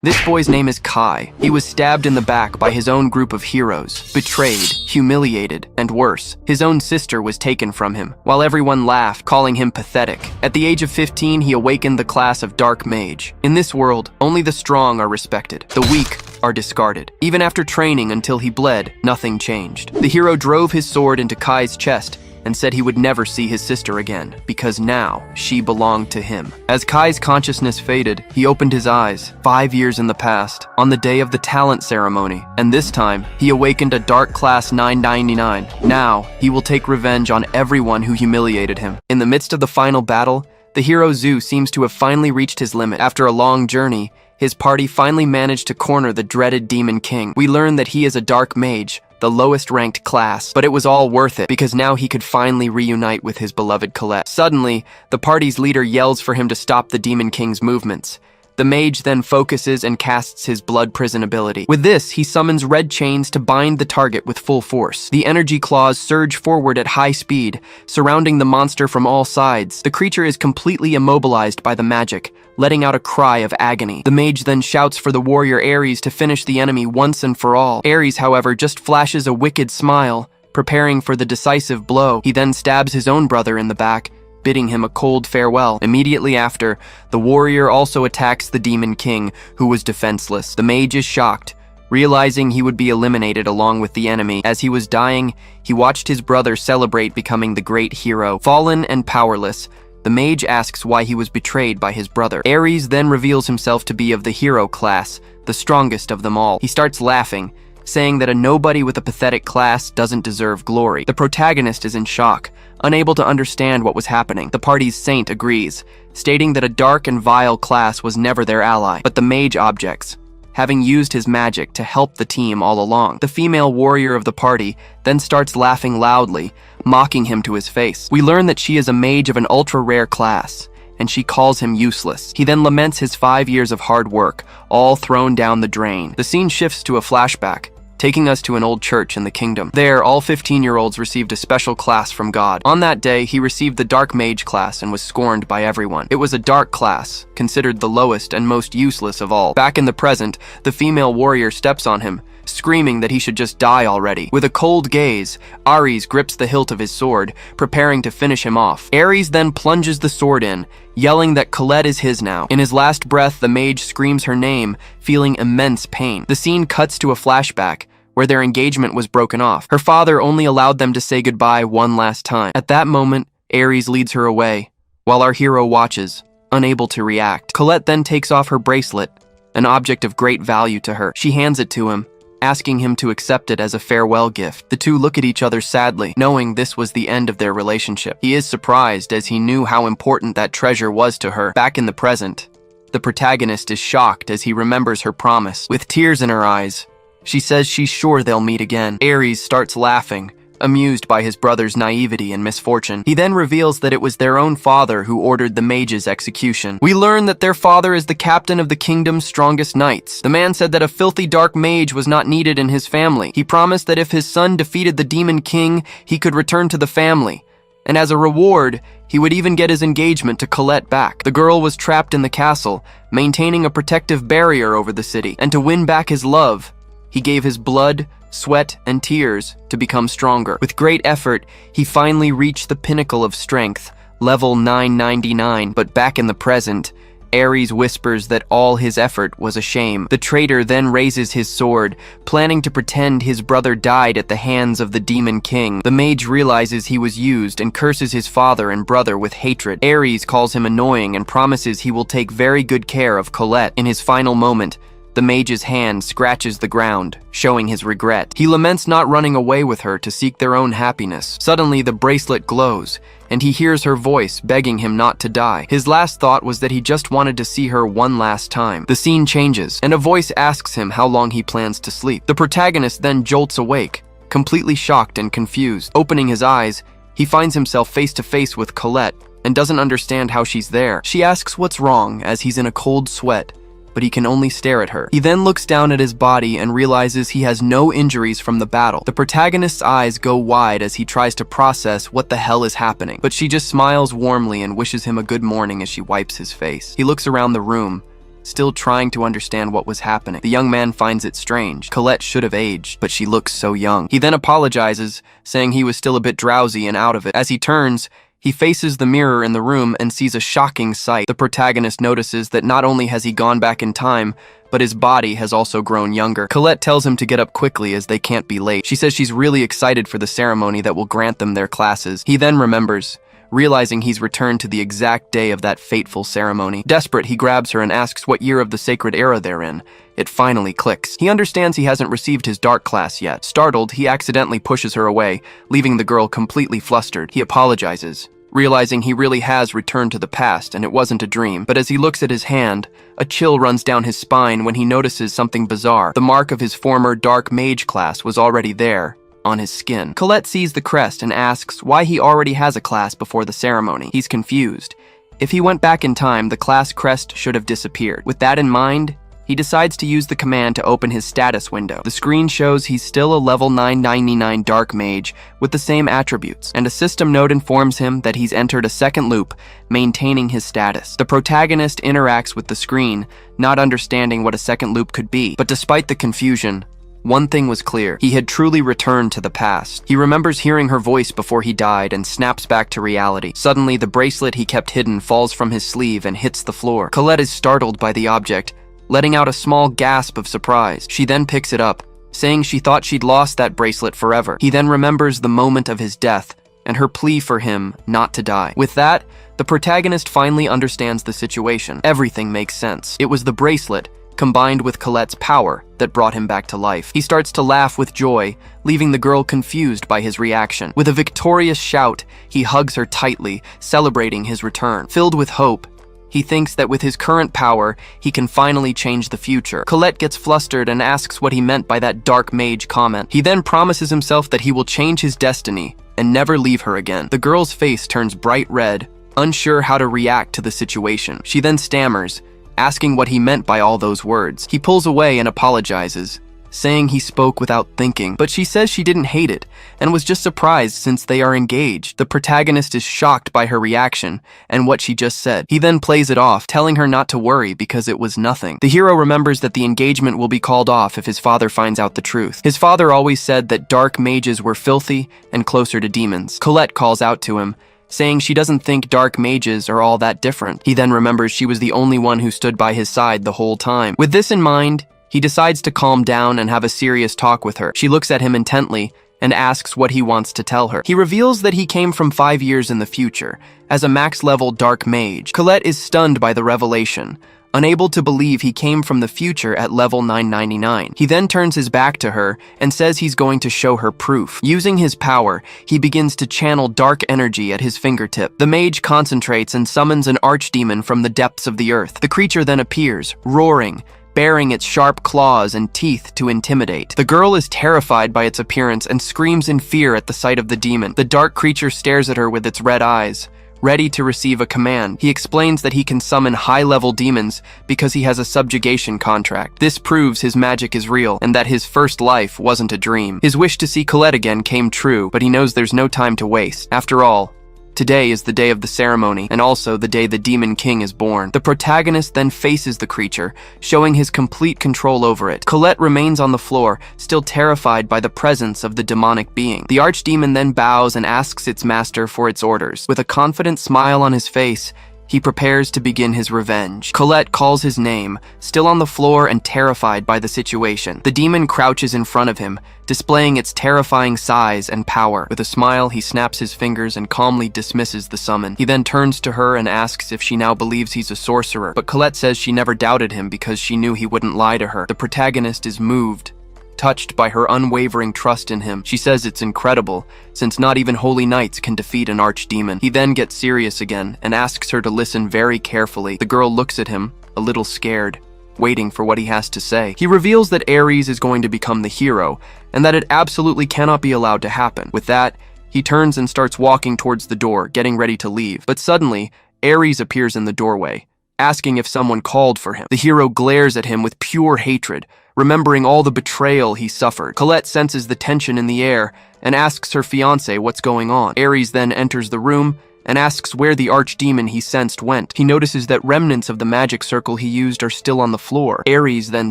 This boy's name is Kai. He was stabbed in the back by his own group of heroes, betrayed, humiliated, and worse. His own sister was taken from him, while everyone laughed, calling him pathetic. At the age of 15, he awakened the class of Dark Mage. In this world, only the strong are respected. The weak are discarded. Even after training until he bled, nothing changed. The hero drove his sword into Kai's chest and said he would never see his sister again, because now she belonged to him. As Kai's consciousness faded, he opened his eyes, 5 years in the past, on the day of the talent ceremony, and this time, he awakened a Dark Class 999. Now, he will take revenge on everyone who humiliated him. In the midst of the final battle, the hero Zu seems to have finally reached his limit. After a long journey, his party finally managed to corner the dreaded Demon King. We learn that he is a Dark Mage, the lowest ranked class, but it was all worth it because now he could finally reunite with his beloved Colette. Suddenly, the party's leader yells for him to stop the Demon King's movements. The mage then focuses and casts his blood prison ability. With this, he summons red chains to bind the target with full force. The energy claws surge forward at high speed, surrounding the monster from all sides. The creature is completely immobilized by the magic, letting out a cry of agony. The mage then shouts for the warrior Ares to finish the enemy once and for all. Ares, however, just flashes a wicked smile, preparing for the decisive blow. He then stabs his own brother in the back, bidding him a cold farewell. Immediately after, the warrior also attacks the Demon King, who was defenseless. The mage is shocked, realizing he would be eliminated along with the enemy. As he was dying, he watched his brother celebrate becoming the great hero. Fallen and powerless, the mage asks why he was betrayed by his brother. Ares then reveals himself to be of the hero class, the strongest of them all. He starts laughing, saying that a nobody with a pathetic class doesn't deserve glory. The protagonist is in shock, unable to understand what was happening. The party's saint agrees, stating that a dark and vile class was never their ally, but the mage objects, having used his magic to help the team all along. The female warrior of the party then starts laughing loudly, mocking him to his face. We learn that she is a mage of an ultra-rare class, and she calls him useless. He then laments his 5 years of hard work, all thrown down the drain. The scene shifts to a flashback, taking us to an old church in the kingdom. There, all 15-year-olds received a special class from God. On that day, he received the Dark Mage class and was scorned by everyone. It was a dark class, considered the lowest and most useless of all. Back in the present, the female warrior steps on him, screaming that he should just die already. With a cold gaze, Ares grips the hilt of his sword, preparing to finish him off. Ares then plunges the sword in, yelling that Colette is his now. In his last breath, the mage screams her name, feeling immense pain. The scene cuts to a flashback, where their engagement was broken off. Her father only allowed them to say goodbye one last time. At that moment, Ares leads her away, while our hero watches, unable to react. Colette then takes off her bracelet, an object of great value to her. She hands it to him, asking him to accept it as a farewell gift. The two look at each other sadly, knowing this was the end of their relationship. He is surprised as he knew how important that treasure was to her. Back in the present, the protagonist is shocked as he remembers her promise. With tears in her eyes, she says she's sure they'll meet again. Ares starts laughing, amused by his brother's naivety and misfortune. He then reveals that it was their own father who ordered the mage's execution. We learn that their father is the captain of the kingdom's strongest knights. The man said that a filthy dark mage was not needed in his family. He promised that if his son defeated the Demon King, he could return to the family. And as a reward, he would even get his engagement to Colette back. The girl was trapped in the castle, maintaining a protective barrier over the city. And to win back his love, he gave his blood, sweat, and tears to become stronger. With great effort, he finally reached the pinnacle of strength, level 999. But back in the present, Ares whispers that all his effort was a shame. The traitor then raises his sword, planning to pretend his brother died at the hands of the Demon King. The mage realizes he was used and curses his father and brother with hatred. Ares calls him annoying and promises he will take very good care of Colette. In his final moment, the mage's hand scratches the ground, showing his regret. He laments not running away with her to seek their own happiness. Suddenly, the bracelet glows, and he hears her voice begging him not to die. His last thought was that he just wanted to see her one last time. The scene changes, and a voice asks him how long he plans to sleep. The protagonist then jolts awake, completely shocked and confused. Opening his eyes, he finds himself face to face with Colette and doesn't understand how she's there. She asks what's wrong as he's in a cold sweat, but he can only stare at her. He then looks down at his body and realizes he has no injuries from the battle. The protagonist's eyes go wide as he tries to process what the hell is happening, but she just smiles warmly and wishes him a good morning as she wipes his face. He looks around the room, still trying to understand what was happening. The young man finds it strange. Colette should have aged, but she looks so young. He then apologizes, saying he was still a bit drowsy and out of it. As he turns, he faces the mirror in the room and sees a shocking sight. The protagonist notices that not only has he gone back in time, but his body has also grown younger. Colette tells him to get up quickly as they can't be late. She says she's really excited for the ceremony that will grant them their classes. He then remembers, realizing he's returned to the exact day of that fateful ceremony. Desperate, he grabs her and asks what year of the sacred era they're in. It finally clicks. He understands he hasn't received his dark class yet. Startled, he accidentally pushes her away, leaving the girl completely flustered. He apologizes, realizing he really has returned to the past and it wasn't a dream. But as he looks at his hand, a chill runs down his spine when he notices something bizarre. The mark of his former dark mage class was already there, on his skin. Colette sees the crest and asks why he already has a class before the ceremony. He's confused. If he went back in time, the class crest should have disappeared. With that in mind, he decides to use the command to open his status window. The screen shows he's still a level 999 dark mage with the same attributes, and a system note informs him that he's entered a second loop, maintaining his status. The protagonist interacts with the screen, not understanding what a second loop could be, but despite the confusion, one thing was clear. He had truly returned to the past. He remembers hearing her voice before he died and snaps back to reality. Suddenly, the bracelet he kept hidden falls from his sleeve and hits the floor. Colette is startled by the object, letting out a small gasp of surprise. She then picks it up, saying she thought she'd lost that bracelet forever. He then remembers the moment of his death and her plea for him not to die. With that, the protagonist finally understands the situation. Everything makes sense. It was the bracelet, combined with Colette's power, that brought him back to life. He starts to laugh with joy, leaving the girl confused by his reaction. With a victorious shout, he hugs her tightly, celebrating his return. Filled with hope, he thinks that with his current power, he can finally change the future. Colette gets flustered and asks what he meant by that dark mage comment. He then promises himself that he will change his destiny and never leave her again. The girl's face turns bright red, unsure how to react to the situation. She then stammers, asking what he meant by all those words. He pulls away and apologizes, saying he spoke without thinking, but she says she didn't hate it and was just surprised since they are engaged. The protagonist is shocked by her reaction and what she just said. He then plays it off, telling her not to worry because it was nothing. The hero remembers that the engagement will be called off if his father finds out the truth. His father always said that dark mages were filthy and closer to demons. Colette calls out to him, saying she doesn't think dark mages are all that different. He then remembers she was the only one who stood by his side the whole time. With this in mind, he decides to calm down and have a serious talk with her. She looks at him intently and asks what he wants to tell her. He reveals that he came from 5 years in the future, as a max-level dark mage. Colette is stunned by the revelation, unable to believe he came from the future at level 999. He then turns his back to her and says he's going to show her proof. Using his power, he begins to channel dark energy at his fingertip. The mage concentrates and summons an archdemon from the depths of the earth. The creature then appears, roaring, baring its sharp claws and teeth to intimidate. The girl is terrified by its appearance and screams in fear at the sight of the demon. The dark creature stares at her with its red eyes, ready to receive a command. He explains that he can summon high-level demons because he has a subjugation contract. This proves his magic is real and that his first life wasn't a dream. His wish to see Colette again came true, but he knows there's no time to waste. After all, today is the day of the ceremony, and also the day the Demon King is born. The protagonist then faces the creature, showing his complete control over it. Colette remains on the floor, still terrified by the presence of the demonic being. The archdemon then bows and asks its master for its orders. With a confident smile on his face, he prepares to begin his revenge. Colette calls his name, still on the floor and terrified by the situation. The demon crouches in front of him, displaying its terrifying size and power. With a smile, he snaps his fingers and calmly dismisses the summon. He then turns to her and asks if she now believes he's a sorcerer, but Colette says she never doubted him because she knew he wouldn't lie to her. The protagonist is moved, touched by her unwavering trust in him. She says it's incredible, since not even holy knights can defeat an archdemon. He then gets serious again and asks her to listen very carefully. The girl looks at him, a little scared, waiting for what he has to say. He reveals that Ares is going to become the hero, and that it absolutely cannot be allowed to happen. With that, he turns and starts walking towards the door, getting ready to leave. But suddenly, Ares appears in the doorway, asking if someone called for him. The hero glares at him with pure hatred, remembering all the betrayal he suffered. Colette senses the tension in the air and asks her fiancé what's going on. Ares then enters the room and asks where the archdemon he sensed went. He notices that remnants of the magic circle he used are still on the floor. Ares then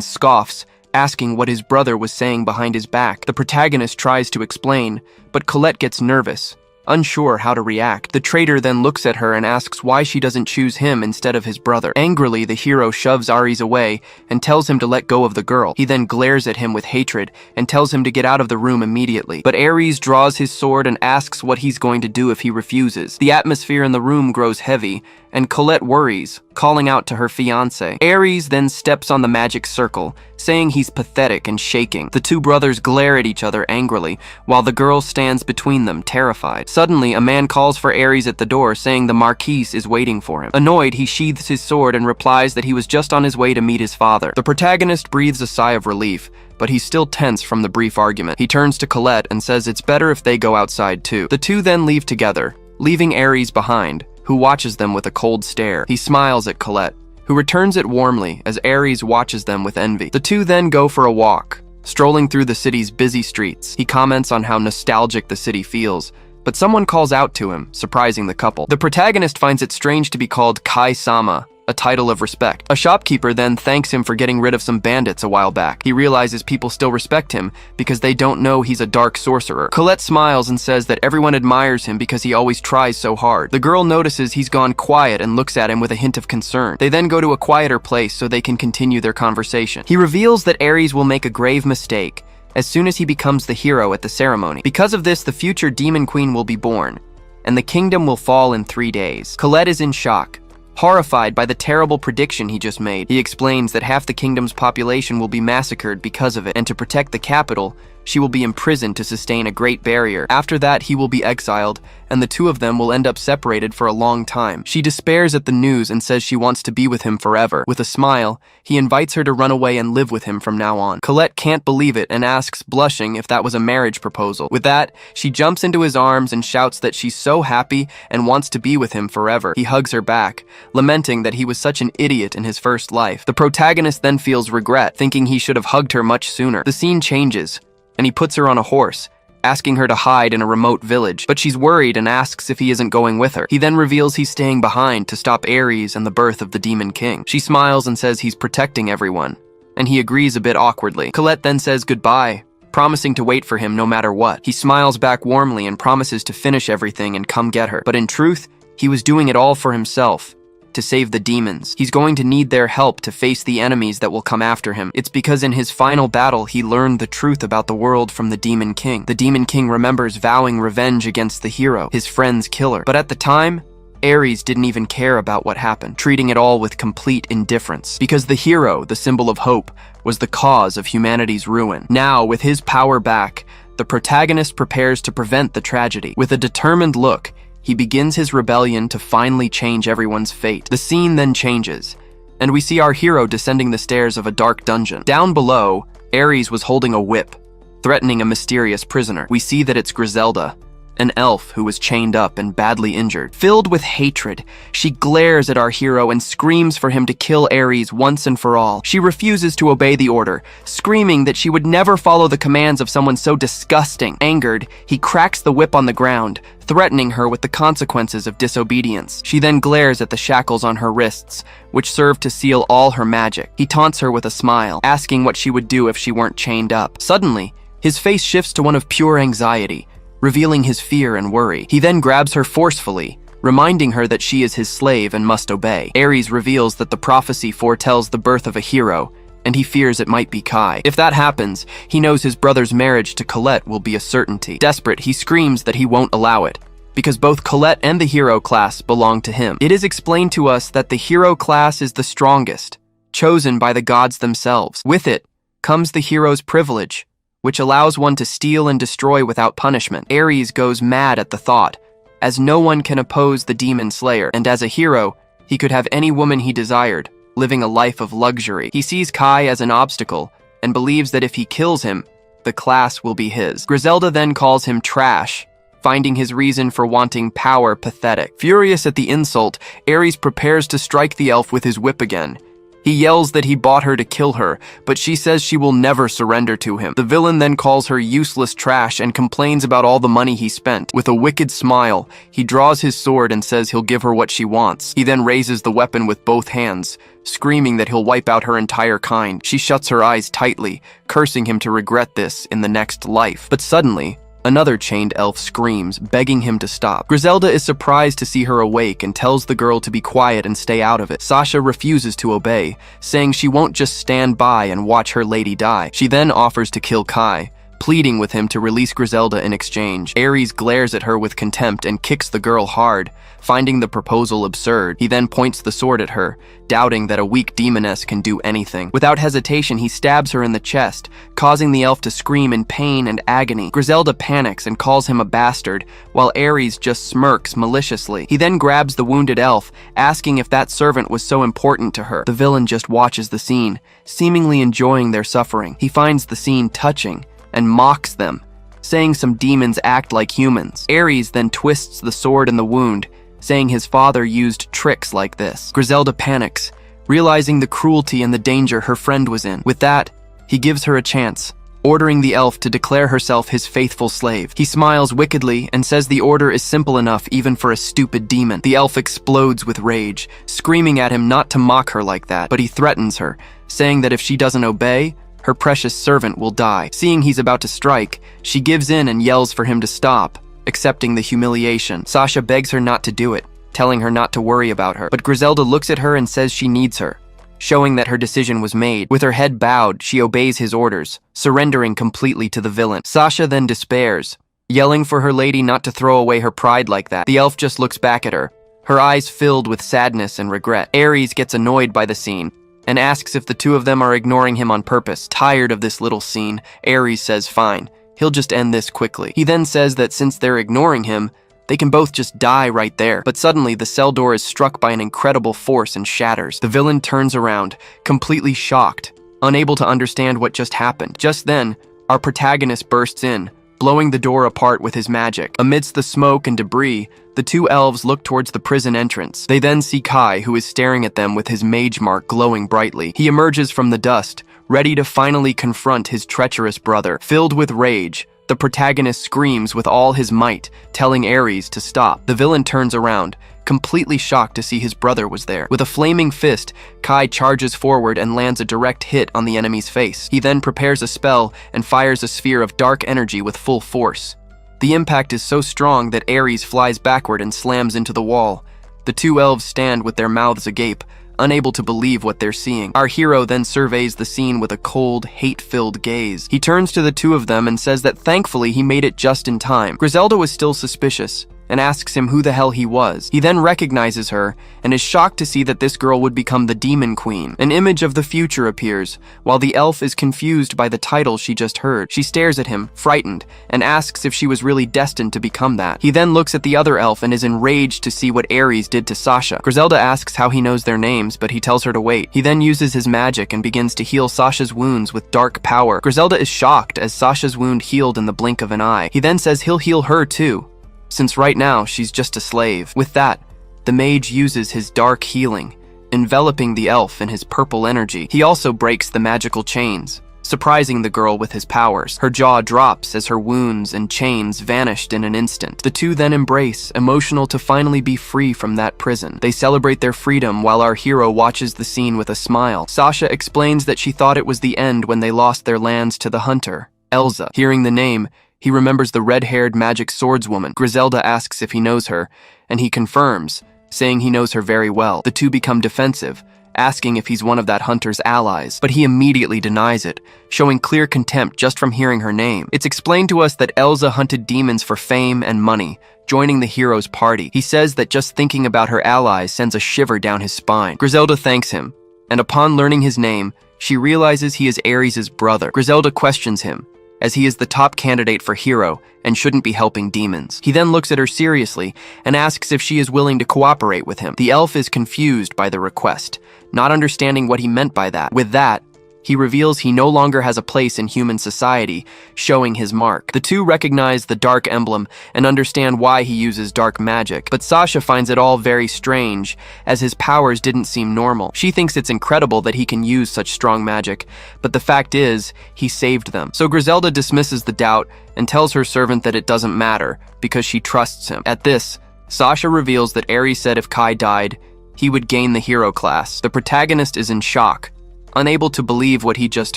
scoffs, asking what his brother was saying behind his back. The protagonist tries to explain, but Colette gets nervous, unsure how to react. The traitor then looks at her and asks why she doesn't choose him instead of his brother. Angrily, the hero shoves Ares away and tells him to let go of the girl. He then glares at him with hatred and tells him to get out of the room immediately. But Ares draws his sword and asks what he's going to do if he refuses. The atmosphere in the room grows heavy, and Colette worries, calling out to her fiancé. Ares then steps on the magic circle, saying he's pathetic and shaking. The two brothers glare at each other angrily, while the girl stands between them, terrified. Suddenly, a man calls for Ares at the door, saying the Marquise is waiting for him. Annoyed, he sheathes his sword and replies that he was just on his way to meet his father. The protagonist breathes a sigh of relief, but he's still tense from the brief argument. He turns to Colette and says it's better if they go outside too. The two then leave together, leaving Ares behind, who watches them with a cold stare. He smiles at Colette, who returns it warmly as Ares watches them with envy. The two then go for a walk, strolling through the city's busy streets. He comments on how nostalgic the city feels, but someone calls out to him, surprising the couple. The protagonist finds it strange to be called Kai-sama, a title of respect. A shopkeeper then thanks him for getting rid of some bandits a while back. He realizes people still respect him because they don't know he's a dark sorcerer. Colette smiles and says that everyone admires him because he always tries so hard. The girl notices he's gone quiet and looks at him with a hint of concern. They then go to a quieter place so they can continue their conversation. He reveals that Ares will make a grave mistake as soon as he becomes the hero at the ceremony. Because of this, the future demon queen will be born, and the kingdom will fall in 3 days. Colette is in shock, horrified by the terrible prediction he just made. He explains that half the kingdom's population will be massacred because of it, and to protect the capital, she will be imprisoned to sustain a great barrier. After that, he will be exiled, and the two of them will end up separated for a long time. She despairs at the news and says she wants to be with him forever. With a smile, he invites her to run away and live with him from now on. Colette can't believe it and asks, blushing, if that was a marriage proposal. With that, she jumps into his arms and shouts that she's so happy and wants to be with him forever. He hugs her back, lamenting that he was such an idiot in his first life. The protagonist then feels regret, thinking he should have hugged her much sooner. The scene changes, and he puts her on a horse, asking her to hide in a remote village, but she's worried and asks if he isn't going with her. He then reveals he's staying behind to stop Ares and the birth of the Demon King. She smiles and says he's protecting everyone, and he agrees a bit awkwardly. Colette then says goodbye, promising to wait for him no matter what. He smiles back warmly and promises to finish everything and come get her. But in truth, he was doing it all for himself, to save the demons. He's going to need their help to face the enemies that will come after him. It's because in his final battle, he learned the truth about the world from the Demon King. The Demon King remembers vowing revenge against the hero, his friend's killer. But at the time, Ares didn't even care about what happened, treating it all with complete indifference. Because the hero, the symbol of hope, was the cause of humanity's ruin. Now, with his power back, the protagonist prepares to prevent the tragedy. With a determined look, he begins his rebellion to finally change everyone's fate. The scene then changes, and we see our hero descending the stairs of a dark dungeon. Down below, Ares was holding a whip, threatening a mysterious prisoner. We see that it's Griselda, an elf who was chained up and badly injured. Filled with hatred, she glares at our hero and screams for him to kill Ares once and for all. She refuses to obey the order, screaming that she would never follow the commands of someone so disgusting. Angered, he cracks the whip on the ground, threatening her with the consequences of disobedience. She then glares at the shackles on her wrists, which serve to seal all her magic. He taunts her with a smile, asking what she would do if she weren't chained up. Suddenly, his face shifts to one of pure anxiety, revealing his fear and worry. He then grabs her forcefully, reminding her that she is his slave and must obey. Ares reveals that the prophecy foretells the birth of a hero, and he fears it might be Kai. If that happens, he knows his brother's marriage to Colette will be a certainty. Desperate, he screams that he won't allow it, because both Colette and the hero class belong to him. It is explained to us that the hero class is the strongest, chosen by the gods themselves. With it comes the hero's privilege, which allows one to steal and destroy without punishment. Ares goes mad at the thought, as no one can oppose the demon slayer, and as a hero, he could have any woman he desired, living a life of luxury. He sees Kai as an obstacle, and believes that if he kills him, the class will be his. Griselda then calls him trash, finding his reason for wanting power pathetic. Furious at the insult, Ares prepares to strike the elf with his whip again. He yells that he bought her to kill her, but she says she will never surrender to him. The villain then calls her useless trash and complains about all the money he spent. With a wicked smile, he draws his sword and says he'll give her what she wants. He then raises the weapon with both hands, screaming that he'll wipe out her entire kind. She shuts her eyes tightly, cursing him to regret this in the next life. But suddenly, another chained elf screams, begging him to stop. Griselda is surprised to see her awake and tells the girl to be quiet and stay out of it. Sasha refuses to obey, saying she won't just stand by and watch her lady die. She then offers to kill Kai, pleading with him to release Griselda in exchange. Ares glares at her with contempt and kicks the girl hard, finding the proposal absurd. He then points the sword at her, doubting that a weak demoness can do anything. Without hesitation, he stabs her in the chest, causing the elf to scream in pain and agony. Griselda panics and calls him a bastard, while Ares just smirks maliciously. He then grabs the wounded elf, asking if that servant was so important to her. The villain just watches the scene, seemingly enjoying their suffering. He finds the scene touching and mocks them, saying some demons act like humans. Ares then twists the sword in the wound, saying his father used tricks like this. Griselda panics, realizing the cruelty and the danger her friend was in. With that, he gives her a chance, ordering the elf to declare herself his faithful slave. He smiles wickedly and says the order is simple enough even for a stupid demon. The elf explodes with rage, screaming at him not to mock her like that, but he threatens her, saying that if she doesn't obey, her precious servant will die. Seeing he's about to strike, she gives in and yells for him to stop, accepting the humiliation. Sasha begs her not to do it, telling her not to worry about her. But Griselda looks at her and says she needs her, showing that her decision was made. With her head bowed, she obeys his orders, surrendering completely to the villain. Sasha then despairs, yelling for her lady not to throw away her pride like that. The elf just looks back at her, her eyes filled with sadness and regret. Ares gets annoyed by the scene and asks if the two of them are ignoring him on purpose. Tired of this little scene, Ares says fine, he'll just end this quickly. He then says that since they're ignoring him, they can both just die right there. But suddenly, the cell door is struck by an incredible force and shatters. The villain turns around, completely shocked, unable to understand what just happened. Just then, our protagonist bursts in, blowing the door apart with his magic. Amidst the smoke and debris, the two elves look towards the prison entrance. They then see Kai, who is staring at them with his mage mark glowing brightly. He emerges from the dust, ready to finally confront his treacherous brother. Filled with rage, the protagonist screams with all his might, telling Ares to stop. The villain turns around, completely shocked to see his brother was there. With a flaming fist, Kai charges forward and lands a direct hit on the enemy's face. He then prepares a spell and fires a sphere of dark energy with full force. The impact is so strong that Ares flies backward and slams into the wall. The two elves stand with their mouths agape, unable to believe what they're seeing. Our hero then surveys the scene with a cold, hate-filled gaze. He turns to the two of them and says that thankfully he made it just in time. Griselda was still suspicious and asks him who the hell he was. He then recognizes her and is shocked to see that this girl would become the Demon Queen. An image of the future appears, while the elf is confused by the title she just heard. She stares at him, frightened, and asks if she was really destined to become that. He then looks at the other elf and is enraged to see what Ares did to Sasha. Griselda asks how he knows their names, but he tells her to wait. He then uses his magic and begins to heal Sasha's wounds with dark power. Griselda is shocked as Sasha's wound healed in the blink of an eye. He then says he'll heal her too, since right now she's just a slave. With that, the mage uses his dark healing, enveloping the elf in his purple energy. He also breaks the magical chains, surprising the girl with his powers. Her jaw drops as her wounds and chains vanished in an instant. The two then embrace, emotional to finally be free from that prison. They celebrate their freedom while our hero watches the scene with a smile. Sasha explains that she thought it was the end when they lost their lands to the hunter, Elsa. Hearing the name, he remembers the red-haired magic swordswoman. Griselda asks if he knows her, and he confirms, saying he knows her very well. The two become defensive, asking if he's one of that hunter's allies, but he immediately denies it, showing clear contempt just from hearing her name. It's explained to us that Elsa hunted demons for fame and money, joining the hero's party. He says that just thinking about her allies sends a shiver down his spine. Griselda thanks him, and upon learning his name, she realizes he is Ares' brother. Griselda questions him, as he is the top candidate for hero and shouldn't be helping demons. He then looks at her seriously and asks if she is willing to cooperate with him. The elf is confused by the request, not understanding what he meant by that. With that, he reveals he no longer has a place in human society, showing his mark. The two recognize the dark emblem and understand why he uses dark magic, but Sasha finds it all very strange, as his powers didn't seem normal. She thinks it's incredible that he can use such strong magic, but the fact is, he saved them. So Griselda dismisses the doubt and tells her servant that it doesn't matter, because she trusts him. At this, Sasha reveals that Aries said if Kai died, he would gain the hero class. The protagonist is in shock, unable to believe what he just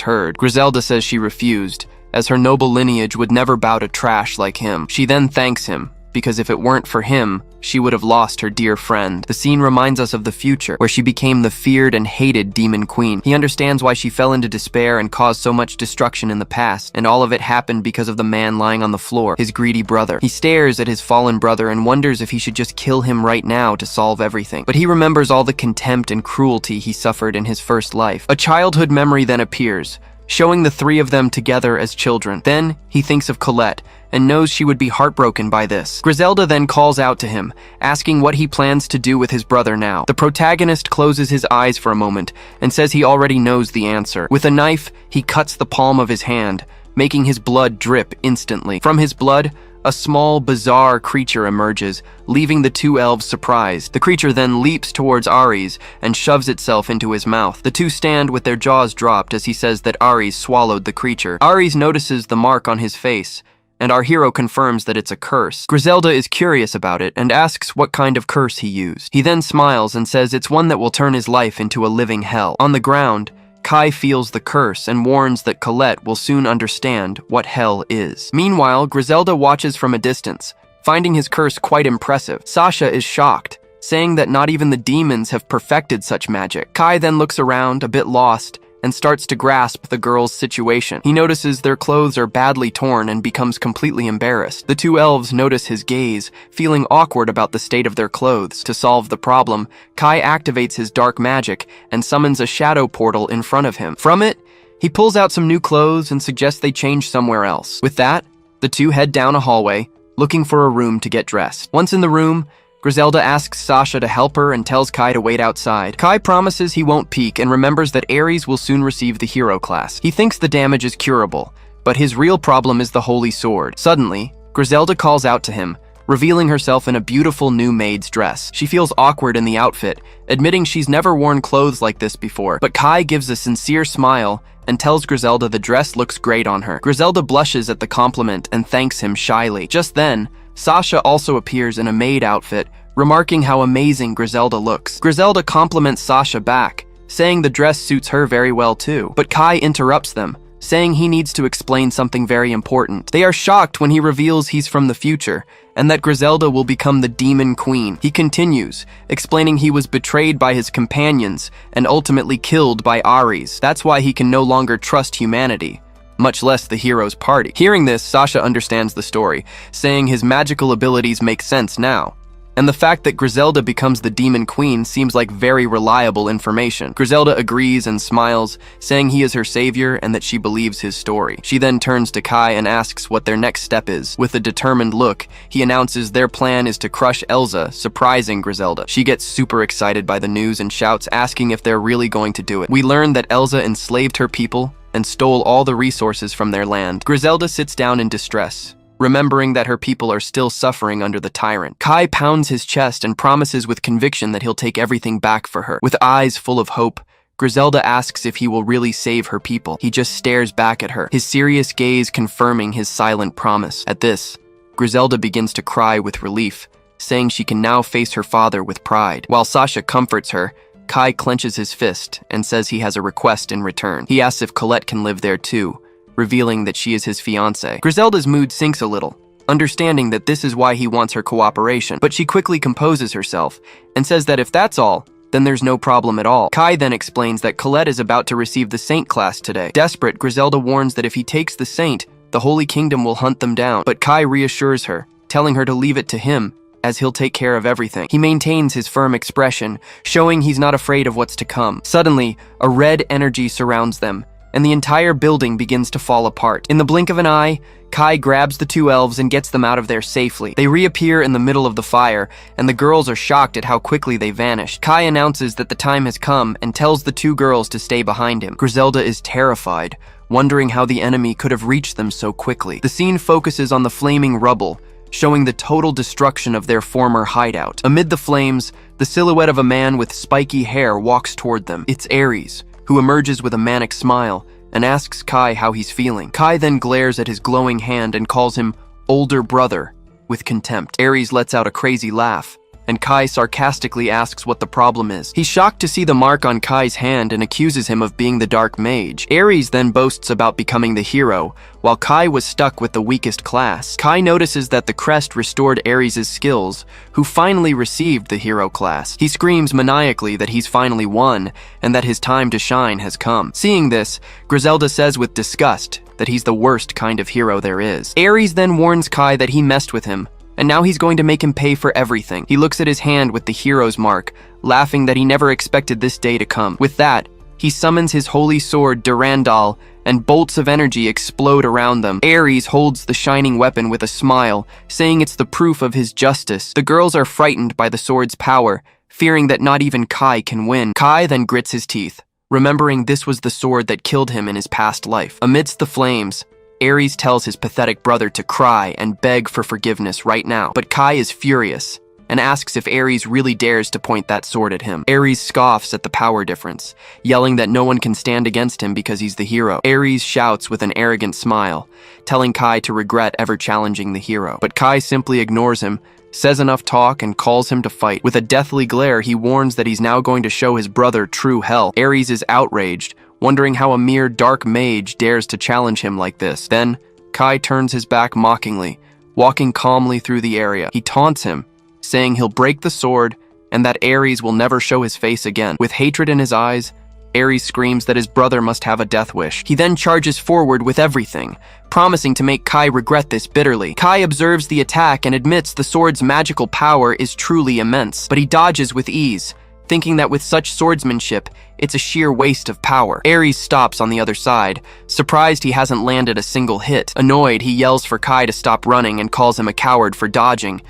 heard. Griselda says she refused, as her noble lineage would never bow to trash like him. She then thanks him, because if it weren't for him, she would have lost her dear friend. The scene reminds us of the future, where she became the feared and hated demon queen. He understands why she fell into despair and caused so much destruction in the past, and all of it happened because of the man lying on the floor, his greedy brother. He stares at his fallen brother and wonders if he should just kill him right now to solve everything. But he remembers all the contempt and cruelty he suffered in his first life. A childhood memory then appears, showing the three of them together as children. Then, he thinks of Colette, and knows she would be heartbroken by this. Griselda then calls out to him, asking what he plans to do with his brother now. The protagonist closes his eyes for a moment, and says he already knows the answer. With a knife, he cuts the palm of his hand, making his blood drip instantly. From his blood, a small, bizarre creature emerges, leaving the two elves surprised. The creature then leaps towards Aries and shoves itself into his mouth. The two stand with their jaws dropped as he says that Aries swallowed the creature. Aries notices the mark on his face, and our hero confirms that it's a curse. Griselda is curious about it and asks what kind of curse he used. He then smiles and says it's one that will turn his life into a living hell. On the ground, Kai feels the curse and warns that Colette will soon understand what hell is. Meanwhile, Griselda watches from a distance, finding his curse quite impressive. Sasha is shocked, saying that not even the demons have perfected such magic. Kai then looks around, a bit lost, and starts to grasp the girls' situation. He notices their clothes are badly torn and becomes completely embarrassed. The two elves notice his gaze, feeling awkward about the state of their clothes. To solve the problem, Kai activates his dark magic and summons a shadow portal in front of him. From it, he pulls out some new clothes and suggests they change somewhere else. With that, the two head down a hallway, looking for a room to get dressed. Once in the room, Griselda asks Sasha to help her and tells Kai to wait outside. Kai promises he won't peek and remembers that Aries will soon receive the hero class. He thinks the damage is curable, but his real problem is the holy sword. Suddenly, Griselda calls out to him, revealing herself in a beautiful new maid's dress. She feels awkward in the outfit, admitting she's never worn clothes like this before, but Kai gives a sincere smile and tells Griselda the dress looks great on her. Griselda blushes at the compliment and thanks him shyly. Just then, Sasha also appears in a maid outfit, remarking how amazing Griselda looks. Griselda compliments Sasha back, saying the dress suits her very well too. But Kai interrupts them, saying he needs to explain something very important. They are shocked when he reveals he's from the future, and that Griselda will become the demon queen. He continues, explaining he was betrayed by his companions and ultimately killed by Aries. That's why he can no longer trust humanity, much less the hero's party. Hearing this, Sasha understands the story, saying his magical abilities make sense now. And the fact that Griselda becomes the demon queen seems like very reliable information. Griselda agrees and smiles, saying he is her savior and that she believes his story. She then turns to Kai and asks what their next step is. With a determined look, he announces their plan is to crush Elsa, surprising Griselda. She gets super excited by the news and shouts, asking if they're really going to do it. We learn that Elsa enslaved her people and stole all the resources from their land. Griselda sits down in distress, remembering that her people are still suffering under the tyrant. Kai pounds his chest and promises with conviction that he'll take everything back for her. With eyes full of hope, Griselda asks if he will really save her people. He just stares back at her, his serious gaze confirming his silent promise. At this, Griselda begins to cry with relief, saying she can now face her father with pride. While Sasha comforts her, Kai clenches his fist and says he has a request in return. He asks if Colette can live there too, revealing that she is his fiancée. Griselda's mood sinks a little, understanding that this is why he wants her cooperation, but she quickly composes herself and says that if that's all, then there's no problem at all. Kai then explains that Colette is about to receive the Saint class today. Desperate, Griselda warns that if he takes the Saint, the Holy Kingdom will hunt them down, but Kai reassures her, telling her to leave it to him, as he'll take care of everything. He maintains his firm expression, showing he's not afraid of what's to come. Suddenly, a red energy surrounds them, and the entire building begins to fall apart. In the blink of an eye, Kai grabs the two elves and gets them out of there safely. They reappear in the middle of the fire, and the girls are shocked at how quickly they vanished. Kai announces that the time has come and tells the two girls to stay behind him. Griselda is terrified, wondering how the enemy could have reached them so quickly. The scene focuses on the flaming rubble, showing the total destruction of their former hideout. Amid the flames, the silhouette of a man with spiky hair walks toward them. It's Ares, who emerges with a manic smile and asks Kai how he's feeling. Kai then glares at his glowing hand and calls him older brother with contempt. Ares lets out a crazy laugh, and Kai sarcastically asks what the problem is. He's shocked to see the mark on Kai's hand and accuses him of being the dark mage. Ares then boasts about becoming the hero, while Kai was stuck with the weakest class. Kai notices that the crest restored Ares' skills, who finally received the hero class. He screams maniacally that he's finally won, and that his time to shine has come. Seeing this, Griselda says with disgust that he's the worst kind of hero there is. Ares then warns Kai that he messed with him, and now he's going to make him pay for everything. He looks at his hand with the hero's mark, laughing that he never expected this day to come. With that, he summons his holy sword, Durandal, and bolts of energy explode around them. Ares holds the shining weapon with a smile, saying it's the proof of his justice. The girls are frightened by the sword's power, fearing that not even Kai can win. Kai then grits his teeth, remembering this was the sword that killed him in his past life. Amidst the flames, Ares tells his pathetic brother to cry and beg for forgiveness right now. But Kai is furious and asks if Ares really dares to point that sword at him. Ares scoffs at the power difference, yelling that no one can stand against him because he's the hero. Ares shouts with an arrogant smile, telling Kai to regret ever challenging the hero. But Kai simply ignores him, says enough talk, and calls him to fight. With a deathly glare, he warns that he's now going to show his brother true hell. Ares is outraged, wondering how a mere dark mage dares to challenge him like this. Then, Kai turns his back mockingly, walking calmly through the area. He taunts him, saying he'll break the sword and that Ares will never show his face again. With hatred in his eyes, Ares screams that his brother must have a death wish. He then charges forward with everything, promising to make Kai regret this bitterly. Kai observes the attack and admits the sword's magical power is truly immense, but he dodges with ease, thinking that with such swordsmanship, it's a sheer waste of power. Ares stops on the other side, surprised he hasn't landed a single hit. Annoyed, he yells for Kai to stop running and calls him a coward for dodging.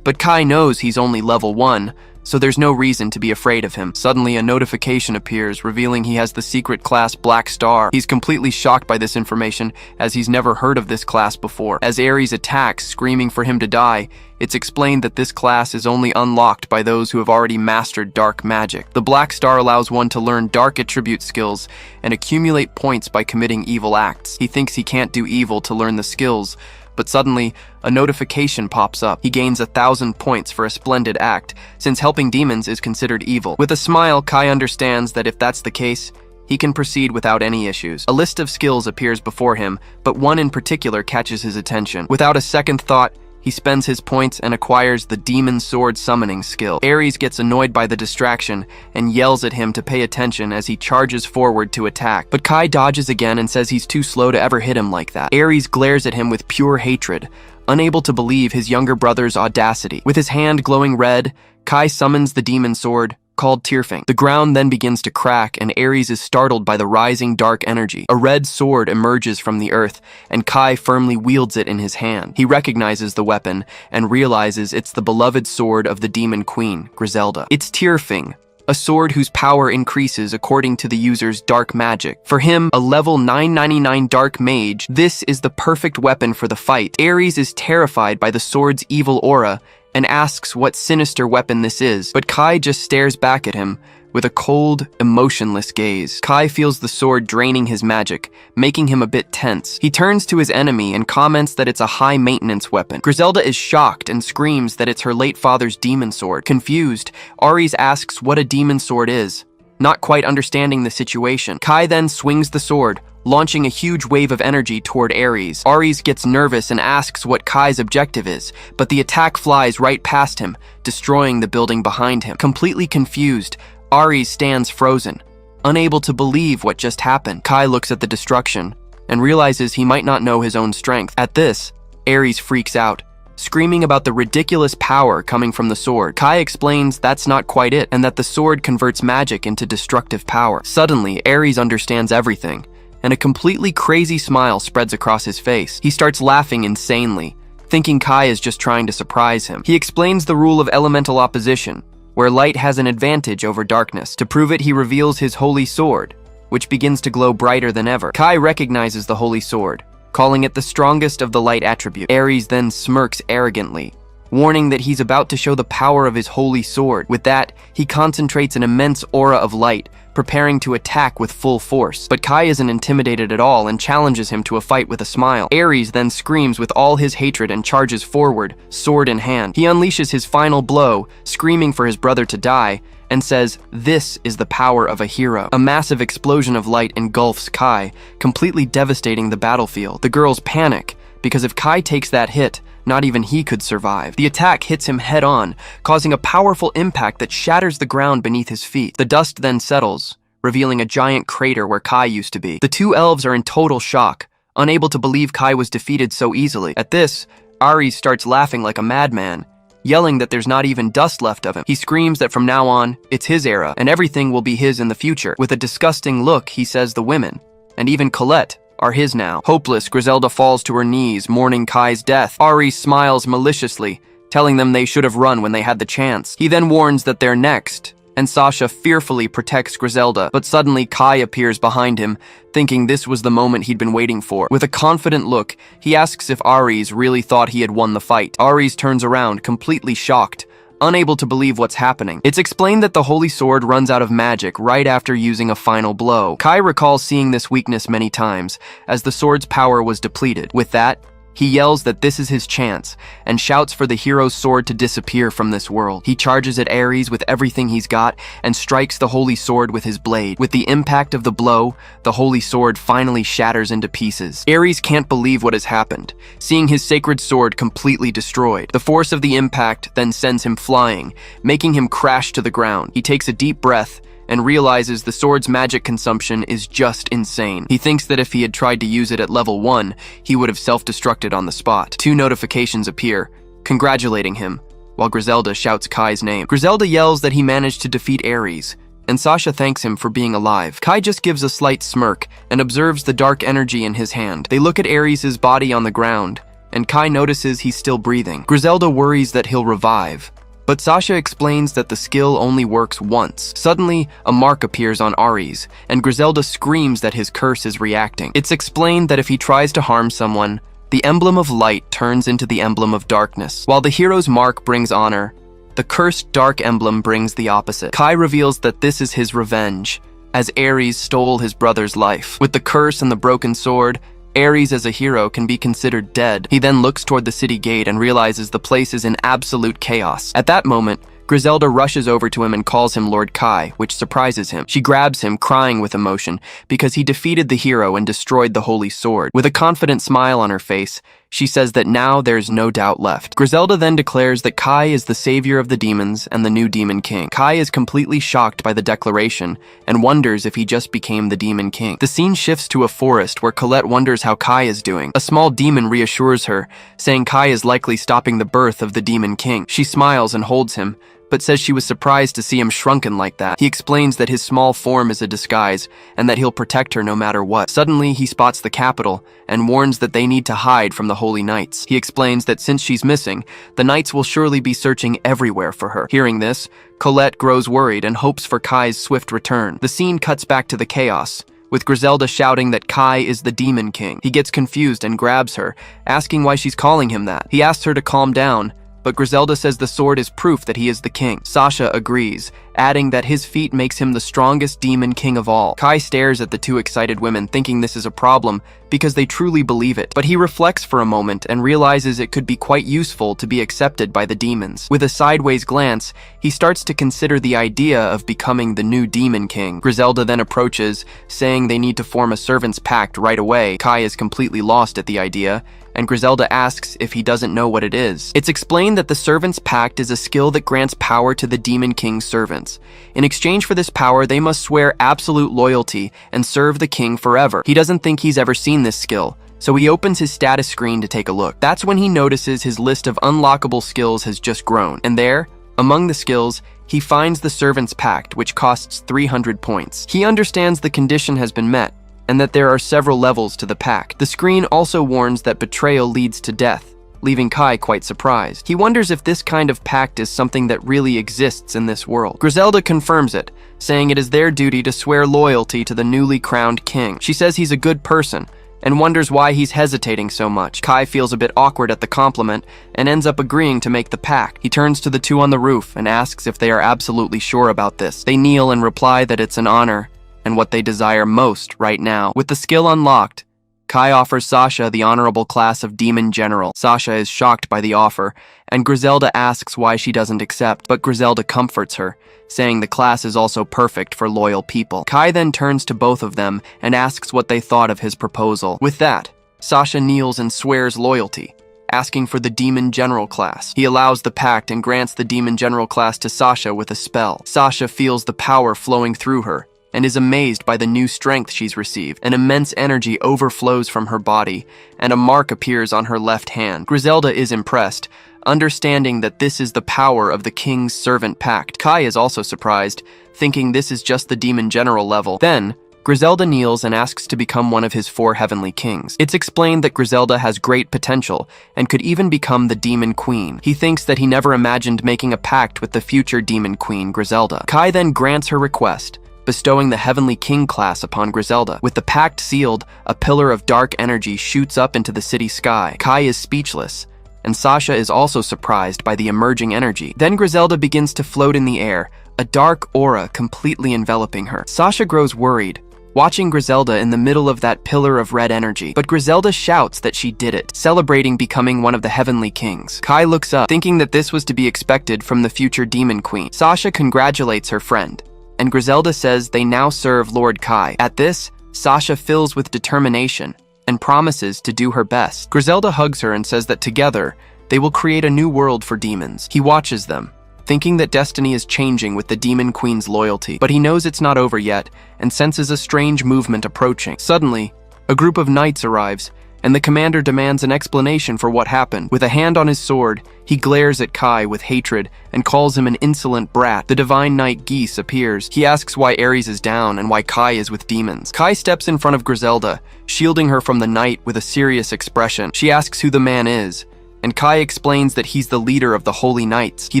But Kai knows he's only level 1, so there's no reason to be afraid of him. Suddenly, a notification appears, revealing he has the secret class Black Star. He's completely shocked by this information, as he's never heard of this class before. As Ares attacks, screaming for him to die, it's explained that this class is only unlocked by those who have already mastered dark magic. The Black Star allows one to learn dark attribute skills and accumulate points by committing evil acts. He thinks he can't do evil to learn the skills, but suddenly, a notification pops up. He gains 1,000 points for a splendid act, since helping demons is considered evil. With a smile, Kai understands that if that's the case, he can proceed without any issues. A list of skills appears before him, but one in particular catches his attention. Without a second thought, he spends his points and acquires the Demon Sword Summoning skill. Ares gets annoyed by the distraction and yells at him to pay attention as he charges forward to attack. But Kai dodges again and says he's too slow to ever hit him like that. Ares glares at him with pure hatred, unable to believe his younger brother's audacity. With his hand glowing red, Kai summons the demon sword, called Tearfing. The ground then begins to crack, and Ares is startled by the rising dark energy. A red sword emerges from the earth, and Kai firmly wields it in his hand. He recognizes the weapon and realizes it's the beloved sword of the demon queen, Griselda. It's Tearfing, a sword whose power increases according to the user's dark magic. For him, a level 999 dark mage, this is the perfect weapon for the fight. Ares is terrified by the sword's evil aura and asks what sinister weapon this is, but Kai just stares back at him with a cold, emotionless gaze. Kai feels the sword draining his magic, making him a bit tense. He turns to his enemy and comments that it's a high-maintenance weapon. Griselda is shocked and screams that it's her late father's demon sword. Confused, Ares asks what a demon sword is, not quite understanding the situation. Kai then swings the sword, launching a huge wave of energy toward Ares. Ares gets nervous and asks what Kai's objective is, but the attack flies right past him, destroying the building behind him. Completely confused, Ares stands frozen, unable to believe what just happened. Kai looks at the destruction and realizes he might not know his own strength. At this, Ares freaks out, screaming about the ridiculous power coming from the sword. Kai explains that's not quite it, and that the sword converts magic into destructive power. Suddenly, Ares understands everything and a completely crazy smile spreads across his face. He starts laughing insanely, thinking Kai is just trying to surprise him. He explains the rule of elemental opposition, where light has an advantage over darkness. To prove it, he reveals his holy sword, which begins to glow brighter than ever. Kai recognizes the holy sword, calling it the strongest of the light attributes. Ares then smirks arrogantly, warning that he's about to show the power of his holy sword. With that, he concentrates an immense aura of light, preparing to attack with full force. But Kai isn't intimidated at all and challenges him to a fight with a smile. Ares then screams with all his hatred and charges forward, sword in hand. He unleashes his final blow, screaming for his brother to die, and says, "This is the power of a hero." A massive explosion of light engulfs Kai, completely devastating the battlefield. The girls panic, because if Kai takes that hit, not even he could survive. The attack hits him head-on, causing a powerful impact that shatters the ground beneath his feet. The dust then settles, revealing a giant crater where Kai used to be. The two elves are in total shock, unable to believe Kai was defeated so easily. At this, Ares starts laughing like a madman, yelling that there's not even dust left of him. He screams that from now on, it's his era, and everything will be his in the future. With a disgusting look, he says the women, and even Colette, are his now. Hopeless, Griselda falls to her knees, mourning Kai's death. Ares smiles maliciously, telling them they should have run when they had the chance. He then warns that they're next, and Sasha fearfully protects Griselda, but suddenly Kai appears behind him, thinking this was the moment he'd been waiting for. With a confident look, he asks if Ares really thought he had won the fight. Ares turns around, completely shocked, unable to believe what's happening. It's explained that the holy sword runs out of magic right after using a final blow. Kai recalls seeing this weakness many times, as the sword's power was depleted. With that, he yells that this is his chance, and shouts for the hero's sword to disappear from this world. He charges at Ares with everything he's got, and strikes the holy sword with his blade. With the impact of the blow, the holy sword finally shatters into pieces. Ares can't believe what has happened, seeing his sacred sword completely destroyed. The force of the impact then sends him flying, making him crash to the ground. He takes a deep breath, and realizes the sword's magic consumption is just insane. He thinks that if he had tried to use it at level 1, he would have self-destructed on the spot. 2 notifications appear, congratulating him, while Griselda shouts Kai's name. Griselda yells that he managed to defeat Ares, and Sasha thanks him for being alive. Kai just gives a slight smirk and observes the dark energy in his hand. They look at Ares' body on the ground, and Kai notices he's still breathing. Griselda worries that he'll revive, but Sasha explains that the skill only works once. Suddenly, a mark appears on Ares, and Griselda screams that his curse is reacting. It's explained that if he tries to harm someone, the emblem of light turns into the emblem of darkness. While the hero's mark brings honor, the cursed dark emblem brings the opposite. Kai reveals that this is his revenge, as Ares stole his brother's life. With the curse and the broken sword, Ares as a hero can be considered dead. He then looks toward the city gate and realizes the place is in absolute chaos. At that moment, Griselda rushes over to him and calls him Lord Kai, which surprises him. She grabs him, crying with emotion, because he defeated the hero and destroyed the holy sword. With a confident smile on her face, she says that now there's no doubt left. Griselda then declares that Kai is the savior of the demons and the new demon king. Kai is completely shocked by the declaration and wonders if he just became the demon king. The scene shifts to a forest where Colette wonders how Kai is doing. A small demon reassures her, saying Kai is likely stopping the birth of the demon king. She smiles and holds him, but says she was surprised to see him shrunken like that. He explains that his small form is a disguise and that he'll protect her no matter what. Suddenly, he spots the capital and warns that they need to hide from the holy knights. He explains that since she's missing, the knights will surely be searching everywhere for her. Hearing this, Colette grows worried and hopes for Kai's swift return. The scene cuts back to the chaos, with Griselda shouting that Kai is the demon king. He gets confused and grabs her, asking why she's calling him that. He asks her to calm down, but Griselda says the sword is proof that he is the king. Sasha agrees, adding that his feat makes him the strongest demon king of all. Kai stares at the two excited women, thinking this is a problem because they truly believe it. But he reflects for a moment and realizes it could be quite useful to be accepted by the demons. With a sideways glance, he starts to consider the idea of becoming the new demon king. Griselda then approaches, saying they need to form a servant's pact right away. Kai is completely lost at the idea, and Griselda asks if he doesn't know what it is. It's explained that the Servant's Pact is a skill that grants power to the Demon King's servants. In exchange for this power, they must swear absolute loyalty and serve the king forever. He doesn't think he's ever seen this skill, so he opens his status screen to take a look. That's when he notices his list of unlockable skills has just grown, and there, among the skills, he finds the Servant's Pact, which costs 300 points. He understands the condition has been met, and that there are several levels to the pact. The screen also warns that betrayal leads to death, leaving Kai quite surprised. He wonders if this kind of pact is something that really exists in this world. Griselda confirms it, saying it is their duty to swear loyalty to the newly crowned king. She says he's a good person, and wonders why he's hesitating so much. Kai feels a bit awkward at the compliment and ends up agreeing to make the pact. He turns to the two on the roof and asks if they are absolutely sure about this. They kneel and reply that it's an honor and what they desire most right now. With the skill unlocked, Kai offers Sasha the honorable class of Demon General. Sasha is shocked by the offer, and Griselda asks why she doesn't accept, but Griselda comforts her, saying the class is also perfect for loyal people. Kai then turns to both of them and asks what they thought of his proposal. With that, Sasha kneels and swears loyalty, asking for the Demon General class. He allows the pact and grants the Demon General class to Sasha with a spell. Sasha feels the power flowing through her, and is amazed by the new strength she's received. An immense energy overflows from her body, and a mark appears on her left hand. Griselda is impressed, understanding that this is the power of the king's servant pact. Kai is also surprised, thinking this is just the Demon General level. Then, Griselda kneels and asks to become one of his 4 heavenly kings. It's explained that Griselda has great potential and could even become the Demon Queen. He thinks that he never imagined making a pact with the future Demon Queen, Griselda. Kai then grants her request, bestowing the Heavenly King class upon Griselda. With the pact sealed, a pillar of dark energy shoots up into the city sky. Kai is speechless, and Sasha is also surprised by the emerging energy. Then Griselda begins to float in the air, a dark aura completely enveloping her. Sasha grows worried, watching Griselda in the middle of that pillar of red energy. But Griselda shouts that she did it, celebrating becoming one of the Heavenly Kings. Kai looks up, thinking that this was to be expected from the future Demon Queen. Sasha congratulates her friend, and Griselda says they now serve Lord Kai. At this, Sasha fills with determination and promises to do her best. Griselda hugs her and says that together, they will create a new world for demons. He watches them, thinking that destiny is changing with the Demon Queen's loyalty. But he knows it's not over yet and senses a strange movement approaching. Suddenly, a group of knights arrives, and the commander demands an explanation for what happened. With a hand on his sword, he glares at Kai with hatred and calls him an insolent brat. The divine knight Geese appears. He asks why Ares is down and why Kai is with demons. Kai steps in front of Griselda, shielding her from the knight with a serious expression. She asks who the man is, and Kai explains that he's the leader of the Holy Knights. He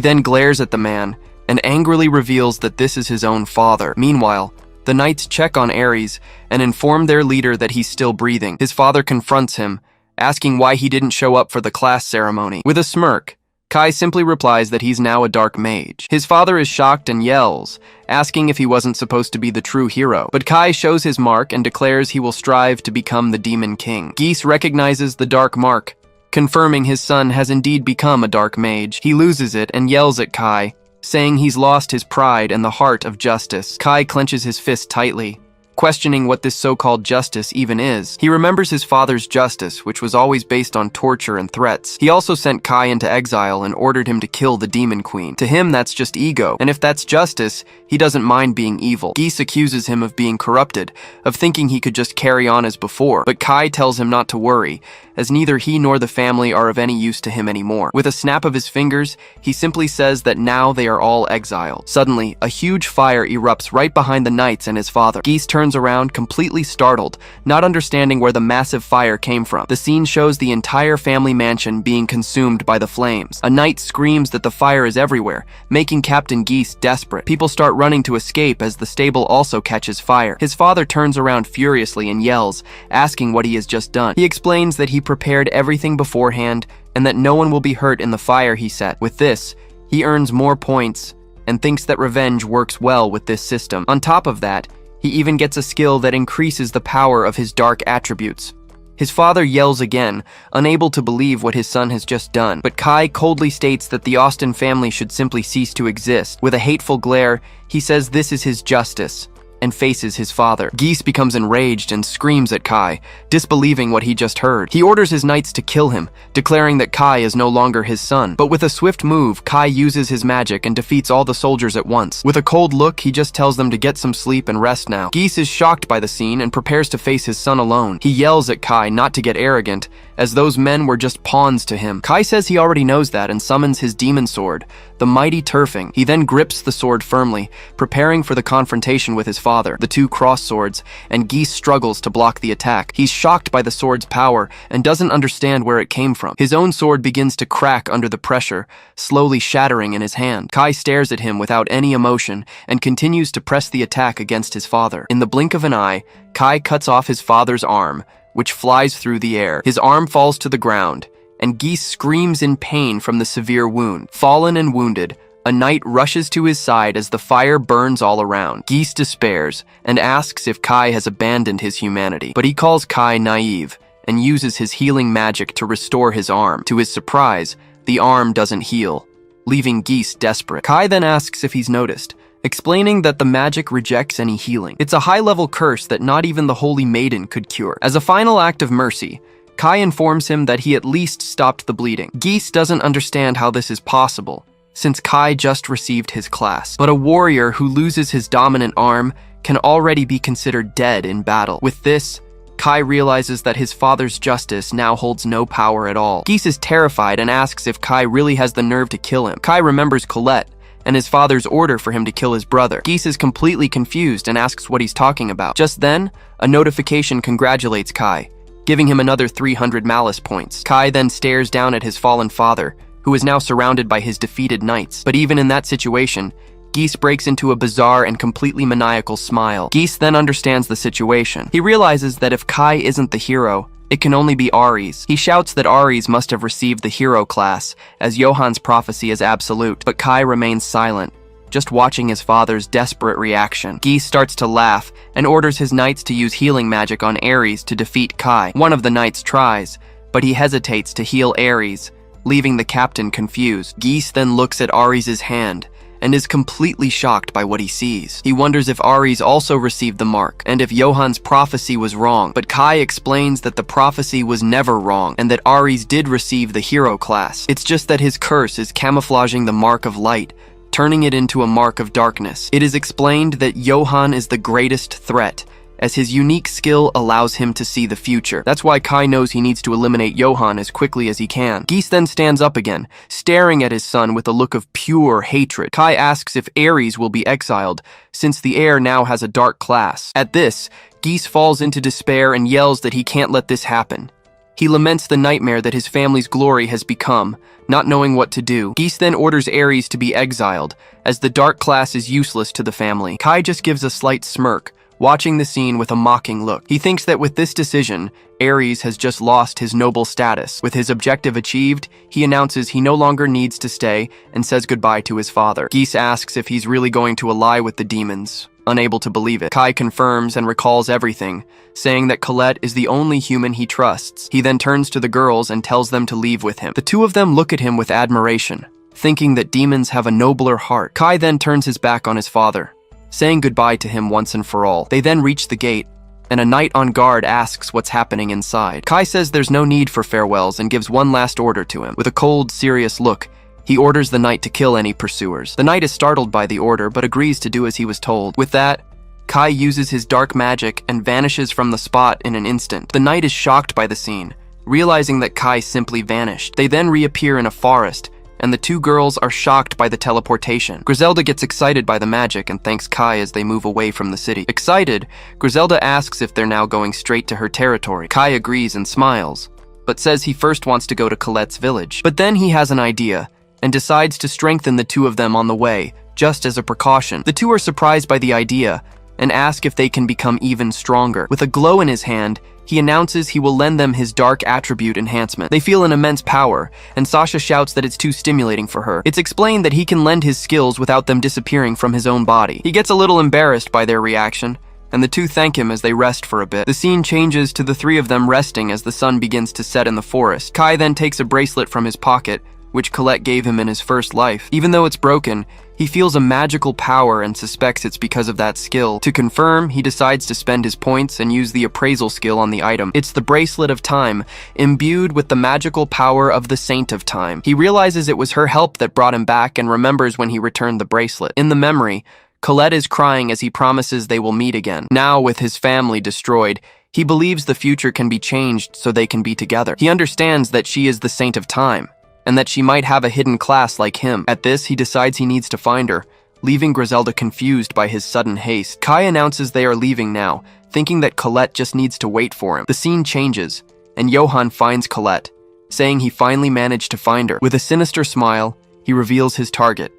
then glares at the man and angrily reveals that this is his own father. Meanwhile, the knights check on Ares and inform their leader that he's still breathing. His father confronts him, asking why he didn't show up for the class ceremony. With a smirk, Kai simply replies that he's now a dark mage. His father is shocked and yells, asking if he wasn't supposed to be the true hero. But Kai shows his mark and declares he will strive to become the Demon King. Geese recognizes the dark mark, confirming his son has indeed become a dark mage. He loses it and yells at Kai, saying he's lost his pride and the heart of justice. Kai clenches his fist tightly, questioning what this so-called justice even is. He remembers his father's justice, which was always based on torture and threats. He also sent Kai into exile and ordered him to kill the Demon Queen. To him, that's just ego, and if that's justice, he doesn't mind being evil. Geese accuses him of being corrupted, of thinking he could just carry on as before, but Kai tells him not to worry, as neither he nor the family are of any use to him anymore. With a snap of his fingers, he simply says that now they are all exiled. Suddenly, a huge fire erupts right behind the knights and his father. Geese turns around, completely startled, not understanding where the massive fire came from. The scene shows the entire family mansion being consumed by the flames. A knight screams that the fire is everywhere, making Captain Geese desperate. People start running to escape as the stable also catches fire. His father turns around furiously and yells, asking what he has just done. He explains that he prepared everything beforehand and that no one will be hurt in the fire he set. With this, he earns more points and thinks that revenge works well with this system. On top of that, he even gets a skill that increases the power of his dark attributes. His father yells again, unable to believe what his son has just done, but Kai coldly states that the Austen family should simply cease to exist. With a hateful glare, he says this is his justice, and faces his father. Geese becomes enraged and screams at Kai, disbelieving what he just heard. He orders his knights to kill him, declaring that Kai is no longer his son. But with a swift move, Kai uses his magic and defeats all the soldiers at once. With a cold look, he just tells them to get some sleep and rest now. Geese is shocked by the scene and prepares to face his son alone. He yells at Kai not to get arrogant, as those men were just pawns to him. Kai says he already knows that and summons his demon sword, the mighty Turfing. He then grips the sword firmly, preparing for the confrontation with his father. father. The two cross swords, and Geese struggles to block the attack. He's shocked by the sword's power and doesn't understand where it came from. His own sword begins to crack under the pressure, slowly shattering in his hand. Kai stares at him without any emotion and continues to press the attack against his father. In the blink of an eye, Kai cuts off his father's arm, which flies through the air. His arm falls to the ground, and Geese screams in pain from the severe wound. Fallen and wounded, a knight rushes to his side as the fire burns all around. Geese despairs and asks if Kai has abandoned his humanity, but he calls Kai naive and uses his healing magic to restore his arm. To his surprise, the arm doesn't heal, leaving Geese desperate. Kai then asks if he's noticed, explaining that the magic rejects any healing. It's a high-level curse that not even the Holy Maiden could cure. As a final act of mercy, Kai informs him that he at least stopped the bleeding. Geese doesn't understand how this is possible, since Kai just received his class. But a warrior who loses his dominant arm can already be considered dead in battle. With this, Kai realizes that his father's justice now holds no power at all. Geese is terrified and asks if Kai really has the nerve to kill him. Kai remembers Colette and his father's order for him to kill his brother. Geese is completely confused and asks what he's talking about. Just then, a notification congratulates Kai, giving him another 300 malice points. Kai then stares down at his fallen father, who is now surrounded by his defeated knights. But even in that situation, Geese breaks into a bizarre and completely maniacal smile. Geese then understands the situation. He realizes that if Kai isn't the hero, it can only be Ares. He shouts that Ares must have received the hero class, as Johann's prophecy is absolute. But Kai remains silent, just watching his father's desperate reaction. Geese starts to laugh and orders his knights to use healing magic on Ares to defeat Kai. One of the knights tries, but he hesitates to heal Ares, leaving the captain confused. Geese then looks at Ares' hand and is completely shocked by what he sees. He wonders if Ares also received the mark, and if Johann's prophecy was wrong. But Kai explains that the prophecy was never wrong, and that Ares did receive the hero class. It's just that his curse is camouflaging the mark of light, turning it into a mark of darkness. It is explained that Johann is the greatest threat, as his unique skill allows him to see the future. That's why Kai knows he needs to eliminate Johann as quickly as he can. Geese then stands up again, staring at his son with a look of pure hatred. Kai asks if Ares will be exiled, since the heir now has a dark class. At this, Geese falls into despair and yells that he can't let this happen. He laments the nightmare that his family's glory has become, not knowing what to do. Geese then orders Ares to be exiled, as the dark class is useless to the family. Kai just gives a slight smirk, watching the scene with a mocking look. He thinks that with this decision, Ares has just lost his noble status. With his objective achieved, he announces he no longer needs to stay and says goodbye to his father. Geese asks if he's really going to ally with the demons, unable to believe it. Kai confirms and recalls everything, saying that Colette is the only human he trusts. He then turns to the girls and tells them to leave with him. The two of them look at him with admiration, thinking that demons have a nobler heart. Kai then turns his back on his father, saying goodbye to him once and for all. They then reach the gate, and a knight on guard asks what's happening inside. Kai says there's no need for farewells and gives one last order to him. With a cold, serious look, he orders the knight to kill any pursuers. The knight is startled by the order, but agrees to do as he was told. With that, Kai uses his dark magic and vanishes from the spot in an instant. The knight is shocked by the scene, realizing that Kai simply vanished. They then reappear in a forest, and the two girls are shocked by the teleportation. Griselda gets excited by the magic and thanks Kai as they move away from the city. Excited, Griselda asks if they're now going straight to her territory. Kai agrees and smiles, but says he first wants to go to Colette's village. But then he has an idea, and decides to strengthen the two of them on the way, just as a precaution. The two are surprised by the idea, and ask if they can become even stronger. With a glow in his hand, he announces he will lend them his dark attribute enhancement. They feel an immense power, and Sasha shouts that it's too stimulating for her. It's explained that he can lend his skills without them disappearing from his own body. He gets a little embarrassed by their reaction, and the two thank him as they rest for a bit. The scene changes to the three of them resting as the sun begins to set in the forest. Kai then takes a bracelet from his pocket, which Colette gave him in his first life. Even though it's broken, he feels a magical power and suspects it's because of that skill. To confirm, he decides to spend his points and use the appraisal skill on the item. It's the Bracelet of Time, imbued with the magical power of the Saint of Time. He realizes it was her help that brought him back and remembers when he returned the bracelet. In the memory, Colette is crying as he promises they will meet again. Now, with his family destroyed, he believes the future can be changed so they can be together. He understands that she is the Saint of Time, and that she might have a hidden class like him. At this, he decides he needs to find her, leaving Griselda confused by his sudden haste. Kai announces they are leaving now, thinking that Colette just needs to wait for him. The scene changes, and Johann finds Colette, saying he finally managed to find her. With a sinister smile, he reveals his target,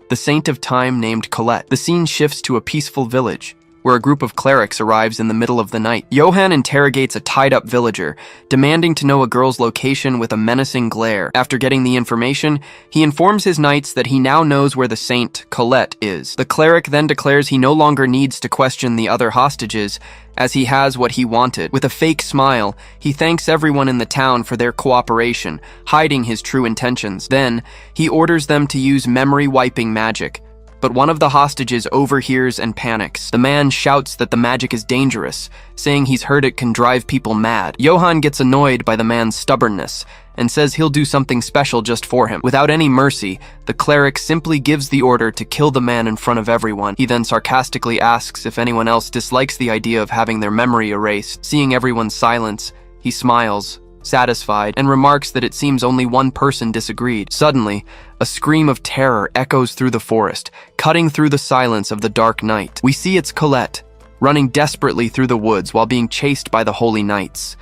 the Saint of Time named Colette. The scene shifts to a peaceful village, where a group of clerics arrives in the middle of the night. Johann interrogates a tied-up villager, demanding to know a girl's location with a menacing glare. After getting the information, he informs his knights that he now knows where the saint, Colette, is. The cleric then declares he no longer needs to question the other hostages, as he has what he wanted. With a fake smile, he thanks everyone in the town for their cooperation, hiding his true intentions. Then, he orders them to use memory-wiping magic, but one of the hostages overhears and panics. The man shouts that the magic is dangerous, saying he's heard it can drive people mad. Johann gets annoyed by the man's stubbornness and says he'll do something special just for him. Without any mercy, the cleric simply gives the order to kill the man in front of everyone. He then sarcastically asks if anyone else dislikes the idea of having their memory erased. Seeing everyone's silence, he smiles, satisfied, and remarks that it seems only one person disagreed. Suddenly, a scream of terror echoes through the forest, cutting through the silence of the dark night. We see it's Colette, running desperately through the woods while being chased by the holy knights.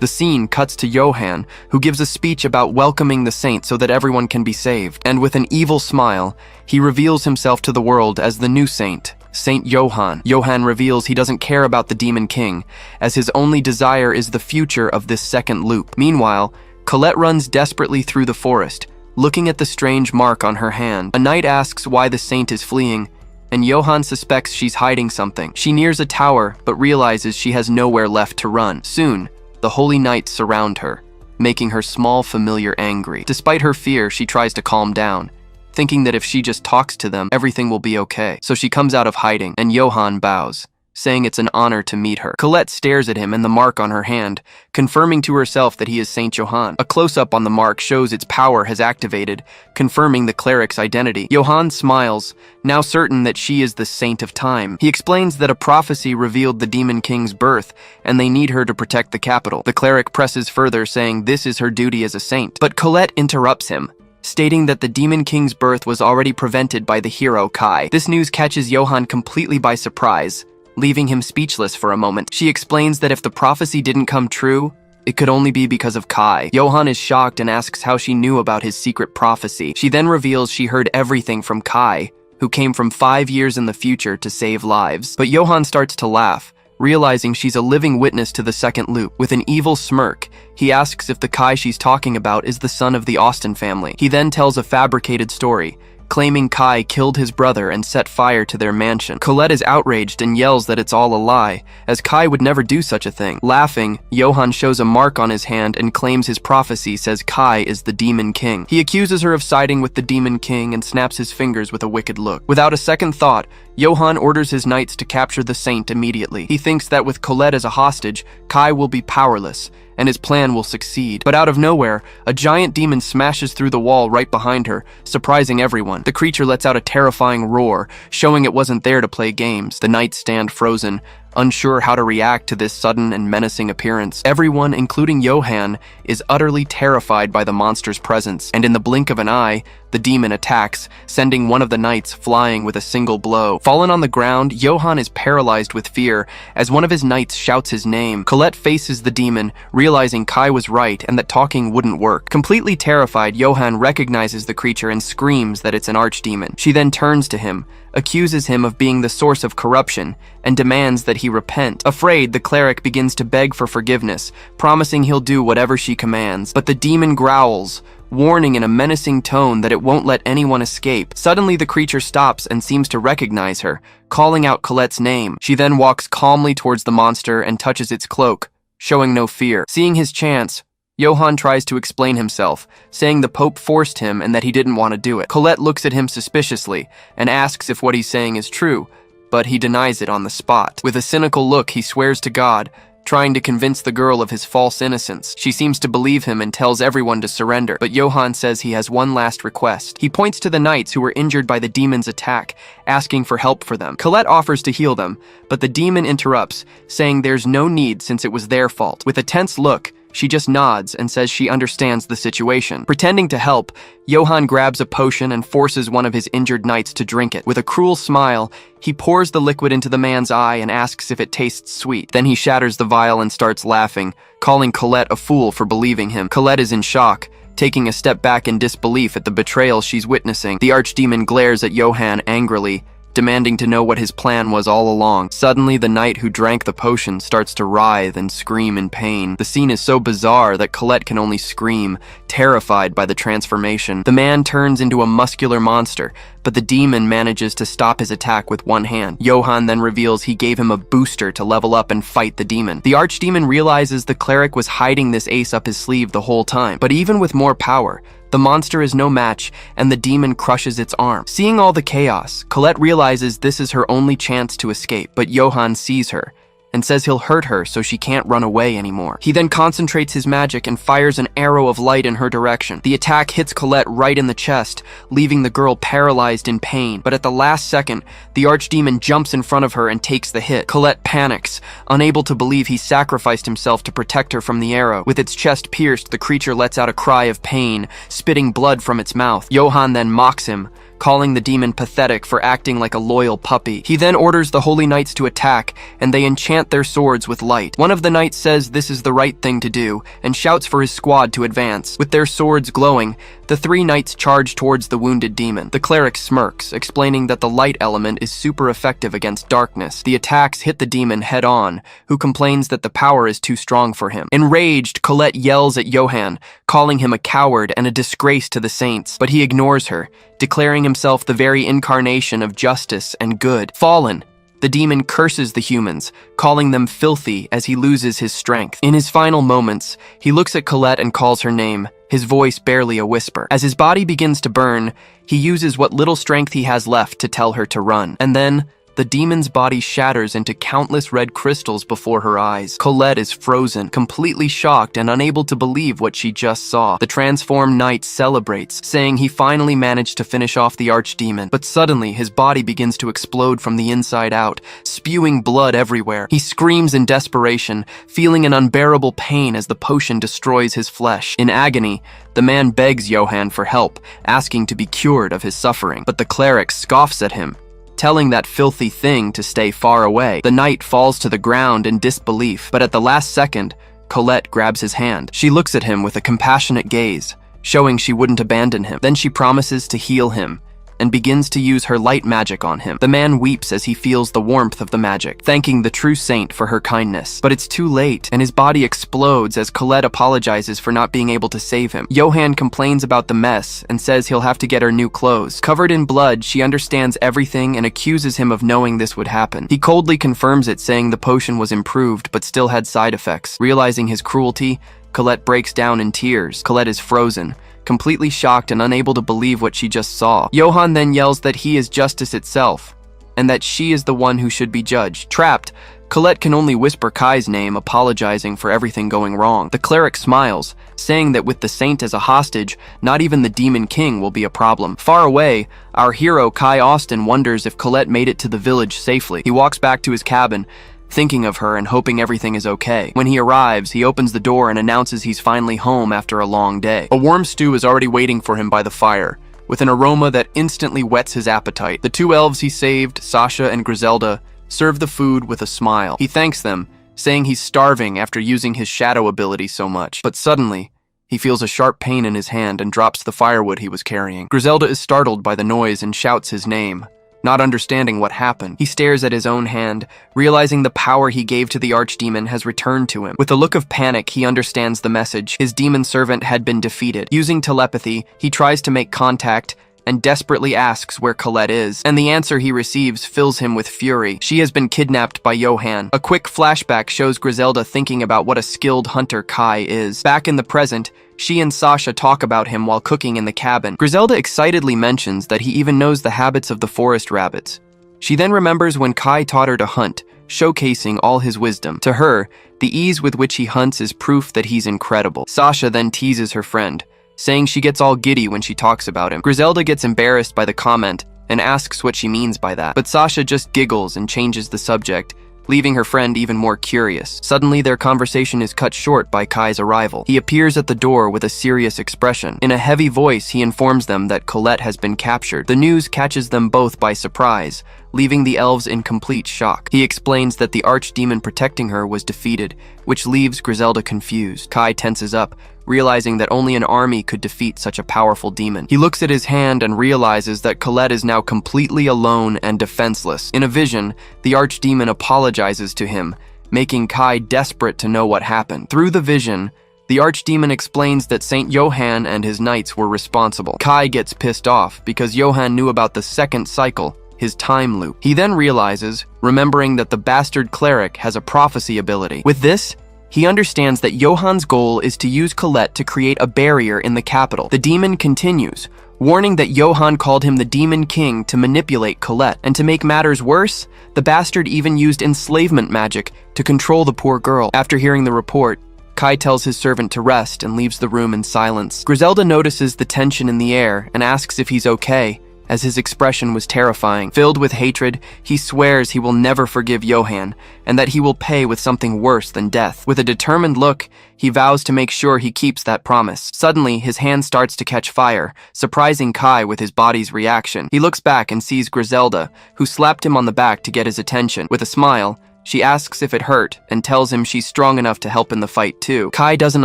The scene cuts to Johann, who gives a speech about welcoming the saint so that everyone can be saved. And with an evil smile, he reveals himself to the world as the new saint, Saint Johann. Johann reveals he doesn't care about the Demon King, as his only desire is the future of this second loop. Meanwhile, Colette runs desperately through the forest, looking at the strange mark on her hand. A knight asks why the saint is fleeing, and Johann suspects she's hiding something. She nears a tower, but realizes she has nowhere left to run. Soon, the holy knights surround her, making her small familiar angry. Despite her fear, she tries to calm down, thinking that if she just talks to them, everything will be okay. So she comes out of hiding, and Johann bows, saying it's an honor to meet her. Colette stares at him and the mark on her hand, confirming to herself that he is Saint Johann. A close-up on the mark shows its power has activated, confirming the cleric's identity. Johann smiles, now certain that she is the Saint of Time. He explains that a prophecy revealed the Demon King's birth, and they need her to protect the capital. The cleric presses further, saying this is her duty as a saint. But Colette interrupts him, stating that the Demon King's birth was already prevented by the hero Kai. This news catches Johann completely by surprise, leaving him speechless for a moment. She explains that if the prophecy didn't come true, it could only be because of Kai. Johann is shocked and asks how she knew about his secret prophecy. She then reveals she heard everything from Kai, who came from 5 years in the future to save lives. But Johann starts to laugh, realizing she's a living witness to the second loop. With an evil smirk, he asks if the Kai she's talking about is the son of the Austen family. He then tells a fabricated story, claiming Kai killed his brother and set fire to their mansion. Colette is outraged and yells that it's all a lie, as Kai would never do such a thing. Laughing, Johann shows a mark on his hand and claims his prophecy says Kai is the Demon King. He accuses her of siding with the Demon King and snaps his fingers with a wicked look. Without a second thought, Johann orders his knights to capture the saint immediately. He thinks that with Colette as a hostage, Kai will be powerless, and his plan will succeed. But out of nowhere, a giant demon smashes through the wall right behind her, surprising everyone. The creature lets out a terrifying roar, showing it wasn't there to play games. The knights stand frozen, unsure how to react to this sudden and menacing appearance. Everyone, including Johann, is utterly terrified by the monster's presence, and in the blink of an eye, the demon attacks, sending one of the knights flying with a single blow. Fallen on the ground, Johann is paralyzed with fear as one of his knights shouts his name. Colette faces the demon, realizing Kai was right and that talking wouldn't work. Completely terrified, Johann recognizes the creature and screams that it's an archdemon. She then turns to him, accuses him of being the source of corruption, and demands that he repent. Afraid, the cleric begins to beg for forgiveness, promising he'll do whatever she commands. But the demon growls, warning in a menacing tone that it won't let anyone escape. Suddenly, the creature stops and seems to recognize her, calling out Colette's name. She then walks calmly towards the monster and touches its cloak, showing no fear. Seeing his chance, Johann tries to explain himself, saying the Pope forced him and that he didn't want to do it. Colette looks at him suspiciously and asks if what he's saying is true, but he denies it on the spot. With a cynical look, he swears to God, trying to convince the girl of his false innocence. She seems to believe him and tells everyone to surrender, but Johann says he has one last request. He points to the knights who were injured by the demon's attack, asking for help for them. Colette offers to heal them, but the demon interrupts, saying there's no need since it was their fault. With a tense look, She just nods and says she understands the situation. Pretending to help, Johann grabs a potion and forces one of his injured knights to drink it. With a cruel smile, he pours the liquid into the man's eye and asks if it tastes sweet. Then he shatters the vial and starts laughing, calling Colette a fool for believing him. Colette is in shock, taking a step back in disbelief at the betrayal she's witnessing. The archdemon glares at Johann angrily, demanding to know what his plan was all along. Suddenly, the knight who drank the potion starts to writhe and scream in pain. The scene is so bizarre that Colette can only scream, terrified by the transformation. The man turns into a muscular monster, but the demon manages to stop his attack with one hand. Johann then reveals he gave him a booster to level up and fight the demon. The archdemon realizes the cleric was hiding this ace up his sleeve the whole time, but even with more power, the monster is no match, and the demon crushes its arm. Seeing all the chaos, Colette realizes this is her only chance to escape, but Johann sees her and says he'll hurt her so she can't run away anymore. He then concentrates his magic and fires an arrow of light in her direction. The attack hits Colette right in the chest, leaving the girl paralyzed in pain. But at the last second, the archdemon jumps in front of her and takes the hit. Colette panics, unable to believe he sacrificed himself to protect her from the arrow. With its chest pierced, the creature lets out a cry of pain, spitting blood from its mouth. Johann then mocks him, calling the demon pathetic for acting like a loyal puppy. He then orders the holy knights to attack, and they enchant their swords with light. One of the knights says this is the right thing to do, and shouts for his squad to advance. With their swords glowing, the three knights charge towards the wounded demon. The cleric smirks, explaining that the light element is super effective against darkness. The attacks hit the demon head on, who complains that the power is too strong for him. Enraged, Colette yells at Johann, calling him a coward and a disgrace to the saints, but he ignores her, declaring himself the very incarnation of justice and good. Fallen, the demon curses the humans, calling them filthy as he loses his strength. In his final moments, he looks at Colette and calls her name, his voice barely a whisper. As his body begins to burn, he uses what little strength he has left to tell her to run. And then, the demon's body shatters into countless red crystals before her eyes. Colette is frozen, completely shocked and unable to believe what she just saw. The transformed knight celebrates, saying he finally managed to finish off the archdemon. But suddenly, his body begins to explode from the inside out, spewing blood everywhere. He screams in desperation, feeling an unbearable pain as the potion destroys his flesh. In agony, the man begs Johann for help, asking to be cured of his suffering. But the cleric scoffs at him, telling that filthy thing to stay far away. The knight falls to the ground in disbelief, but at the last second, Colette grabs his hand. She looks at him with a compassionate gaze, showing she wouldn't abandon him. Then she promises to heal him, and begins to use her light magic on him. The man weeps as he feels the warmth of the magic, thanking the true saint for her kindness. But it's too late, and his body explodes as Colette apologizes for not being able to save him. Johann complains about the mess and says he'll have to get her new clothes. Covered in blood, she understands everything and accuses him of knowing this would happen. He coldly confirms it, saying the potion was improved but still had side effects. Realizing his cruelty, Colette breaks down in tears. Colette is frozen, completely shocked and unable to believe what she just saw. Johann then yells that he is justice itself, and that she is the one who should be judged. Trapped, Colette can only whisper Kai's name, apologizing for everything going wrong. The cleric smiles, saying that with the saint as a hostage, not even the demon king will be a problem. Far away, our hero Kai Austin wonders if Colette made it to the village safely. He walks back to his cabin, thinking of her and hoping everything is okay. When he arrives, he opens the door and announces he's finally home after a long day. A warm stew is already waiting for him by the fire, with an aroma that instantly whets his appetite. The two elves he saved, Sasha and Griselda, serve the food with a smile. He thanks them, saying he's starving after using his shadow ability so much. But suddenly, he feels a sharp pain in his hand and drops the firewood he was carrying. Griselda is startled by the noise and shouts his name. Not understanding what happened, he stares at his own hand, realizing the power he gave to the archdemon has returned to him. With a look of panic, he understands the message. His demon servant had been defeated. Using telepathy, he tries to make contact and desperately asks where Colette is, and the answer he receives fills him with fury. She has been kidnapped by Johann. A quick flashback shows Griselda thinking about what a skilled hunter Kai is. Back in the present, she and Sasha talk about him while cooking in the cabin. Griselda excitedly mentions that he even knows the habits of the forest rabbits. She then remembers when Kai taught her to hunt, showcasing all his wisdom. To her, the ease with which he hunts is proof that he's incredible. Sasha then teases her friend, saying she gets all giddy when she talks about him. Griselda gets embarrassed by the comment and asks what she means by that. But Sasha just giggles and changes the subject, leaving her friend even more curious. Suddenly, their conversation is cut short by Kai's arrival. He appears at the door with a serious expression. In a heavy voice, he informs them that Colette has been captured. The news catches them both by surprise, leaving the elves in complete shock. He explains that the archdemon protecting her was defeated, which leaves Griselda confused. Kai tenses up, realizing that only an army could defeat such a powerful demon. He looks at his hand and realizes that Colette is now completely alone and defenseless. In a vision, the archdemon apologizes to him, making Kai desperate to know what happened. Through the vision, the archdemon explains that Saint Johann and his knights were responsible. Kai gets pissed off because Johann knew about the second cycle, his time loop. He then realizes, remembering that the bastard cleric has a prophecy ability. With this, he understands that Johann's goal is to use Colette to create a barrier in the capital. The demon continues, warning that Johann called him the Demon King to manipulate Colette. And to make matters worse, the bastard even used enslavement magic to control the poor girl. After hearing the report, Kai tells his servant to rest and leaves the room in silence. Griselda notices the tension in the air and asks if he's okay, as his expression was terrifying. Filled with hatred, he swears he will never forgive Johann, and that he will pay with something worse than death. With a determined look, he vows to make sure he keeps that promise. Suddenly, his hand starts to catch fire, surprising Kai with his body's reaction. He looks back and sees Griselda, who slapped him on the back to get his attention. With a smile, she asks if it hurt and tells him she's strong enough to help in the fight too. Kai doesn't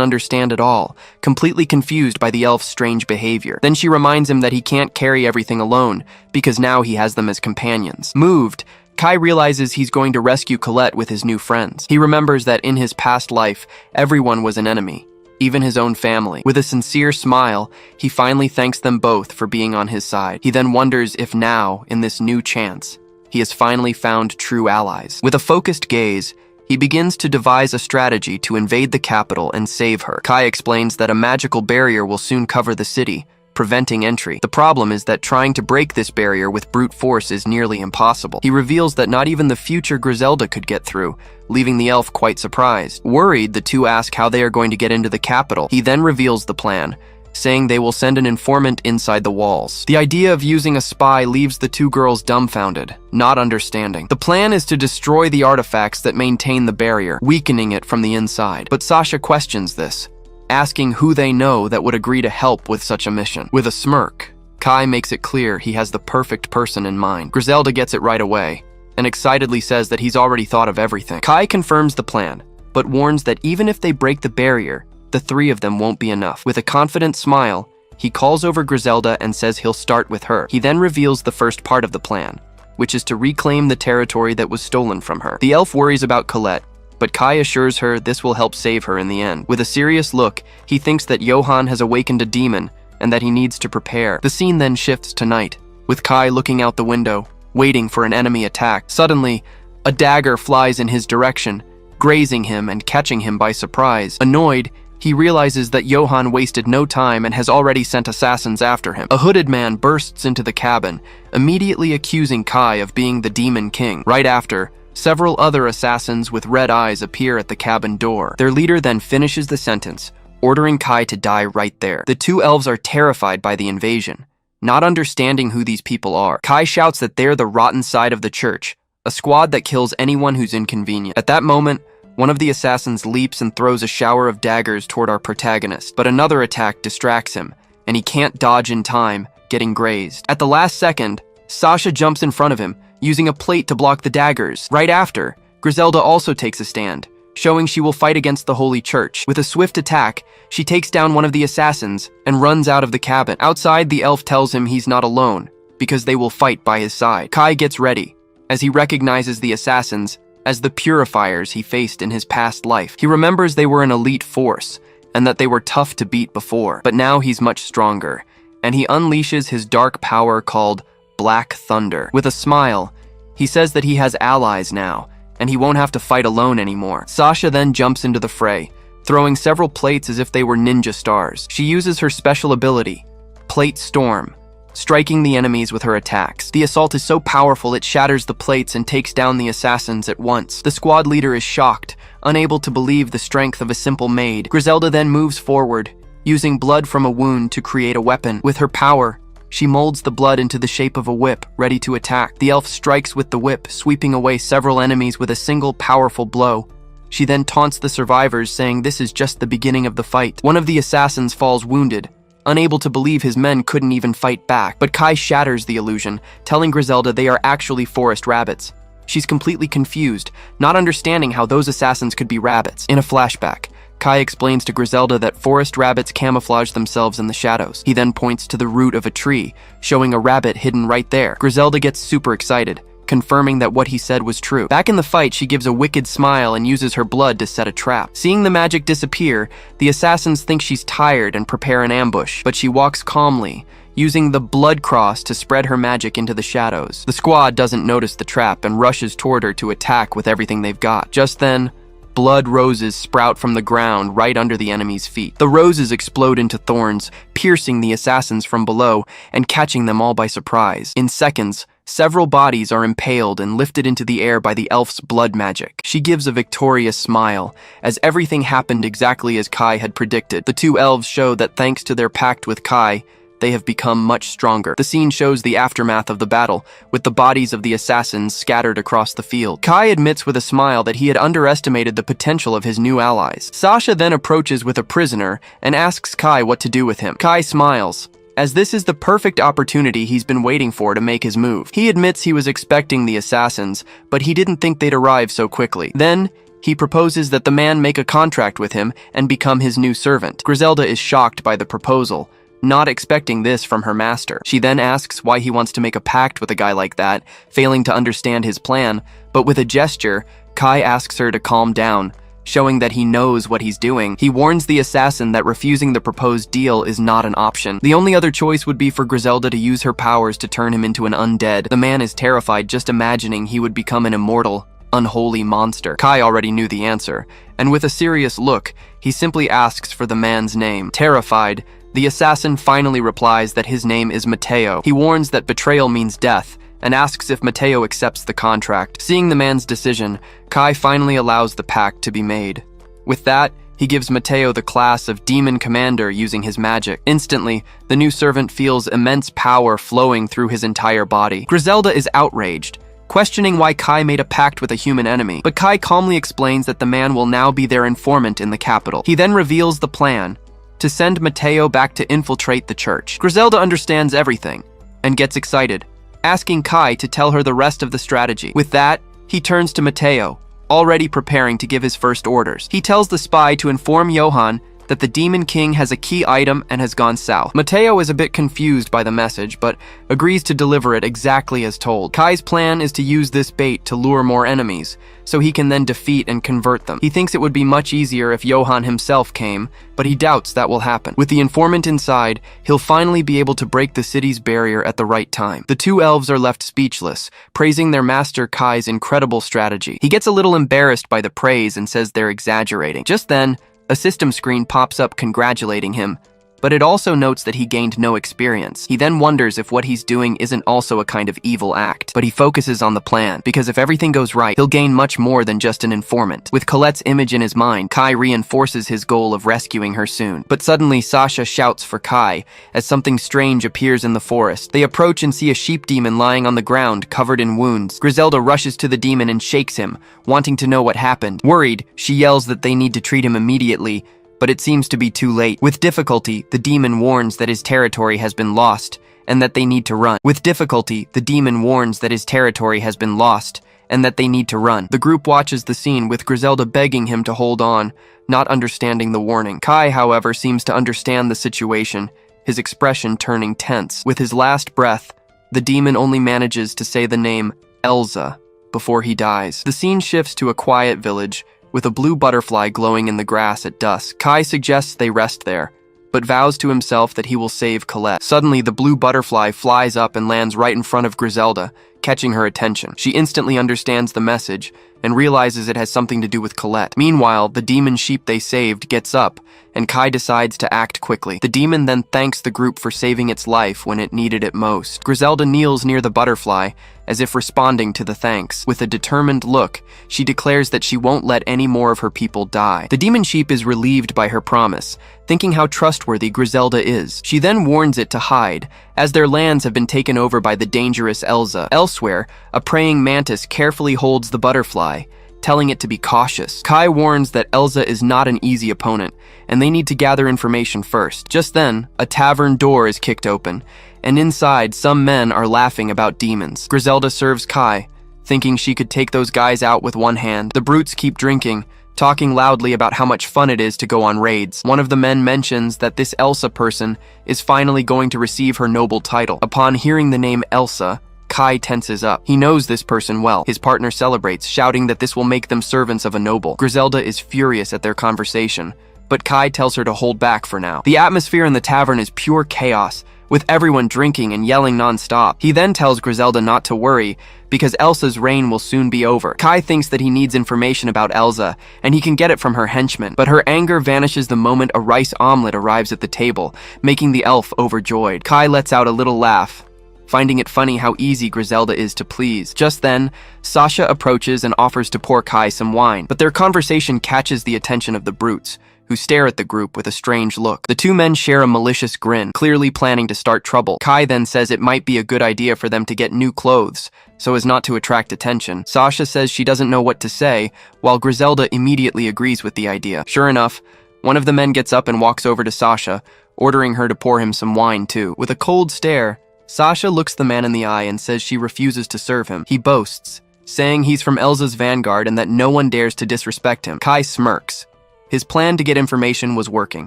understand at all, completely confused by the elf's strange behavior. Then she reminds him that he can't carry everything alone, because now he has them as companions. Moved, Kai realizes he's going to rescue Colette with his new friends. He remembers that in his past life, everyone was an enemy, even his own family. With a sincere smile, he finally thanks them both for being on his side. He then wonders if now, in this new chance, he has finally found true allies. With a focused gaze, he begins to devise a strategy to invade the capital and save her. Kai explains that a magical barrier will soon cover the city, preventing entry. The problem is that trying to break this barrier with brute force is nearly impossible. He reveals that not even the future Griselda could get through, leaving the elf quite surprised. Worried, the two ask how they are going to get into the capital. He then reveals the plan, saying they will send an informant inside the walls. The idea of using a spy leaves the two girls dumbfounded, not understanding. The plan is to destroy the artifacts that maintain the barrier, weakening it from the inside. But Sasha questions this, asking who they know that would agree to help with such a mission. With a smirk, Kai makes it clear he has the perfect person in mind. Griselda gets it right away, and excitedly says that he's already thought of everything. Kai confirms the plan, but warns that even if they break the barrier, the three of them won't be enough. With a confident smile, he calls over Griselda and says he'll start with her. He then reveals the first part of the plan, which is to reclaim the territory that was stolen from her. The elf worries about Colette, but Kai assures her this will help save her in the end. With a serious look, he thinks that Johann has awakened a demon and that he needs to prepare. The scene then shifts to night, with Kai looking out the window, waiting for an enemy attack. Suddenly, a dagger flies in his direction, grazing him and catching him by surprise. Annoyed, he realizes that Johann wasted no time and has already sent assassins after him. A hooded man bursts into the cabin, immediately accusing Kai of being the Demon King. Right after, several other assassins with red eyes appear at the cabin door. Their leader then finishes the sentence, ordering Kai to die right there. The two elves are terrified by the invasion, not understanding who these people are. Kai shouts that they're the rotten side of the church, a squad that kills anyone who's inconvenient. At that moment, one of the assassins leaps and throws a shower of daggers toward our protagonist, but another attack distracts him, and he can't dodge in time, getting grazed. At the last second, Sasha jumps in front of him, using a plate to block the daggers. Right after, Griselda also takes a stand, showing she will fight against the Holy Church. With a swift attack, she takes down one of the assassins and runs out of the cabin. Outside, the elf tells him he's not alone, because they will fight by his side. Kai gets ready, as he recognizes the assassins as the purifiers he faced in his past life. He remembers they were an elite force, and that they were tough to beat before, but now he's much stronger, and he unleashes his dark power called Black Thunder. With a smile, he says that he has allies now, and he won't have to fight alone anymore. Sasha then jumps into the fray, throwing several plates as if they were ninja stars. She uses her special ability, Plate Storm, striking the enemies with her attacks. The assault is so powerful it shatters the plates and takes down the assassins at once. The squad leader is shocked, unable to believe the strength of a simple maid. Griselda then moves forward, using blood from a wound to create a weapon. With her power, She molds the blood into the shape of a whip, ready to attack. The elf strikes with the whip, sweeping away several enemies with a single powerful blow. She then taunts the survivors, saying this is just the beginning of the fight. One of the assassins falls wounded, unable to believe his men couldn't even fight back. But Kai shatters the illusion, telling Griselda they are actually forest rabbits. She's completely confused, not understanding how those assassins could be rabbits. In a flashback, Kai explains to Griselda that forest rabbits camouflage themselves in the shadows. He then points to the root of a tree, showing a rabbit hidden right there. Griselda gets super excited, confirming that what he said was true. Back in the fight, she gives a wicked smile and uses her blood to set a trap. Seeing the magic disappear, the assassins think she's tired and prepare an ambush, but she walks calmly, using the blood cross to spread her magic into the shadows. The squad doesn't notice the trap and rushes toward her to attack with everything they've got. Just then, blood roses sprout from the ground right under the enemy's feet. The roses explode into thorns, piercing the assassins from below and catching them all by surprise. In seconds, several bodies are impaled and lifted into the air by the elf's blood magic. She gives a victorious smile, as everything happened exactly as Kai had predicted. The two elves show that thanks to their pact with Kai, they have become much stronger. The scene shows the aftermath of the battle, with the bodies of the assassins scattered across the field. Kai admits with a smile that he had underestimated the potential of his new allies. Sasha then approaches with a prisoner and asks Kai what to do with him. Kai smiles, as this is the perfect opportunity he's been waiting for to make his move. He admits he was expecting the assassins, but he didn't think they'd arrive so quickly. Then, he proposes that the man make a contract with him and become his new servant. Griselda is shocked by the proposal, not expecting this from her master. She then asks why he wants to make a pact with a guy like that, failing to understand his plan, but with a gesture, Kai asks her to calm down, showing that he knows what he's doing. He warns the assassin that refusing the proposed deal is not an option. The only other choice would be for Griselda to use her powers to turn him into an undead. The man is terrified just imagining he would become an immortal, unholy monster. Kai already knew the answer, and with a serious look, he simply asks for the man's name. Terrified, the assassin finally replies that his name is Mateo. He warns that betrayal means death, and asks if Mateo accepts the contract. Seeing the man's decision, Kai finally allows the pact to be made. With that, he gives Mateo the class of Demon Commander using his magic. Instantly, the new servant feels immense power flowing through his entire body. Griselda is outraged, questioning why Kai made a pact with a human enemy, but Kai calmly explains that the man will now be their informant in the capital. He then reveals the plan to send Mateo back to infiltrate the church. Griselda understands everything and gets excited, asking Kai to tell her the rest of the strategy. With that, he turns to Mateo, already preparing to give his first orders. He tells the spy to inform Johann that the Demon King has a key item and has gone south. Mateo is a bit confused by the message, but agrees to deliver it exactly as told. Kai's plan is to use this bait to lure more enemies, so he can then defeat and convert them. He thinks it would be much easier if Johann himself came, but he doubts that will happen. With the informant inside, he'll finally be able to break the city's barrier at the right time. The two elves are left speechless, praising their master Kai's incredible strategy. He gets a little embarrassed by the praise and says they're exaggerating. Just then, a system screen pops up congratulating him, but it also notes that he gained no experience. He then wonders if what he's doing isn't also a kind of evil act, but he focuses on the plan, because if everything goes right, he'll gain much more than just an informant. With Colette's image in his mind, Kai reinforces his goal of rescuing her soon. But suddenly, Sasha shouts for Kai, as something strange appears in the forest. They approach and see a sheep demon lying on the ground, covered in wounds. Griselda rushes to the demon and shakes him, wanting to know what happened. Worried, she yells that they need to treat him immediately, but it seems to be too late. With difficulty, the demon warns that his territory has been lost, and that they need to run. With difficulty, the demon warns that his territory has been lost, and that they need to run. The group watches the scene, with Griselda begging him to hold on, not understanding the warning. Kai, however, seems to understand the situation, his expression turning tense. With his last breath, the demon only manages to say the name Elsa before he dies. The scene shifts to a quiet village, with a blue butterfly glowing in the grass at dusk. Kai suggests they rest there, but vows to himself that he will save Colette. Suddenly, the blue butterfly flies up and lands right in front of Griselda, catching her attention. She instantly understands the message and realizes it has something to do with Colette. Meanwhile, the demon sheep they saved gets up, and Kai decides to act quickly. The demon then thanks the group for saving its life when it needed it most. Griselda kneels near the butterfly, as if responding to the thanks. With a determined look, she declares that she won't let any more of her people die. The demon sheep is relieved by her promise, thinking how trustworthy Griselda is. She then warns it to hide, as their lands have been taken over by the dangerous Elsa. Elsewhere, a praying mantis carefully holds the butterfly, telling it to be cautious. Kai warns that Elsa is not an easy opponent, and they need to gather information first. Just then, a tavern door is kicked open, and inside, some men are laughing about demons. Griselda serves Kai, thinking she could take those guys out with one hand. The brutes keep drinking, talking loudly about how much fun it is to go on raids. One of the men mentions that this Elsa person is finally going to receive her noble title. Upon hearing the name Elsa, Kai tenses up. He knows this person well. His partner celebrates, shouting that this will make them servants of a noble. Griselda is furious at their conversation, but Kai tells her to hold back for now. The atmosphere in the tavern is pure chaos, with everyone drinking and yelling non-stop. He then tells Griselda not to worry, because Elsa's reign will soon be over. Kai thinks that he needs information about Elsa, and he can get it from her henchmen, but her anger vanishes the moment a rice omelet arrives at the table, making the elf overjoyed. Kai lets out a little laugh, finding it funny how easy Griselda is to please. Just then, Sasha approaches and offers to pour Kai some wine, but their conversation catches the attention of the brutes, who stare at the group with a strange look. The two men share a malicious grin, clearly planning to start trouble. Kai then says it might be a good idea for them to get new clothes, so as not to attract attention. Sasha says she doesn't know what to say, while Griselda immediately agrees with the idea. Sure enough, one of the men gets up and walks over to Sasha, ordering her to pour him some wine too. With a cold stare, Sasha looks the man in the eye and says she refuses to serve him. He boasts, saying he's from Elsa's vanguard and that no one dares to disrespect him. Kai smirks. His plan to get information was working.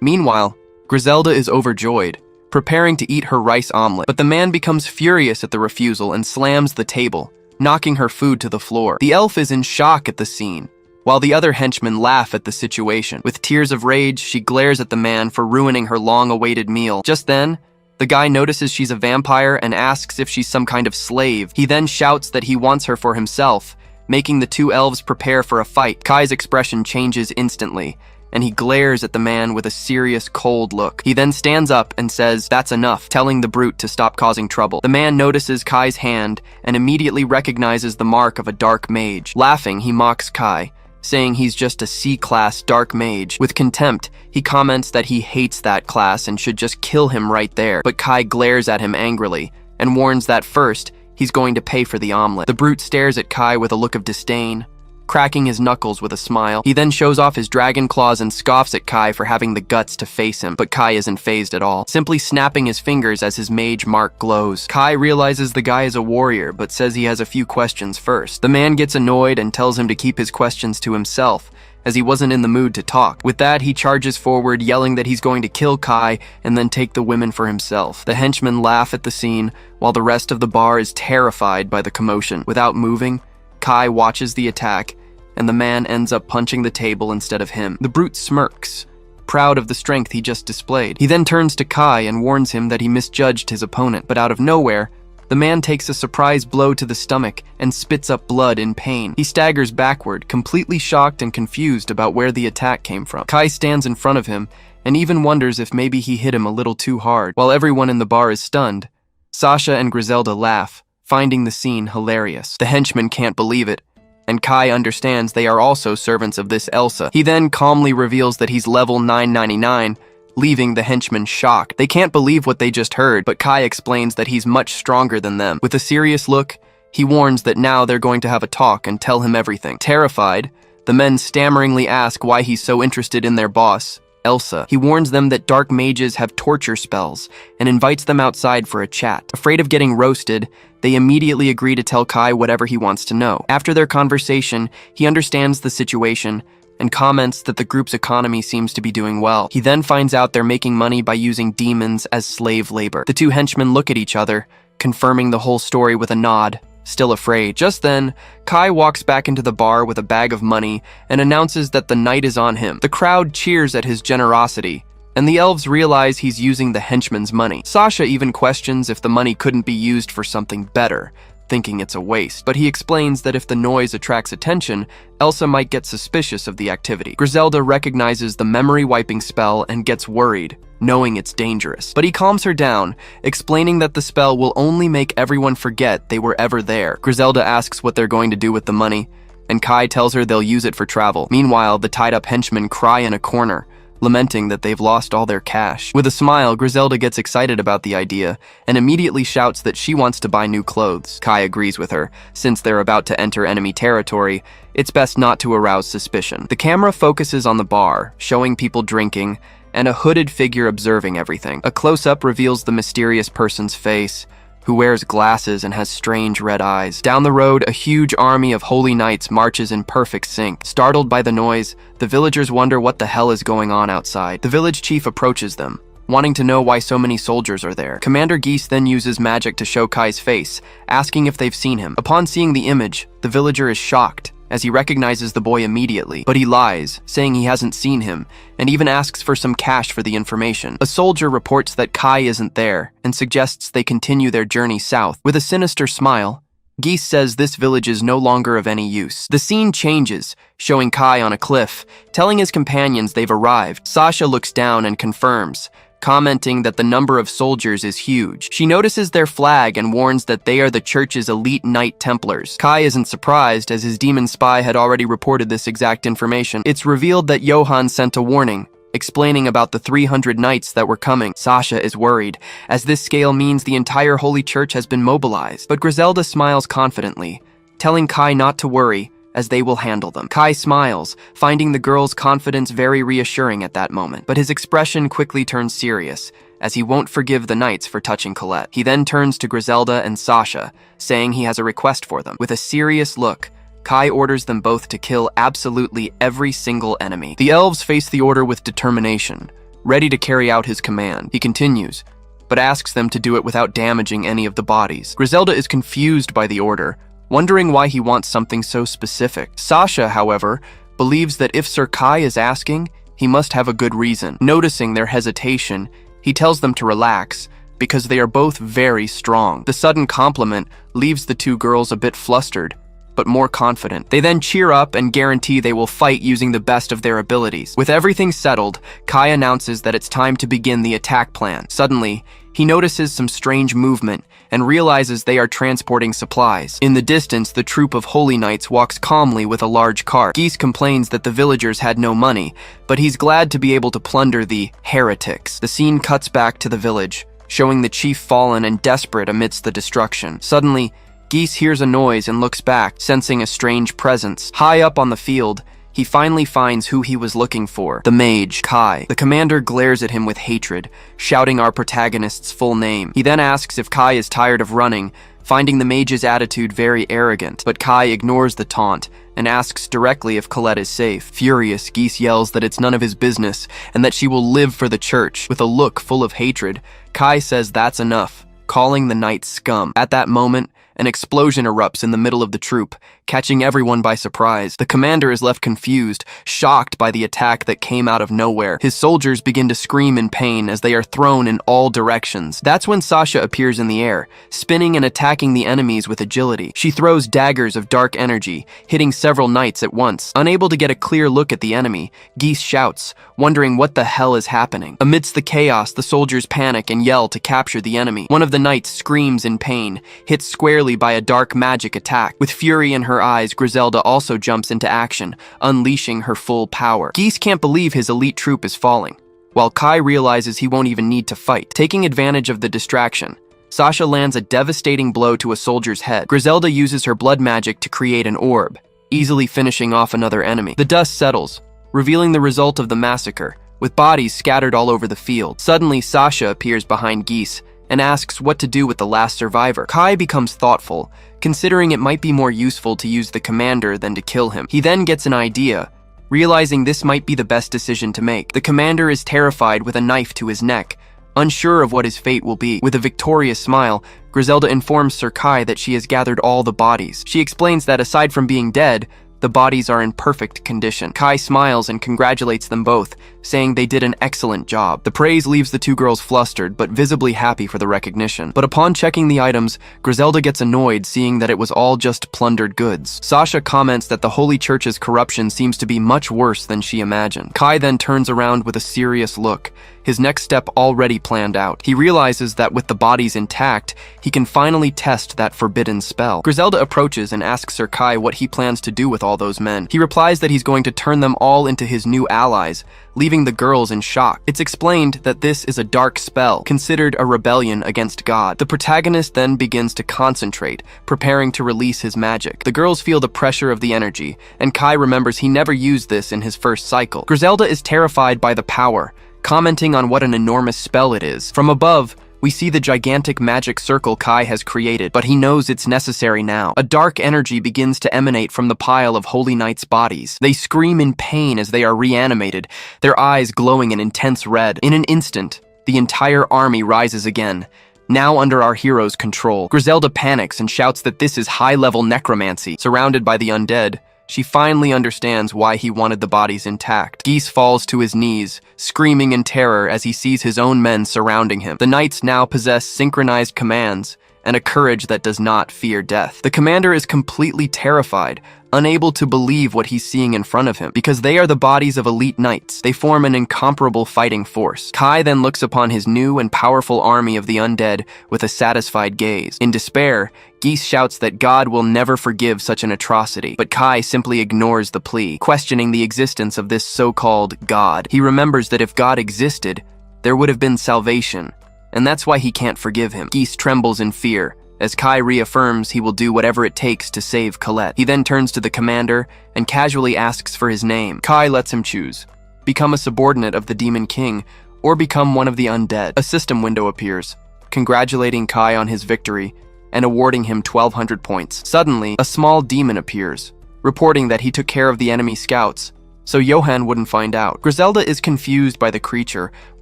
Meanwhile, Griselda is overjoyed, preparing to eat her rice omelet, but the man becomes furious at the refusal and slams the table, knocking her food to the floor. The elf is in shock at the scene, while the other henchmen laugh at the situation. With tears of rage, she glares at the man for ruining her long-awaited meal. Just then, the guy notices she's a vampire and asks if she's some kind of slave. He then shouts that he wants her for himself, making the two elves prepare for a fight. Kai's expression changes instantly, and he glares at the man with a serious, cold look. He then stands up and says, "That's enough," telling the brute to stop causing trouble. The man notices Kai's hand and immediately recognizes the mark of a dark mage. Laughing, he mocks Kai, saying he's just a C-class dark mage. With contempt, he comments that he hates that class and should just kill him right there. But Kai glares at him angrily and warns that first, he's going to pay for the omelet. The brute stares at Kai with a look of disdain, cracking his knuckles with a smile. He then shows off his dragon claws and scoffs at Kai for having the guts to face him, but Kai isn't fazed at all, simply snapping his fingers as his mage mark glows. Kai realizes the guy is a warrior, but says he has a few questions first. The man gets annoyed and tells him to keep his questions to himself, as he wasn't in the mood to talk. With that, he charges forward, yelling that he's going to kill Kai and then take the women for himself. The henchmen laugh at the scene, while the rest of the bar is terrified by the commotion. Without moving, Kai watches the attack, and the man ends up punching the table instead of him. The brute smirks, proud of the strength he just displayed. He then turns to Kai and warns him that he misjudged his opponent, but out of nowhere, the man takes a surprise blow to the stomach and spits up blood in pain. He staggers backward, completely shocked and confused about where the attack came from. Kai stands in front of him and even wonders if maybe he hit him a little too hard. While everyone in the bar is stunned, Sasha and Griselda laugh, finding the scene hilarious. The henchmen can't believe it, and Kai understands they are also servants of this Elsa. He then calmly reveals that he's level 999, leaving the henchmen shocked. They can't believe what they just heard, but Kai explains that he's much stronger than them. With a serious look, he warns that now they're going to have a talk and tell him everything. Terrified, the men stammeringly ask why he's so interested in their boss, Elsa. He warns them that dark mages have torture spells and invites them outside for a chat. Afraid of getting roasted, they immediately agree to tell Kai whatever he wants to know. After their conversation, he understands the situation and comments that the group's economy seems to be doing well. He then finds out they're making money by using demons as slave labor. The two henchmen look at each other, confirming the whole story with a nod, still afraid. Just then, Kai walks back into the bar with a bag of money and announces that the night is on him. The crowd cheers at his generosity, and the elves realize he's using the henchman's money. Sasha even questions if the money couldn't be used for something better, thinking it's a waste, but he explains that if the noise attracts attention, Elsa might get suspicious of the activity. Griselda recognizes the memory-wiping spell and gets worried, knowing it's dangerous. But he calms her down, explaining that the spell will only make everyone forget they were ever there. Griselda asks what they're going to do with the money, and Kai tells her they'll use it for travel. Meanwhile, the tied-up henchmen cry in a corner, lamenting that they've lost all their cash. With a smile, Griselda gets excited about the idea and immediately shouts that she wants to buy new clothes. Kai agrees with her. Since they're about to enter enemy territory, it's best not to arouse suspicion. The camera focuses on the bar, showing people drinking, and a hooded figure observing everything. A close-up reveals the mysterious person's face, who wears glasses and has strange red eyes. Down the road, a huge army of holy knights marches in perfect sync. Startled by the noise, the villagers wonder what the hell is going on outside. The village chief approaches them, wanting to know why so many soldiers are there. Commander Geese then uses magic to show Kai's face, asking if they've seen him. Upon seeing the image, the villager is shocked, as he recognizes the boy immediately, but he lies, saying he hasn't seen him, and even asks for some cash for the information. A soldier reports that Kai isn't there, and suggests they continue their journey south. With a sinister smile, Geese says this village is no longer of any use. The scene changes, showing Kai on a cliff, telling his companions they've arrived. Sasha looks down and confirms, commenting that the number of soldiers is huge. She notices their flag and warns that they are the church's elite Knight Templars. Kai isn't surprised, as his demon spy had already reported this exact information. It's revealed that Johann sent a warning, explaining about the 300 knights that were coming. Sasha is worried, as this scale means the entire Holy Church has been mobilized. But Griselda smiles confidently, telling Kai not to worry, as they will handle them. Kai smiles, finding the girl's confidence very reassuring at that moment, but his expression quickly turns serious, as he won't forgive the knights for touching Colette. He then turns to Griselda and Sasha, saying he has a request for them. With a serious look, Kai orders them both to kill absolutely every single enemy. The elves face the order with determination, ready to carry out his command. He continues, but asks them to do it without damaging any of the bodies. Griselda is confused by the order, wondering why he wants something so specific. Sasha, however, believes that if Sir Kai is asking, he must have a good reason. Noticing their hesitation, he tells them to relax, because they are both very strong. The sudden compliment leaves the two girls a bit flustered, but more confident. They then cheer up and guarantee they will fight using the best of their abilities. With everything settled, Kai announces that it's time to begin the attack plan. Suddenly, he notices some strange movement and realizes they are transporting supplies. In the distance, the troop of holy knights walks calmly with a large cart. Geese complains that the villagers had no money, but he's glad to be able to plunder the heretics. The scene cuts back to the village, showing the chief fallen and desperate amidst the destruction. Suddenly, Geese hears a noise and looks back, sensing a strange presence. High up on the field, he finally finds who he was looking for, the mage, Kai. The commander glares at him with hatred, shouting our protagonist's full name. He then asks if Kai is tired of running, finding the mage's attitude very arrogant. But Kai ignores the taunt and asks directly if Colette is safe. Furious, Geese yells that it's none of his business and that she will live for the church. With a look full of hatred, Kai says that's enough, calling the knights scum. At that moment, an explosion erupts in the middle of the troop, catching everyone by surprise. The commander is left confused, shocked by the attack that came out of nowhere. His soldiers begin to scream in pain as they are thrown in all directions. That's when Sasha appears in the air, spinning and attacking the enemies with agility. She throws daggers of dark energy, hitting several knights at once. Unable to get a clear look at the enemy, Geese shouts, wondering what the hell is happening. Amidst the chaos, the soldiers panic and yell to capture the enemy. One of the knights screams in pain, hit squarely by a dark magic attack. With fury in her eyes, Griselda also jumps into action, unleashing her full power. Geese can't believe his elite troop is falling, while Kai realizes he won't even need to fight. Taking advantage of the distraction, Sasha lands a devastating blow to a soldier's head. Griselda uses her blood magic to create an orb, easily finishing off another enemy. The dust settles, revealing the result of the massacre, with bodies scattered all over the field. Suddenly, Sasha appears behind Geese and asks what to do with the last survivor. Kai becomes thoughtful, considering it might be more useful to use the commander than to kill him. He then gets an idea, realizing this might be the best decision to make. The commander is terrified with a knife to his neck, unsure of what his fate will be. With a victorious smile, Griselda informs Sir Kai that she has gathered all the bodies. She explains that aside from being dead, the bodies are in perfect condition. Kai smiles and congratulates them both, saying they did an excellent job. The praise leaves the two girls flustered, but visibly happy for the recognition. But upon checking the items, Griselda gets annoyed seeing that it was all just plundered goods. Sasha comments that the Holy Church's corruption seems to be much worse than she imagined. Kai then turns around with a serious look, his next step already planned out. He realizes that with the bodies intact, he can finally test that forbidden spell. Griselda approaches and asks Sir Kai what he plans to do with all those men. He replies that he's going to turn them all into his new allies, leaving the girls in shock. It's explained that this is a dark spell, considered a rebellion against God. The protagonist then begins to concentrate, preparing to release his magic. The girls feel the pressure of the energy, and Kai remembers he never used this in his first cycle. Griselda is terrified by the power, commenting on what an enormous spell it is. From above, we see the gigantic magic circle Kai has created, but he knows it's necessary now. A dark energy begins to emanate from the pile of Holy Knights' bodies. They scream in pain as they are reanimated, their eyes glowing an intense red. In an instant, the entire army rises again, now under our hero's control. Griselda panics and shouts that this is high-level necromancy. Surrounded by the undead, she finally understands why he wanted the bodies intact. Geese falls to his knees, screaming in terror as he sees his own men surrounding him. The knights now possess synchronized commands and a courage that does not fear death. The commander is completely terrified, unable to believe what he's seeing in front of him. Because they are the bodies of elite knights, they form an incomparable fighting force. Kai then looks upon his new and powerful army of the undead with a satisfied gaze. In despair, Geese shouts that God will never forgive such an atrocity, but Kai simply ignores the plea, questioning the existence of this so-called God. He remembers that if God existed, there would have been salvation, and that's why he can't forgive him. Geese trembles in fear, as Kai reaffirms he will do whatever it takes to save Colette. He then turns to the commander and casually asks for his name. Kai lets him choose: become a subordinate of the Demon King, or become one of the undead. A system window appears, congratulating Kai on his victory and awarding him 1,200 points. Suddenly, a small demon appears, reporting that he took care of the enemy scouts, so Johan wouldn't find out. Griselda is confused by the creature,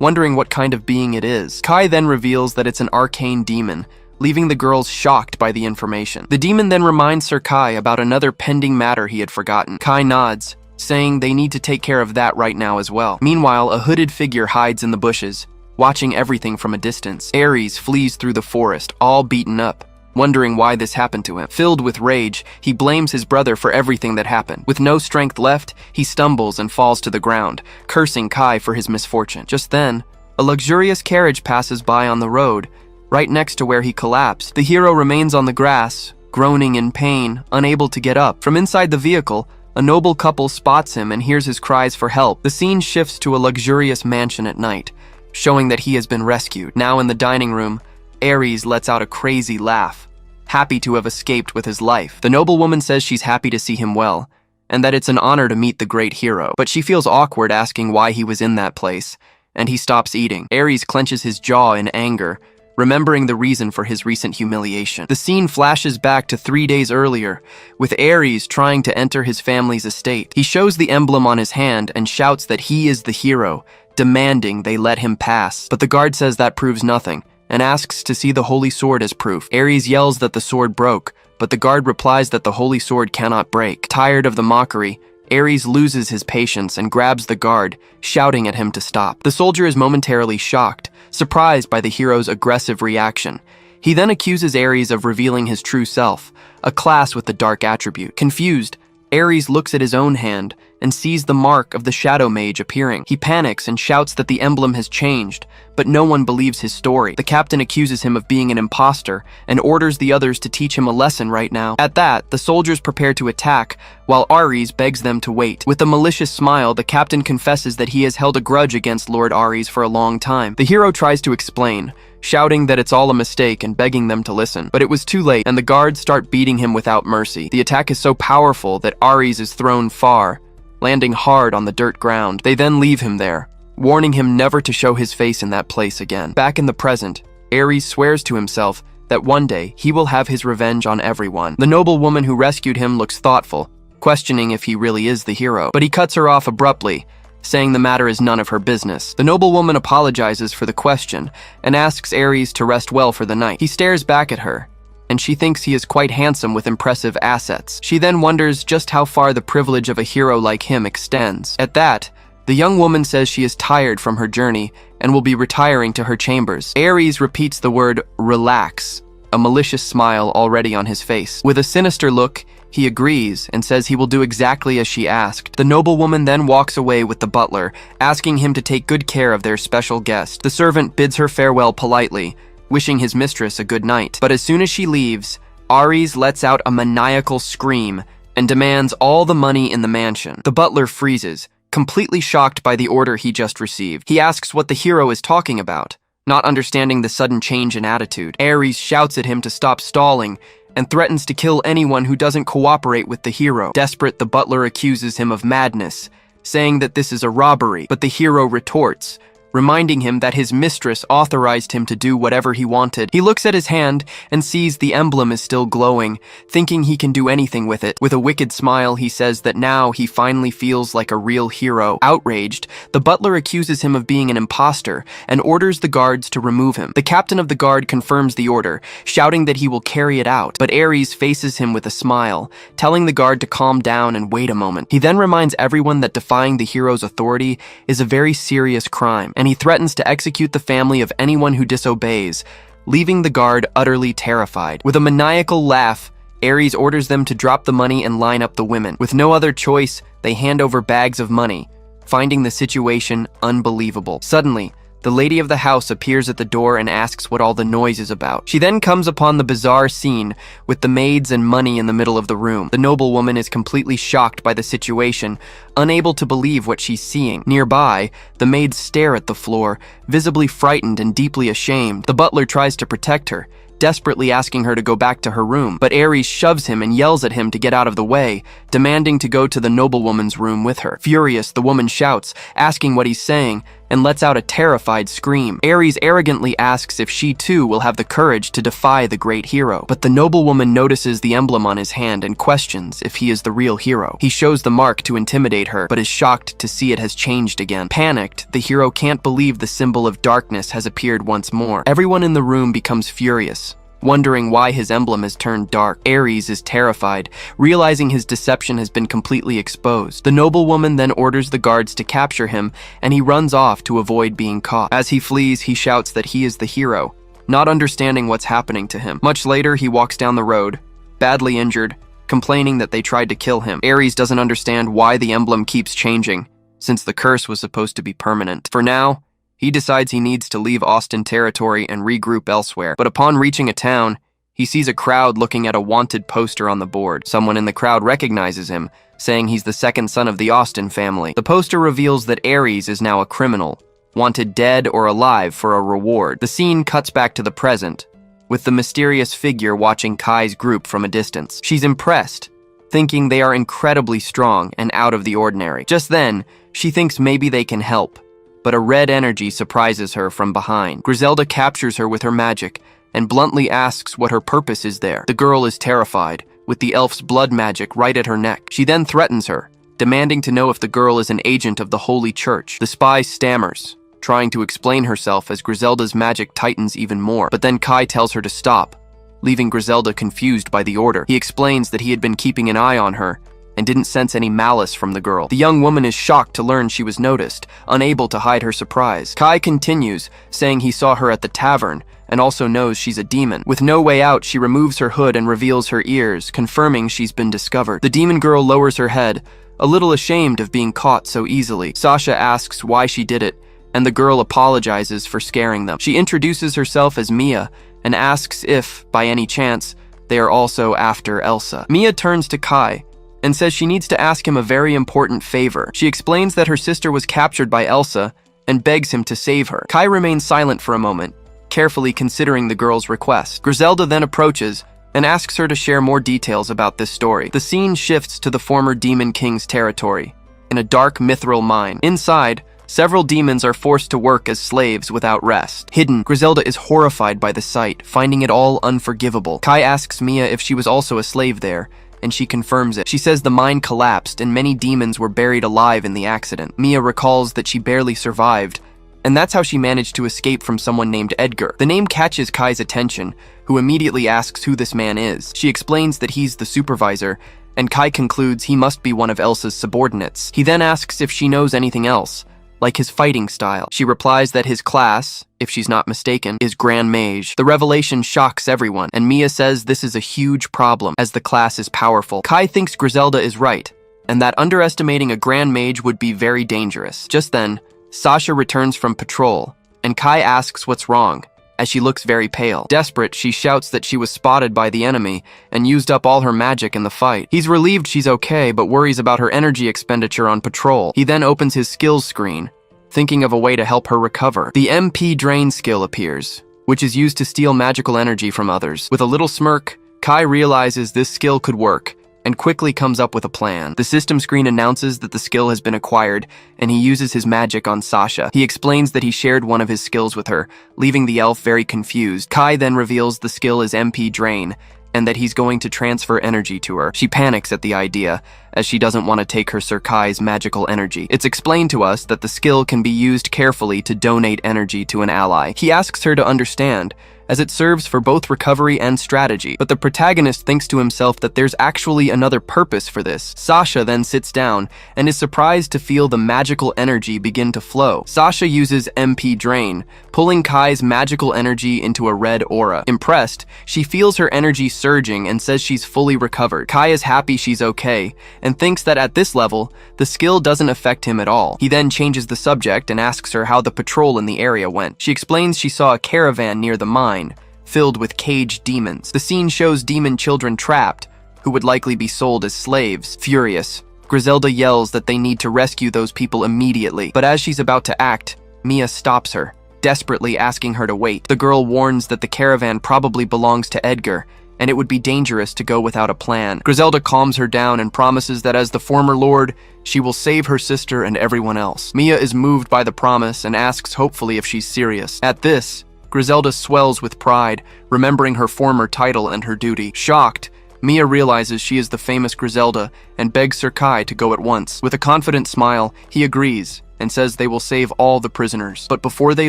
wondering what kind of being it is. Kai then reveals that it's an arcane demon, leaving the girls shocked by the information. The demon then reminds Sir Kai about another pending matter he had forgotten. Kai nods, saying they need to take care of that right now as well. Meanwhile, a hooded figure hides in the bushes, watching everything from a distance. Ares flees through the forest, all beaten up, wondering why this happened to him. Filled with rage, he blames his brother for everything that happened. With no strength left, he stumbles and falls to the ground, cursing Kai for his misfortune. Just then, a luxurious carriage passes by on the road, right next to where he collapsed. The hero remains on the grass, groaning in pain, unable to get up. From inside the vehicle, a noble couple spots him and hears his cries for help. The scene shifts to a luxurious mansion at night, showing that he has been rescued. Now in the dining room, Ares lets out a crazy laugh, happy to have escaped with his life. The noblewoman says she's happy to see him well, and that it's an honor to meet the great hero. But she feels awkward asking why he was in that place, and he stops eating. Ares clenches his jaw in anger, remembering the reason for his recent humiliation. The scene flashes back to 3 days earlier, with Ares trying to enter his family's estate. He shows the emblem on his hand and shouts that he is the hero, demanding they let him pass. But the guard says that proves nothing, and asks to see the holy sword as proof. Ares yells that the sword broke, but the guard replies that the holy sword cannot break. Tired of the mockery, Ares loses his patience and grabs the guard, shouting at him to stop. The soldier is momentarily shocked, surprised by the hero's aggressive reaction. He then accuses Ares of revealing his true self, a class with the dark attribute. Confused, Ares looks at his own hand and sees the mark of the Shadow Mage appearing. He panics and shouts that the emblem has changed, but no one believes his story. The captain accuses him of being an imposter and orders the others to teach him a lesson right now. At that, the soldiers prepare to attack, while Ares begs them to wait. With a malicious smile, the captain confesses that he has held a grudge against Lord Ares for a long time. The hero tries to explain, shouting that it's all a mistake and begging them to listen. But it was too late, and the guards start beating him without mercy. The attack is so powerful that Ares is thrown far, landing hard on the dirt ground. They then leave him there, warning him never to show his face in that place again. Back in the present, Ares swears to himself that one day he will have his revenge on everyone. The noble woman who rescued him looks thoughtful, questioning if he really is the hero. But he cuts her off abruptly, saying the matter is none of her business. The noblewoman apologizes for the question and asks Ares to rest well for the night. He stares back at her, and she thinks he is quite handsome with impressive assets. She then wonders just how far the privilege of a hero like him extends. At that, the young woman says she is tired from her journey and will be retiring to her chambers. Ares repeats the word relax, a malicious smile already on his face. With a sinister look, he agrees and says he will do exactly as she asked. The noblewoman then walks away with the butler, asking him to take good care of their special guest. The servant bids her farewell politely, wishing his mistress a good night. But as soon as she leaves, Ares lets out a maniacal scream and demands all the money in the mansion. The butler freezes, completely shocked by the order he just received. He asks what the hero is talking about, not understanding the sudden change in attitude. Ares shouts at him to stop stalling and threatens to kill anyone who doesn't cooperate with the hero. Desperate, the butler accuses him of madness, saying that this is a robbery, but the hero retorts, reminding him that his mistress authorized him to do whatever he wanted. He looks at his hand and sees the emblem is still glowing, thinking he can do anything with it. With a wicked smile, he says that now he finally feels like a real hero. Outraged, the butler accuses him of being an imposter and orders the guards to remove him. The captain of the guard confirms the order, shouting that he will carry it out, but Ares faces him with a smile, telling the guard to calm down and wait a moment. He then reminds everyone that defying the hero's authority is a very serious crime, and he threatens to execute the family of anyone who disobeys, leaving the guard utterly terrified. With a maniacal laugh, Ares orders them to drop the money and line up the women. With no other choice, they hand over bags of money, finding the situation unbelievable. Suddenly, the lady of the house appears at the door and asks what all the noise is about. She then comes upon the bizarre scene with the maids and money in the middle of the room. The noblewoman is completely shocked by the situation, unable to believe what she's seeing. Nearby, the maids stare at the floor, visibly frightened and deeply ashamed. The butler tries to protect her, desperately asking her to go back to her room, but Ares shoves him and yells at him to get out of the way, demanding to go to the noblewoman's room with her. Furious, the woman shouts, asking what he's saying, and lets out a terrified scream. Ares arrogantly asks if she too will have the courage to defy the great hero, but the noblewoman notices the emblem on his hand and questions if he is the real hero. He shows the mark to intimidate her, but is shocked to see it has changed again. Panicked, the hero can't believe the symbol of darkness has appeared once more. Everyone in the room becomes furious, wondering why his emblem has turned dark. Ares is terrified, realizing his deception has been completely exposed. The noblewoman then orders the guards to capture him, and he runs off to avoid being caught. As he flees, he shouts that he is the hero, not understanding what's happening to him. Much later, he walks down the road, badly injured, complaining that they tried to kill him. Ares doesn't understand why the emblem keeps changing, since the curse was supposed to be permanent. For now, he decides he needs to leave Austin territory and regroup elsewhere, but upon reaching a town, he sees a crowd looking at a wanted poster on the board. Someone in the crowd recognizes him, saying he's the second son of the Austin family. The poster reveals that Ares is now a criminal, wanted dead or alive for a reward. The scene cuts back to the present, with the mysterious figure watching Kai's group from a distance. She's impressed, thinking they are incredibly strong and out of the ordinary. Just then, she thinks maybe they can help, but a red energy surprises her from behind. Griselda captures her with her magic and bluntly asks what her purpose is there. The girl is terrified, with the elf's blood magic right at her neck. She then threatens her, demanding to know if the girl is an agent of the Holy Church. The spy stammers, trying to explain herself as Griselda's magic tightens even more, but then Kai tells her to stop, leaving Griselda confused by the order. He explains that he had been keeping an eye on her and didn't sense any malice from the girl. The young woman is shocked to learn she was noticed, unable to hide her surprise. Kai continues, saying he saw her at the tavern and also knows she's a demon. With no way out, she removes her hood and reveals her ears, confirming she's been discovered. The demon girl lowers her head, a little ashamed of being caught so easily. Sasha asks why she did it, and the girl apologizes for scaring them. She introduces herself as Mia and asks if, by any chance, they are also after Elsa. Mia turns to Kai and says she needs to ask him a very important favor. She explains that her sister was captured by Elsa and begs him to save her. Kai remains silent for a moment, carefully considering the girl's request. Griselda then approaches and asks her to share more details about this story. The scene shifts to the former Demon King's territory, in a dark mithril mine. Inside, several demons are forced to work as slaves without rest. Hidden, Griselda is horrified by the sight, finding it all unforgivable. Kai asks Mia if she was also a slave there, and she confirms it. She says the mine collapsed and many demons were buried alive in the accident. Mia recalls that she barely survived, and that's how she managed to escape from someone named Edgar. The name catches Kai's attention, who immediately asks who this man is. She explains that he's the supervisor, and Kai concludes he must be one of Elsa's subordinates. He then asks if she knows anything else, like his fighting style. She replies that his class, if she's not mistaken, is Grand Mage. The revelation shocks everyone, and Mia says this is a huge problem, as the class is powerful. Kai thinks Griselda is right, and that underestimating a Grand Mage would be very dangerous. Just then, Sasha returns from patrol, and Kai asks what's wrong, as she looks very pale. Desperate, she shouts that she was spotted by the enemy and used up all her magic in the fight. He's relieved she's okay, but worries about her energy expenditure on patrol. He then opens his skills screen, thinking of a way to help her recover. The MP Drain skill appears, which is used to steal magical energy from others. With a little smirk, Kai realizes this skill could work and quickly comes up with a plan. The system screen announces that the skill has been acquired, and he uses his magic on Sasha. He explains that he shared one of his skills with her, leaving the elf very confused. Kai then reveals the skill is MP Drain, and that he's going to transfer energy to her. She panics at the idea, as she doesn't want to take her Sir Kai's magical energy. It's explained to us that the skill can be used carefully to donate energy to an ally. He asks her to understand, as it serves for both recovery and strategy, but the protagonist thinks to himself that there's actually another purpose for this. Sasha then sits down and is surprised to feel the magical energy begin to flow. Sasha uses MP Drain, pulling Kai's magical energy into a red aura. Impressed, she feels her energy surging and says she's fully recovered. Kai is happy she's okay, and thinks that at this level, the skill doesn't affect him at all. He then changes the subject and asks her how the patrol in the area went. She explains she saw a caravan near the mine, filled with caged demons. The scene shows demon children trapped, who would likely be sold as slaves. Furious, Griselda yells that they need to rescue those people immediately. But as she's about to act, Mia stops her, desperately asking her to wait. The girl warns that the caravan probably belongs to Edgar, and it would be dangerous to go without a plan. Griselda calms her down and promises that as the former lord, she will save her sister and everyone else. Mia is moved by the promise and asks hopefully if she's serious. At this, Griselda swells with pride, remembering her former title and her duty. Shocked, Mia realizes she is the famous Griselda and begs Sir Kai to go at once. With a confident smile, he agrees and says they will save all the prisoners. But before they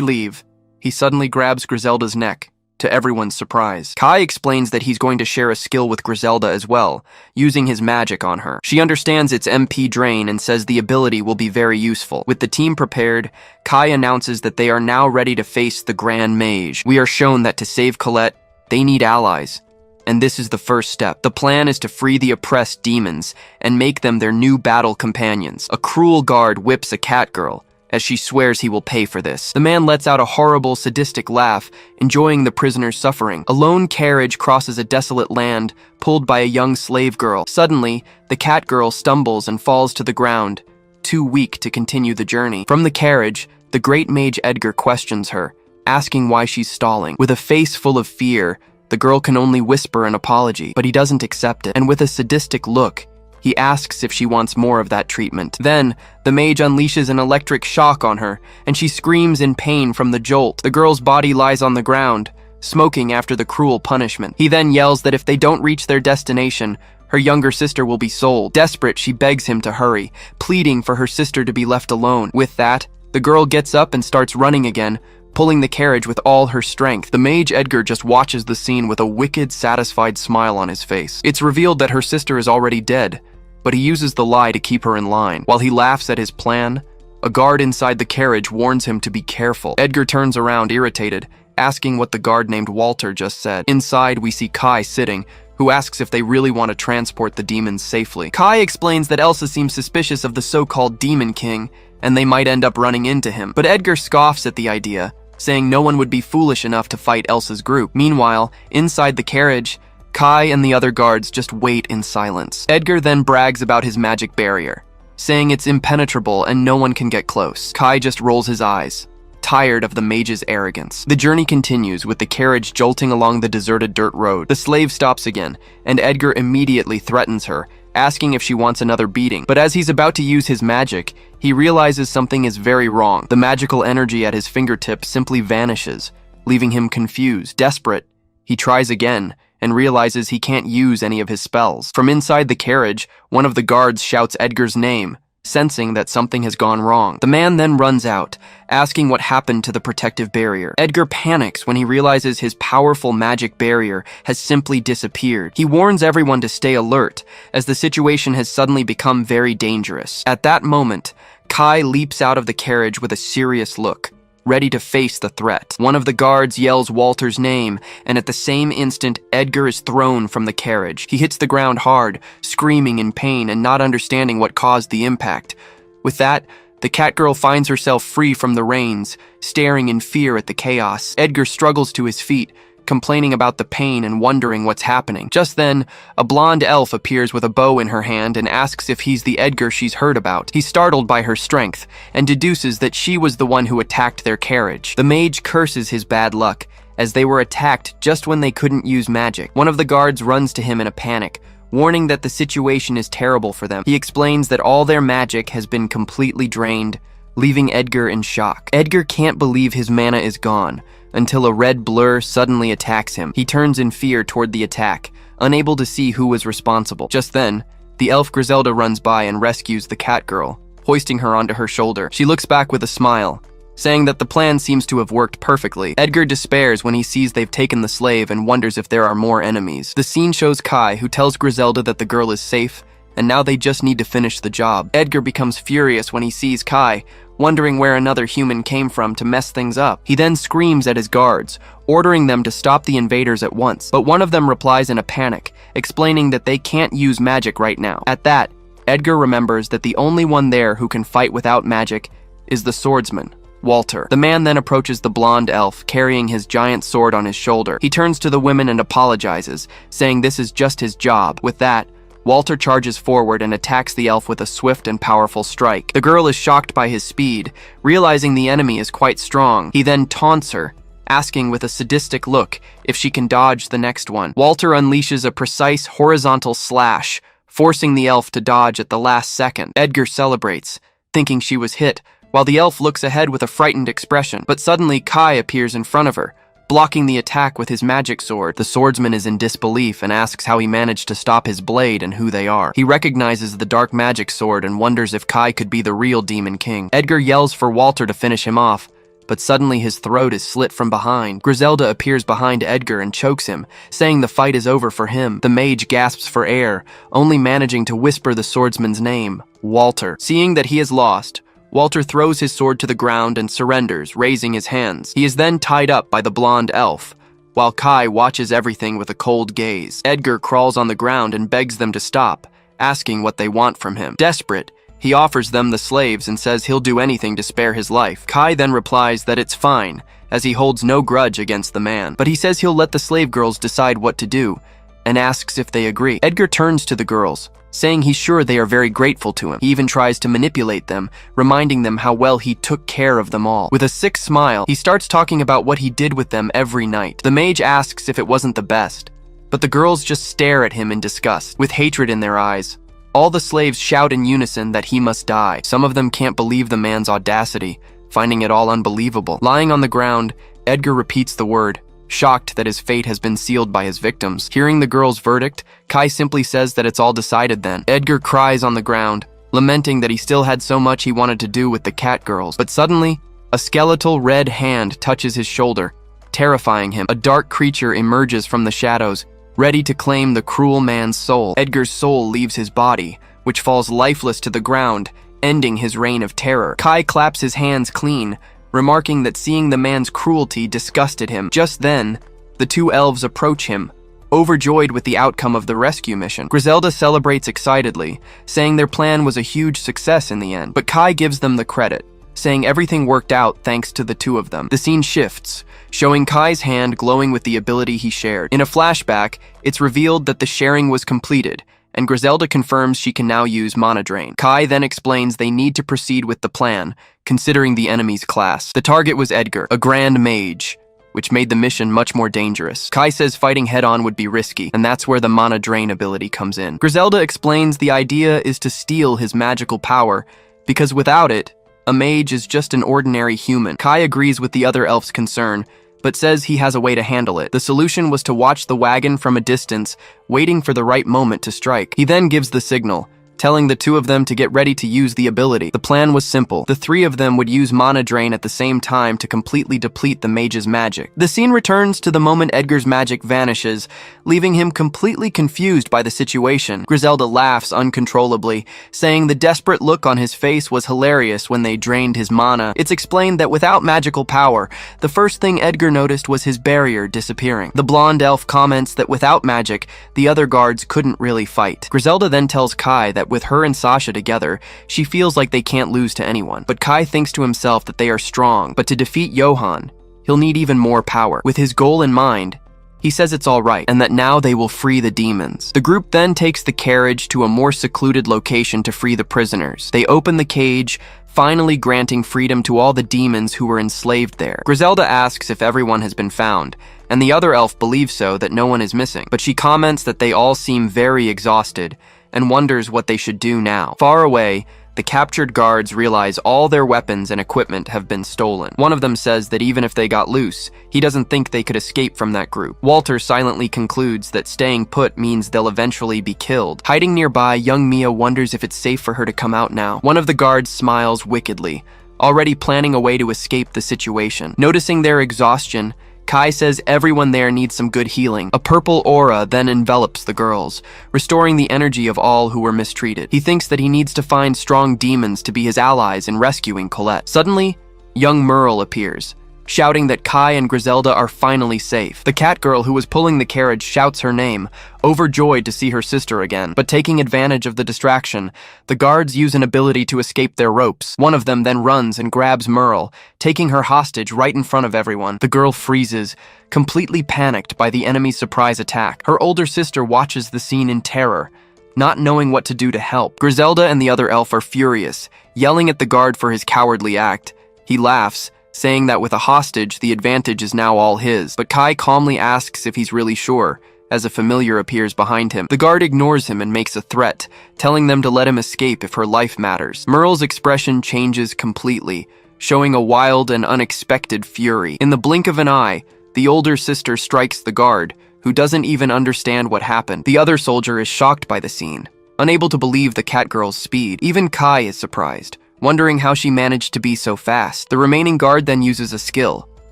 leave, he suddenly grabs Griselda's neck, to everyone's surprise. Kai explains that he's going to share a skill with Griselda as well, using his magic on her. She understands it's MP Drain and says the ability will be very useful. With the team prepared, Kai announces that they are now ready to face the Grand Mage. We are shown that to save Colette, they need allies, and this is the first step. The plan is to free the oppressed demons and make them their new battle companions. A cruel guard whips a cat girl, as she swears he will pay for this. The man lets out a horrible, sadistic laugh, enjoying the prisoner's suffering. A lone carriage crosses a desolate land, pulled by a young slave girl. Suddenly, the cat girl stumbles and falls to the ground, too weak to continue the journey. From the carriage, the great mage Edgar questions her, asking why she's stalling. With a face full of fear, the girl can only whisper an apology, but he doesn't accept it. And with a sadistic look, he asks if she wants more of that treatment. Then, the mage unleashes an electric shock on her, and she screams in pain from the jolt. The girl's body lies on the ground, smoking after the cruel punishment. He then yells that if they don't reach their destination, her younger sister will be sold. Desperate, she begs him to hurry, pleading for her sister to be left alone. With that, the girl gets up and starts running again, pulling the carriage with all her strength. The mage Edgar just watches the scene with a wicked, satisfied smile on his face. It's revealed that her sister is already dead, but he uses the lie to keep her in line. While he laughs at his plan, a guard inside the carriage warns him to be careful. Edgar turns around irritated, asking what the guard named Walter just said. Inside, we see Kai sitting, who asks if they really want to transport the demons safely. Kai explains that Elsa seems suspicious of the so-called Demon King, and they might end up running into him. But Edgar scoffs at the idea, saying no one would be foolish enough to fight Elsa's group. Meanwhile, inside the carriage, Kai and the other guards just wait in silence. Edgar then brags about his magic barrier, saying it's impenetrable and no one can get close. Kai just rolls his eyes, tired of the mage's arrogance. The journey continues with the carriage jolting along the deserted dirt road. The slave stops again, and Edgar immediately threatens her, asking if she wants another beating. But as he's about to use his magic, he realizes something is very wrong. The magical energy at his fingertip simply vanishes, leaving him confused. Desperate, he tries again, and realizes he can't use any of his spells. From inside the carriage, one of the guards shouts Edgar's name, sensing that something has gone wrong. The man then runs out, asking what happened to the protective barrier. Edgar panics when he realizes his powerful magic barrier has simply disappeared. He warns everyone to stay alert, as the situation has suddenly become very dangerous. At that moment, Kai leaps out of the carriage with a serious look, ready to face the threat. One of the guards yells Walter's name, and at the same instant, Edgar is thrown from the carriage. He hits the ground hard, screaming in pain and not understanding what caused the impact. With that, The catgirl finds herself free from the reins, staring in fear at the chaos. Edgar struggles to his feet, complaining about the pain and wondering what's happening. Just then, a blonde elf appears with a bow in her hand and asks if he's the Edgar she's heard about. He's startled by her strength and deduces that she was the one who attacked their carriage. The mage curses his bad luck, as they were attacked just when they couldn't use magic. One of the guards runs to him in a panic, warning that the situation is terrible for them. He explains that all their magic has been completely drained, leaving Edgar in shock. Edgar can't believe his mana is gone, until a red blur suddenly attacks him. He turns in fear toward the attack, unable to see who was responsible. Just then, the elf Griselda runs by and rescues the catgirl, hoisting her onto her shoulder. She looks back with a smile, saying that the plan seems to have worked perfectly. Edgar despairs when he sees they've taken the slave and wonders if there are more enemies. The scene shows Kai, who tells Griselda that the girl is safe, and now they just need to finish the job. Edgar becomes furious when he sees Kai, wondering where another human came from to mess things up. He then screams at his guards, ordering them to stop the invaders at once. But one of them replies in a panic, explaining that they can't use magic right now. At that, Edgar remembers that the only one there who can fight without magic is the swordsman, Walter. The man then approaches the blonde elf, carrying his giant sword on his shoulder. He turns to the women and apologizes, saying this is just his job. With that, Walter charges forward and attacks the elf with a swift and powerful strike. The girl is shocked by his speed, realizing the enemy is quite strong. He then taunts her, asking with a sadistic look if she can dodge the next one. Walter unleashes a precise horizontal slash, forcing the elf to dodge at the last second. Edgar celebrates, thinking she was hit, while the elf looks ahead with a frightened expression. But suddenly Kai appears in front of her, blocking the attack with his magic sword. The swordsman is in disbelief and asks how he managed to stop his blade and who they are. He recognizes the dark magic sword and wonders if Kai could be the real Demon King. Edgar yells for Walter to finish him off, but suddenly his throat is slit from behind. Griselda appears behind Edgar and chokes him, saying the fight is over for him. The mage gasps for air, only managing to whisper the swordsman's name, Walter. Seeing that he is lost, Walter throws his sword to the ground and surrenders, raising his hands. He is then tied up by the blonde elf, while Kai watches everything with a cold gaze. Edgar crawls on the ground and begs them to stop, asking what they want from him. Desperate, he offers them the slaves and says he'll do anything to spare his life. Kai then replies that it's fine, as he holds no grudge against the man. But he says he'll let the slave girls decide what to do, and asks if they agree. Edgar turns to the girls, saying he's sure they are very grateful to him. He even tries to manipulate them, reminding them how well he took care of them all. With a sick smile, he starts talking about what he did with them every night. The mage asks if it wasn't the best, but the girls just stare at him in disgust, with hatred in their eyes. All the slaves shout in unison that he must die. Some of them can't believe the man's audacity, finding it all unbelievable. Lying on the ground, Edgar repeats the word, shocked that his fate has been sealed by his victims. Hearing the girl's verdict, Kai simply says that it's all decided then. Edgar cries on the ground, lamenting that he still had so much he wanted to do with the cat girls. But suddenly, a skeletal red hand touches his shoulder, terrifying him. A dark creature emerges from the shadows, ready to claim the cruel man's soul. Edgar's soul leaves his body, which falls lifeless to the ground, ending his reign of terror. Kai claps his hands clean, remarking that seeing the man's cruelty disgusted him. Just then, the two elves approach him, overjoyed with the outcome of the rescue mission. Griselda celebrates excitedly, saying their plan was a huge success in the end. But Kai gives them the credit, saying everything worked out thanks to the two of them. The scene shifts, showing Kai's hand glowing with the ability he shared. In a flashback, it's revealed that the sharing was completed, and Griselda confirms she can now use Mana Drain. Kai then explains they need to proceed with the plan, considering the enemy's class. The target was Edgar, a grand mage, which made the mission much more dangerous. Kai says fighting head-on would be risky, and that's where the Mana Drain ability comes in. Griselda explains the idea is to steal his magical power, because without it, a mage is just an ordinary human. Kai agrees with the other elf's concern, but says he has a way to handle it. The solution was to watch the wagon from a distance, waiting for the right moment to strike. He then gives the signal, telling the two of them to get ready to use the ability. The plan was simple. The three of them would use Mana Drain at the same time to completely deplete the mage's magic. The scene returns to the moment Edgar's magic vanishes, leaving him completely confused by the situation. Griselda laughs uncontrollably, saying the desperate look on his face was hilarious when they drained his mana. It's explained that without magical power, the first thing Edgar noticed was his barrier disappearing. The blonde elf comments that without magic, the other guards couldn't really fight. Griselda then tells Kai that with her and Sasha together, she feels like they can't lose to anyone. But Kai thinks to himself that they are strong, but to defeat Johan, he'll need even more power. With his goal in mind, he says it's all right, and that now they will free the demons. The group then takes the carriage to a more secluded location to free the prisoners. They open the cage, finally granting freedom to all the demons who were enslaved there. Griselda asks if everyone has been found, and the other elf believes so, that no one is missing. But she comments that they all seem very exhausted, and wonders what they should do now. Far away, the captured guards realize all their weapons and equipment have been stolen. One of them says that even if they got loose, he doesn't think they could escape from that group. Walter silently concludes that staying put means they'll eventually be killed. Hiding nearby, young Mia wonders if it's safe for her to come out now. One of the guards smiles wickedly, already planning a way to escape the situation. Noticing their exhaustion, Kai says everyone there needs some good healing. A purple aura then envelops the girls, restoring the energy of all who were mistreated. He thinks that he needs to find strong demons to be his allies in rescuing Colette. Suddenly, young Merle appears, shouting that Kai and Griselda are finally safe. The cat girl who was pulling the carriage shouts her name, overjoyed to see her sister again. But taking advantage of the distraction, the guards use an ability to escape their ropes. One of them then runs and grabs Merle, taking her hostage right in front of everyone. The girl freezes, completely panicked by the enemy's surprise attack. Her older sister watches the scene in terror, not knowing what to do to help. Griselda and the other elf are furious, yelling at the guard for his cowardly act. He laughs, saying that with a hostage, the advantage is now all his. But Kai calmly asks if he's really sure, as a familiar appears behind him. The guard ignores him and makes a threat, telling them to let him escape if her life matters. Merle's expression changes completely, showing a wild and unexpected fury. In the blink of an eye, the older sister strikes the guard, who doesn't even understand what happened. The other soldier is shocked by the scene, unable to believe the cat girl's speed. Even Kai is surprised, wondering how she managed to be so fast. The remaining guard then uses a skill,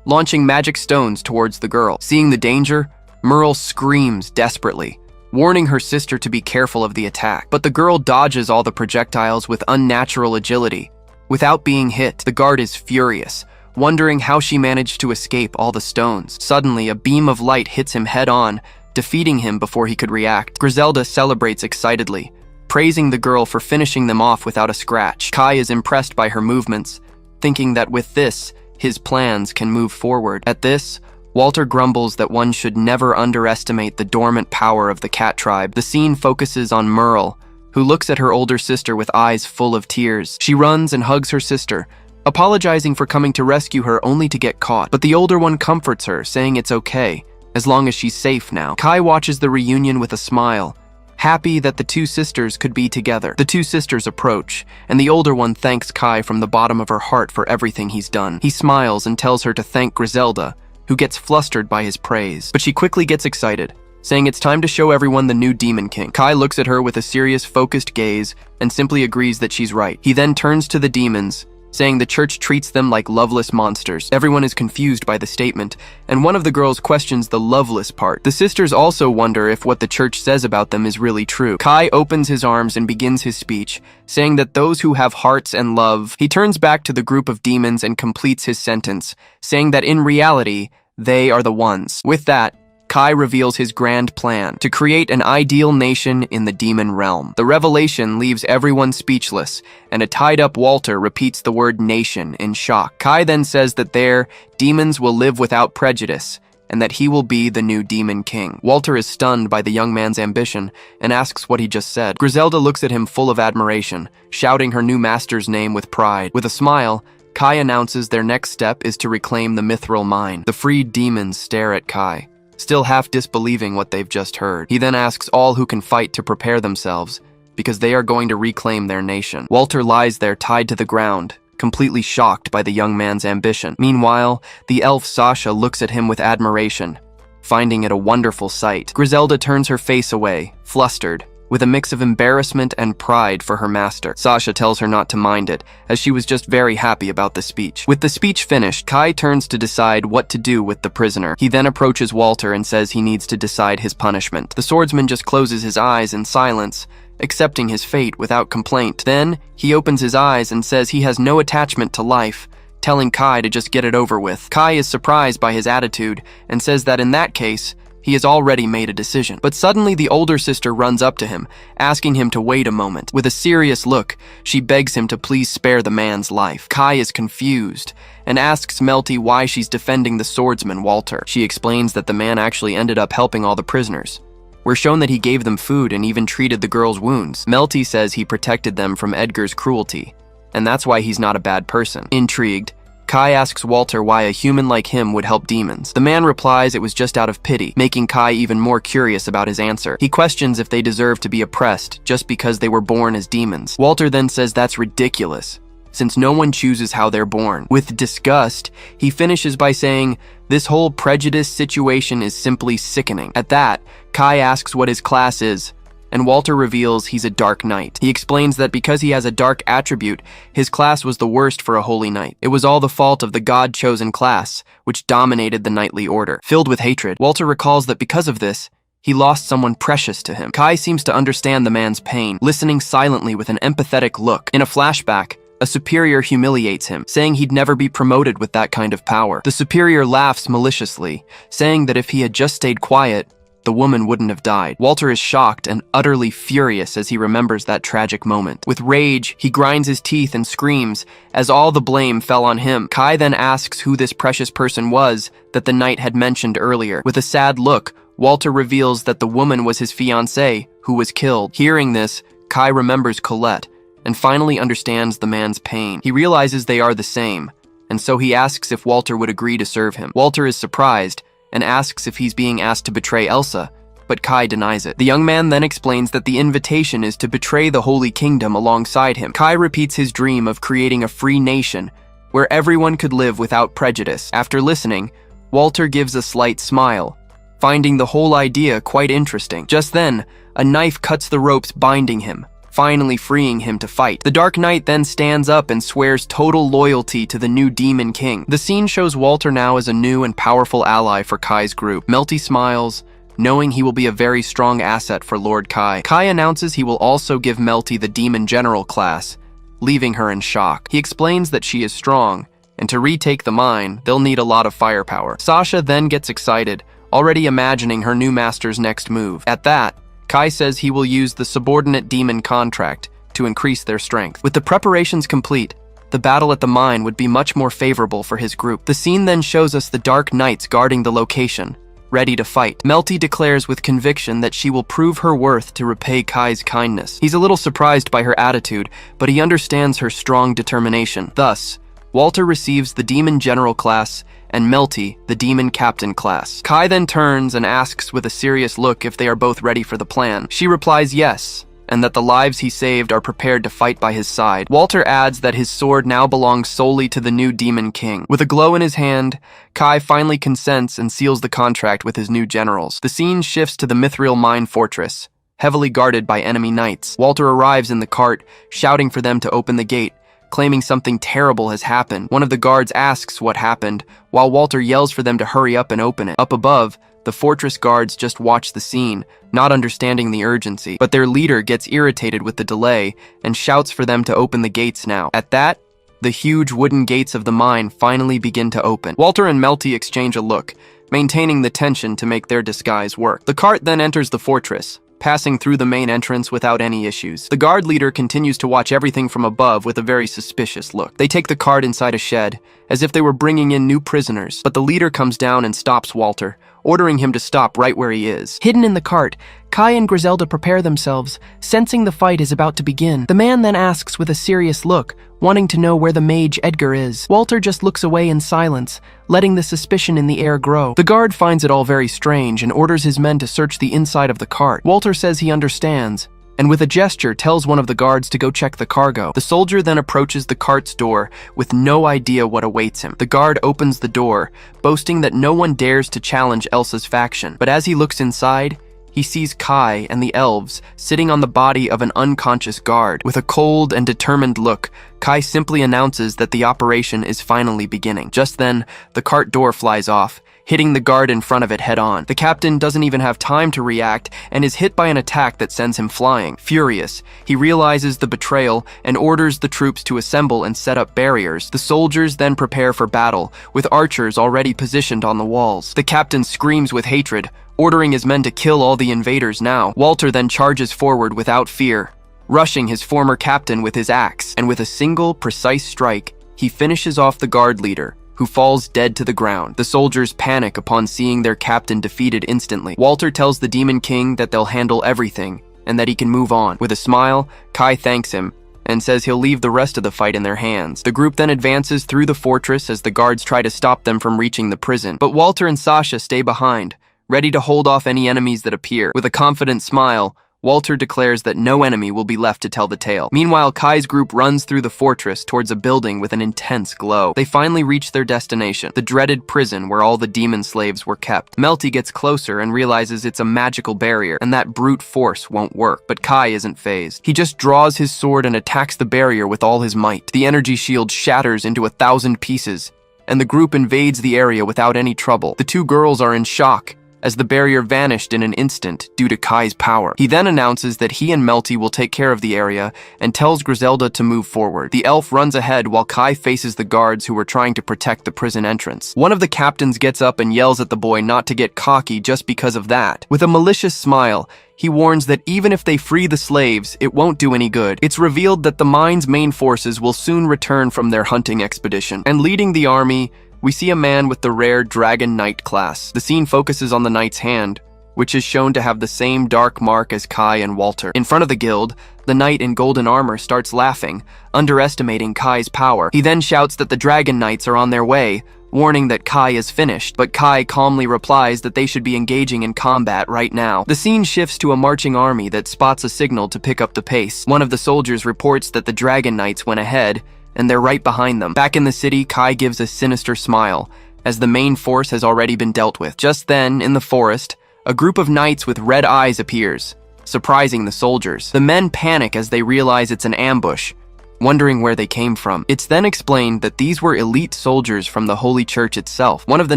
launching magic stones towards the girl. Seeing the danger, Merle screams desperately, warning her sister to be careful of the attack. But the girl dodges all the projectiles with unnatural agility. Without being hit, the guard is furious, wondering how she managed to escape all the stones. Suddenly, a beam of light hits him head-on, defeating him before he could react. Griselda celebrates excitedly, praising the girl for finishing them off without a scratch. Kai is impressed by her movements, thinking that with this, his plans can move forward. At this, Walter grumbles that one should never underestimate the dormant power of the cat tribe. The scene focuses on Merle, who looks at her older sister with eyes full of tears. She runs and hugs her sister, apologizing for coming to rescue her only to get caught. But the older one comforts her, saying it's okay, as long as she's safe now. Kai watches the reunion with a smile, happy that the two sisters could be together. The two sisters approach, and the older one thanks Kai from the bottom of her heart for everything he's done. He smiles and tells her to thank Griselda, who gets flustered by his praise. But she quickly gets excited, saying it's time to show everyone the new Demon King. Kai looks at her with a serious, focused gaze and simply agrees that she's right. He then turns to the demons, saying the church treats them like loveless monsters. Everyone is confused by the statement, and one of the girls questions the loveless part. The sisters also wonder if what the church says about them is really true. Kai opens his arms and begins his speech, saying that those who have hearts and love. He turns back to the group of demons and completes his sentence, saying that in reality, they are the ones. With that, Kai reveals his grand plan to create an ideal nation in the demon realm. The revelation leaves everyone speechless, and a tied-up Walter repeats the word nation in shock. Kai then says that their demons will live without prejudice, and that he will be the new Demon King. Walter is stunned by the young man's ambition and asks what he just said. Griselda looks at him full of admiration, shouting her new master's name with pride. With a smile, Kai announces their next step is to reclaim the mithril mine. The freed demons stare at Kai, still half disbelieving what they've just heard. He then asks all who can fight to prepare themselves, because they are going to reclaim their nation. Walter lies there tied to the ground, completely shocked by the young man's ambition. Meanwhile, the elf Sasha looks at him with admiration, finding it a wonderful sight. Griselda turns her face away, flustered, with a mix of embarrassment and pride for her master. Sasha tells her not to mind it, as she was just very happy about the speech. With the speech finished, Kai turns to decide what to do with the prisoner. He then approaches Walter and says he needs to decide his punishment. The swordsman just closes his eyes in silence, accepting his fate without complaint. Then, he opens his eyes and says he has no attachment to life, telling Kai to just get it over with. Kai is surprised by his attitude and says that in that case, He has already made a decision. But suddenly the older sister runs up to him, asking him to wait a moment. With a serious look, she begs him to please spare the man's life. Kai is confused and asks Melty why she's defending the swordsman Walter. She explains that the man actually ended up helping all the prisoners. We're shown that he gave them food and even treated the girl's wounds. Melty says he protected them from Edgar's cruelty, and that's why he's not a bad person. Intrigued, Kai asks Walter why a human like him would help demons. The man replies it was just out of pity, making Kai even more curious about his answer. He questions if they deserve to be oppressed just because they were born as demons. Walter then says that's ridiculous, since no one chooses how they're born. With disgust, he finishes by saying, "This whole prejudice situation is simply sickening." At that, Kai asks what his class is, and Walter reveals he's a dark knight. He explains that because he has a dark attribute, his class was the worst for a holy knight. It was all the fault of the god-chosen class, which dominated the knightly order. Filled with hatred, Walter recalls that because of this, he lost someone precious to him. Kai seems to understand the man's pain, listening silently with an empathetic look. In a flashback, a superior humiliates him, saying he'd never be promoted with that kind of power. The superior laughs maliciously, saying that if he had just stayed quiet, the woman wouldn't have died. Walter is shocked and utterly furious as he remembers that tragic moment. With rage, he grinds his teeth and screams, as all the blame fell on him. Kai then asks who this precious person was that the knight had mentioned earlier. With a sad look, Walter reveals that the woman was his fiancée, who was killed. Hearing this, Kai remembers Colette, and finally understands the man's pain. He realizes they are the same, and so he asks if Walter would agree to serve him. Walter is surprised, and asks if he's being asked to betray Elsa, but Kai denies it. The young man then explains that the invitation is to betray the Holy Kingdom alongside him. Kai repeats his dream of creating a free nation where everyone could live without prejudice. After listening, Walter gives a slight smile, finding the whole idea quite interesting. Just then, a knife cuts the ropes binding him, finally freeing him to fight. The Dark Knight then stands up and swears total loyalty to the new Demon King. The scene shows Walter now as a new and powerful ally for Kai's group. Melty smiles, knowing he will be a very strong asset for Lord Kai. Kai announces he will also give Melty the Demon General class, leaving her in shock. He explains that she is strong, and to retake the mine, they'll need a lot of firepower. Sasha then gets excited, already imagining her new master's next move. At that, Kai says he will use the subordinate demon contract to increase their strength. With the preparations complete, the battle at the mine would be much more favorable for his group. The scene then shows us the Dark Knights guarding the location, ready to fight. Melty declares with conviction that she will prove her worth to repay Kai's kindness. He's a little surprised by her attitude, but he understands her strong determination. Thus, Walter receives the Demon General class and Melty the Demon Captain class. Kai then turns and asks with a serious look if they are both ready for the plan. She replies yes, and that the lives he saved are prepared to fight by his side. Walter adds that his sword now belongs solely to the new Demon King. With a glow in his hand, Kai finally consents and seals the contract with his new generals. The scene shifts to the Mithril Mine Fortress, heavily guarded by enemy knights. Walter arrives in the cart, shouting for them to open the gate, claiming something terrible has happened. One of the guards asks what happened, while Walter yells for them to hurry up and open it. Up above, the fortress guards just watch the scene, not understanding the urgency, but their leader gets irritated with the delay and shouts for them to open the gates now. At that, the huge wooden gates of the mine finally begin to open. Walter and Melty exchange a look, maintaining the tension to make their disguise work. The cart then enters the fortress, passing through the main entrance without any issues. The guard leader continues to watch everything from above with a very suspicious look. They take the cart inside a shed, as if they were bringing in new prisoners, but the leader comes down and stops Walter, ordering him to stop right where he is. Hidden in the cart, Kai and Griselda prepare themselves, sensing the fight is about to begin. The man then asks with a serious look, wanting to know where the mage Edgar is. Walter just looks away in silence, letting the suspicion in the air grow. The guard finds it all very strange and orders his men to search the inside of the cart. Walter says he understands, and with a gesture tells one of the guards to go check the cargo. The soldier then approaches the cart's door with no idea what awaits him. The guard opens the door, boasting that no one dares to challenge Elsa's faction. But as he looks inside, he sees Kai and the elves sitting on the body of an unconscious guard. With a cold and determined look, Kai simply announces that the operation is finally beginning. Just then, the cart door flies off, hitting the guard in front of it head-on. The captain doesn't even have time to react and is hit by an attack that sends him flying. Furious, he realizes the betrayal and orders the troops to assemble and set up barriers. The soldiers then prepare for battle, with archers already positioned on the walls. The captain screams with hatred, ordering his men to kill all the invaders now. Walter then charges forward without fear, rushing his former captain with his axe, and with a single, precise strike, he finishes off the guard leader, who falls dead to the ground. The soldiers panic upon seeing their captain defeated instantly. Walter tells the Demon King that they'll handle everything, and that he can move on. With a smile, Kai thanks him, and says he'll leave the rest of the fight in their hands. The group then advances through the fortress as the guards try to stop them from reaching the prison. But Walter and Sasha stay behind, ready to hold off any enemies that appear. With a confident smile, Walter declares that no enemy will be left to tell the tale. Meanwhile, Kai's group runs through the fortress towards a building with an intense glow. They finally reach their destination, the dreaded prison where all the demon slaves were kept. Melty gets closer and realizes it's a magical barrier, and that brute force won't work. But Kai isn't fazed. He just draws his sword and attacks the barrier with all his might. The energy shield shatters into 1,000 pieces, and the group invades the area without any trouble. The two girls are in shock, as the barrier vanished in an instant due to Kai's power. He then announces that he and Melty will take care of the area and tells Griselda to move forward. The elf runs ahead while Kai faces the guards who were trying to protect the prison entrance. One of the captains gets up and yells at the boy not to get cocky just because of that. With a malicious smile, he warns that even if they free the slaves, it won't do any good. It's revealed that the mine's main forces will soon return from their hunting expedition. And leading the army, we see a man with the rare Dragon Knight class. The scene focuses on the knight's hand, which is shown to have the same dark mark as Kai and Walter. In front of the guild, the knight in golden armor starts laughing, underestimating Kai's power. He then shouts that the Dragon Knights are on their way, warning that Kai is finished, but Kai calmly replies that they should be engaging in combat right now. The scene shifts to a marching army that spots a signal to pick up the pace. One of the soldiers reports that the Dragon Knights went ahead, and they're right behind them. Back in the city, Kai gives a sinister smile, as the main force has already been dealt with. Just then, in the forest, a group of knights with red eyes appears, surprising the soldiers. The men panic as they realize it's an ambush, wondering where they came from. It's then explained that these were elite soldiers from the Holy Church itself. One of the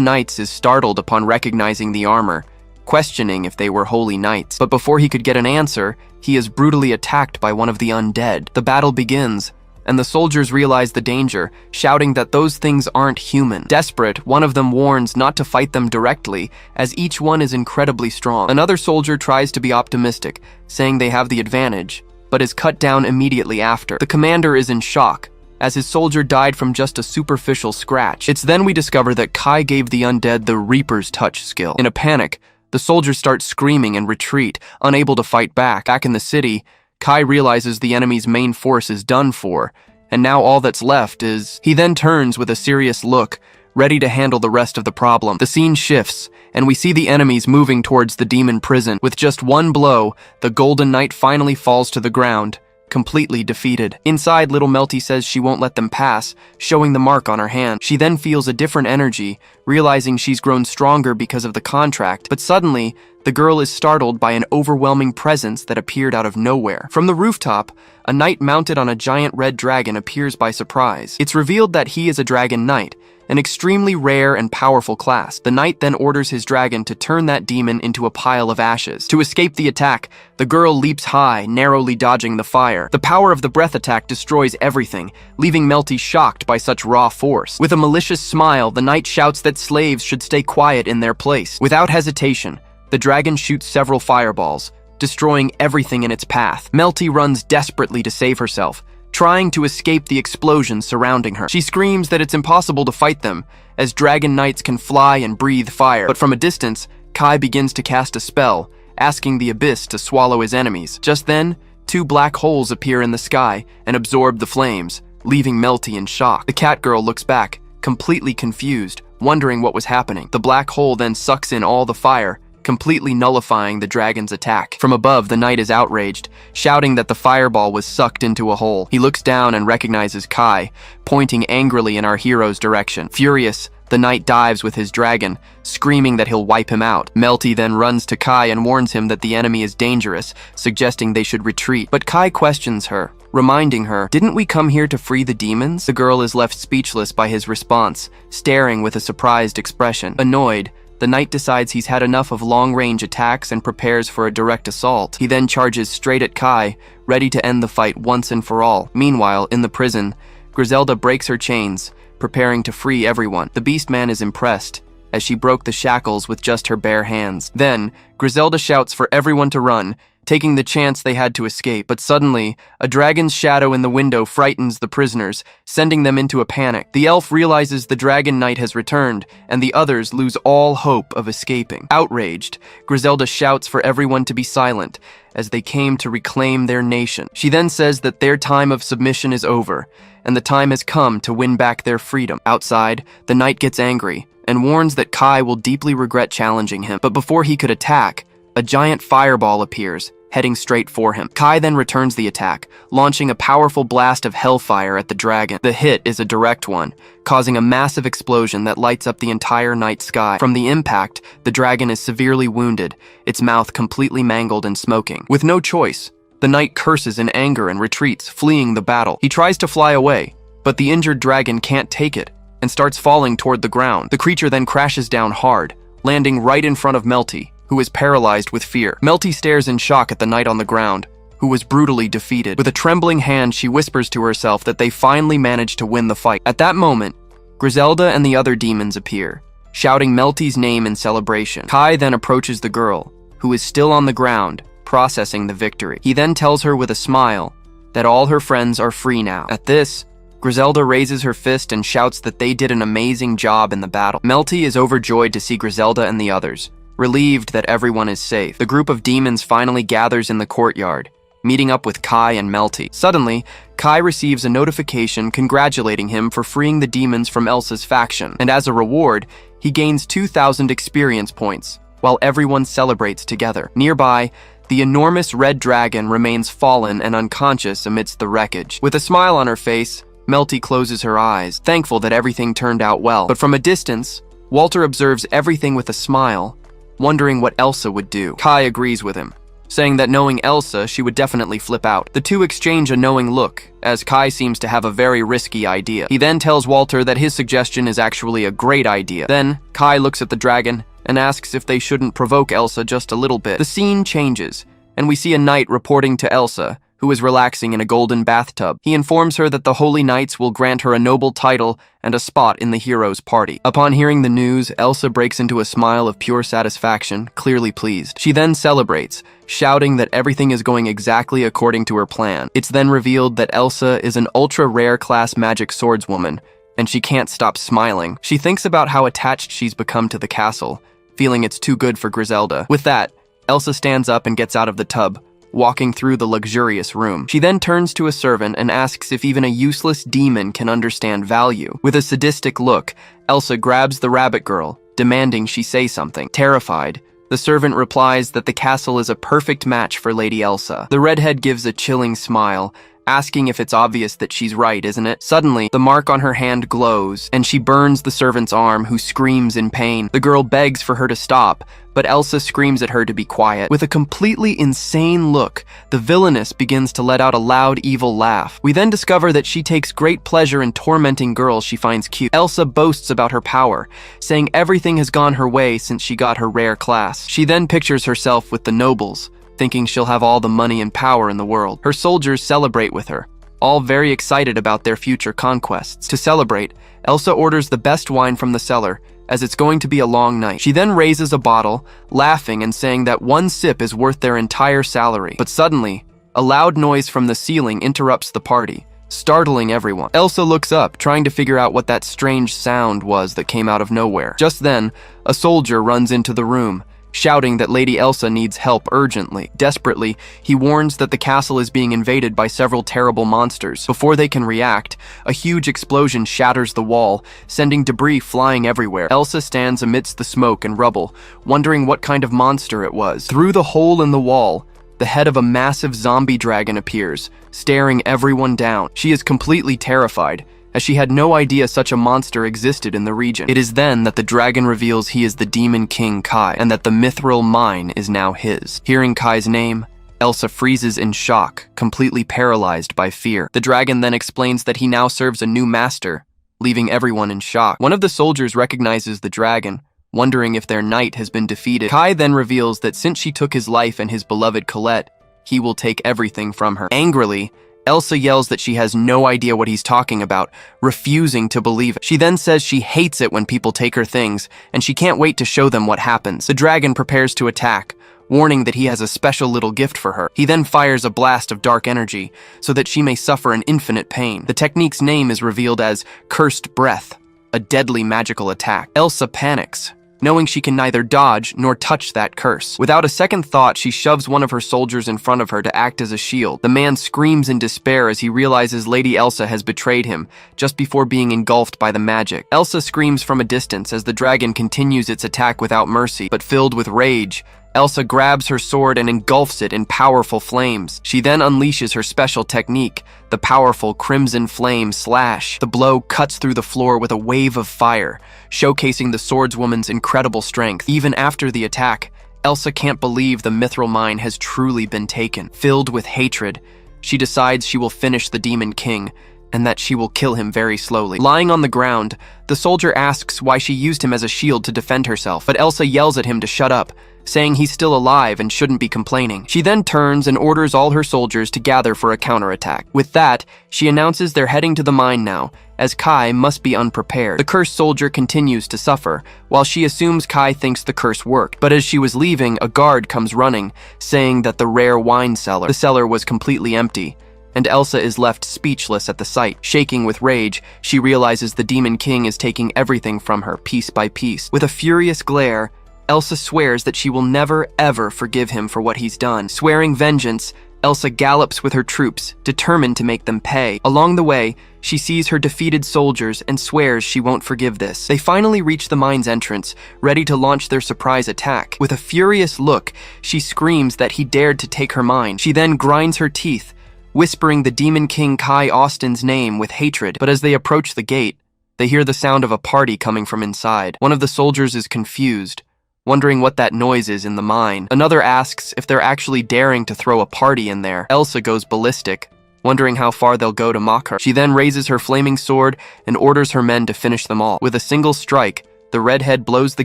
knights is startled upon recognizing the armor, questioning if they were holy knights. But before he could get an answer, he is brutally attacked by one of the undead. The battle begins, and the soldiers realize the danger, shouting that those things aren't human. Desperate, one of them warns not to fight them directly, as each one is incredibly strong. Another soldier tries to be optimistic, saying they have the advantage, but is cut down immediately after. The commander is in shock, as his soldier died from just a superficial scratch. It's then we discover that Kai gave the undead the Reaper's Touch skill. In a panic, the soldiers start screaming and retreat, unable to fight back. Back in the city, Kai realizes the enemy's main force is done for, and now all that's left is... He then turns with a serious look, ready to handle the rest of the problem. The scene shifts, and we see the enemies moving towards the demon prison. With just one blow, the Golden Knight finally falls to the ground, completely defeated. Inside, little Melty says she won't let them pass, showing the mark on her hand. She then feels a different energy, realizing she's grown stronger because of the contract, but suddenly, the girl is startled by an overwhelming presence that appeared out of nowhere. From the rooftop, a knight mounted on a giant red dragon appears by surprise. It's revealed that he is a dragon knight, an extremely rare and powerful class. The knight then orders his dragon to turn that demon into a pile of ashes. To escape the attack, the girl leaps high, narrowly dodging the fire. The power of the breath attack destroys everything, leaving Melty shocked by such raw force. With a malicious smile, the knight shouts that slaves should stay quiet in their place. Without hesitation, the dragon shoots several fireballs, destroying everything in its path. Melty runs desperately to save herself, trying to escape the explosions surrounding her. She screams that it's impossible to fight them, as dragon knights can fly and breathe fire. But from a distance, Kai begins to cast a spell, asking the abyss to swallow his enemies. Just then, two black holes appear in the sky and absorb the flames, leaving Melty in shock. The cat girl looks back, completely confused, wondering what was happening. The black hole then sucks in all the fire, completely nullifying the dragon's attack. From above, the knight is outraged, shouting that the fireball was sucked into a hole. He looks down and recognizes Kai, pointing angrily in our hero's direction. Furious, the knight dives with his dragon, screaming that he'll wipe him out. Melty then runs to Kai and warns him that the enemy is dangerous, suggesting they should retreat. But Kai questions her, reminding her, "Didn't we come here to free the demons?" The girl is left speechless by his response, staring with a surprised expression. Annoyed, the knight decides he's had enough of long-range attacks and prepares for a direct assault. He then charges straight at Kai, ready to end the fight once and for all. Meanwhile, in the prison, Griselda breaks her chains, preparing to free everyone. The Beastman is impressed, as she broke the shackles with just her bare hands. Then, Griselda shouts for everyone to run, taking the chance they had to escape. But suddenly, a dragon's shadow in the window frightens the prisoners, sending them into a panic. The elf realizes the Dragon Knight has returned, and the others lose all hope of escaping. Outraged, Griselda shouts for everyone to be silent, as they came to reclaim their nation. She then says that their time of submission is over, and the time has come to win back their freedom. Outside, the knight gets angry, and warns that Kai will deeply regret challenging him. But before he could attack, a giant fireball appears, heading straight for him. Kai then returns the attack, launching a powerful blast of hellfire at the dragon. The hit is a direct one, causing a massive explosion that lights up the entire night sky. From the impact, the dragon is severely wounded, its mouth completely mangled and smoking. With no choice, the knight curses in anger and retreats, fleeing the battle. He tries to fly away, but the injured dragon can't take it and starts falling toward the ground. The creature then crashes down hard, landing right in front of Melty, who is paralyzed with fear. Melty stares in shock at the knight on the ground, who was brutally defeated. With a trembling hand, she whispers to herself that they finally managed to win the fight. At that moment, Griselda and the other demons appear, shouting Melty's name in celebration. Kai then approaches the girl, who is still on the ground, processing the victory. He then tells her with a smile that all her friends are free now. At this, Griselda raises her fist and shouts that they did an amazing job in the battle. Melty is overjoyed to see Griselda and the others, relieved that everyone is safe. The group of demons finally gathers in the courtyard, meeting up with Kai and Melty. Suddenly, Kai receives a notification congratulating him for freeing the demons from Elsa's faction, and as a reward, he gains 2,000 experience points, while everyone celebrates together. Nearby, the enormous red dragon remains fallen and unconscious amidst the wreckage. With a smile on her face, Melty closes her eyes, thankful that everything turned out well. But from a distance, Walter observes everything with a smile, wondering what Elsa would do. Kai agrees with him, saying that knowing Elsa, she would definitely flip out. The two exchange a knowing look, as Kai seems to have a very risky idea. He then tells Walter that his suggestion is actually a great idea. Then, Kai looks at the dragon and asks if they shouldn't provoke Elsa just a little bit. The scene changes, and we see a knight reporting to Elsa, who is relaxing in a golden bathtub. He informs her that the Holy Knights will grant her a noble title and a spot in the heroes' party. Upon hearing the news, Elsa breaks into a smile of pure satisfaction, clearly pleased. She then celebrates, shouting that everything is going exactly according to her plan. It's then revealed that Elsa is an ultra-rare class magic swordswoman, and she can't stop smiling. She thinks about how attached she's become to the castle, feeling it's too good for Griselda. With that, Elsa stands up and gets out of the tub, walking through the luxurious room. She then turns to a servant and asks if even a useless demon can understand value. With a sadistic look, Elsa grabs the rabbit girl, demanding she say something. Terrified, the servant replies that the castle is a perfect match for Lady Elsa. The redhead gives a chilling smile, asking if it's obvious that she's right, isn't it? Suddenly, the mark on her hand glows, and she burns the servant's arm, who screams in pain. The girl begs for her to stop, but Elsa screams at her to be quiet. With a completely insane look, the villainess begins to let out a loud, evil laugh. We then discover that she takes great pleasure in tormenting girls she finds cute. Elsa boasts about her power, saying everything has gone her way since she got her rare class. She then pictures herself with the nobles, thinking she'll have all the money and power in the world. Her soldiers celebrate with her, all very excited about their future conquests. To celebrate, Elsa orders the best wine from the cellar, as it's going to be a long night. She then raises a bottle, laughing and saying that one sip is worth their entire salary. But suddenly, a loud noise from the ceiling interrupts the party, startling everyone. Elsa looks up, trying to figure out what that strange sound was that came out of nowhere. Just then, a soldier runs into the room, shouting that Lady Elsa needs help urgently. Desperately, he warns that the castle is being invaded by several terrible monsters. Before they can react, a huge explosion shatters the wall, sending debris flying everywhere. Elsa stands amidst the smoke and rubble, wondering what kind of monster it was. Through the hole in the wall, the head of a massive zombie dragon appears, staring everyone down. She is completely terrified, as she had no idea such a monster existed in the region. It is then that the dragon reveals he is the Demon King Kai, and that the mithril mine is now his. Hearing Kai's name, Elsa freezes in shock, completely paralyzed by fear. The dragon then explains that he now serves a new master, leaving everyone in shock. One of the soldiers recognizes the dragon, wondering if their knight has been defeated. Kai then reveals that since she took his life and his beloved Colette, he will take everything from her. Angrily, Elsa yells that she has no idea what he's talking about, refusing to believe it. She then says she hates it when people take her things, and she can't wait to show them what happens. The dragon prepares to attack, warning that he has a special little gift for her. He then fires a blast of dark energy, so that she may suffer an infinite pain. The technique's name is revealed as Cursed Breath, a deadly magical attack. Elsa panics, knowing she can neither dodge nor touch that curse. Without a second thought, she shoves one of her soldiers in front of her to act as a shield. The man screams in despair as he realizes Lady Elsa has betrayed him just before being engulfed by the magic. Elsa screams from a distance as the dragon continues its attack without mercy, but filled with rage, Elsa grabs her sword and engulfs it in powerful flames. She then unleashes her special technique, the powerful Crimson Flame Slash. The blow cuts through the floor with a wave of fire, showcasing the swordswoman's incredible strength. Even after the attack, Elsa can't believe the mithril mine has truly been taken. Filled with hatred, she decides she will finish the Demon King, and that she will kill him very slowly. Lying on the ground, the soldier asks why she used him as a shield to defend herself, but Elsa yells at him to shut up, saying he's still alive and shouldn't be complaining. She then turns and orders all her soldiers to gather for a counterattack. With that, she announces they're heading to the mine now, as Kai must be unprepared. The cursed soldier continues to suffer, while she assumes Kai thinks the curse worked. But as she was leaving, a guard comes running, saying that the rare wine cellar, the cellar was completely empty, and Elsa is left speechless at the sight. Shaking with rage, she realizes the Demon King is taking everything from her, piece by piece. With a furious glare, Elsa swears that she will never, ever forgive him for what he's done. Swearing vengeance, Elsa gallops with her troops, determined to make them pay. Along the way, she sees her defeated soldiers and swears she won't forgive this. They finally reach the mine's entrance, ready to launch their surprise attack. With a furious look, she screams that he dared to take her mine. She then grinds her teeth, whispering the Demon King Kai Austin's name with hatred. But as they approach the gate, they hear the sound of a party coming from inside. One of the soldiers is confused, wondering what that noise is in the mine. Another asks if they're actually daring to throw a party in there. Elsa goes ballistic, wondering how far they'll go to mock her. She then raises her flaming sword and orders her men to finish them all. With a single strike, the redhead blows the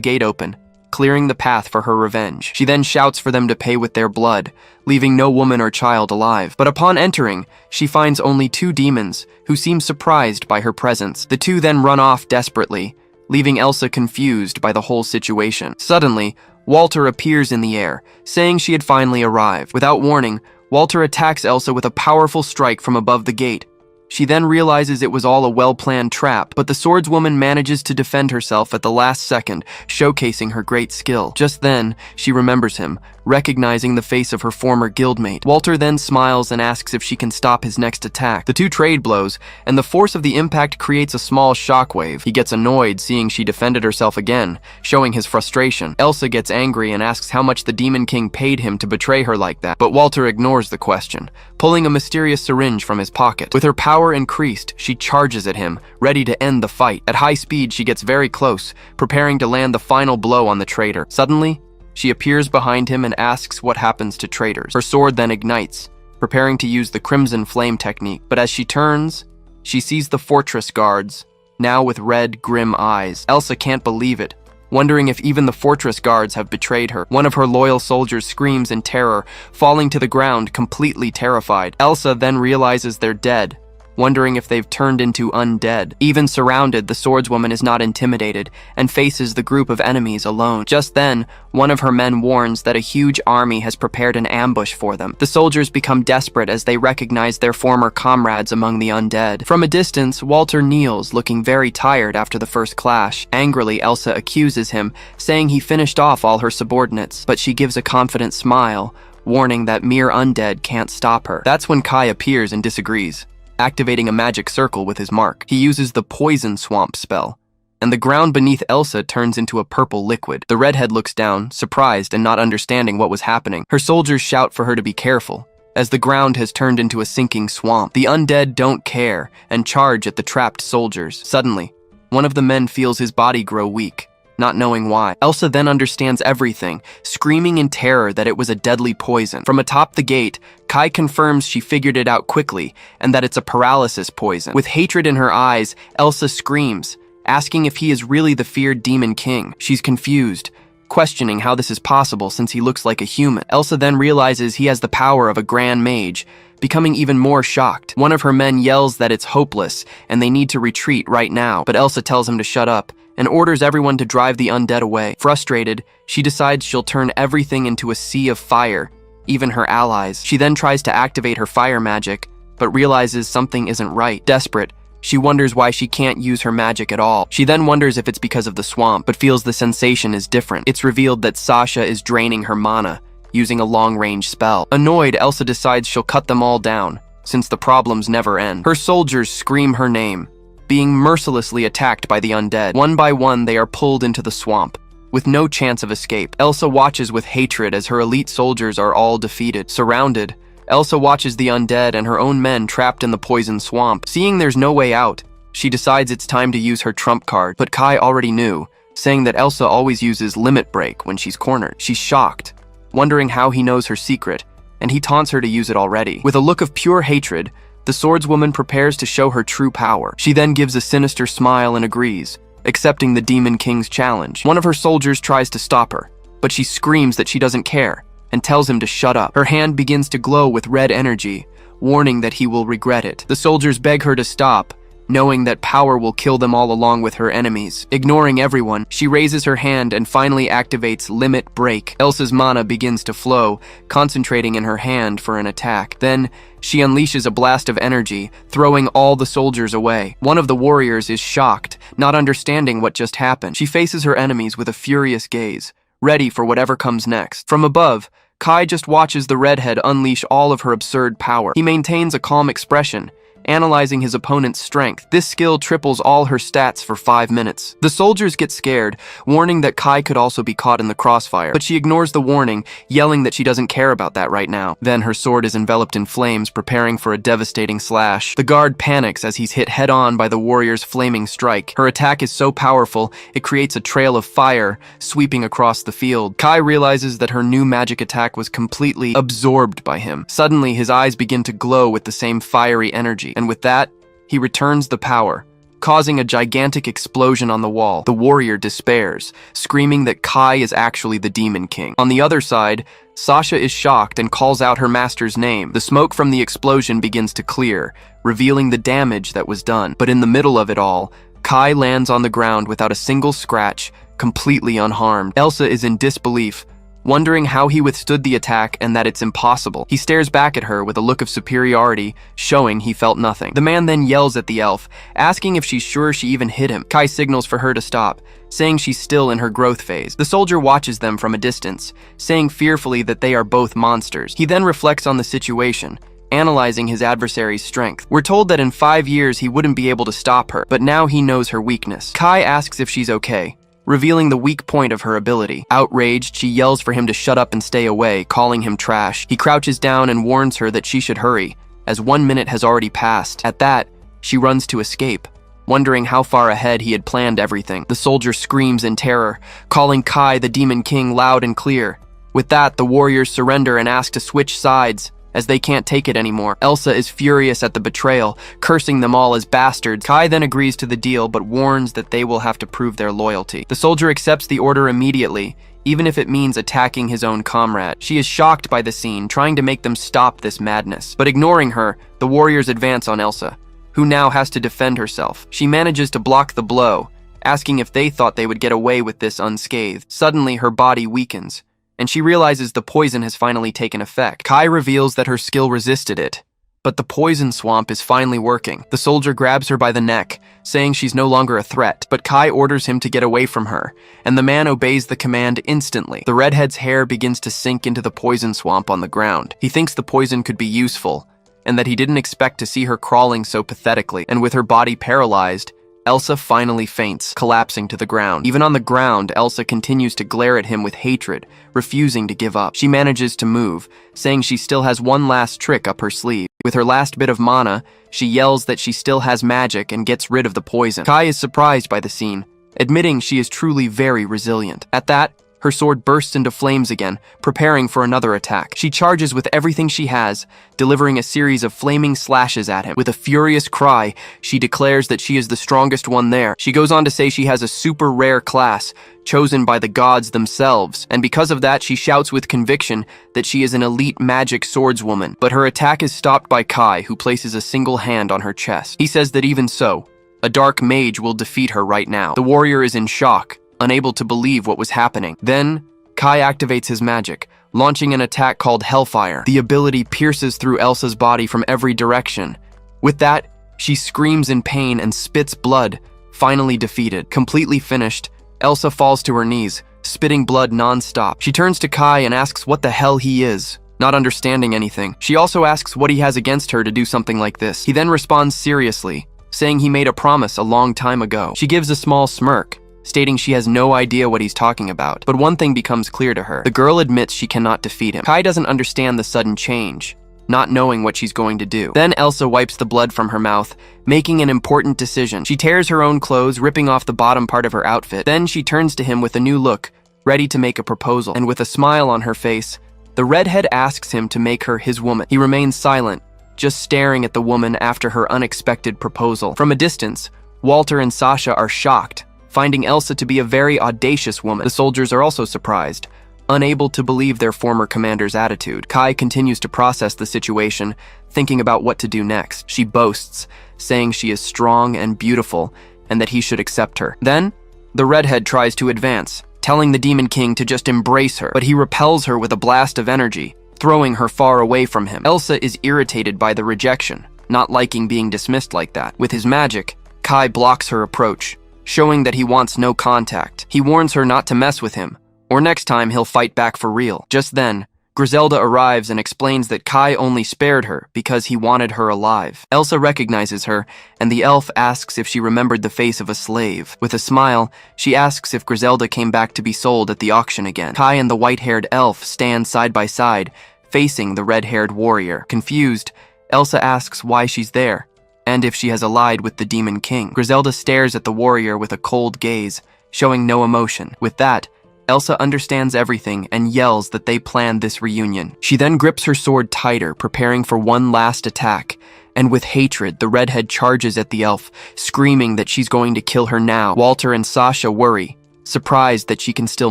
gate open, clearing the path for her revenge. She then shouts for them to pay with their blood, leaving no woman or child alive. But upon entering, she finds only two demons, who seem surprised by her presence. The two then run off desperately, leaving Elsa confused by the whole situation. Suddenly, Walter appears in the air, saying she had finally arrived. Without warning, Walter attacks Elsa with a powerful strike from above the gate. She then realizes it was all a well-planned trap, but the swordswoman manages to defend herself at the last second, showcasing her great skill. Just then, she remembers him, recognizing the face of her former guildmate. Walter then smiles and asks if she can stop his next attack. The two trade blows, and the force of the impact creates a small shockwave. He gets annoyed seeing she defended herself again, showing his frustration. Elsa gets angry and asks how much the Demon King paid him to betray her like that, but Walter ignores the question, pulling a mysterious syringe from his pocket. With her power increased, she charges at him, ready to end the fight. At high speed, she gets very close, preparing to land the final blow on the traitor. Suddenly, she appears behind him and asks what happens to traitors. Her sword then ignites, preparing to use the Crimson Flame technique. But as she turns, she sees the fortress guards, now with red, grim eyes. Elsa can't believe it, wondering if even the fortress guards have betrayed her. One of her loyal soldiers screams in terror, falling to the ground, completely terrified. Elsa then realizes they're dead, wondering if they've turned into undead. Even surrounded, the swordswoman is not intimidated and faces the group of enemies alone. Just then, one of her men warns that a huge army has prepared an ambush for them. The soldiers become desperate as they recognize their former comrades among the undead. From a distance, Walter kneels, looking very tired after the first clash. Angrily, Elsa accuses him, saying he finished off all her subordinates, but she gives a confident smile, warning that mere undead can't stop her. That's when Kai appears and disagrees, activating a magic circle with his mark. He uses the Poison Swamp spell, and the ground beneath Elsa turns into a purple liquid. The redhead looks down, surprised and not understanding what was happening. Her soldiers shout for her to be careful, as the ground has turned into a sinking swamp. The undead don't care and charge at the trapped soldiers. Suddenly, one of the men feels his body grow weak, not knowing why. Elsa then understands everything, screaming in terror that it was a deadly poison. From atop the gate, Kai confirms she figured it out quickly, and that it's a paralysis poison. With hatred in her eyes, Elsa screams, asking if he is really the feared demon king. She's confused, questioning how this is possible since he looks like a human. Elsa then realizes he has the power of a grand mage, becoming even more shocked. One of her men yells that it's hopeless and they need to retreat right now, but Elsa tells him to shut up and orders everyone to drive the undead away. Frustrated, she decides she'll turn everything into a sea of fire, even her allies. She then tries to activate her fire magic, but realizes something isn't right. Desperate, she wonders why she can't use her magic at all. She then wonders if it's because of the swamp, but feels the sensation is different. It's revealed that Sasha is draining her mana, using a long-range spell. Annoyed, Elsa decides she'll cut them all down, since the problems never end. Her soldiers scream her name, being mercilessly attacked by the undead. One by one, they are pulled into the swamp, with no chance of escape. Elsa watches with hatred as her elite soldiers are all defeated. Surrounded, Elsa watches the undead and her own men trapped in the poison swamp. Seeing there's no way out, she decides it's time to use her trump card, but Kai already knew, saying that Elsa always uses Limit Break when she's cornered. She's shocked, wondering how he knows her secret, and he taunts her to use it already. With a look of pure hatred, the swordswoman prepares to show her true power. She then gives a sinister smile and agrees, accepting the Demon King's challenge. One of her soldiers tries to stop her, but she screams that she doesn't care and tells him to shut up. Her hand begins to glow with red energy, warning that he will regret it. The soldiers beg her to stop, knowing that power will kill them all along with her enemies. Ignoring everyone, she raises her hand and finally activates Limit Break. Elsa's mana begins to flow, concentrating in her hand for an attack. Then, she unleashes a blast of energy, throwing all the soldiers away. One of the warriors is shocked, not understanding what just happened. She faces her enemies with a furious gaze, ready for whatever comes next. From above, Kai just watches the redhead unleash all of her absurd power. He maintains a calm expression, analyzing his opponent's strength. This skill triples all her stats for 5 minutes. The soldiers get scared, warning that Kai could also be caught in the crossfire, but she ignores the warning, yelling that she doesn't care about that right now. Then her sword is enveloped in flames, preparing for a devastating slash. The guard panics as he's hit head-on by the warrior's flaming strike. Her attack is so powerful, it creates a trail of fire, sweeping across the field. Kai realizes that her new magic attack was completely absorbed by him. Suddenly, his eyes begin to glow with the same fiery energy. And with that, he returns the power, causing a gigantic explosion on the wall. The warrior despairs, screaming that Kai is actually the Demon King. On the other side, Sasha is shocked and calls out her master's name. The smoke from the explosion begins to clear, revealing the damage that was done. But in the middle of it all, Kai lands on the ground without a single scratch, completely unharmed. Elsa is in disbelief, wondering how he withstood the attack and that it's impossible. He stares back at her with a look of superiority, showing he felt nothing. The man then yells at the elf, asking if she's sure she even hit him. Kai signals for her to stop, saying she's still in her growth phase. The soldier watches them from a distance, saying fearfully that they are both monsters. He then reflects on the situation, analyzing his adversary's strength. We're told that in 5 years he wouldn't be able to stop her, but now he knows her weakness. Kai asks if she's okay, revealing the weak point of her ability. Outraged, she yells for him to shut up and stay away, calling him trash. He crouches down and warns her that she should hurry, as 1 minute has already passed. At that, she runs to escape, wondering how far ahead he had planned everything. The soldier screams in terror, calling Kai the Demon King loud and clear. With that, the warriors surrender and ask to switch sides, as they can't take it anymore. Elsa is furious at the betrayal, cursing them all as bastards. Kai then agrees to the deal, but warns that they will have to prove their loyalty. The soldier accepts the order immediately, even if it means attacking his own comrade. She is shocked by the scene, trying to make them stop this madness. But ignoring her, the warriors advance on Elsa, who now has to defend herself. She manages to block the blow, asking if they thought they would get away with this unscathed. Suddenly, her body weakens, and she realizes the poison has finally taken effect. Kai reveals that her skill resisted it, but the poison swamp is finally working. The soldier grabs her by the neck, saying she's no longer a threat, but Kai orders him to get away from her, and the man obeys the command instantly. The redhead's hair begins to sink into the poison swamp on the ground. He thinks the poison could be useful, and that he didn't expect to see her crawling so pathetically. And with her body paralyzed, Elsa finally faints, collapsing to the ground. Even on the ground, Elsa continues to glare at him with hatred, refusing to give up. She manages to move, saying she still has one last trick up her sleeve. With her last bit of mana, she yells that she still has magic and gets rid of the poison. Kai is surprised by the scene, admitting she is truly very resilient. At that, her sword bursts into flames again, preparing for another attack. She charges with everything she has, delivering a series of flaming slashes at him. With a furious cry, she declares that she is the strongest one there. She goes on to say she has a super rare class, chosen by the gods themselves, and because of that, she shouts with conviction that she is an elite magic swordswoman. But her attack is stopped by Kai, who places a single hand on her chest. He says that even so, a dark mage will defeat her right now. The warrior is in shock, unable to believe what was happening. Then, Kai activates his magic, launching an attack called Hellfire. The ability pierces through Elsa's body from every direction. With that, she screams in pain and spits blood, finally defeated. Completely finished, Elsa falls to her knees, spitting blood non-stop. She turns to Kai and asks what the hell he is, not understanding anything. She also asks what he has against her to do something like this. He then responds seriously, saying he made a promise a long time ago. She gives a small smirk, stating she has no idea what he's talking about. But one thing becomes clear to her. The girl admits she cannot defeat him. Kai doesn't understand the sudden change, not knowing what she's going to do. Then Elsa wipes the blood from her mouth, making an important decision. She tears her own clothes, ripping off the bottom part of her outfit. Then she turns to him with a new look, ready to make a proposal. And with a smile on her face, the redhead asks him to make her his woman. He remains silent, just staring at the woman after her unexpected proposal. From a distance, Walter and Sasha are shocked, finding Elsa to be a very audacious woman. The soldiers are also surprised, unable to believe their former commander's attitude. Kai continues to process the situation, thinking about what to do next. She boasts, saying she is strong and beautiful, and that he should accept her. Then, the redhead tries to advance, telling the Demon King to just embrace her, but he repels her with a blast of energy, throwing her far away from him. Elsa is irritated by the rejection, not liking being dismissed like that. With his magic, Kai blocks her approach, showing that he wants no contact. He warns her not to mess with him, or next time he'll fight back for real. Just then, Griselda arrives and explains that Kai only spared her because he wanted her alive. Elsa recognizes her, and the elf asks if she remembered the face of a slave. With a smile, she asks if Griselda came back to be sold at the auction again. Kai and the white-haired elf stand side by side, facing the red-haired warrior. Confused, Elsa asks why she's there, and if she has allied with the Demon King. Griselda stares at the warrior with a cold gaze, showing no emotion. With that, Elsa understands everything and yells that they planned this reunion. She then grips her sword tighter, preparing for one last attack, and with hatred, the redhead charges at the elf, screaming that she's going to kill her now. Walter and Sasha worry, surprised that she can still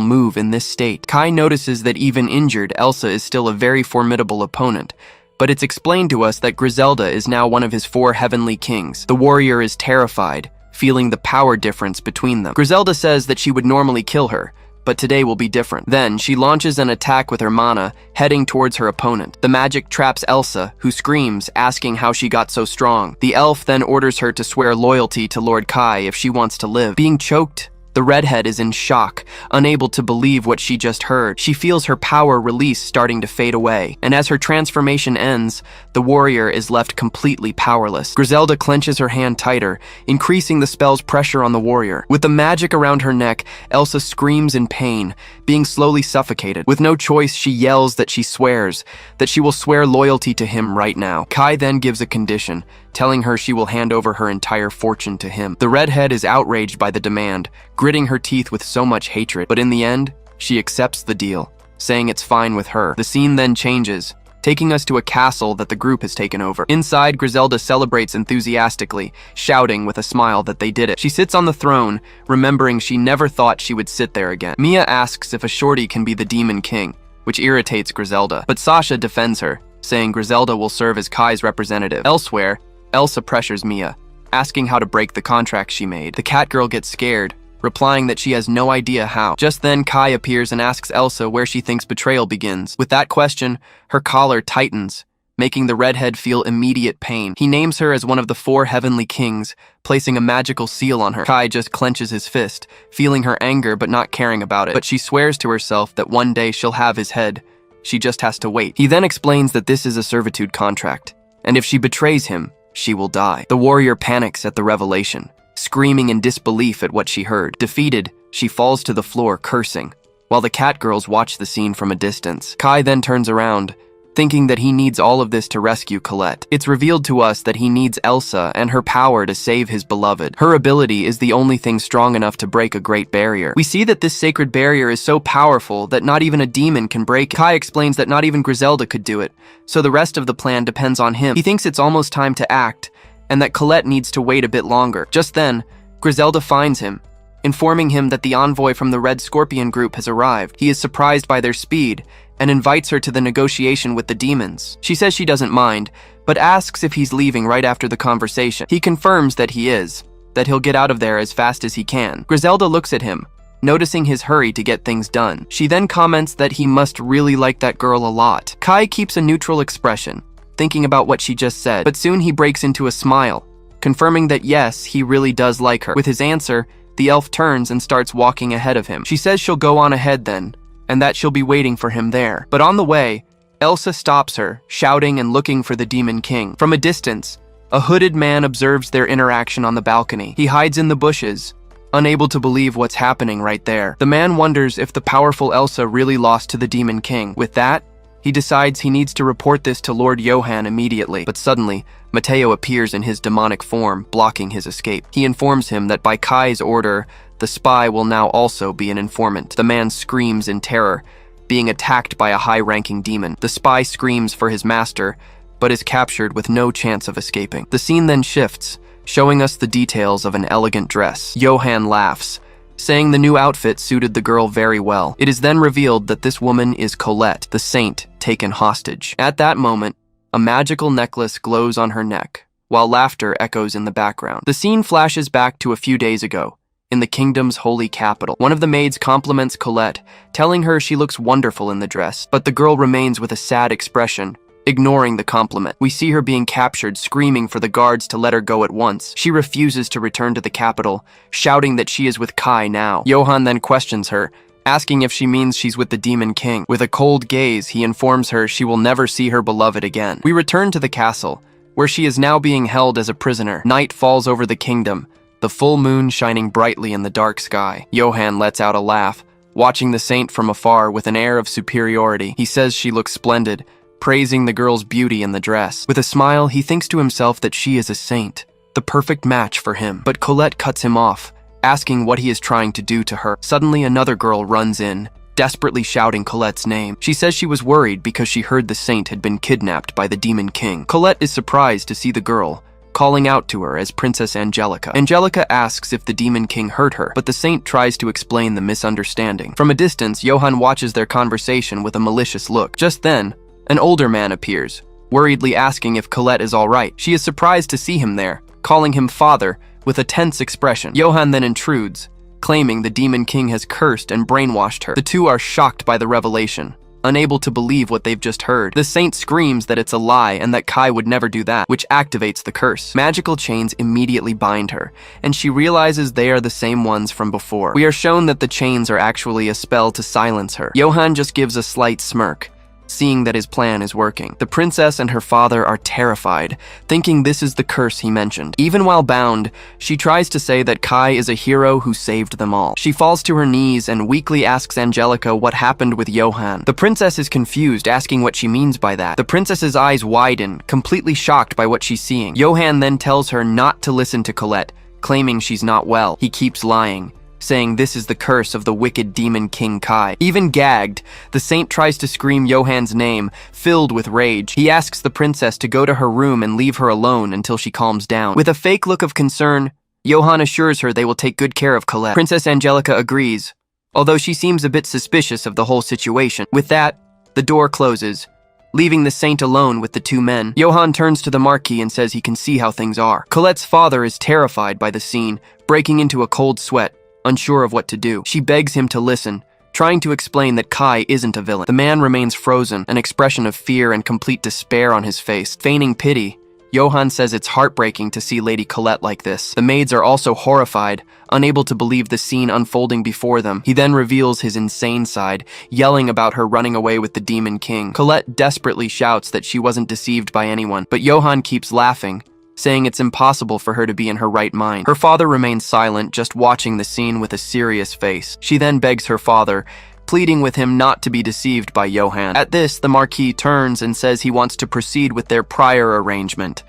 move in this state. Kai notices that even injured, Elsa is still a very formidable opponent, but it's explained to us that Griselda is now one of his 4 heavenly kings. The warrior is terrified, feeling the power difference between them. Griselda says that she would normally kill her, but today will be different. Then, she launches an attack with her mana, heading towards her opponent. The magic traps Elsa, who screams, asking how she got so strong. The elf then orders her to swear loyalty to Lord Kai if she wants to live. Being choked, the redhead is in shock, unable to believe what she just heard. She feels her power release starting to fade away, and as her transformation ends, the warrior is left completely powerless. Griselda clenches her hand tighter, increasing the spell's pressure on the warrior. With the magic around her neck, Elsa screams in pain, being slowly suffocated. With no choice, she yells that she swears, that she will swear loyalty to him right now. Kai then gives a condition, telling her she will hand over her entire fortune to him. The redhead is outraged by the demand, gritting her teeth with so much hatred, but in the end, she accepts the deal, saying it's fine with her. The scene then changes, taking us to a castle that the group has taken over. Inside, Griselda celebrates enthusiastically, shouting with a smile that they did it. She sits on the throne, remembering she never thought she would sit there again. Mia asks if a shorty can be the Demon King, which irritates Griselda, but Sasha defends her, saying Griselda will serve as Kai's representative. Elsewhere, Elsa pressures Mia, asking how to break the contract she made. The cat girl gets scared, replying that she has no idea how. Just then, Kai appears and asks Elsa where she thinks betrayal begins. With that question, her collar tightens, making the redhead feel immediate pain. He names her as one of the 4 heavenly kings, placing a magical seal on her. Kai just clenches his fist, feeling her anger but not caring about it. But she swears to herself that one day she'll have his head. She just has to wait. He then explains that this is a servitude contract, and if she betrays him, she will die. The warrior panics at the revelation, screaming in disbelief at what she heard. Defeated, she falls to the floor cursing, while the cat girls watch the scene from a distance. Kai then turns around, thinking that he needs all of this to rescue Colette. It's revealed to us that he needs Elsa and her power to save his beloved. Her ability is the only thing strong enough to break a great barrier. We see that this sacred barrier is so powerful that not even a demon can break it. Kai explains that not even Griselda could do it, so the rest of the plan depends on him. He thinks it's almost time to act, and that Colette needs to wait a bit longer. Just then, Griselda finds him, informing him that the envoy from the Red Scorpion group has arrived. He is surprised by their speed and invites her to the negotiation with the demons. She says she doesn't mind, but asks if he's leaving right after the conversation. He confirms that he is, that he'll get out of there as fast as he can. Griselda looks at him, noticing his hurry to get things done. She then comments that he must really like that girl a lot. Kai keeps a neutral expression, thinking about what she just said, but soon he breaks into a smile, confirming that yes, he really does like her. With his answer, the elf turns and starts walking ahead of him. She says she'll go on ahead then, and that she'll be waiting for him there. But on the way, Elsa stops her, shouting and looking for the Demon King. From a distance, a hooded man observes their interaction on the balcony. He hides in the bushes, unable to believe what's happening right there. The man wonders if the powerful Elsa really lost to the Demon King. With that, he decides he needs to report this to Lord Johann immediately. But suddenly, Mateo appears in his demonic form, blocking his escape. He informs him that by Kai's order, the spy will now also be an informant. The man screams in terror, being attacked by a high-ranking demon. The spy screams for his master, but is captured with no chance of escaping. The scene then shifts, showing us the details of an elegant dress. Johann laughs, saying the new outfit suited the girl very well. It is then revealed that this woman is Colette, the saint taken hostage. At that moment, a magical necklace glows on her neck, while laughter echoes in the background. The scene flashes back to a few days ago, in the kingdom's holy capital. One of the maids compliments Colette, telling her she looks wonderful in the dress, but the girl remains with a sad expression, ignoring the compliment. We see her being captured, screaming for the guards to let her go at once. She refuses to return to the capital, shouting that she is with Kai now. Johann then questions her, asking if she means she's with the Demon King. With a cold gaze, he informs her she will never see her beloved again. We return to the castle, where she is now being held as a prisoner. Night falls over the kingdom, the full moon shining brightly in the dark sky. Johann lets out a laugh, watching the saint from afar with an air of superiority. He says she looks splendid, praising the girl's beauty in the dress. With a smile, he thinks to himself that she is a saint, the perfect match for him. But Colette cuts him off, asking what he is trying to do to her. Suddenly, another girl runs in, desperately shouting Colette's name. She says she was worried because she heard the saint had been kidnapped by the Demon King. Colette is surprised to see the girl, calling out to her as Princess Angelica. Angelica asks if the Demon King hurt her, but the saint tries to explain the misunderstanding. From a distance, Johann watches their conversation with a malicious look. Just then, an older man appears, worriedly asking if Colette is all right. She is surprised to see him there, calling him father, with a tense expression. Johann then intrudes, claiming the Demon King has cursed and brainwashed her. The two are shocked by the revelation, unable to believe what they've just heard. The saint screams that it's a lie and that Kai would never do that, which activates the curse. Magical chains immediately bind her, and she realizes they are the same ones from before. We are shown that the chains are actually a spell to silence her. Johann just gives a slight smirk, seeing that his plan is working. The princess and her father are terrified, thinking this is the curse he mentioned. Even while bound, she tries to say that Kai is a hero who saved them all. She falls to her knees and weakly asks Angelica what happened with Johann. The princess is confused, asking what she means by that. The princess's eyes widen, completely shocked by what she's seeing. Johann then tells her not to listen to Colette, claiming she's not well. He keeps lying, saying this is the curse of the wicked Demon King Kai. Even gagged, the saint tries to scream Johann's name, filled with rage. He asks the princess to go to her room and leave her alone until she calms down. With a fake look of concern, Johann assures her they will take good care of Colette. Princess Angelica agrees, although she seems a bit suspicious of the whole situation. With that, the door closes, leaving the saint alone with the two men. Johann turns to the Marquis and says he can see how things are. Colette's father is terrified by the scene, breaking into a cold sweat, unsure of what to do. She begs him to listen, trying to explain that Kai isn't a villain. The man remains frozen, an expression of fear and complete despair on his face. Feigning pity, Johann says it's heartbreaking to see Lady Colette like this. The maids are also horrified, unable to believe the scene unfolding before them. He then reveals his insane side, yelling about her running away with the Demon King. Colette desperately shouts that she wasn't deceived by anyone, but Johann keeps laughing, saying it's impossible for her to be in her right mind. Her father remains silent, just watching the scene with a serious face. She then begs her father pleading with him not to be deceived by Johann. At this, the Marquis turns and says he wants to proceed with their prior arrangement.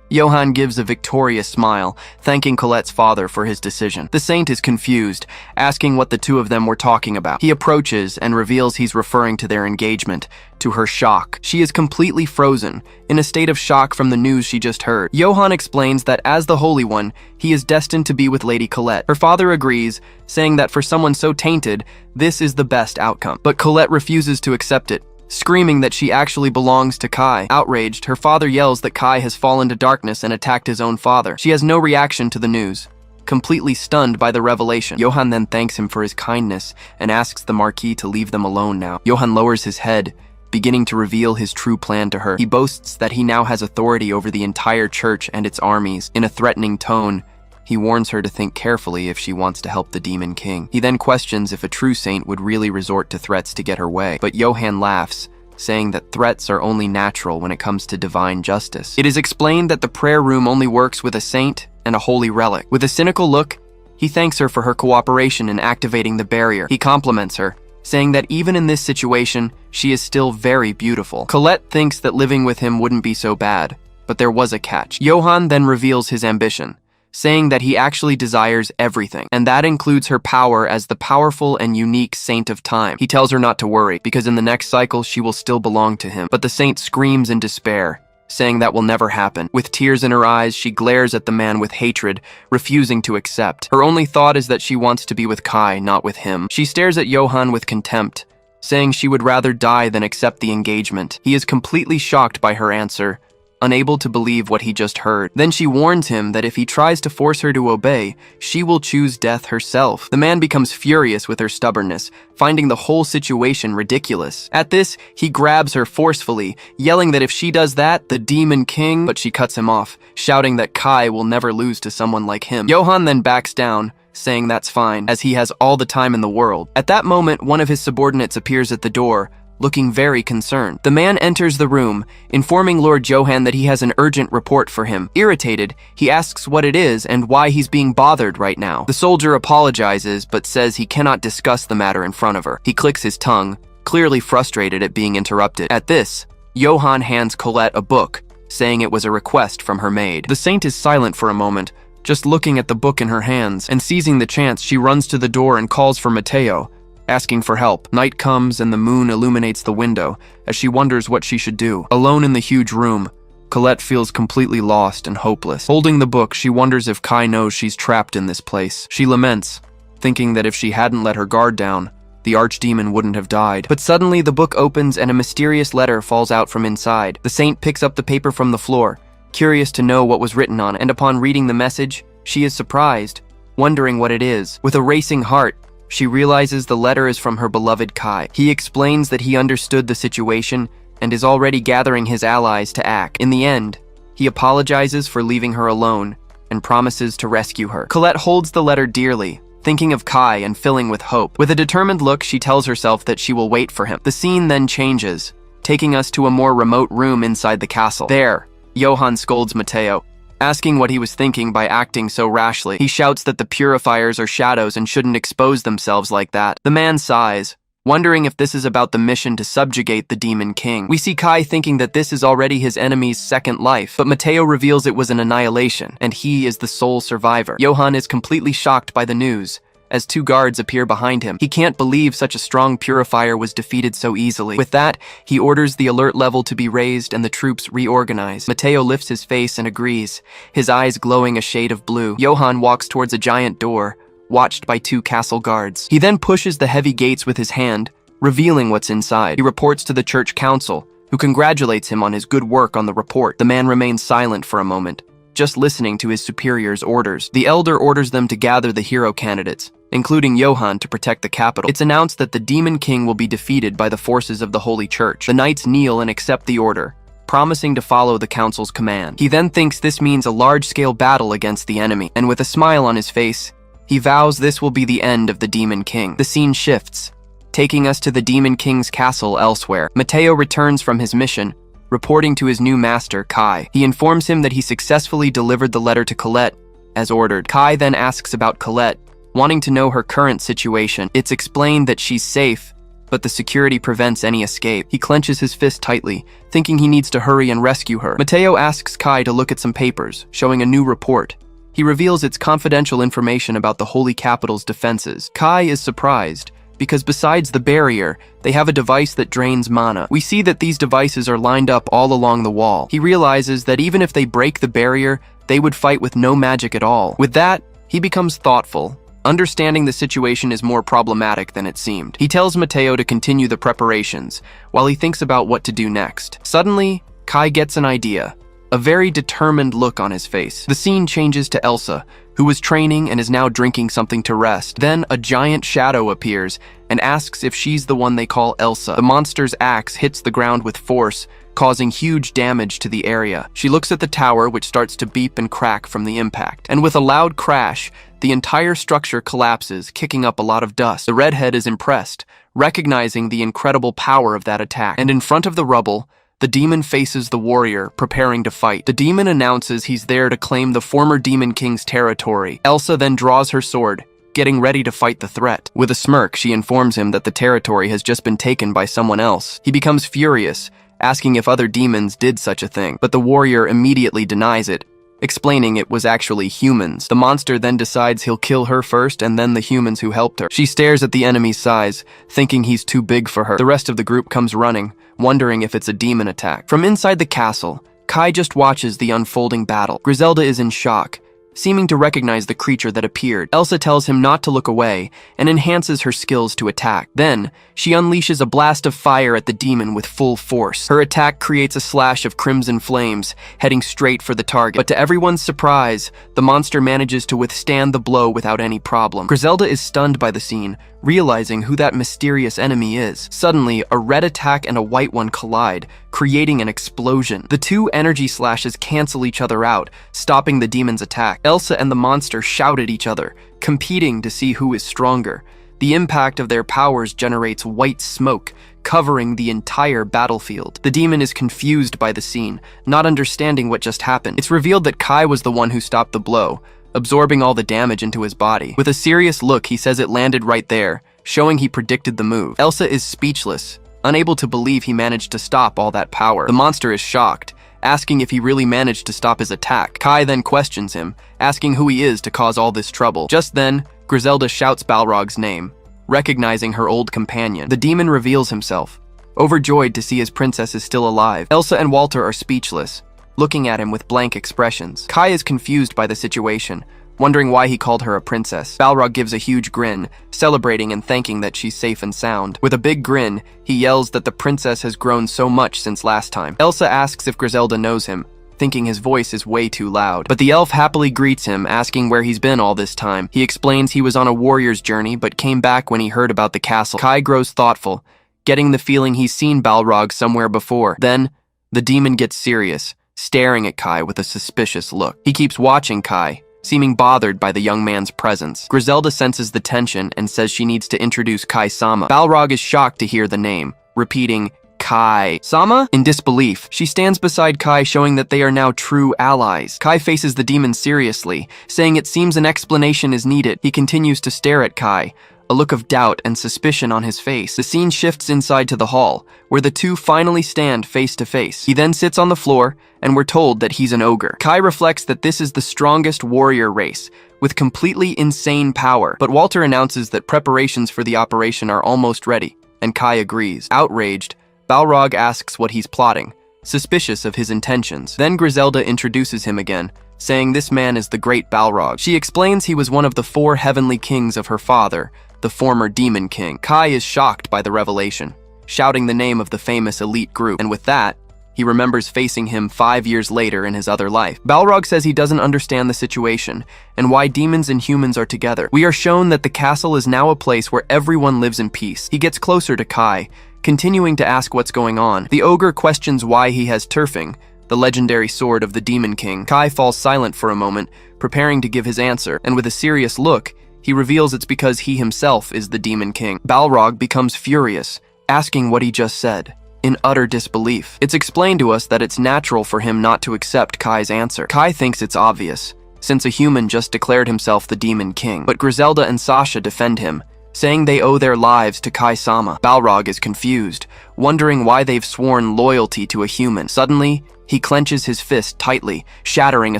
Johann gives a victorious smile, thanking Colette's father for his decision. The saint is confused, asking what the two of them were talking about. He approaches and reveals he's referring to their engagement. To her shock, she is completely frozen, in a state of shock from the news she just heard. Johann explains that as the Holy One, he is destined to be with Lady Colette. Her father agrees, saying that for someone so tainted, this is the best outcome. But Colette refuses to accept it, screaming that she actually belongs to Kai. Outraged, her father yells that Kai has fallen to darkness and attacked his own father. She has no reaction to the news, completely stunned by the revelation. Johann then thanks him for his kindness and asks the Marquis to leave them alone now. Johann lowers his head, beginning to reveal his true plan to her. He boasts that he now has authority over the entire church and its armies. In a threatening tone, he warns her to think carefully if she wants to help the Demon King. He then questions if a true saint would really resort to threats to get her way, but Johann laughs, saying that threats are only natural when it comes to divine justice. It is explained that the prayer room only works with a saint and a holy relic. With a cynical look, he thanks her for her cooperation in activating the barrier. He compliments her, saying that even in this situation, she is still very beautiful. Colette thinks that living with him wouldn't be so bad, but there was a catch. Johann then reveals his ambition, saying that he actually desires everything, and that includes her power as the powerful and unique Saint of Time. He tells her not to worry, because in the next cycle she will still belong to him. But the saint screams in despair, saying that will never happen. With tears in her eyes, she glares at the man with hatred, refusing to accept. Her only thought is that she wants to be with Kai, not with him. She stares at Johann with contempt, saying she would rather die than accept the engagement. He is completely shocked by her answer, unable to believe what he just heard. Then she warns him that if he tries to force her to obey, she will choose death herself. The man becomes furious with her stubbornness, finding the whole situation ridiculous. At this, he grabs her forcefully, yelling that if she does that, the Demon King, but she cuts him off, shouting that Kai will never lose to someone like him. Johann then backs down, saying that's fine, as he has all the time in the world. At that moment, one of his subordinates appears at the door, looking very concerned. The man enters the room, informing Lord Johann that he has an urgent report for him. Irritated, he asks what it is and why he's being bothered right now. The soldier apologizes, but says he cannot discuss the matter in front of her. He clicks his tongue, clearly frustrated at being interrupted. At this, Johann hands Colette a book, saying it was a request from her maid. The saint is silent for a moment, just looking at the book in her hands, and seizing the chance, she runs to the door and calls for Matteo, asking for help. Night comes and the moon illuminates the window as she wonders what she should do. Alone in the huge room, Colette feels completely lost and hopeless. Holding the book, she wonders if Kai knows she's trapped in this place. She laments, thinking that if she hadn't let her guard down, the archdemon wouldn't have died. But suddenly the book opens and a mysterious letter falls out from inside. The saint picks up the paper from the floor, curious to know what was written on it, and upon reading the message, she is surprised, wondering what it is. With a racing heart, she realizes the letter is from her beloved Kai. He explains that he understood the situation and is already gathering his allies to act. In the end, he apologizes for leaving her alone and promises to rescue her. Colette holds the letter dearly, thinking of Kai and filling with hope. With a determined look, she tells herself that she will wait for him. The scene then changes, taking us to a more remote room inside the castle. There, Johann scolds Matteo, asking what he was thinking by acting so rashly. He shouts that the purifiers are shadows and shouldn't expose themselves like that. The man sighs, wondering if this is about the mission to subjugate the Demon King. We see Kai thinking that this is already his enemy's second life, but Matteo reveals it was an annihilation, and he is the sole survivor. Johann is completely shocked by the news, as two guards appear behind him. He can't believe such a strong purifier was defeated so easily. With that, he orders the alert level to be raised and the troops reorganize. Matteo lifts his face and agrees, his eyes glowing a shade of blue. Johann walks towards a giant door, watched by two castle guards. He then pushes the heavy gates with his hand, revealing what's inside. He reports to the church council, who congratulates him on his good work on the report. The man remains silent for a moment, just listening to his superior's orders. The elder orders them to gather the hero candidates, including Johann, to protect the capital. It's announced that the Demon King will be defeated by the forces of the Holy Church. The knights kneel and accept the order, promising to follow the council's command. He then thinks this means a large-scale battle against the enemy, and with a smile on his face, he vows this will be the end of the Demon King. The scene shifts, taking us to the Demon King's castle elsewhere. Matteo returns from his mission, reporting to his new master, Kai. He informs him that he successfully delivered the letter to Colette, as ordered. Kai then asks about Colette, wanting to know her current situation. It's explained that she's safe, but the security prevents any escape. He clenches his fist tightly, thinking he needs to hurry and rescue her. Mateo asks Kai to look at some papers, showing a new report. He reveals it's confidential information about the Holy Capital's defenses. Kai is surprised, because besides the barrier, they have a device that drains mana. We see that these devices are lined up all along the wall. He realizes that even if they break the barrier, they would fight with no magic at all. With that, he becomes thoughtful, understanding the situation is more problematic than it seemed. He tells Mateo to continue the preparations, while he thinks about what to do next. Suddenly, Kai gets an idea. A very determined look on his face. The scene changes to Elsa, who was training and is now drinking something to rest. Then a giant shadow appears and asks if she's the one they call Elsa. The monster's axe hits the ground with force, causing huge damage to the area. She looks at the tower, which starts to beep and crack from the impact. And with a loud crash, the entire structure collapses, kicking up a lot of dust. The redhead is impressed, recognizing the incredible power of that attack. And in front of the rubble, the demon faces the warrior, preparing to fight. The demon announces he's there to claim the former Demon King's territory. Elsa then draws her sword, getting ready to fight the threat. With a smirk, she informs him that the territory has just been taken by someone else. He becomes furious, asking if other demons did such a thing, but the warrior immediately denies it, explaining it was actually humans. The monster then decides he'll kill her first and then the humans who helped her. She stares at the enemy's size, thinking he's too big for her. The rest of the group comes running, wondering if it's a demon attack. From inside the castle, Kai just watches the unfolding battle. Griselda is in shock, seeming to recognize the creature that appeared. Elsa tells him not to look away and enhances her skills to attack. Then, she unleashes a blast of fire at the demon with full force. Her attack creates a slash of crimson flames, heading straight for the target. But to everyone's surprise, the monster manages to withstand the blow without any problem. Griselda is stunned by the scene, realizing who that mysterious enemy is. Suddenly, a red attack and a white one collide, creating an explosion. The two energy slashes cancel each other out, stopping the demon's attack. Elsa and the monster shout at each other, competing to see who is stronger. The impact of their powers generates white smoke, covering the entire battlefield. The demon is confused by the scene, not understanding what just happened. It's revealed that Kai was the one who stopped the blow, absorbing all the damage into his body. With a serious look, he says it landed right there, showing he predicted the move. Elsa is speechless, unable to believe he managed to stop all that power. The monster is shocked, asking if he really managed to stop his attack. Kai then questions him, asking who he is to cause all this trouble. Just then, Griselda shouts Balrog's name, recognizing her old companion. The demon reveals himself, overjoyed to see his princess is still alive. Elsa and Walter are speechless, looking at him with blank expressions. Kai is confused by the situation, wondering why he called her a princess. Balrog gives a huge grin, celebrating and thanking that she's safe and sound. With a big grin, he yells that the princess has grown so much since last time. Elsa asks if Griselda knows him, thinking his voice is way too loud. But the elf happily greets him, asking where he's been all this time. He explains he was on a warrior's journey, but came back when he heard about the castle. Kai grows thoughtful, getting the feeling he's seen Balrog somewhere before. Then, the demon gets serious, staring at Kai with a suspicious look. He keeps watching Kai, seeming bothered by the young man's presence. Griselda senses the tension and says she needs to introduce Kai-sama. Balrog is shocked to hear the name, repeating, Kai-sama? In disbelief, she stands beside Kai, showing that they are now true allies. Kai faces the demon seriously, saying it seems an explanation is needed. He continues to stare at Kai, a look of doubt and suspicion on his face. The scene shifts inside to the hall, where the two finally stand face to face. He then sits on the floor, and we're told that he's an ogre. Kai reflects that this is the strongest warrior race, with completely insane power. But Walter announces that preparations for the operation are almost ready, and Kai agrees. Outraged, Balrog asks what he's plotting, suspicious of his intentions. Then Griselda introduces him again, saying this man is the great Balrog. She explains he was one of the 4 heavenly kings of her father, the former Demon King. Kai is shocked by the revelation, shouting the name of the famous elite group, and with that, he remembers facing him 5 years later in his other life. Balrog says he doesn't understand the situation, and why demons and humans are together. We are shown that the castle is now a place where everyone lives in peace. He gets closer to Kai, continuing to ask what's going on. The ogre questions why he has turfing, the legendary sword of the Demon King. Kai falls silent for a moment, preparing to give his answer, and with a serious look, he reveals it's because he himself is the Demon King. Balrog becomes furious, asking what he just said, in utter disbelief. It's explained to us that it's natural for him not to accept Kai's answer. Kai thinks it's obvious, since a human just declared himself the Demon King. But Griselda and Sasha defend him, saying they owe their lives to Kai-sama. Balrog is confused, wondering why they've sworn loyalty to a human. Suddenly, he clenches his fist tightly, shattering a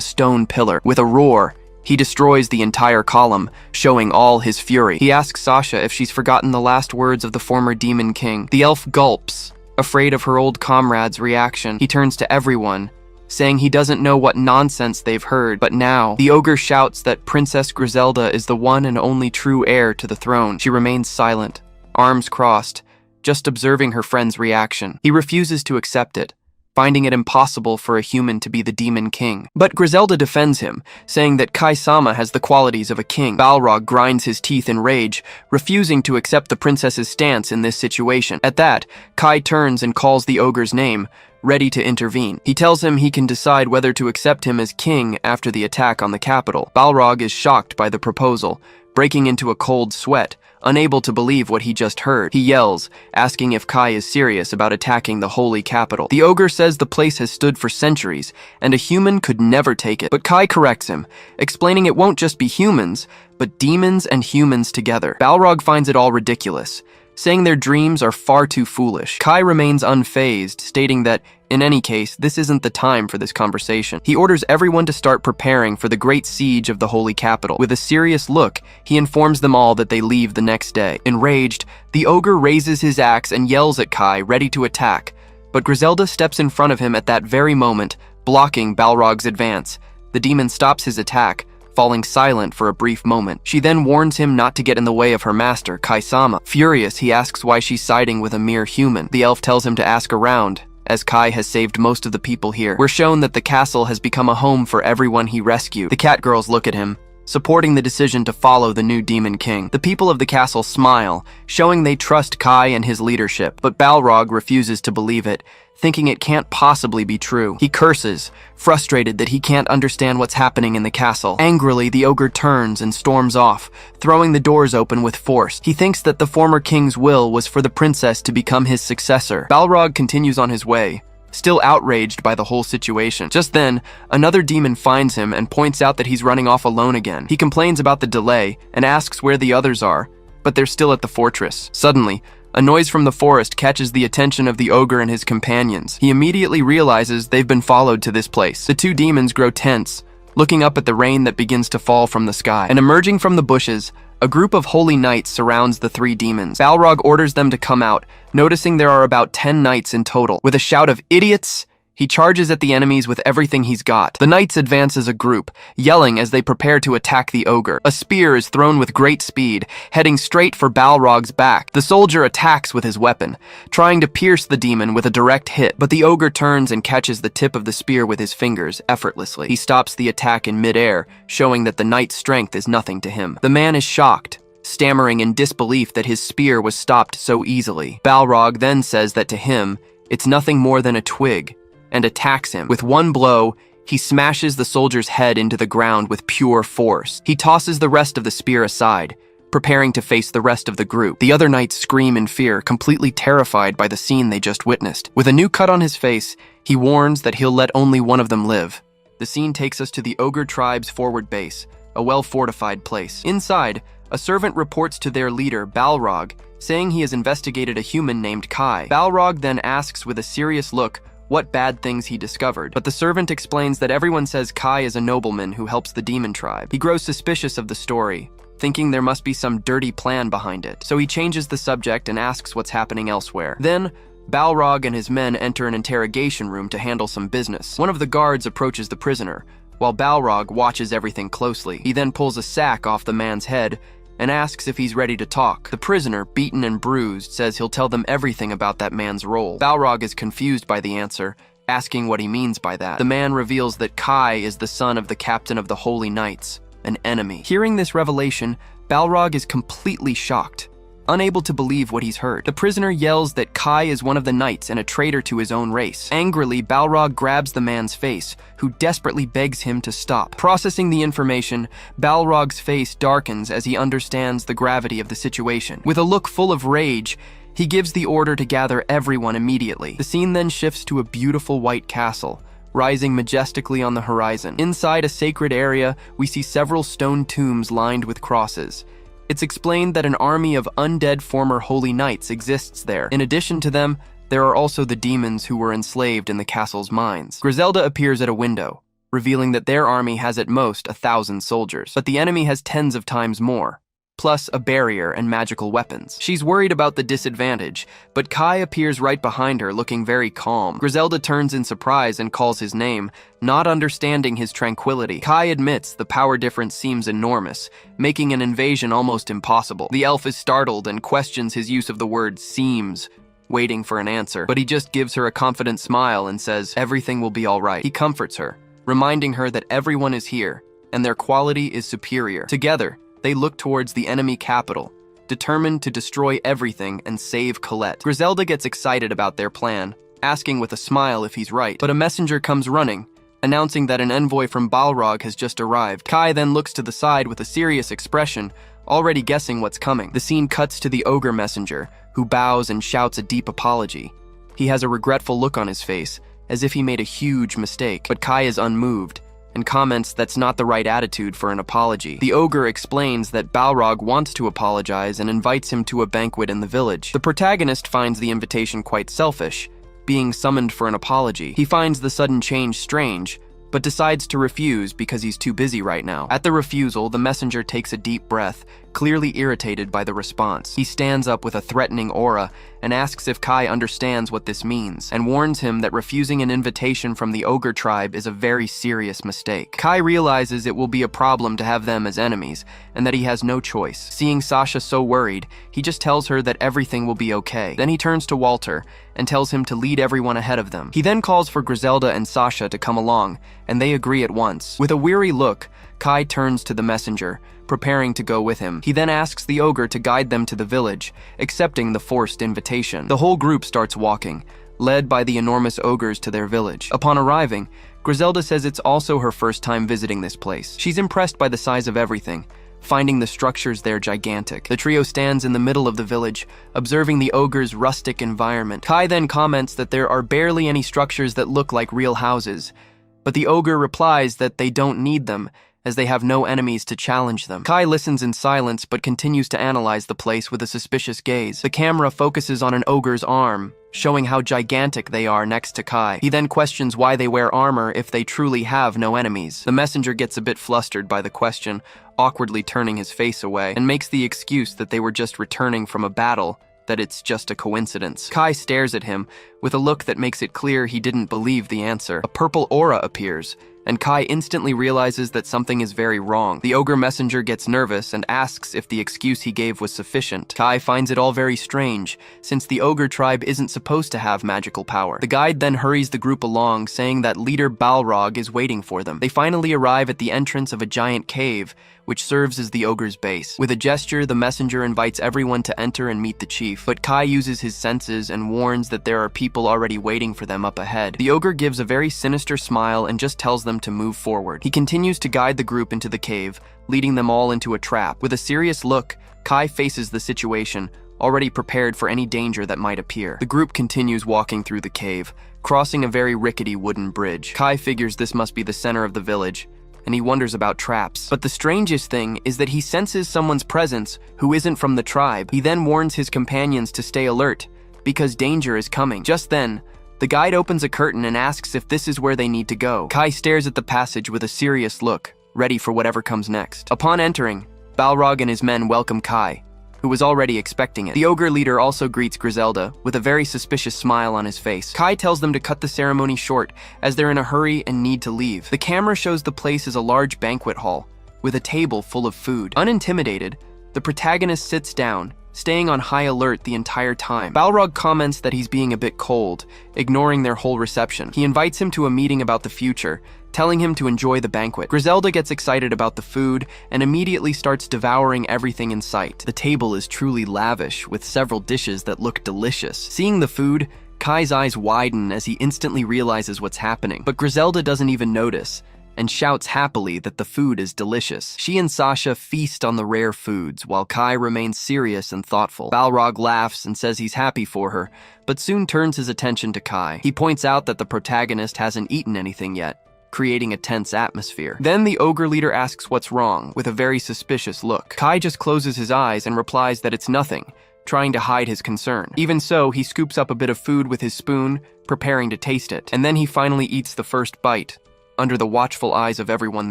stone pillar. With a roar, he destroys the entire column, showing all his fury. He asks Sasha if she's forgotten the last words of the former Demon King. The elf gulps, afraid of her old comrade's reaction. He turns to everyone, saying he doesn't know what nonsense they've heard. But now, the ogre shouts that Princess Griselda is the one and only true heir to the throne. She remains silent, arms crossed, just observing her friend's reaction. He refuses to accept it, finding it impossible for a human to be the Demon King. But Griselda defends him, saying that Kai-sama has the qualities of a king. Balrog grinds his teeth in rage, refusing to accept the princess's stance in this situation. At that, Kai turns and calls the ogre's name, ready to intervene. He tells him he can decide whether to accept him as king after the attack on the capital. Balrog is shocked by the proposal, breaking into a cold sweat, unable to believe what he just heard. He yells, asking if Kai is serious about attacking the holy capital. The ogre says the place has stood for centuries, and a human could never take it. But Kai corrects him, explaining it won't just be humans, but demons and humans together. Balrog finds it all ridiculous, saying their dreams are far too foolish. Kai remains unfazed, stating that, in any case, this isn't the time for this conversation. He orders everyone to start preparing for the great siege of the holy capital. With a serious look, he informs them all that they leave the next day. Enraged, the ogre raises his axe and yells at Kai, ready to attack. But Griselda steps in front of him at that very moment, blocking Balrog's advance. The demon stops his attack, falling silent for a brief moment. She then warns him not to get in the way of her master, Kai-sama. Furious, he asks why she's siding with a mere human. The elf tells him to ask around, as Kai has saved most of the people here. We're shown that the castle has become a home for everyone he rescued. The cat girls look at him, supporting the decision to follow the new Demon King. The people of the castle smile, showing they trust Kai and his leadership, but Balrog refuses to believe it, thinking it can't possibly be true. He curses, frustrated that he can't understand what's happening in the castle. Angrily, the ogre turns and storms off, throwing the doors open with force. He thinks that the former king's will was for the princess to become his successor. Balrog continues on his way, still outraged by the whole situation. Just then, another demon finds him and points out that he's running off alone again. He complains about the delay and asks where the others are, but they're still at the fortress. Suddenly, a noise from the forest catches the attention of the ogre and his companions. He immediately realizes they've been followed to this place. The two demons grow tense, looking up at the rain that begins to fall from the sky. And emerging from the bushes, a group of holy knights surrounds the three demons. Balrog orders them to come out, noticing there are about 10 knights in total. With a shout of "Idiots!" he charges at the enemies with everything he's got. The knights advance as a group, yelling as they prepare to attack the ogre. A spear is thrown with great speed, heading straight for Balrog's back. The soldier attacks with his weapon, trying to pierce the demon with a direct hit, but the ogre turns and catches the tip of the spear with his fingers effortlessly. He stops the attack in midair, showing that the knight's strength is nothing to him. The man is shocked, stammering in disbelief that his spear was stopped so easily. Balrog then says that to him, it's nothing more than a twig, and attacks him. With one blow, he smashes the soldier's head into the ground with pure force. He tosses the rest of the spear aside, preparing to face the rest of the group. The other knights scream in fear, completely terrified by the scene they just witnessed. With a new cut on his face, he warns that he'll let only one of them live. The scene takes us to the ogre tribe's forward base, a well-fortified place. Inside, a servant reports to their leader, Balrog, saying he has investigated a human named Kai. Balrog then asks with a serious look what bad things he discovered, but the servant explains that everyone says Kai is a nobleman who helps the demon tribe. He grows suspicious of the story, thinking there must be some dirty plan behind it, so he changes the subject and asks what's happening elsewhere. Then, Balrog and his men enter an interrogation room to handle some business. One of the guards approaches the prisoner, while Balrog watches everything closely. He then pulls a sack off the man's head and asks if he's ready to talk. The prisoner, beaten and bruised, says he'll tell them everything about that man's role. Balrog is confused by the answer, asking what he means by that. The man reveals that Kai is the son of the captain of the Holy Knights, an enemy. Hearing this revelation, Balrog is completely shocked, unable to believe what he's heard. The prisoner yells that Kai is one of the knights and a traitor to his own race. Angrily, Balrog grabs the man's face, who desperately begs him to stop. Processing the information, Balrog's face darkens as he understands the gravity of the situation. With a look full of rage, he gives the order to gather everyone immediately. The scene then shifts to a beautiful white castle, rising majestically on the horizon. Inside a sacred area, we see several stone tombs lined with crosses. It's explained that an army of undead former holy knights exists there. In addition to them, there are also the demons who were enslaved in the castle's mines. Griselda appears at a window, revealing that their army has at most 1,000 soldiers, but the enemy has tens of times more, plus a barrier and magical weapons. She's worried about the disadvantage, but Kai appears right behind her looking very calm. Griselda turns in surprise and calls his name, not understanding his tranquility. Kai admits the power difference seems enormous, making an invasion almost impossible. The elf is startled and questions his use of the word seems, waiting for an answer, but he just gives her a confident smile and says everything will be all right. He comforts her, reminding her that everyone is here and their quality is superior. Together, they look towards the enemy capital, determined to destroy everything and save Colette. Griselda gets excited about their plan, asking with a smile if he's right, but a messenger comes running, announcing that an envoy from Balrog has just arrived. Kai then looks to the side with a serious expression, already guessing what's coming. The scene cuts to the ogre messenger, who bows and shouts a deep apology. He has a regretful look on his face, as if he made a huge mistake, but Kai is unmoved and comments that's not the right attitude for an apology. The ogre explains that Balrog wants to apologize and invites him to a banquet in the village. The protagonist finds the invitation quite selfish, being summoned for an apology. He finds the sudden change strange, but decides to refuse because he's too busy right now. At the refusal, the messenger takes a deep breath, clearly irritated by the response. He stands up with a threatening aura and asks if Kai understands what this means, and warns him that refusing an invitation from the ogre tribe is a very serious mistake. Kai realizes it will be a problem to have them as enemies, and that he has no choice. Seeing Sasha so worried, he just tells her that everything will be okay. Then he turns to Walter and tells him to lead everyone ahead of them. He then calls for Griselda and Sasha to come along, and they agree at once. With a weary look, Kai turns to the messenger, preparing to go with him. He then asks the ogre to guide them to the village, accepting the forced invitation. The whole group starts walking, led by the enormous ogres to their village. Upon arriving, Griselda says it's also her first time visiting this place. She's impressed by the size of everything, finding the structures there gigantic. The trio stands in the middle of the village, observing the ogre's rustic environment. Kai then comments that there are barely any structures that look like real houses, but the ogre replies that they don't need them, as they have no enemies to challenge them. Kai listens in silence but continues to analyze the place with a suspicious gaze. The camera focuses on an ogre's arm, showing how gigantic they are next to Kai. He then questions why they wear armor if they truly have no enemies. The messenger gets a bit flustered by the question, awkwardly turning his face away, and makes the excuse that they were just returning from a battle, that it's just a coincidence. Kai stares at him with a look that makes it clear he didn't believe the answer. A purple aura appears, and Kai instantly realizes that something is very wrong. The ogre messenger gets nervous and asks if the excuse he gave was sufficient. Kai finds it all very strange, since the ogre tribe isn't supposed to have magical power. The guide then hurries the group along, saying that leader Balrog is waiting for them. They finally arrive at the entrance of a giant cave, which serves as the ogre's base. With a gesture, the messenger invites everyone to enter and meet the chief, but Kai uses his senses and warns that there are people already waiting for them up ahead. The ogre gives a very sinister smile and just tells them to move forward. He continues to guide the group into the cave, leading them all into a trap. With a serious look, Kai faces the situation, already prepared for any danger that might appear. The group continues walking through the cave, crossing a very rickety wooden bridge. Kai figures this must be the center of the village, and he wonders about traps. But the strangest thing is that he senses someone's presence who isn't from the tribe. He then warns his companions to stay alert, because danger is coming. Just then, the guide opens a curtain and asks if this is where they need to go. Kai stares at the passage with a serious look, ready for whatever comes next. Upon entering, Balrog and his men welcome Kai, who was already expecting it. The ogre leader also greets Griselda with a very suspicious smile on his face. Kai tells them to cut the ceremony short, as they're in a hurry and need to leave. The camera shows the place as a large banquet hall, with a table full of food. Unintimidated, the protagonist sits down, staying on high alert the entire time. Balrog comments that he's being a bit cold, ignoring their whole reception. He invites him to a meeting about the future, telling him to enjoy the banquet. Griselda gets excited about the food and immediately starts devouring everything in sight. The table is truly lavish, with several dishes that look delicious. Seeing the food, Kai's eyes widen as he instantly realizes what's happening. But Griselda doesn't even notice, and shouts happily that the food is delicious. She and Sasha feast on the rare foods, while Kai remains serious and thoughtful. Balrog laughs and says he's happy for her, but soon turns his attention to Kai. He points out that the protagonist hasn't eaten anything yet, creating a tense atmosphere. Then the ogre leader asks what's wrong, with a very suspicious look. Kai just closes his eyes and replies that it's nothing, trying to hide his concern. Even so, he scoops up a bit of food with his spoon, preparing to taste it. And then he finally eats the first bite, under the watchful eyes of everyone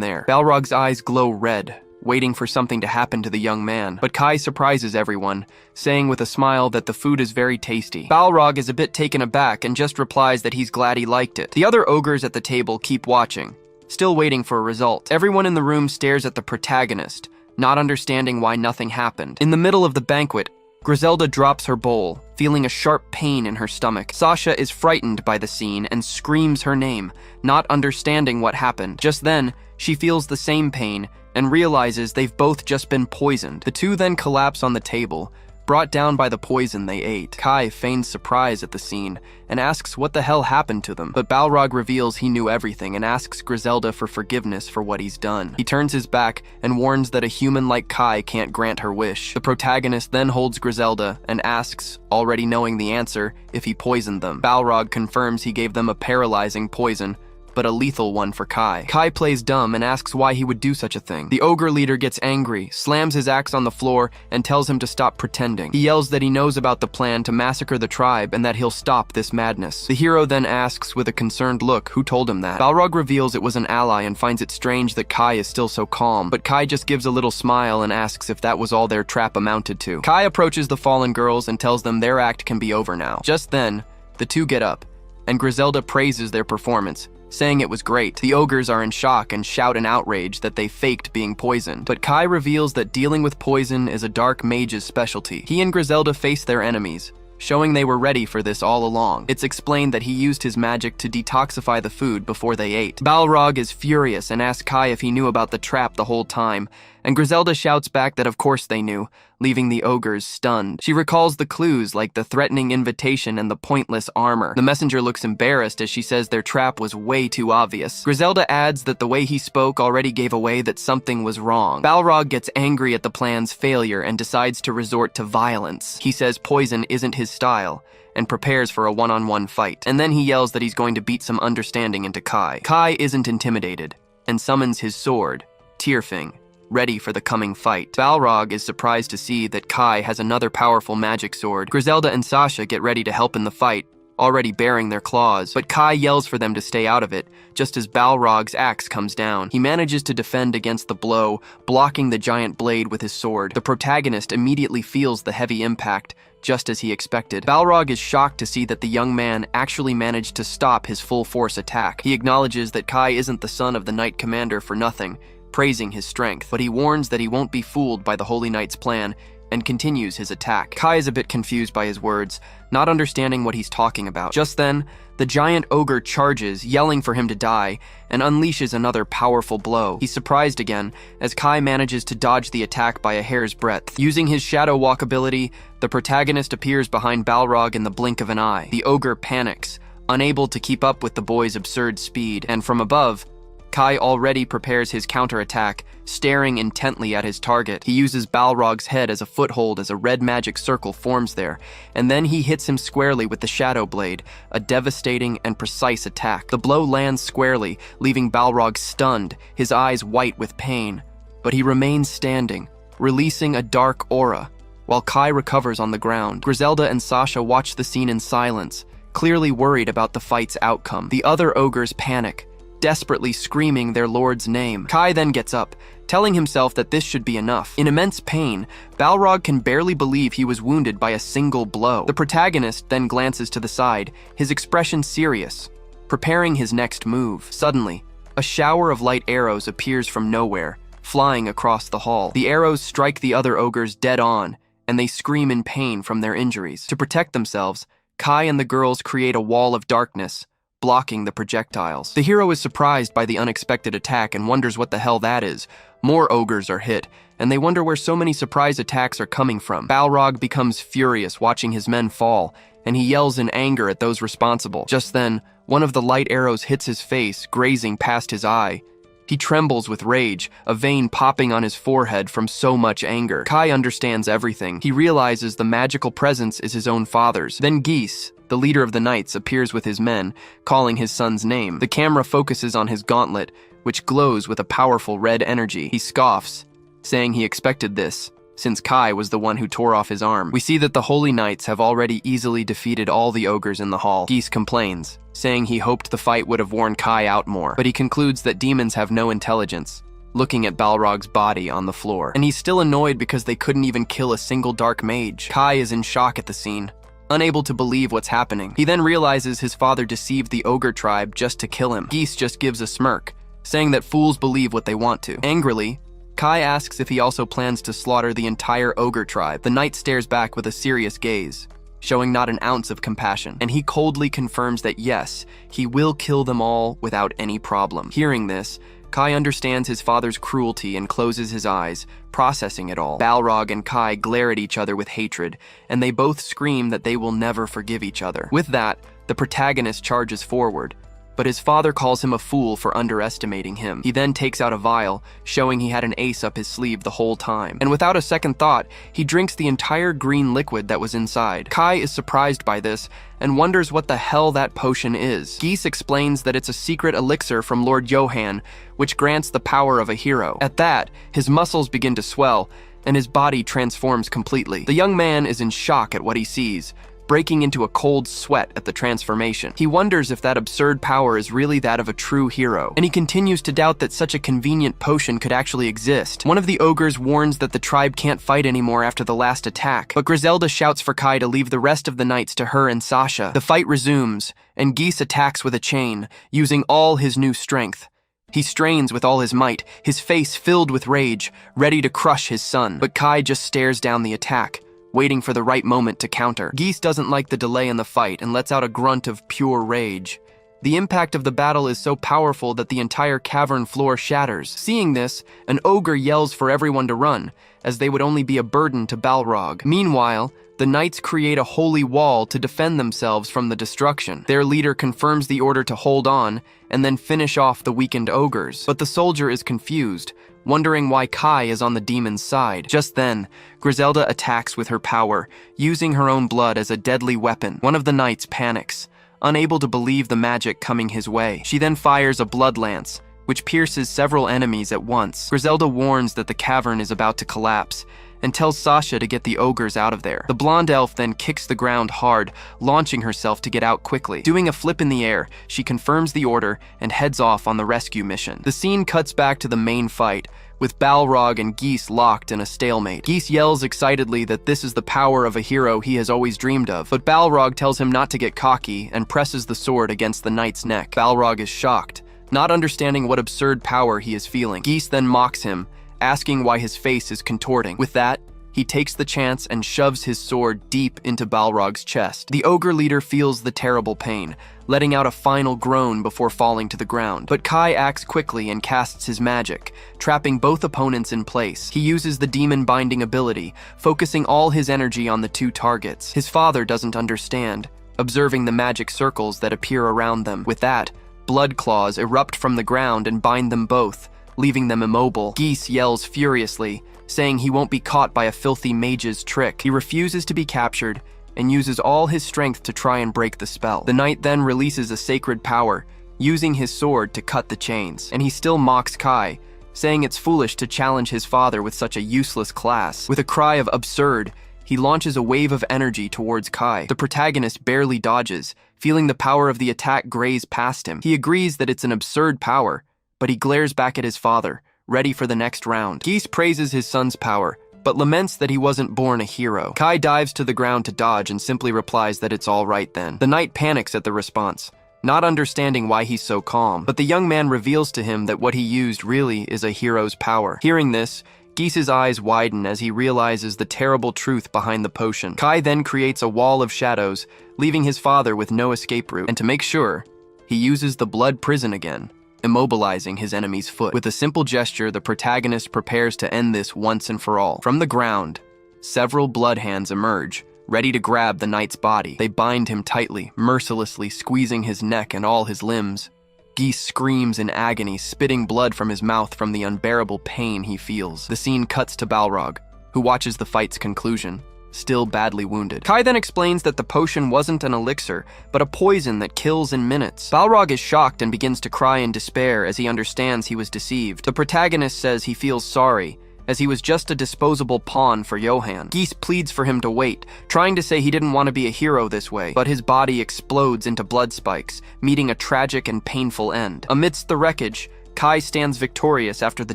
there. Balrog's eyes glow red, waiting for something to happen to the young man. But Kai surprises everyone, saying with a smile that the food is very tasty. Balrog is a bit taken aback and just replies that he's glad he liked it. The other ogres at the table keep watching, still waiting for a result. Everyone in the room stares at the protagonist, not understanding why nothing happened. In the middle of the banquet, Griselda drops her bowl, feeling a sharp pain in her stomach. Sasha is frightened by the scene and screams her name, not understanding what happened. Just then, she feels the same pain and realizes they've both just been poisoned. The two then collapse on the table, brought down by the poison they ate. Kai feigns surprise at the scene and asks what the hell happened to them, but Balrog reveals he knew everything and asks Griselda for forgiveness for what he's done. He turns his back and warns that a human like Kai can't grant her wish. The protagonist then holds Griselda and asks, already knowing the answer, if he poisoned them. Balrog confirms he gave them a paralyzing poison, but a lethal one for Kai. Kai plays dumb and asks why he would do such a thing. The ogre leader gets angry, slams his axe on the floor, and tells him to stop pretending. He yells that he knows about the plan to massacre the tribe and that he'll stop this madness. The hero then asks with a concerned look who told him that. Balrog reveals it was an ally and finds it strange that Kai is still so calm, but Kai just gives a little smile and asks if that was all their trap amounted to. Kai approaches the fallen girls and tells them their act can be over now. Just then, the two get up, and Griselda praises their performance, saying it was great. The ogres are in shock and shout in outrage that they faked being poisoned. But Kai reveals that dealing with poison is a dark mage's specialty. He and Griselda face their enemies, showing they were ready for this all along. It's explained that he used his magic to detoxify the food before they ate. Balrog is furious and asks Kai if he knew about the trap the whole time, and Griselda shouts back that of course they knew, leaving the ogres stunned. She recalls the clues like the threatening invitation and the pointless armor. The messenger looks embarrassed as she says their trap was way too obvious. Griselda adds that the way he spoke already gave away that something was wrong. Balrog gets angry at the plan's failure and decides to resort to violence. He says poison isn't his style and prepares for a one-on-one fight. And then he yells that he's going to beat some understanding into Kai. Kai isn't intimidated and summons his sword, Tearfing, ready for the coming fight. Balrog is surprised to see that Kai has another powerful magic sword. Griselda and Sasha get ready to help in the fight, already bearing their claws, but Kai yells for them to stay out of it, just as Balrog's axe comes down. He manages to defend against the blow, blocking the giant blade with his sword. The protagonist immediately feels the heavy impact, just as he expected. Balrog is shocked to see that the young man actually managed to stop his full force attack. He acknowledges that Kai isn't the son of the Knight Commander for nothing, praising his strength, but he warns that he won't be fooled by the Holy Knight's plan and continues his attack. Kai is a bit confused by his words, not understanding what he's talking about. Just then, the giant ogre charges, yelling for him to die, and unleashes another powerful blow. He's surprised again, as Kai manages to dodge the attack by a hair's breadth. Using his shadow walk ability, the protagonist appears behind Balrog in the blink of an eye. The ogre panics, unable to keep up with the boy's absurd speed, and from above, Kai already prepares his counterattack, staring intently at his target. He uses Balrog's head as a foothold as a red magic circle forms there, and then he hits him squarely with the Shadow Blade, a devastating and precise attack. The blow lands squarely, leaving Balrog stunned, his eyes white with pain. But he remains standing, releasing a dark aura, while Kai recovers on the ground. Griselda and Sasha watch the scene in silence, clearly worried about the fight's outcome. The other ogres panic, desperately screaming their lord's name. Kai then gets up, telling himself that this should be enough. In immense pain, Balrog can barely believe he was wounded by a single blow. The protagonist then glances to the side, his expression serious, preparing his next move. Suddenly, a shower of light arrows appears from nowhere, flying across the hall. The arrows strike the other ogres dead on, and they scream in pain from their injuries. To protect themselves, Kai and the girls create a wall of darkness, blocking the projectiles. The hero is surprised by the unexpected attack and wonders what the hell that is. More ogres are hit, and they wonder where so many surprise attacks are coming from. Balrog becomes furious watching his men fall, and he yells in anger at those responsible. Just then, one of the light arrows hits his face, grazing past his eye. He trembles with rage, a vein popping on his forehead from so much anger. Kai understands everything. He realizes the magical presence is his own father's. Then Geese, the leader of the knights, appears with his men, calling his son's name. The camera focuses on his gauntlet, which glows with a powerful red energy. He scoffs, saying he expected this, since Kai was the one who tore off his arm. We see that the Holy Knights have already easily defeated all the ogres in the hall. Geese complains, saying he hoped the fight would have worn Kai out more, but he concludes that demons have no intelligence, looking at Balrog's body on the floor. And he's still annoyed because they couldn't even kill a single dark mage. Kai is in shock at the scene, unable to believe what's happening. He then realizes his father deceived the ogre tribe just to kill him. Geese just gives a smirk, saying that fools believe what they want to. Angrily, Kai asks if he also plans to slaughter the entire ogre tribe. The knight stares back with a serious gaze, showing not an ounce of compassion, and he coldly confirms that yes, he will kill them all without any problem. Hearing this, Kai understands his father's cruelty and closes his eyes, processing it all. Balrog and Kai glare at each other with hatred, and they both scream that they will never forgive each other. With that, the protagonist charges forward, but his father calls him a fool for underestimating him. He then takes out a vial, showing he had an ace up his sleeve the whole time. And without a second thought, he drinks the entire green liquid that was inside. Kai is surprised by this and wonders what the hell that potion is. Geese explains that it's a secret elixir from Lord Johann, which grants the power of a hero. At that, his muscles begin to swell, and his body transforms completely. The young man is in shock at what he sees, breaking into a cold sweat at the transformation. He wonders if that absurd power is really that of a true hero, and he continues to doubt that such a convenient potion could actually exist. One of the ogres warns that the tribe can't fight anymore after the last attack, but Griselda shouts for Kai to leave the rest of the knights to her and Sasha. The fight resumes, and Geese attacks with a chain, using all his new strength. He strains with all his might, his face filled with rage, ready to crush his son, but Kai just stares down the attack, waiting for the right moment to counter. Geese doesn't like the delay in the fight and lets out a grunt of pure rage. The impact of the battle is so powerful that the entire cavern floor shatters. Seeing this, an ogre yells for everyone to run, as they would only be a burden to Balrog. Meanwhile, the knights create a holy wall to defend themselves from the destruction. Their leader confirms the order to hold on and then finish off the weakened ogres. But the soldier is confused, wondering why Kai is on the demon's side. Just then, Griselda attacks with her power, using her own blood as a deadly weapon. One of the knights panics, unable to believe the magic coming his way. She then fires a blood lance, which pierces several enemies at once. Griselda warns that the cavern is about to collapse, and tells Sasha to get the ogres out of there. The blonde elf then kicks the ground hard, launching herself to get out quickly. Doing a flip in the air, she confirms the order and heads off on the rescue mission. The scene cuts back to the main fight, with Balrog and Geese locked in a stalemate. Geese yells excitedly that this is the power of a hero he has always dreamed of, but Balrog tells him not to get cocky and presses the sword against the knight's neck. Balrog is shocked, not understanding what absurd power he is feeling. Geese then mocks him, asking why his face is contorting. With that, he takes the chance and shoves his sword deep into Balrog's chest. The ogre leader feels the terrible pain, letting out a final groan before falling to the ground. But Kai acts quickly and casts his magic, trapping both opponents in place. He uses the demon binding ability, focusing all his energy on the two targets. His father doesn't understand, observing the magic circles that appear around them. With that, blood claws erupt from the ground and bind them both, leaving them immobile. Geese yells furiously, saying he won't be caught by a filthy mage's trick. He refuses to be captured and uses all his strength to try and break the spell. The knight then releases a sacred power, using his sword to cut the chains. And he still mocks Kai, saying it's foolish to challenge his father with such a useless class. With a cry of absurd, he launches a wave of energy towards Kai. The protagonist barely dodges, feeling the power of the attack graze past him. He agrees that it's an absurd power, but he glares back at his father, ready for the next round. Geese praises his son's power, but laments that he wasn't born a hero. Kai dives to the ground to dodge and simply replies that it's all right then. The knight panics at the response, not understanding why he's so calm, but the young man reveals to him that what he used really is a hero's power. Hearing this, Geese's eyes widen as he realizes the terrible truth behind the potion. Kai then creates a wall of shadows, leaving his father with no escape route, and to make sure, he uses the blood prison again, immobilizing his enemy's foot. With a simple gesture, the protagonist prepares to end this once and for all. From the ground, several blood hands emerge, ready to grab the knight's body. They bind him tightly, mercilessly squeezing his neck and all his limbs. Geese screams in agony, spitting blood from his mouth from the unbearable pain he feels. The scene cuts to Balrog, who watches the fight's conclusion, still badly wounded. Kai then explains that the potion wasn't an elixir, but a poison that kills in minutes. Balrog is shocked and begins to cry in despair as he understands he was deceived. The protagonist says he feels sorry, as he was just a disposable pawn for Johann. Geese pleads for him to wait, trying to say he didn't want to be a hero this way, but his body explodes into blood spikes, meeting a tragic and painful end. Amidst the wreckage, Kai stands victorious after the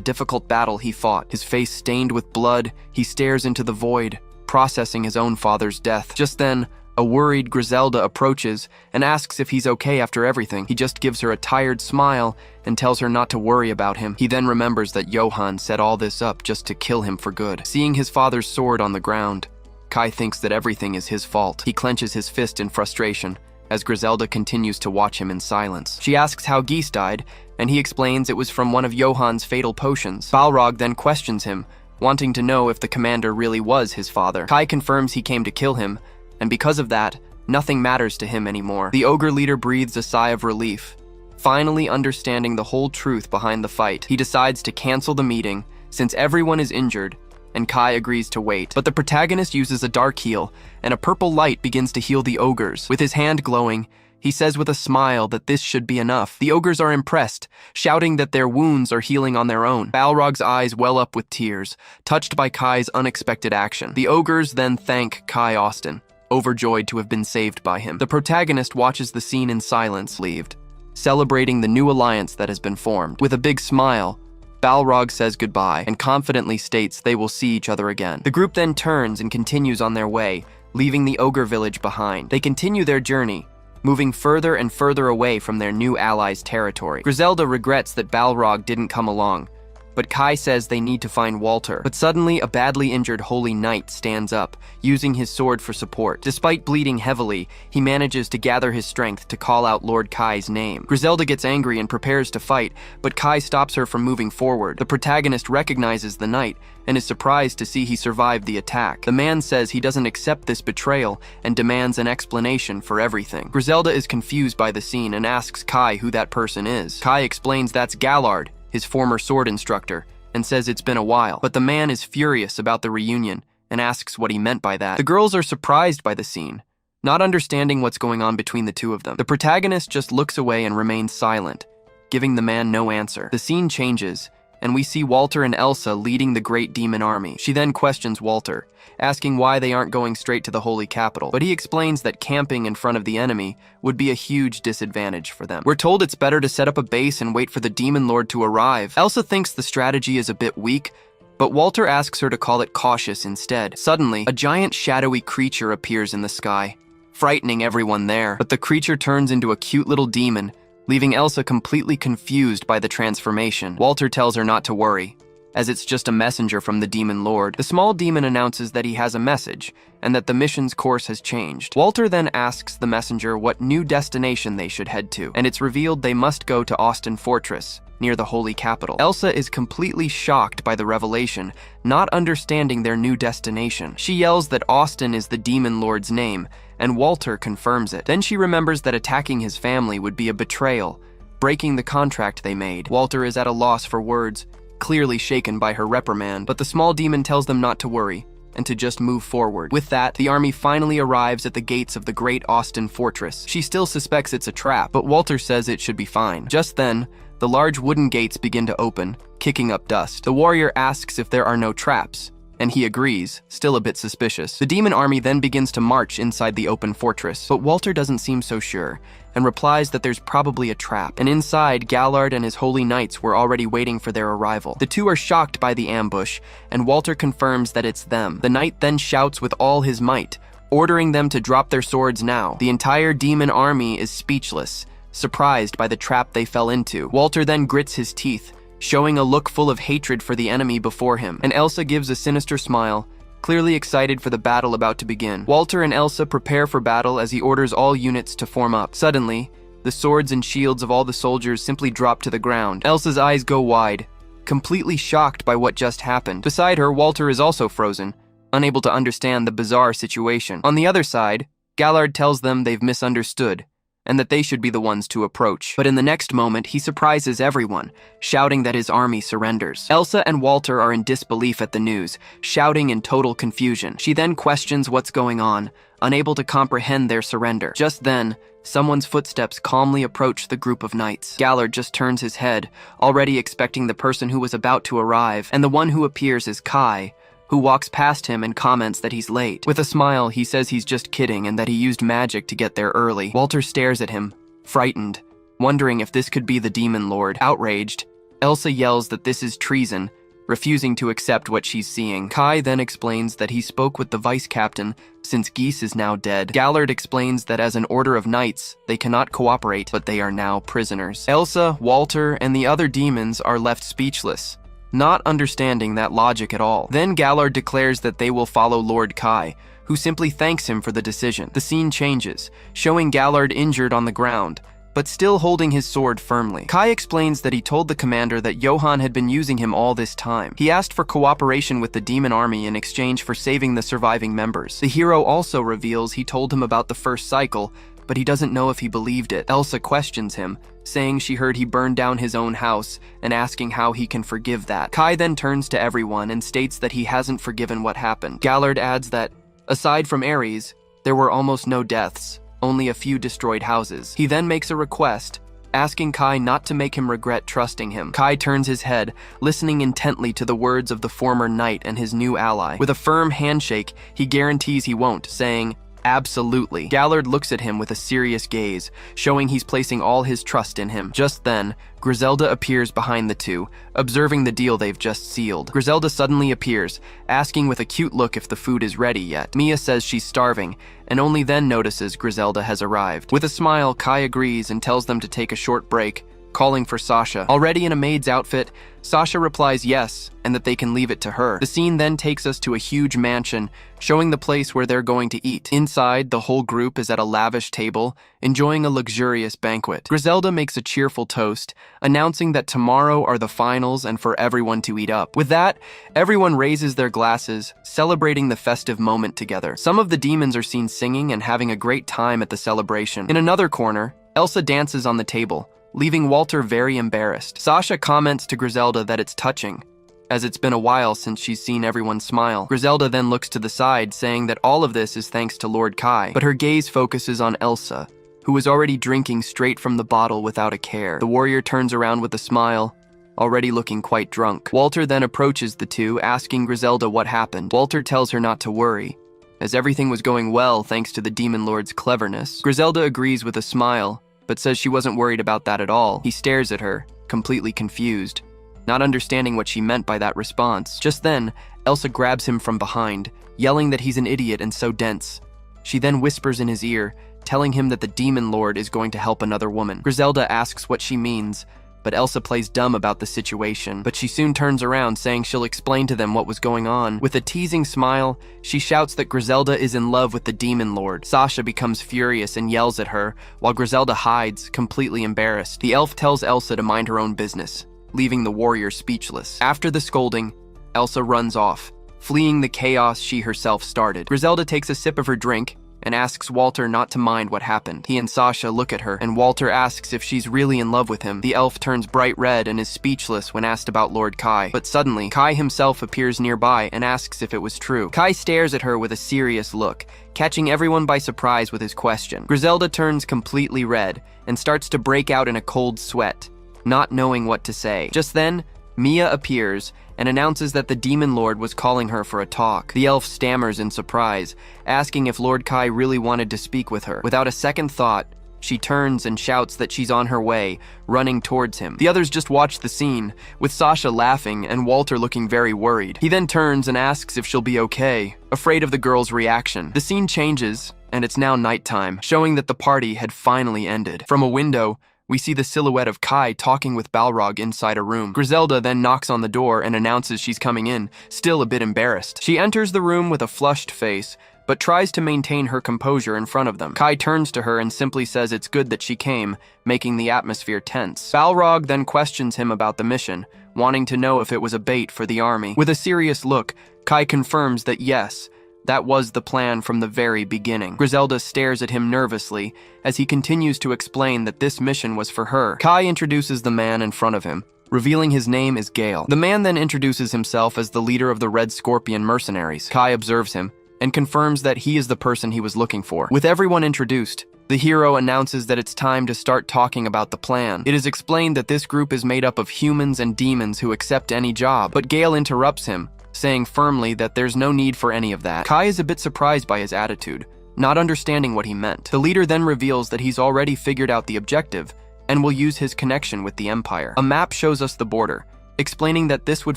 difficult battle he fought. His face stained with blood, he stares into the void, processing his own father's death. Just then, a worried Griselda approaches and asks if he's okay after everything. He just gives her a tired smile and tells her not to worry about him. He then remembers that Johann set all this up just to kill him for good. Seeing his father's sword on the ground, Kai thinks that everything is his fault. He clenches his fist in frustration as Griselda continues to watch him in silence. She asks how Geese died, and he explains it was from one of Johann's fatal potions. Balrog then questions him, wanting to know if the commander really was his father. Kai confirms he came to kill him, and because of that, nothing matters to him anymore. The ogre leader breathes a sigh of relief, finally understanding the whole truth behind the fight. He decides to cancel the meeting, since everyone is injured, and Kai agrees to wait. But the protagonist uses a dark heal, and a purple light begins to heal the ogres. With his hand glowing, he says with a smile that this should be enough. The ogres are impressed, shouting that their wounds are healing on their own. Balrog's eyes well up with tears, touched by Kai's unexpected action. The ogres then thank Kai Austin, overjoyed to have been saved by him. The protagonist watches the scene in silence, relieved, celebrating the new alliance that has been formed. With a big smile, Balrog says goodbye and confidently states they will see each other again. The group then turns and continues on their way, leaving the ogre village behind. They continue their journey, moving further and further away from their new allies' territory. Griselda regrets that Balrog didn't come along, but Kai says they need to find Walter. But suddenly, a badly injured holy knight stands up, using his sword for support. Despite bleeding heavily, he manages to gather his strength to call out Lord Kai's name. Griselda gets angry and prepares to fight, but Kai stops her from moving forward. The protagonist recognizes the knight and is surprised to see he survived the attack. The man says he doesn't accept this betrayal and demands an explanation for everything. Griselda is confused by the scene and asks Kai who that person is. Kai explains that's Gallard, his former sword instructor, and says it's been a while. But the man is furious about the reunion and asks what he meant by that. The girls are surprised by the scene, not understanding what's going on between the two of them. The protagonist just looks away and remains silent, giving the man no answer. The scene changes, and we see Walter and Elsa leading the great demon army. She then questions Walter, asking why they aren't going straight to the holy capital, but he explains that camping in front of the enemy would be a huge disadvantage for them. We're told it's better to set up a base and wait for the demon lord to arrive. Elsa thinks the strategy is a bit weak, but Walter asks her to call it cautious instead. Suddenly, a giant shadowy creature appears in the sky, frightening everyone there. But the creature turns into a cute little demon, leaving Elsa completely confused by the transformation. Walter tells her not to worry, as it's just a messenger from the demon lord. The small demon announces that he has a message, and that the mission's course has changed. Walter then asks the messenger what new destination they should head to, and it's revealed they must go to Austin Fortress, near the holy capital. Elsa is completely shocked by the revelation, not understanding their new destination. She yells that Austin is the demon lord's name, and Walter confirms it. Then she remembers that attacking his family would be a betrayal, breaking the contract they made. Walter is at a loss for words, clearly shaken by her reprimand, but the small demon tells them not to worry and to just move forward. With that, the army finally arrives at the gates of the great Austin Fortress. She still suspects it's a trap, but Walter says it should be fine. Just then, the large wooden gates begin to open, kicking up dust. The warrior asks if there are no traps, and he agrees, still a bit suspicious. The demon army then begins to march inside the open fortress, but Walter doesn't seem so sure, and replies that there's probably a trap. And inside, Gallard and his holy knights were already waiting for their arrival. The two are shocked by the ambush, and Walter confirms that it's them. The knight then shouts with all his might, ordering them to drop their swords now. The entire demon army is speechless, surprised by the trap they fell into. Walter then grits his teeth, showing a look full of hatred for the enemy before him, and Elsa gives a sinister smile, clearly excited for the battle about to begin. Walter and Elsa prepare for battle as he orders all units to form up. Suddenly, the swords and shields of all the soldiers simply drop to the ground. Elsa's eyes go wide, completely shocked by what just happened. Beside her, Walter is also frozen, unable to understand the bizarre situation. On the other side, Gallard tells them they've misunderstood, and that they should be the ones to approach. But in the next moment, he surprises everyone, shouting that his army surrenders. Elsa and Walter are in disbelief at the news, shouting in total confusion. She then questions what's going on, unable to comprehend their surrender. Just then, someone's footsteps calmly approach the group of knights. Gallard just turns his head, already expecting the person who was about to arrive, and the one who appears is Kai, who walks past him and comments that he's late. With a smile, he says he's just kidding and that he used magic to get there early. Walter stares at him, frightened, wondering if this could be the Demon Lord. Outraged, Elsa yells that this is treason, refusing to accept what she's seeing. Kai then explains that he spoke with the vice captain since Geese is now dead. Gallard explains that as an order of knights, they cannot cooperate, but they are now prisoners. Elsa, Walter, and the other demons are left speechless, not understanding that logic at all. Then Gallard declares that they will follow Lord Kai, who simply thanks him for the decision. The scene changes, showing Gallard injured on the ground, but still holding his sword firmly. Kai explains that he told the commander that Johann had been using him all this time. He asked for cooperation with the demon army in exchange for saving the surviving members. The hero also reveals he told him about the first cycle, but he doesn't know if he believed it. Elsa questions him, saying she heard he burned down his own house and asking how he can forgive that. Kai then turns to everyone and states that he hasn't forgiven what happened. Gallard adds that, aside from Ares, there were almost no deaths, only a few destroyed houses. He then makes a request, asking Kai not to make him regret trusting him. Kai turns his head, listening intently to the words of the former knight and his new ally. With a firm handshake, he guarantees he won't, saying, "Absolutely." Gallard looks at him with a serious gaze, showing he's placing all his trust in him. Just then, Griselda appears behind the two, observing the deal they've just sealed. Griselda suddenly appears, asking with a cute look if the food is ready yet. Mia says she's starving, and only then notices Griselda has arrived. With a smile, Kai agrees and tells them to take a short break, calling for Sasha. Already in a maid's outfit, Sasha replies yes, and that they can leave it to her. The scene then takes us to a huge mansion, showing the place where they're going to eat. Inside, the whole group is at a lavish table, enjoying a luxurious banquet. Griselda makes a cheerful toast, announcing that tomorrow are the finals and for everyone to eat up. With that, everyone raises their glasses, celebrating the festive moment together. Some of the demons are seen singing and having a great time at the celebration. In another corner, Elsa dances on the table, leaving Walter very embarrassed. Sasha comments to Griselda that it's touching, as it's been a while since she's seen everyone smile. Griselda then looks to the side, saying that all of this is thanks to Lord Kai, but her gaze focuses on Elsa, who is already drinking straight from the bottle without a care. The warrior turns around with a smile, already looking quite drunk. Walter then approaches the two, asking Griselda what happened. Walter tells her not to worry, as everything was going well thanks to the Demon Lord's cleverness. Griselda agrees with a smile, but says she wasn't worried about that at all. He stares at her, completely confused, not understanding what she meant by that response. Just then, Elsa grabs him from behind, yelling that he's an idiot and so dense. She then whispers in his ear, telling him that the Demon Lord is going to help another woman. Griselda asks what she means, but Elsa plays dumb about the situation. But she soon turns around, saying she'll explain to them what was going on. With a teasing smile, she shouts that Griselda is in love with the Demon Lord. Sasha becomes furious and yells at her, while Griselda hides, completely embarrassed. The elf tells Elsa to mind her own business, leaving the warrior speechless. After the scolding, Elsa runs off, fleeing the chaos she herself started. Griselda takes a sip of her drink and asks Walter not to mind what happened. He and Sasha look at her, and Walter asks if she's really in love with him. The elf turns bright red and is speechless when asked about Lord Kai. But suddenly, Kai himself appears nearby and asks if it was true. Kai stares at her with a serious look, catching everyone by surprise with his question. Griselda turns completely red and starts to break out in a cold sweat, not knowing what to say. Just then, Mia appears and announces that the Demon Lord was calling her for a talk. The elf stammers in surprise, asking if Lord Kai really wanted to speak with her. Without a second thought, she turns and shouts that she's on her way, running towards him. The others just watch the scene, with Sasha laughing and Walter looking very worried. He then turns and asks if she'll be okay, afraid of the girl's reaction. The scene changes, and it's now nighttime, showing that the party had finally ended. From a window, we see the silhouette of Kai talking with Balrog inside a room. Griselda then knocks on the door and announces she's coming in, still a bit embarrassed. She enters the room with a flushed face, but tries to maintain her composure in front of them. Kai turns to her and simply says it's good that she came, making the atmosphere tense. Balrog then questions him about the mission, wanting to know if it was a bait for the army. With a serious look, Kai confirms that yes, That was the plan from the very beginning. Griselda stares at him nervously as he continues to explain that this mission was for her. Kai introduces the man in front of him, revealing his name is Gale. The man then introduces himself as the leader of the Red Scorpion mercenaries. Kai observes him and confirms that he is the person he was looking for. With everyone introduced, the hero announces that it's time to start talking about the plan. It is explained that this group is made up of humans and demons who accept any job, but Gale interrupts him, saying firmly that there's no need for any of that. Kai is a bit surprised by his attitude, not understanding what he meant. The leader then reveals that he's already figured out the objective and will use his connection with the Empire. A map shows us the border, explaining that this would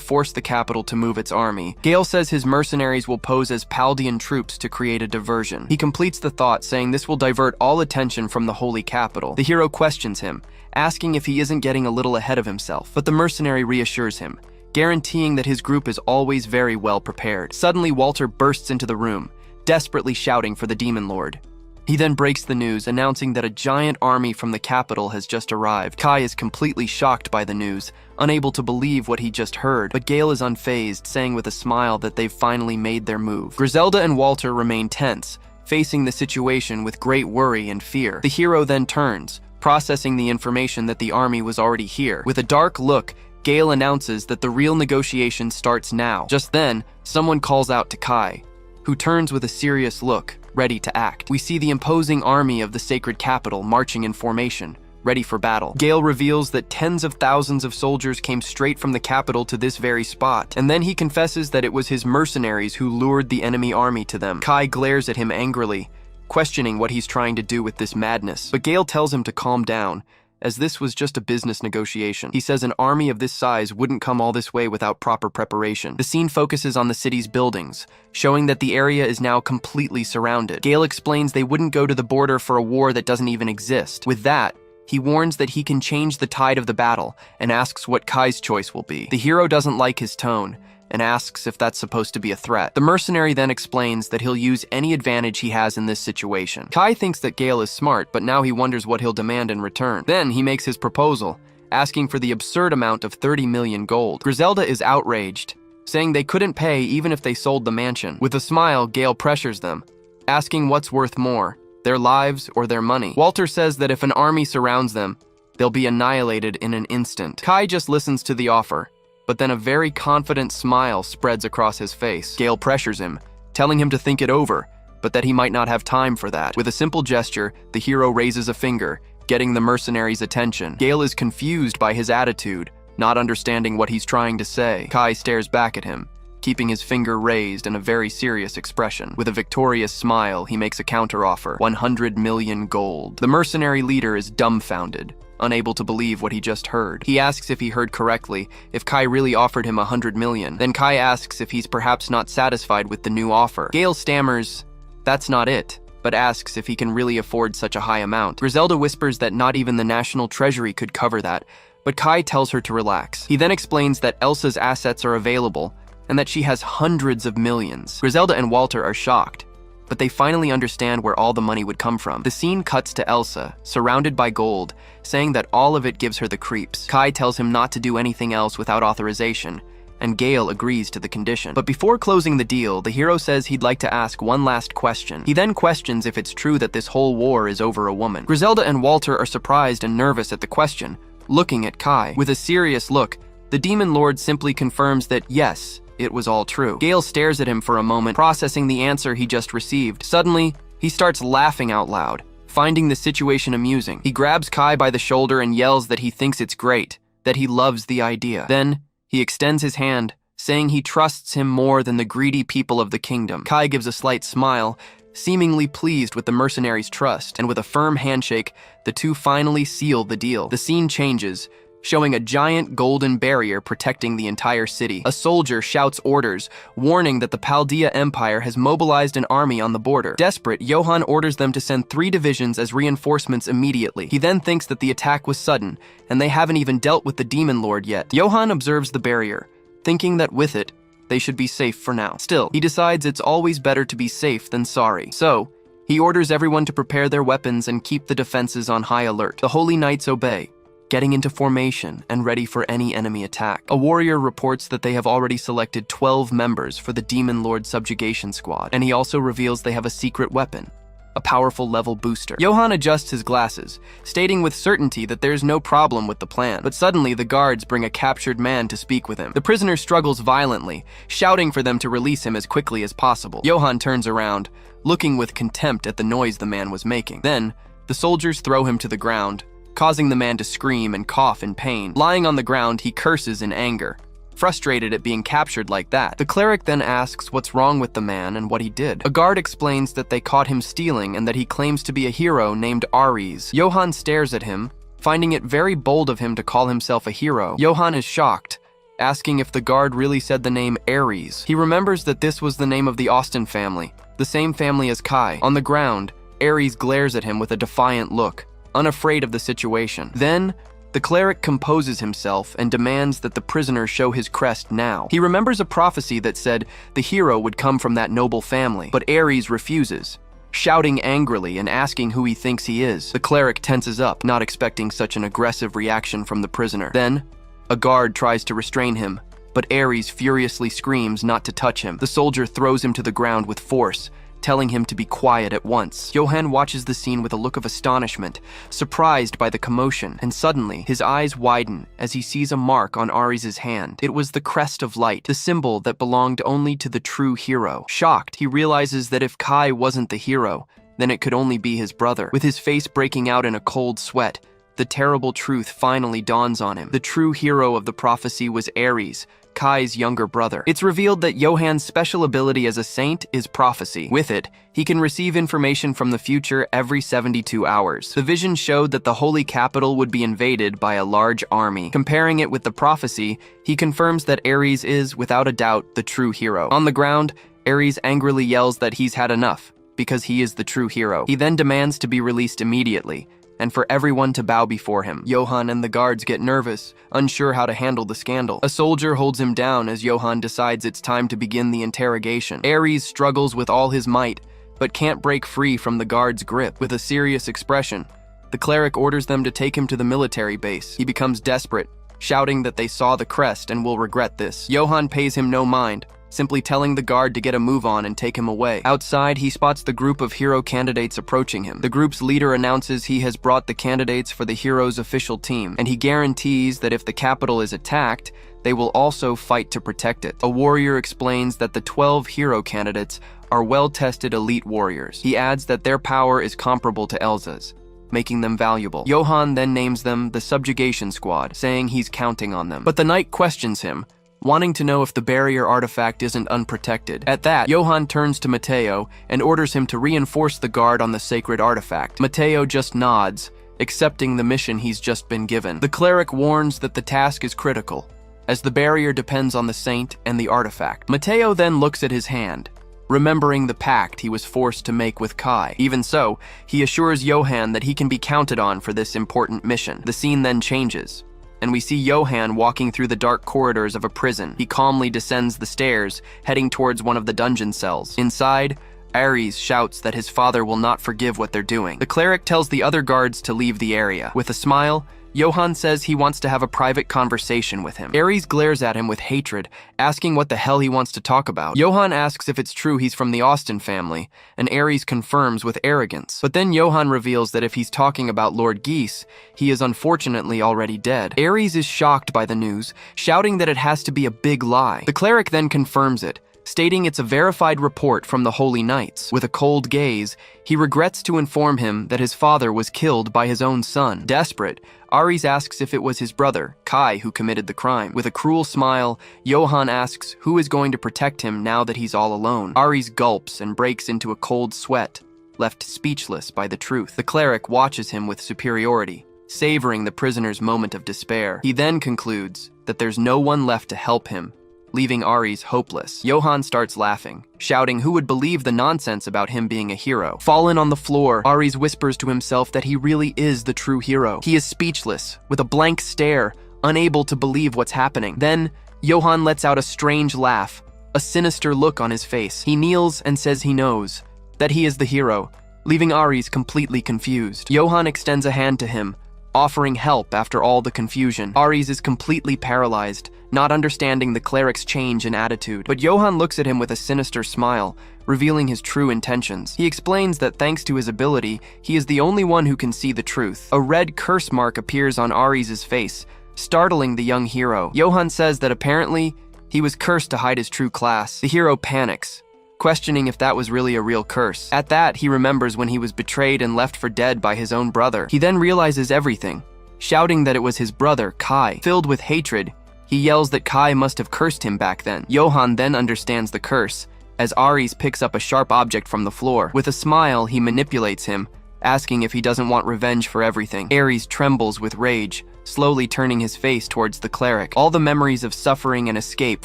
force the capital to move its army. Gale says his mercenaries will pose as Paldean troops to create a diversion. He completes the thought, saying this will divert all attention from the holy capital. The hero questions him, asking if he isn't getting a little ahead of himself, but the mercenary reassures him, guaranteeing that his group is always very well prepared. Suddenly, Walter bursts into the room, desperately shouting for the Demon Lord. He then breaks the news, announcing that a giant army from the capital has just arrived. Kai is completely shocked by the news, unable to believe what he just heard, but Gale is unfazed, saying with a smile that they've finally made their move. Griselda and Walter remain tense, facing the situation with great worry and fear. The hero then turns, processing the information that the army was already here. With a dark look, Gale announces that the real negotiation starts now. Just then, someone calls out to Kai, who turns with a serious look, ready to act. We see the imposing army of the sacred capital marching in formation, ready for battle. Gale reveals that tens of thousands of soldiers came straight from the capital to this very spot, and then he confesses that it was his mercenaries who lured the enemy army to them. Kai glares at him angrily, questioning what he's trying to do with this madness. But Gale tells him to calm down, as this was just a business negotiation. He says an army of this size wouldn't come all this way without proper preparation. The scene focuses on the city's buildings, showing that the area is now completely surrounded. Gale explains they wouldn't go to the border for a war that doesn't even exist. With that, he warns that he can change the tide of the battle and asks what Kai's choice will be. The hero doesn't like his tone and asks if that's supposed to be a threat. The mercenary then explains that he'll use any advantage he has in this situation. Kai thinks that Gale is smart, but now he wonders what he'll demand in return. Then he makes his proposal, asking for the absurd amount of 30 million gold. Griselda is outraged, saying they couldn't pay even if they sold the mansion. With a smile, Gale pressures them, asking what's worth more, their lives or their money. Walter says that if an army surrounds them, they'll be annihilated in an instant. Kai just listens to the offer, but then a very confident smile spreads across his face. Gale pressures him, telling him to think it over, but that he might not have time for that. With a simple gesture, the hero raises a finger, getting the mercenary's attention. Gale is confused by his attitude, not understanding what he's trying to say. Kai stares back at him, keeping his finger raised in a very serious expression. With a victorious smile, he makes a counteroffer, 100 million gold. The mercenary leader is dumbfounded, unable to believe what he just heard. He asks if he heard correctly, if Kai really offered him 100 million. Then Kai asks if he's perhaps not satisfied with the new offer. Gale stammers, that's not it, but asks if he can really afford such a high amount. Griselda whispers that not even the national treasury could cover that, but Kai tells her to relax. He then explains that Elsa's assets are available, and that she has hundreds of millions. Griselda and Walter are shocked, but they finally understand where all the money would come from. The scene cuts to Elsa, surrounded by gold, saying that all of it gives her the creeps. Kai tells him not to do anything else without authorization, and Gale agrees to the condition. But before closing the deal, the hero says he'd like to ask one last question. He then questions if it's true that this whole war is over a woman. Griselda and Walter are surprised and nervous at the question, looking at Kai. With a serious look, the Demon Lord simply confirms that yes, it was all true. Gale stares at him for a moment, processing the answer he just received. Suddenly, he starts laughing out loud, finding the situation amusing. He grabs Kai by the shoulder and yells that he thinks it's great, that he loves the idea. Then, he extends his hand, saying he trusts him more than the greedy people of the kingdom. Kai gives a slight smile, seemingly pleased with the mercenary's trust, and with a firm handshake, the two finally seal the deal. The scene changes, showing a giant golden barrier protecting the entire city. A soldier shouts orders, warning that the Paldea Empire has mobilized an army on the border. Desperate, Johann orders them to send 3 divisions as reinforcements immediately. He then thinks that the attack was sudden, and they haven't even dealt with the Demon Lord yet. Johann observes the barrier, thinking that with it, they should be safe for now. Still, he decides it's always better to be safe than sorry. So, he orders everyone to prepare their weapons and keep the defenses on high alert. The Holy Knights obey, getting into formation and ready for any enemy attack. A warrior reports that they have already selected 12 members for the Demon Lord Subjugation Squad, and he also reveals they have a secret weapon, a powerful level booster. Johann adjusts his glasses, stating with certainty that there's no problem with the plan. But suddenly, the guards bring a captured man to speak with him. The prisoner struggles violently, shouting for them to release him as quickly as possible. Johann turns around, looking with contempt at the noise the man was making. Then, the soldiers throw him to the ground, causing the man to scream and cough in pain. Lying on the ground, he curses in anger, frustrated at being captured like that. The cleric then asks what's wrong with the man and what he did. A guard explains that they caught him stealing and that he claims to be a hero named Ares. Johann stares at him, finding it very bold of him to call himself a hero. Johann is shocked, asking if the guard really said the name Ares. He remembers that this was the name of the Austen family, the same family as Kai. On the ground, Ares glares at him with a defiant look, unafraid of the situation. Then, the cleric composes himself and demands that the prisoner show his crest now. He remembers a prophecy that said the hero would come from that noble family, but Ares refuses, shouting angrily and asking who he thinks he is. The cleric tenses up, not expecting such an aggressive reaction from the prisoner. Then, a guard tries to restrain him, but Ares furiously screams not to touch him. The soldier throws him to the ground with force, telling him to be quiet at once. Johann watches the scene with a look of astonishment, surprised by the commotion, and suddenly his eyes widen as he sees a mark on Ares' hand. It was the crest of light, the symbol that belonged only to the true hero. Shocked, he realizes that if Kai wasn't the hero, then it could only be his brother. With his face breaking out in a cold sweat, the terrible truth finally dawns on him. The true hero of the prophecy was Ares, Kai's younger brother. It's revealed that Johann's special ability as a saint is prophecy. With it, he can receive information from the future every 72 hours. The vision showed that the holy capital would be invaded by a large army. Comparing it with the prophecy, he confirms that Ares is, without a doubt, the true hero. On the ground, Ares angrily yells that he's had enough, because he is the true hero. He then demands to be released immediately, and for everyone to bow before him. Johann and the guards get nervous, unsure how to handle the scandal. A soldier holds him down as Johann decides it's time to begin the interrogation. Ares struggles with all his might, but can't break free from the guard's grip. With a serious expression, the cleric orders them to take him to the military base. He becomes desperate, shouting that they saw the crest and will regret this. Johann pays him no mind, simply telling the guard to get a move on and take him away. Outside, he spots the group of hero candidates approaching him. The group's leader announces he has brought the candidates for the hero's official team, and he guarantees that if the capital is attacked, they will also fight to protect it. A warrior explains that the 12 hero candidates are well-tested elite warriors. He adds that their power is comparable to Elsa's, making them valuable. Johann then names them the Subjugation Squad, saying he's counting on them. But the knight questions him, wanting to know if the barrier artifact isn't unprotected. At that, Johann turns to Matteo and orders him to reinforce the guard on the sacred artifact. Matteo just nods, accepting the mission he's just been given. The cleric warns that the task is critical, as the barrier depends on the saint and the artifact. Matteo then looks at his hand, remembering the pact he was forced to make with Kai. Even so, he assures Johann that he can be counted on for this important mission. The scene then changes, and we see Johann walking through the dark corridors of a prison. He calmly descends the stairs, heading towards one of the dungeon cells. Inside, Ares shouts that his father will not forgive what they're doing. The cleric tells the other guards to leave the area. With a smile, Johann says he wants to have a private conversation with him. Ares glares at him with hatred, asking what the hell he wants to talk about. Johann asks if it's true he's from the Austen family, and Ares confirms with arrogance. But then Johann reveals that if he's talking about Lord Geese, he is unfortunately already dead. Ares is shocked by the news, shouting that it has to be a big lie. The cleric then confirms it, stating it's a verified report from the Holy Knights. With a cold gaze, he regrets to inform him that his father was killed by his own son. Desperate, Ares asks if it was his brother, Kai, who committed the crime. With a cruel smile, Johann asks who is going to protect him now that he's all alone. Ares gulps and breaks into a cold sweat, left speechless by the truth. The cleric watches him with superiority, savoring the prisoner's moment of despair. He then concludes that there's no one left to help him, leaving Ares hopeless. Johann starts laughing, shouting who would believe the nonsense about him being a hero. Fallen on the floor, Ares whispers to himself that he really is the true hero. He is speechless, with a blank stare, unable to believe what's happening. Then, Johann lets out a strange laugh, a sinister look on his face. He kneels and says he knows, that he is the hero, leaving Ares completely confused. Johann extends a hand to him, offering help after all the confusion. Ares is completely paralyzed, not understanding the cleric's change in attitude. But Johann looks at him with a sinister smile, revealing his true intentions. He explains that thanks to his ability, he is the only one who can see the truth. A red curse mark appears on Ares' face, startling the young hero. Johann says that apparently, he was cursed to hide his true class. The hero panics, questioning if that was really a real curse. At that, he remembers when he was betrayed and left for dead by his own brother. He then realizes everything, shouting that it was his brother, Kai. Filled with hatred, he yells that Kai must have cursed him back then. Johann then understands the curse, as Ares picks up a sharp object from the floor. With a smile, he manipulates him, asking if he doesn't want revenge for everything. Ares trembles with rage, slowly turning his face towards the cleric. All the memories of suffering and escape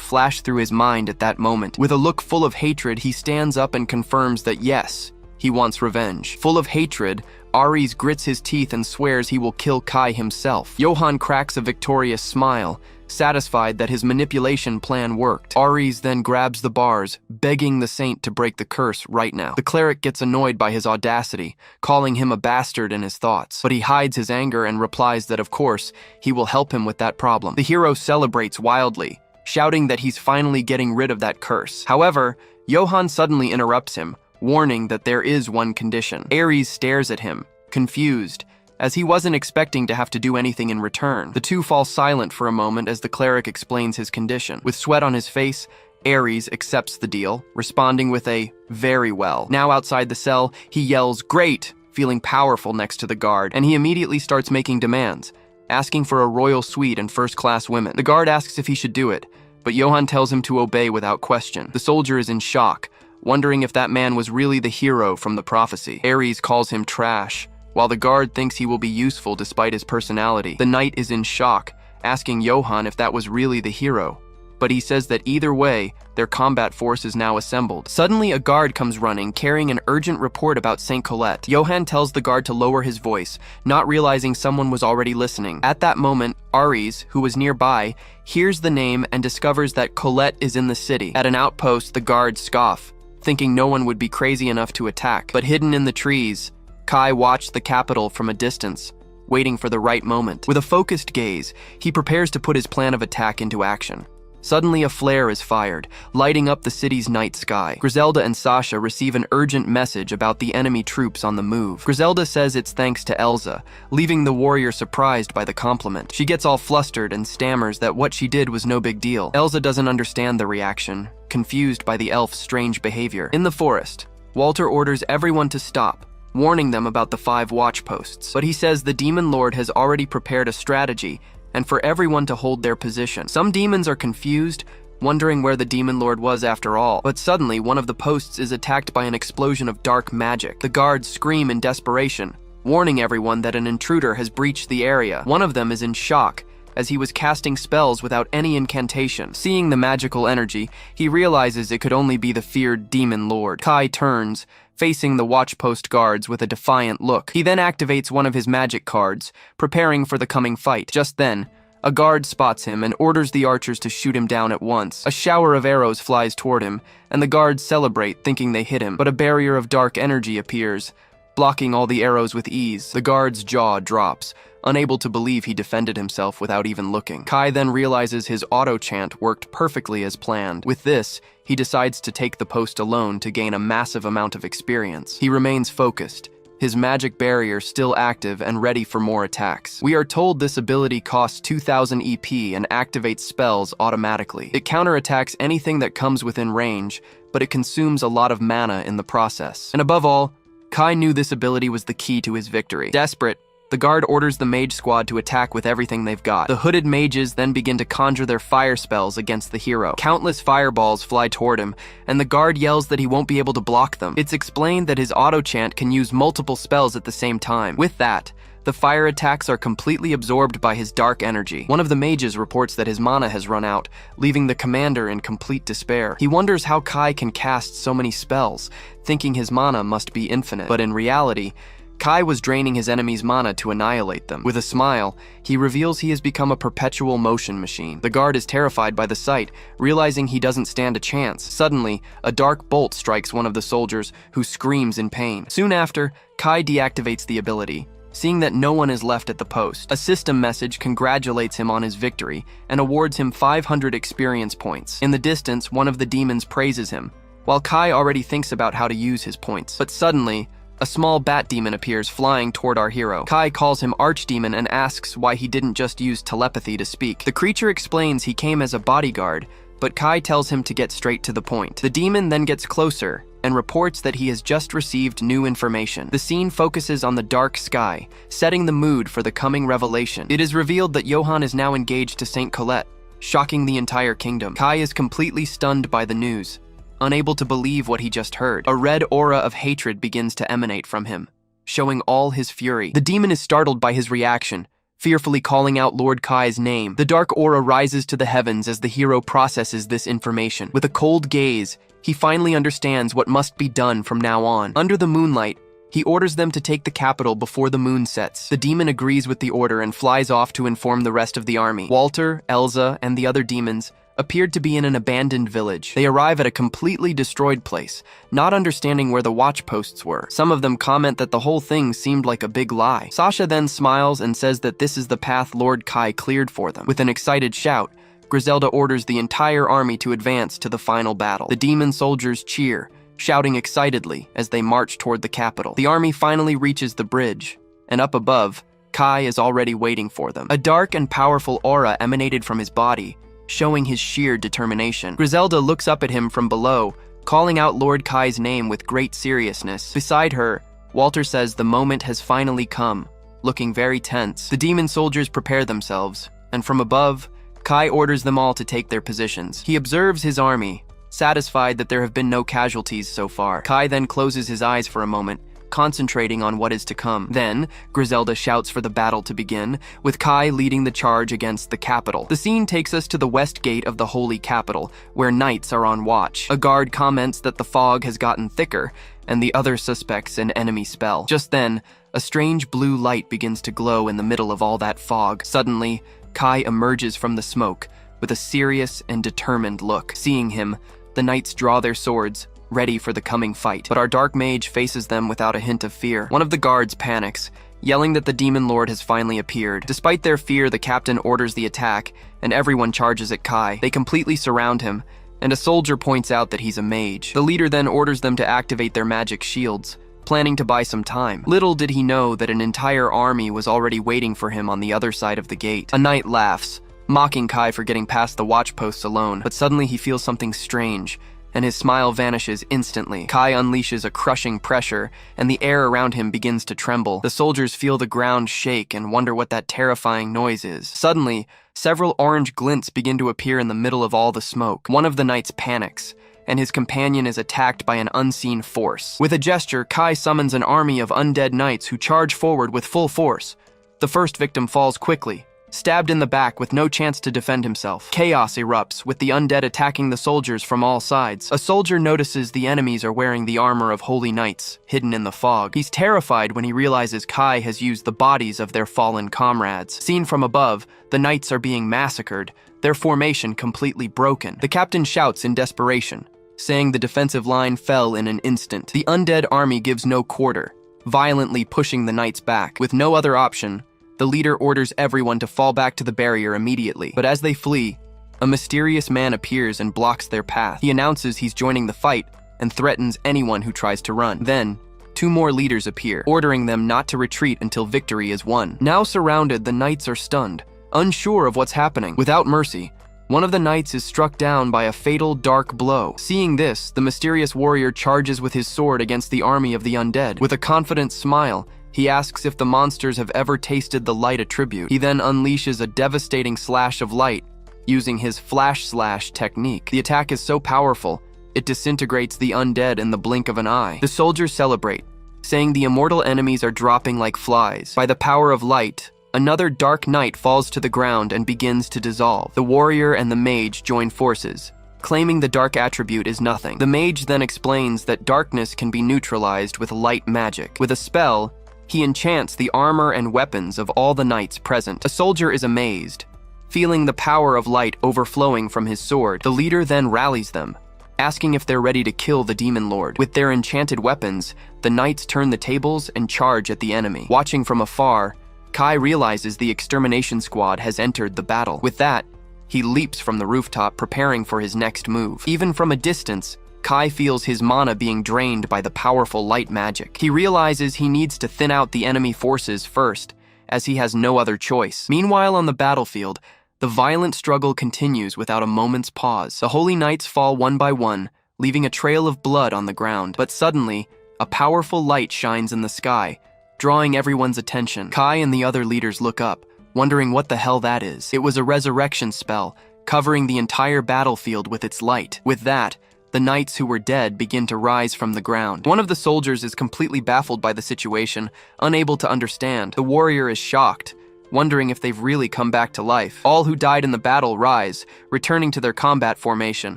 flash through his mind at that moment. With a look full of hatred, he stands up and confirms that yes, he wants revenge. Full of hatred, Ares grits his teeth and swears he will kill Kai himself. Johann cracks a victorious smile, satisfied that his manipulation plan worked. Ares then grabs the bars, begging the saint to break the curse right now. The cleric gets annoyed by his audacity, calling him a bastard in his thoughts. But he hides his anger and replies that of course, he will help him with that problem. The hero celebrates wildly, shouting that he's finally getting rid of that curse. However, Johann suddenly interrupts him, warning that there is one condition. Ares stares at him, confused, as he wasn't expecting to have to do anything in return. The two fall silent for a moment as the cleric explains his condition. With sweat on his face, Ares accepts the deal, responding with a "very well." Now outside the cell, he yells, "Great!" feeling powerful next to the guard, and he immediately starts making demands, asking for a royal suite and first-class women. The guard asks if he should do it, but Johann tells him to obey without question. The soldier is in shock, wondering if that man was really the hero from the prophecy. Ares calls him trash, while the guard thinks he will be useful despite his personality. The knight is in shock, asking Johann if that was really the hero, but he says that either way, their combat force is now assembled. Suddenly, a guard comes running, carrying an urgent report about Saint Colette. Johann tells the guard to lower his voice, not realizing someone was already listening. At that moment, Ares, who was nearby, hears the name and discovers that Colette is in the city. At an outpost, the guards scoff, thinking no one would be crazy enough to attack. But hidden in the trees, Kai watched the capital from a distance, waiting for the right moment. With a focused gaze, he prepares to put his plan of attack into action. Suddenly, a flare is fired, lighting up the city's night sky. Griselda and Sasha receive an urgent message about the enemy troops on the move. Griselda says it's thanks to Elsa, leaving the warrior surprised by the compliment. She gets all flustered and stammers that what she did was no big deal. Elsa doesn't understand the reaction, confused by the elf's strange behavior. In the forest, Walter orders everyone to stop, warning them about the 5 watch posts. But he says the demon lord has already prepared a strategy and for everyone to hold their position. Some demons are confused, wondering where the demon lord was after all. But suddenly, one of the posts is attacked by an explosion of dark magic. The guards scream in desperation, warning everyone that an intruder has breached the area. One of them is in shock, as he was casting spells without any incantation. Seeing the magical energy, he realizes it could only be the feared demon lord. Kai turns, facing the watchpost guards with a defiant look. He then activates one of his magic cards, preparing for the coming fight. Just then, a guard spots him and orders the archers to shoot him down at once. A shower of arrows flies toward him, and the guards celebrate, thinking they hit him. But a barrier of dark energy appears, blocking all the arrows with ease. The guard's jaw drops, unable to believe he defended himself without even looking. Kai then realizes his auto-chant worked perfectly as planned. With this, he decides to take the post alone to gain a massive amount of experience. He remains focused, his magic barrier still active and ready for more attacks. We are told this ability costs 2000 EP and activates spells automatically. It counterattacks anything that comes within range, but it consumes a lot of mana in the process. And above all, Kai knew this ability was the key to his victory. Desperate, the guard orders the mage squad to attack with everything they've got. The hooded mages then begin to conjure their fire spells against the hero. Countless fireballs fly toward him, and the guard yells that he won't be able to block them. It's explained that his auto-chant can use multiple spells at the same time. With that, the fire attacks are completely absorbed by his dark energy. One of the mages reports that his mana has run out, leaving the commander in complete despair. He wonders how Kai can cast so many spells, thinking his mana must be infinite. But in reality, Kai was draining his enemy's mana to annihilate them. With a smile, he reveals he has become a perpetual motion machine. The guard is terrified by the sight, realizing he doesn't stand a chance. Suddenly, a dark bolt strikes one of the soldiers, who screams in pain. Soon after, Kai deactivates the ability, Seeing that no one is left at the post, a system message congratulates him on his victory and awards him 500 experience points. In the distance, one of the demons praises him, while Kai already thinks about how to use his points. But suddenly, a small bat demon appears flying toward our hero. Kai calls him Archdemon and asks why he didn't just use telepathy to speak. The creature explains he came as a bodyguard, but Kai tells him to get straight to the point. The demon then gets closer and reports that he has just received new information. The scene focuses on the dark sky, setting the mood for the coming revelation. It is revealed that Johann is now engaged to Saint Colette, shocking the entire kingdom. Kai is completely stunned by the news, unable to believe what he just heard. A red aura of hatred begins to emanate from him, showing all his fury. The demon is startled by his reaction, fearfully calling out Lord Kai's name. The dark aura rises to the heavens as the hero processes this information. With a cold gaze, he finally understands what must be done from now on. Under the moonlight, he orders them to take the capital before the moon sets. The demon agrees with the order and flies off to inform the rest of the army. Walter, Elsa, and the other demons appeared to be in an abandoned village. They arrive at a completely destroyed place, not understanding where the watch posts were. Some of them comment that the whole thing seemed like a big lie. Sasha then smiles and says that this is the path Lord Kai cleared for them. With an excited shout, Griselda orders the entire army to advance to the final battle. The demon soldiers cheer, shouting excitedly as they march toward the capital. The army finally reaches the bridge, and up above, Kai is already waiting for them. A dark and powerful aura emanated from his body, showing his sheer determination. Griselda looks up at him from below, calling out Lord Kai's name with great seriousness. Beside her, Walter says the moment has finally come, looking very tense. The demon soldiers prepare themselves, and from above, Kai orders them all to take their positions. He observes his army, satisfied that there have been no casualties so far. Kai then closes his eyes for a moment, concentrating on what is to come. Then, Griselda shouts for the battle to begin, with Kai leading the charge against the capital. The scene takes us to the west gate of the holy capital, where knights are on watch. A guard comments that the fog has gotten thicker, and the other suspects an enemy spell. Just then, a strange blue light begins to glow in the middle of all that fog. Suddenly, Kai emerges from the smoke with a serious and determined look. Seeing him, the knights draw their swords, ready for the coming fight. But our dark mage faces them without a hint of fear. One of the guards panics, yelling that the demon lord has finally appeared. Despite their fear, the captain orders the attack, and everyone charges at Kai. They completely surround him, and a soldier points out that he's a mage. The leader then orders them to activate their magic shields, planning to buy some time. Little did he know that an entire army was already waiting for him on the other side of the gate. A knight laughs, mocking Kai for getting past the watch posts alone, but suddenly he feels something strange, and his smile vanishes instantly. Kai unleashes a crushing pressure, and the air around him begins to tremble. The soldiers feel the ground shake and wonder what that terrifying noise is. Suddenly, several orange glints begin to appear in the middle of all the smoke. One of the knights panics, and his companion is attacked by an unseen force. With a gesture, Kai summons an army of undead knights who charge forward with full force. The first victim falls quickly, stabbed in the back with no chance to defend himself. Chaos erupts, with the undead attacking the soldiers from all sides. A soldier notices the enemies are wearing the armor of holy knights, hidden in the fog. He's terrified when he realizes Kai has used the bodies of their fallen comrades. Seen from above, the knights are being massacred, their formation completely broken. The captain shouts in desperation, saying the defensive line fell in an instant. The undead army gives no quarter, violently pushing the knights back. With no other option, the leader orders everyone to fall back to the barrier immediately. But as they flee, a mysterious man appears and blocks their path. He announces he's joining the fight and threatens anyone who tries to run. Then, two more leaders appear, ordering them not to retreat until victory is won. Now surrounded, the knights are stunned, unsure of what's happening. Without mercy, one of the knights is struck down by a fatal dark blow. Seeing this, the mysterious warrior charges with his sword against the army of the undead. With a confident smile, he asks if the monsters have ever tasted the light attribute. He then unleashes a devastating slash of light, using his flash slash technique. The attack is so powerful, it disintegrates the undead in the blink of an eye. The soldiers celebrate, saying the immortal enemies are dropping like flies. By the power of light, another dark knight falls to the ground and begins to dissolve. The warrior and the mage join forces, claiming the dark attribute is nothing. The mage then explains that darkness can be neutralized with light magic. With a spell, he enchants the armor and weapons of all the knights present. A soldier is amazed, feeling the power of light overflowing from his sword. The leader then rallies them, asking if they're ready to kill the demon lord. With their enchanted weapons, the knights turn the tables and charge at the enemy. Watching from afar, Kai realizes the extermination squad has entered the battle. With that, he leaps from the rooftop, preparing for his next move. Even from a distance, Kai feels his mana being drained by the powerful light magic. He realizes he needs to thin out the enemy forces first, as he has no other choice. Meanwhile, on the battlefield, the violent struggle continues without a moment's pause. The holy knights fall one by one, leaving a trail of blood on the ground. But suddenly, a powerful light shines in the sky, drawing everyone's attention. Kai and the other leaders look up, wondering what the hell that is. It was a resurrection spell, covering the entire battlefield with its light. With that, the knights who were dead begin to rise from the ground. One of the soldiers is completely baffled by the situation, unable to understand. The warrior is shocked, wondering if they've really come back to life. All who died in the battle rise, returning to their combat formation.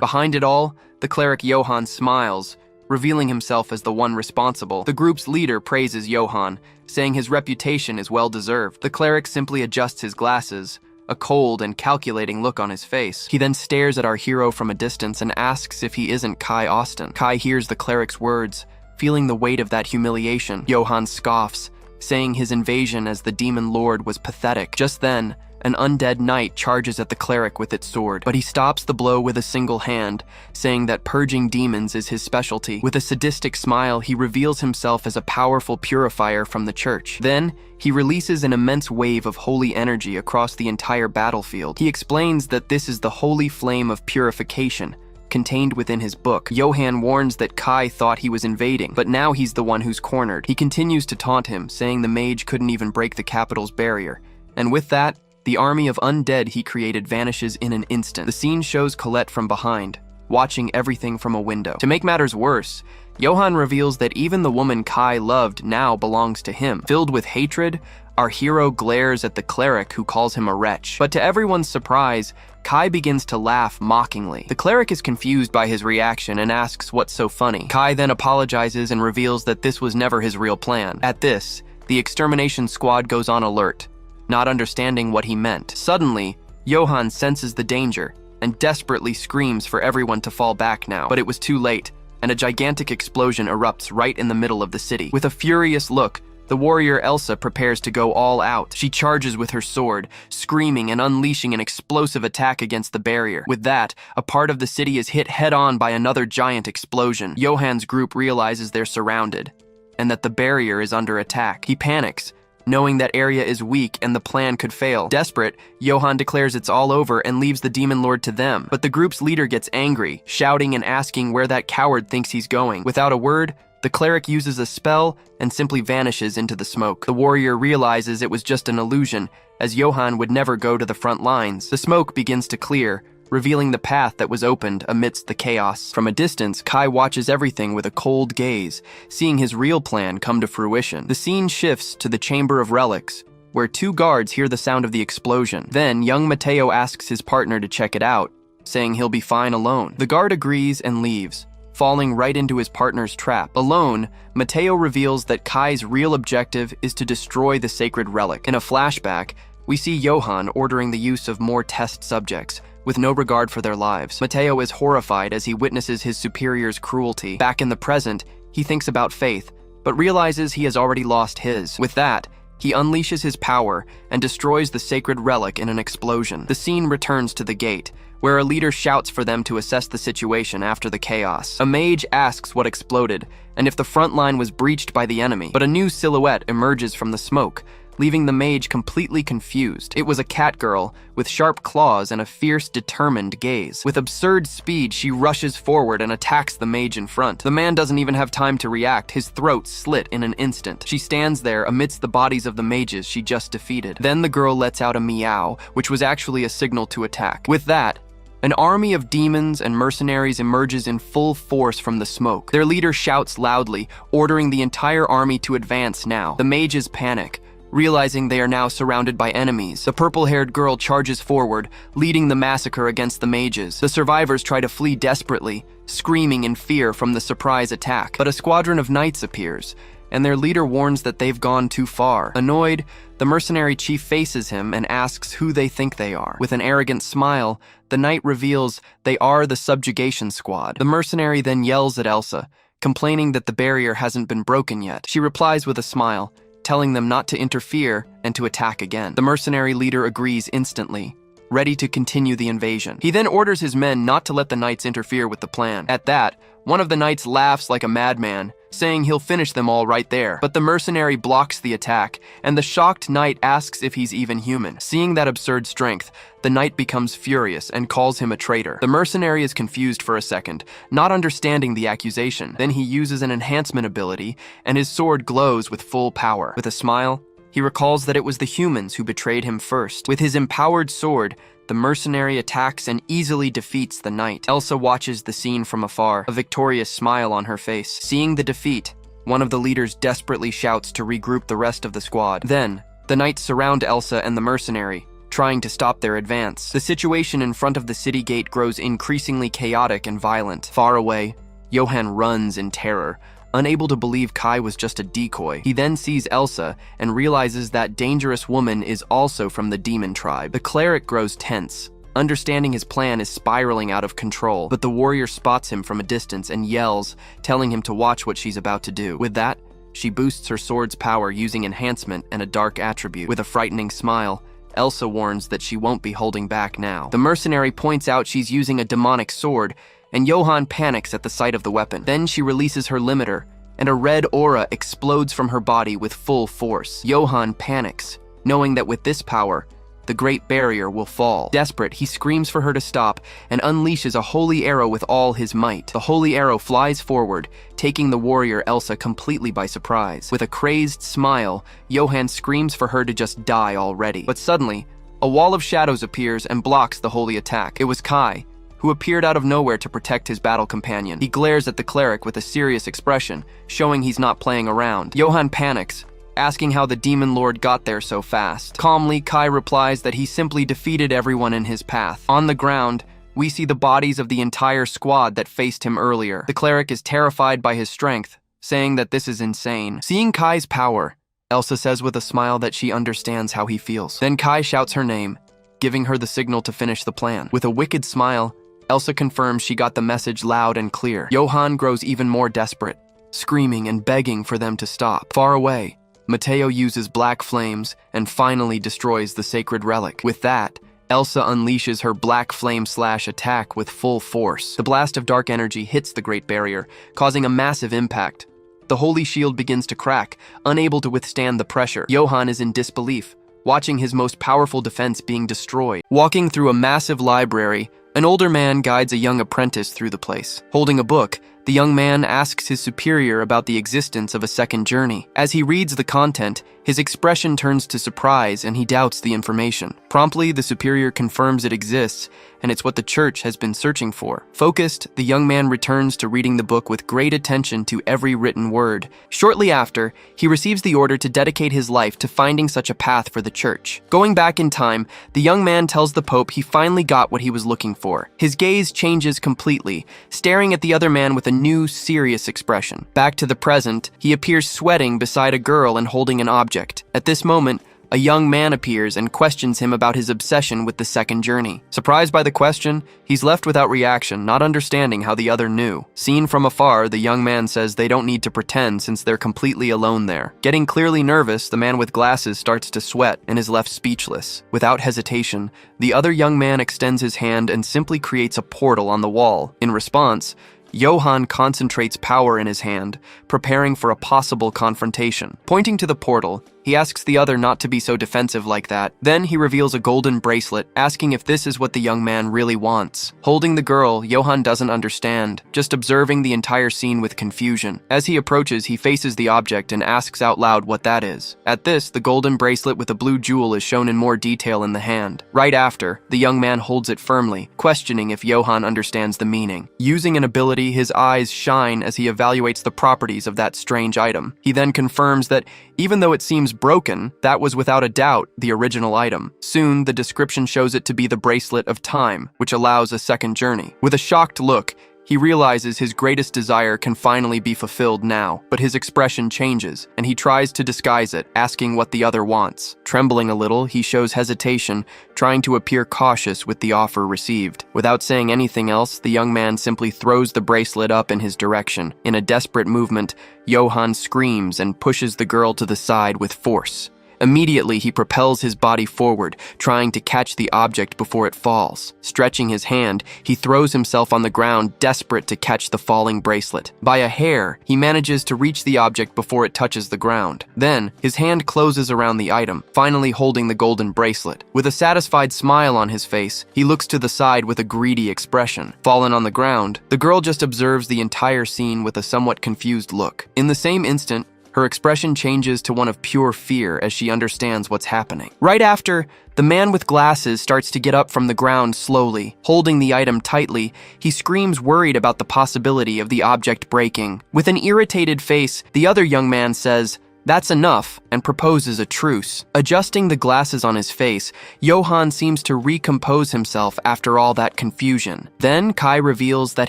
Behind it all, the cleric Johann smiles, revealing himself as the one responsible. The group's leader praises Johann, saying his reputation is well-deserved. The cleric simply adjusts his glasses, a cold and calculating look on his face. He then stares at our hero from a distance and asks if he isn't Kai Austin. Kai hears the cleric's words, feeling the weight of that humiliation. Johann scoffs, saying his invasion as the demon lord was pathetic. Just then, an undead knight charges at the cleric with its sword, but he stops the blow with a single hand, saying that purging demons is his specialty. With a sadistic smile, he reveals himself as a powerful purifier from the church. Then, he releases an immense wave of holy energy across the entire battlefield. He explains that this is the holy flame of purification, contained within his book. Johann warns that Kai thought he was invading, but now he's the one who's cornered. He continues to taunt him, saying the mage couldn't even break the capital's barrier. And with that, the army of undead he created vanishes in an instant. The scene shows Colette from behind, watching everything from a window. To make matters worse, Johann reveals that even the woman Kai loved now belongs to him. Filled with hatred, our hero glares at the cleric who calls him a wretch. But to everyone's surprise, Kai begins to laugh mockingly. The cleric is confused by his reaction and asks what's so funny. Kai then apologizes and reveals that this was never his real plan. At this, the extermination squad goes on alert, not understanding what he meant. Suddenly, Johann senses the danger and desperately screams for everyone to fall back now. But it was too late, and a gigantic explosion erupts right in the middle of the city. With a furious look, the warrior Elsa prepares to go all out. She charges with her sword, screaming and unleashing an explosive attack against the barrier. With that, a part of the city is hit head-on by another giant explosion. Johann's group realizes they're surrounded, and that the barrier is under attack. He panics, knowing that area is weak and the plan could fail. Desperate, Johann declares it's all over and leaves the demon lord to them. But the group's leader gets angry, shouting and asking where that coward thinks he's going. Without a word, the cleric uses a spell and simply vanishes into the smoke. The warrior realizes it was just an illusion, as Johann would never go to the front lines. The smoke begins to clear, revealing the path that was opened amidst the chaos. From a distance, Kai watches everything with a cold gaze, seeing his real plan come to fruition. The scene shifts to the Chamber of Relics, where two guards hear the sound of the explosion. Then, young Matteo asks his partner to check it out, saying he'll be fine alone. The guard agrees and leaves, falling right into his partner's trap. Alone, Matteo reveals that Kai's real objective is to destroy the sacred relic. In a flashback, we see Johann ordering the use of more test subjects, with no regard for their lives. Matteo is horrified as he witnesses his superior's cruelty. Back in the present, he thinks about faith, but realizes he has already lost his. With that, he unleashes his power and destroys the sacred relic in an explosion. The scene returns to the gate, where a leader shouts for them to assess the situation after the chaos. A mage asks what exploded, and if the front line was breached by the enemy, but a new silhouette emerges from the smoke, leaving the mage completely confused. It was a cat girl with sharp claws and a fierce, determined gaze. With absurd speed, she rushes forward and attacks the mage in front. The man doesn't even have time to react, his throat slit in an instant. She stands there amidst the bodies of the mages she just defeated. Then the girl lets out a meow, which was actually a signal to attack. With that, an army of demons and mercenaries emerges in full force from the smoke. Their leader shouts loudly, ordering the entire army to advance now. The mages panic, realizing they are now surrounded by enemies. The purple-haired girl charges forward, leading the massacre against the mages. The survivors try to flee desperately, screaming in fear from the surprise attack. But a squadron of knights appears, and their leader warns that they've gone too far. Annoyed, the mercenary chief faces him and asks who they think they are. With an arrogant smile, the knight reveals they are the subjugation squad. The mercenary then yells at Elsa, complaining that the barrier hasn't been broken yet. She replies with a smile, telling them not to interfere and to attack again. The mercenary leader agrees instantly, ready to continue the invasion. He then orders his men not to let the knights interfere with the plan. At that, one of the knights laughs like a madman, saying he'll finish them all right there. But the mercenary blocks the attack, and the shocked knight asks if he's even human. Seeing that absurd strength, the knight becomes furious and calls him a traitor. The mercenary is confused for a second, not understanding the accusation. Then he uses an enhancement ability, and his sword glows with full power. With a smile, he recalls that it was the humans who betrayed him first. With his empowered sword, the mercenary attacks and easily defeats the knight. Elsa watches the scene from afar, a victorious smile on her face. Seeing the defeat, one of the leaders desperately shouts to regroup the rest of the squad. Then, the knights surround Elsa and the mercenary, trying to stop their advance. The situation in front of the city gate grows increasingly chaotic and violent. Far away, Johann runs in terror, unable to believe Kai was just a decoy. He then sees Elsa and realizes that dangerous woman is also from the demon tribe. The cleric grows tense, understanding his plan is spiraling out of control, but the warrior spots him from a distance and yells, telling him to watch what she's about to do. With that, she boosts her sword's power using enhancement and a dark attribute. With a frightening smile, Elsa warns that she won't be holding back now. The mercenary points out she's using a demonic sword, and Johann panics at the sight of the weapon. Then she releases her limiter, and a red aura explodes from her body with full force. Johann panics, knowing that with this power, the Great Barrier will fall. Desperate, he screams for her to stop and unleashes a holy arrow with all his might. The holy arrow flies forward, taking the warrior Elsa completely by surprise. With a crazed smile, Johann screams for her to just die already. But suddenly, a wall of shadows appears and blocks the holy attack. It was Kai, who appeared out of nowhere to protect his battle companion. He glares at the cleric with a serious expression, showing he's not playing around. Johann panics, asking how the demon lord got there so fast. Calmly, Kai replies that he simply defeated everyone in his path. On the ground, we see the bodies of the entire squad that faced him earlier. The cleric is terrified by his strength, saying that this is insane. Seeing Kai's power, Elsa says with a smile that she understands how he feels. Then Kai shouts her name, giving her the signal to finish the plan. With a wicked smile, Elsa confirms she got the message loud and clear. Johann grows even more desperate, screaming and begging for them to stop. Far away, Matteo uses black flames and finally destroys the sacred relic. With that, Elsa unleashes her black flame slash attack with full force. The blast of dark energy hits the Great Barrier, causing a massive impact. The holy shield begins to crack, unable to withstand the pressure. Johann is in disbelief, watching his most powerful defense being destroyed. Walking through a massive library, an older man guides a young apprentice through the place. Holding a book, the young man asks his superior about the existence of a second journey. As he reads the content, his expression turns to surprise and he doubts the information. Promptly, the superior confirms it exists, and it's what the church has been searching for. Focused, the young man returns to reading the book with great attention to every written word. Shortly after, he receives the order to dedicate his life to finding such a path for the church. Going back in time, the young man tells the Pope he finally got what he was looking for. His gaze changes completely, staring at the other man with a new, serious expression. Back to the present, he appears sweating beside a girl and holding an object. At this moment, a young man appears and questions him about his obsession with the second journey. Surprised by the question, he's left without reaction, not understanding how the other knew. Seen from afar, the young man says they don't need to pretend since they're completely alone there. Getting clearly nervous, the man with glasses starts to sweat and is left speechless. Without hesitation, the other young man extends his hand and simply creates a portal on the wall. In response, Johann concentrates power in his hand, preparing for a possible confrontation. Pointing to the portal, he asks the other not to be so defensive like that. Then he reveals a golden bracelet, asking if this is what the young man really wants. Holding the girl, Johann doesn't understand, just observing the entire scene with confusion. As he approaches, he faces the object and asks out loud what that is. At this, the golden bracelet with a blue jewel is shown in more detail in the hand. Right after, the young man holds it firmly, questioning if Johann understands the meaning. Using an ability, his eyes shine as he evaluates the properties of that strange item. He then confirms that even though it seems broken, that was without a doubt the original item. Soon, the description shows it to be the bracelet of time, which allows a second journey. With a shocked look, He realizes his greatest desire can finally be fulfilled now, but his expression changes, and he tries to disguise it, asking what the other wants. Trembling a little, he shows hesitation, trying to appear cautious with the offer received. Without saying anything else, the young man simply throws the bracelet up in his direction. In a desperate movement, Johann screams and pushes the girl to the side with force. Immediately, he propels his body forward, trying to catch the object before it falls. Stretching his hand, he throws himself on the ground, desperate to catch the falling bracelet. By a hair, he manages to reach the object before it touches the ground. Then, his hand closes around the item, finally holding the golden bracelet. With a satisfied smile on his face, he looks to the side with a greedy expression. Fallen on the ground, the girl just observes the entire scene with a somewhat confused look. In the same instant, her expression changes to one of pure fear as she understands what's happening. Right after, the man with glasses starts to get up from the ground slowly. Holding the item tightly, he screams, worried about the possibility of the object breaking. With an irritated face, the other young man says, "That's enough," and proposes a truce. Adjusting the glasses on his face, Johann seems to recompose himself after all that confusion. Then Kai reveals that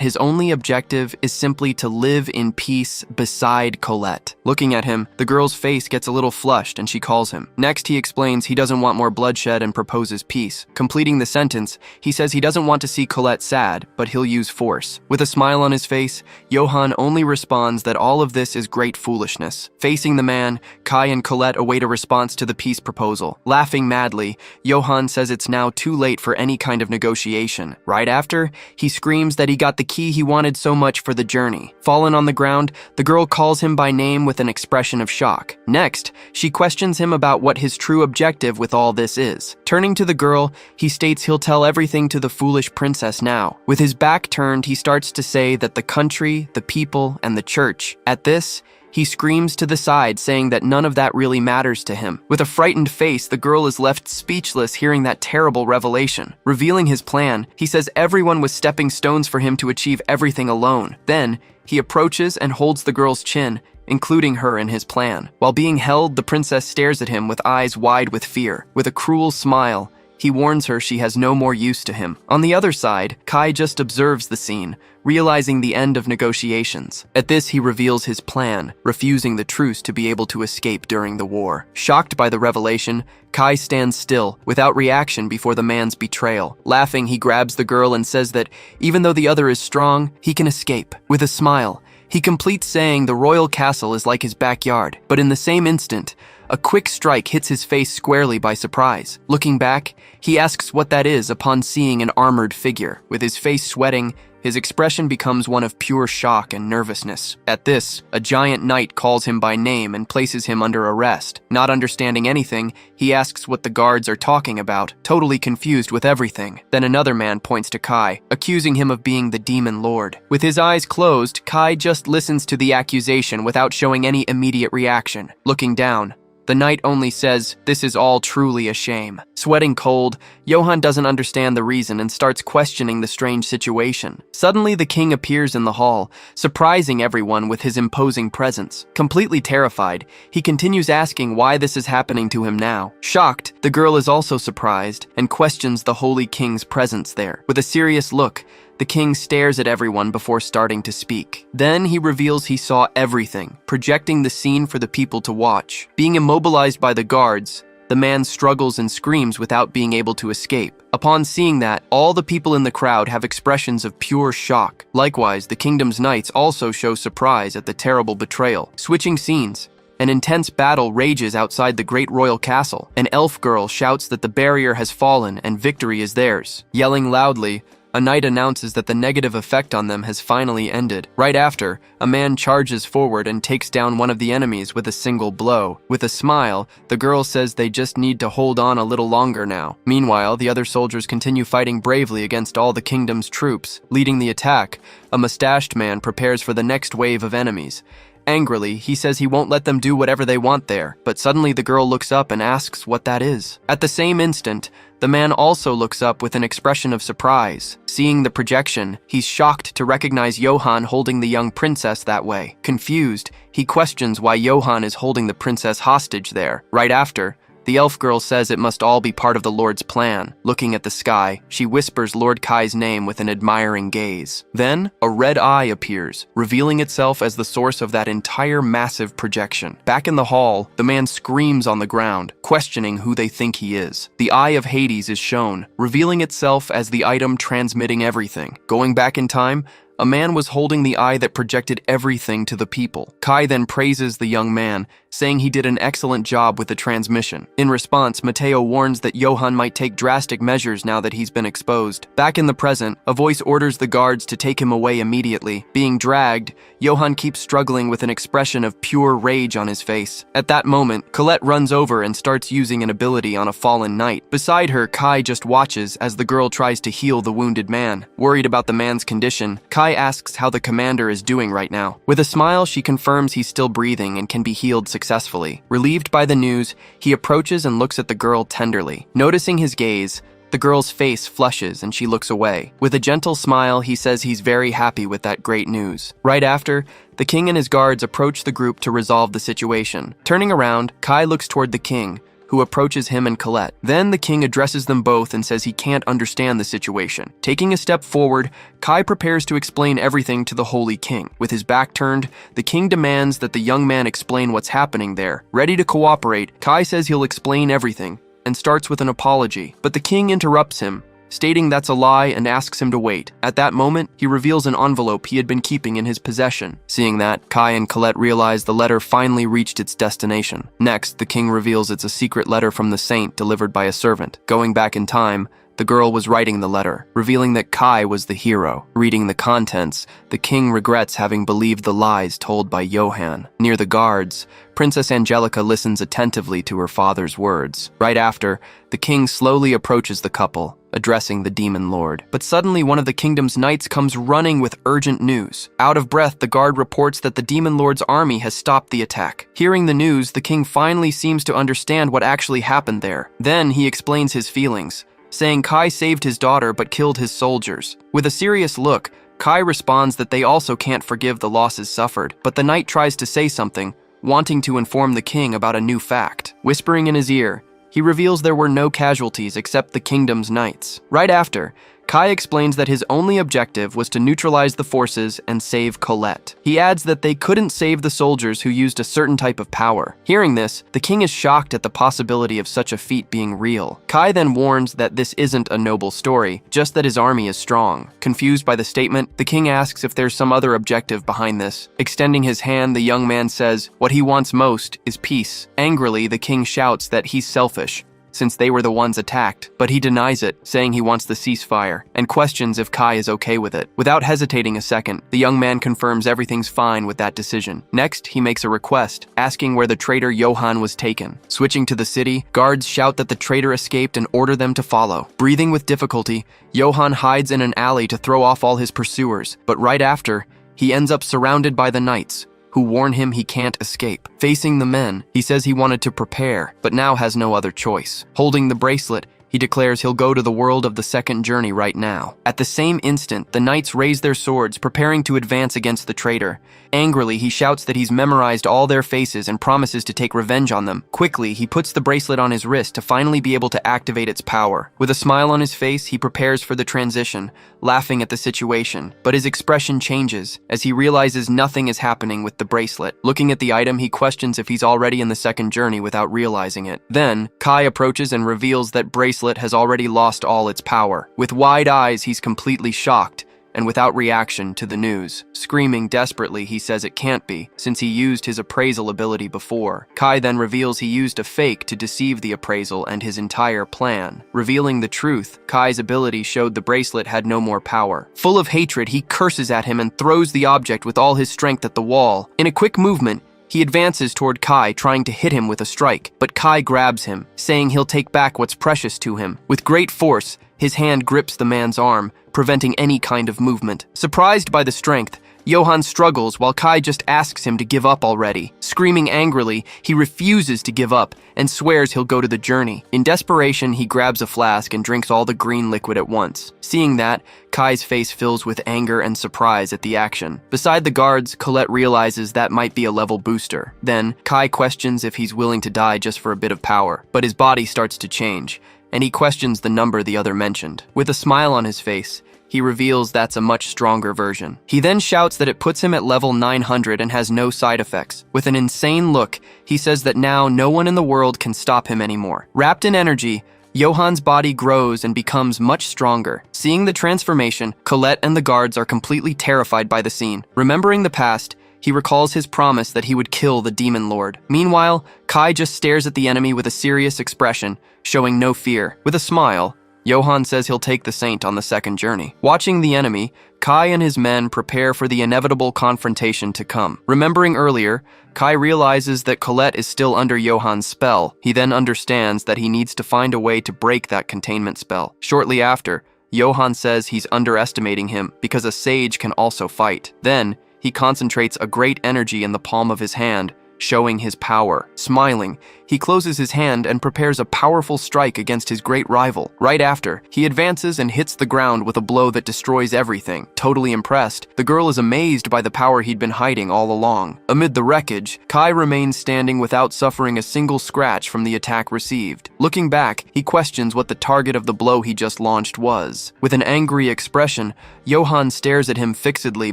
his only objective is simply to live in peace beside Colette. Looking at him, the girl's face gets a little flushed and she calls him. Next, he explains he doesn't want more bloodshed and proposes peace. Completing the sentence, he says he doesn't want to see Colette sad, but he'll use force. With a smile on his face, Johann only responds that all of this is great foolishness. Facing the man, Kai and Colette await a response to the peace proposal. Laughing madly, Johann says it's now too late for any kind of negotiation. Right after, he screams that he got the key he wanted so much for the journey. Fallen on the ground, the girl calls him by name with an expression of shock. Next, she questions him about what his true objective with all this is. Turning to the girl, he states he'll tell everything to the foolish princess now. With his back turned, he starts to say that the country, the people, and the church. At this, he screams to the side, saying that none of that really matters to him. With a frightened face, the girl is left speechless hearing that terrible revelation. Revealing his plan, he says everyone was stepping stones for him to achieve everything alone. Then, he approaches and holds the girl's chin, including her in his plan. While being held, the princess stares at him with eyes wide with fear. With a cruel smile, he warns her she has no more use to him. On the other side, Kai just observes the scene, realizing the end of negotiations. At this, he reveals his plan, refusing the truce to be able to escape during the war. Shocked by the revelation, Kai stands still, without reaction before the man's betrayal. Laughing, he grabs the girl and says that even though the other is strong, he can escape. With a smile, he completes saying the royal castle is like his backyard, but in the same instant, a quick strike hits his face squarely by surprise. Looking back, he asks what that is upon seeing an armored figure. With his face sweating, his expression becomes one of pure shock and nervousness. At this, a giant knight calls him by name and places him under arrest. Not understanding anything, he asks what the guards are talking about, totally confused with everything. Then another man points to Kai, accusing him of being the demon lord. With his eyes closed, Kai just listens to the accusation without showing any immediate reaction. Looking down, the knight only says, "This is all truly a shame." Sweating cold, Johann doesn't understand the reason and starts questioning the strange situation. Suddenly, the king appears in the hall, surprising everyone with his imposing presence. Completely terrified, he continues asking why this is happening to him now. Shocked, the girl is also surprised and questions the holy king's presence there. With a serious look, the king stares at everyone before starting to speak. Then he reveals he saw everything, projecting the scene for the people to watch. Being immobilized by the guards, the man struggles and screams without being able to escape. Upon seeing that, all the people in the crowd have expressions of pure shock. Likewise, the kingdom's knights also show surprise at the terrible betrayal. Switching scenes, an intense battle rages outside the great royal castle. An elf girl shouts that the barrier has fallen and victory is theirs. Yelling loudly, a knight announces that the negative effect on them has finally ended. Right after, a man charges forward and takes down one of the enemies with a single blow. With a smile, the girl says they just need to hold on a little longer now. Meanwhile, the other soldiers continue fighting bravely against all the kingdom's troops. Leading the attack, a mustached man prepares for the next wave of enemies. Angrily, he says he won't let them do whatever they want there, but suddenly the girl looks up and asks what that is. At the same instant, the man also looks up with an expression of surprise. Seeing the projection, he's shocked to recognize Johann holding the young princess that way. Confused, he questions why Johann is holding the princess hostage there. Right after, The elf girl says it must all be part of the Lord's plan. Looking at the sky, she whispers Lord Kai's name with an admiring gaze. Then, a red eye appears, revealing itself as the source of that entire massive projection. Back in the hall, the man screams on the ground, questioning who they think he is. The Eye of Hades is shown, revealing itself as the item transmitting everything. Going back in time, a man was holding the eye that projected everything to the people. Kai then praises the young man, saying he did an excellent job with the transmission. In response, Mateo warns that Johann might take drastic measures now that he's been exposed. Back in the present, a voice orders the guards to take him away immediately. Being dragged, Johann keeps struggling with an expression of pure rage on his face. At that moment, Colette runs over and starts using an ability on a fallen knight. Beside her, Kai just watches as the girl tries to heal the wounded man. Worried about the man's condition, Kai asks how the commander is doing right now. With a smile, she confirms he's still breathing and can be healed successfully. Relieved by the news, he approaches and looks at the girl tenderly. Noticing his gaze, the girl's face flushes and she looks away. With a gentle smile, he says he's very happy with that great news. Right after, the king and his guards approach the group to resolve the situation. Turning around, Kai looks toward the king, who approaches him and Colette. Then the king addresses them both and says he can't understand the situation. Taking a step forward, Kai prepares to explain everything to the Holy King. With his back turned, the king demands that the young man explain what's happening there. Ready to cooperate, Kai says he'll explain everything and starts with an apology. But the king interrupts him, stating that's a lie and asks him to wait. At that moment, he reveals an envelope he had been keeping in his possession. Seeing that, Kai and Colette realize the letter finally reached its destination. Next, the king reveals it's a secret letter from the saint delivered by a servant. Going back in time, the girl was writing the letter, revealing that Kai was the hero. Reading the contents, the king regrets having believed the lies told by Johann. Near the guards, Princess Angelica listens attentively to her father's words. Right after, the king slowly approaches the couple, addressing the demon lord. But suddenly one of the kingdom's knights comes running with urgent news. Out of breath, the guard reports that the demon lord's army has stopped the attack. Hearing the news, the king finally seems to understand what actually happened there. Then he explains his feelings, saying Kai saved his daughter but killed his soldiers. With a serious look, Kai responds that they also can't forgive the losses suffered, but the knight tries to say something, wanting to inform the king about a new fact. Whispering in his ear, he reveals there were no casualties except the kingdom's knights. Right after, Kai explains that his only objective was to neutralize the forces and save Colette. He adds that they couldn't save the soldiers who used a certain type of power. Hearing this, the king is shocked at the possibility of such a feat being real. Kai then warns that this isn't a noble story, just that his army is strong. Confused by the statement, the king asks if there's some other objective behind this. Extending his hand, the young man says what he wants most is peace. Angrily, the king shouts that he's selfish, since they were the ones attacked, but he denies it, saying he wants the ceasefire, and questions if Kai is okay with it. Without hesitating a second, the young man confirms everything's fine with that decision. Next, he makes a request, asking where the traitor Johann was taken. Switching to the city, guards shout that the traitor escaped and order them to follow. Breathing with difficulty, Johann hides in an alley to throw off all his pursuers, but right after, he ends up surrounded by the knights, who warn him he can't escape. Facing the men, he says he wanted to prepare, but now has no other choice. Holding the bracelet, he declares he'll go to the world of the second journey right now. At the same instant, the knights raise their swords, preparing to advance against the traitor. Angrily, he shouts that he's memorized all their faces and promises to take revenge on them. Quickly, he puts the bracelet on his wrist to finally be able to activate its power. With a smile on his face, he prepares for the transition, laughing at the situation. But his expression changes as he realizes nothing is happening with the bracelet. Looking at the item, he questions if he's already in the second journey without realizing it. Then, Kai approaches and reveals that bracelet has already lost all its power. With wide eyes, he's completely shocked and without reaction to the news. Screaming desperately, he says it can't be, since he used his appraisal ability before. Kai then reveals he used a fake to deceive the appraisal and his entire plan. Revealing the truth, Kai's ability showed the bracelet had no more power. Full of hatred, he curses at him and throws the object with all his strength at the wall. In a quick movement, he advances toward Kai, trying to hit him with a strike, but Kai grabs him, saying he'll take back what's precious to him. With great force, his hand grips the man's arm, preventing any kind of movement. Surprised by the strength, Johan struggles while Kai just asks him to give up already. Screaming angrily, he refuses to give up and swears he'll go to the journey. In desperation, he grabs a flask and drinks all the green liquid at once. Seeing that, Kai's face fills with anger and surprise at the action. Beside the guards, Colette realizes that might be a level booster. Then, Kai questions if he's willing to die just for a bit of power, but his body starts to change, and he questions the number the other mentioned. With a smile on his face, he reveals that's a much stronger version. He then shouts that it puts him at level 900 and has no side effects. With an insane look, he says that now no one in the world can stop him anymore. Wrapped in energy, Johan's body grows and becomes much stronger. Seeing the transformation, Colette and the guards are completely terrified by the scene. Remembering the past, he recalls his promise that he would kill the demon lord. Meanwhile, Kai just stares at the enemy with a serious expression, showing no fear. With a smile, Johan says he'll take the saint on the second journey. Watching the enemy, Kai and his men prepare for the inevitable confrontation to come. Remembering earlier, Kai realizes that Colette is still under Johan's spell. He then understands that he needs to find a way to break that containment spell. Shortly after, Johan says he's underestimating him because a sage can also fight. Then, he concentrates a great energy in the palm of his hand, showing his power. Smiling, he closes his hand and prepares a powerful strike against his great rival. Right after, he advances and hits the ground with a blow that destroys everything. Totally impressed, the girl is amazed by the power he'd been hiding all along. Amid the wreckage, Kai remains standing without suffering a single scratch from the attack received. Looking back, he questions what the target of the blow he just launched was. With an angry expression, Johan stares at him fixedly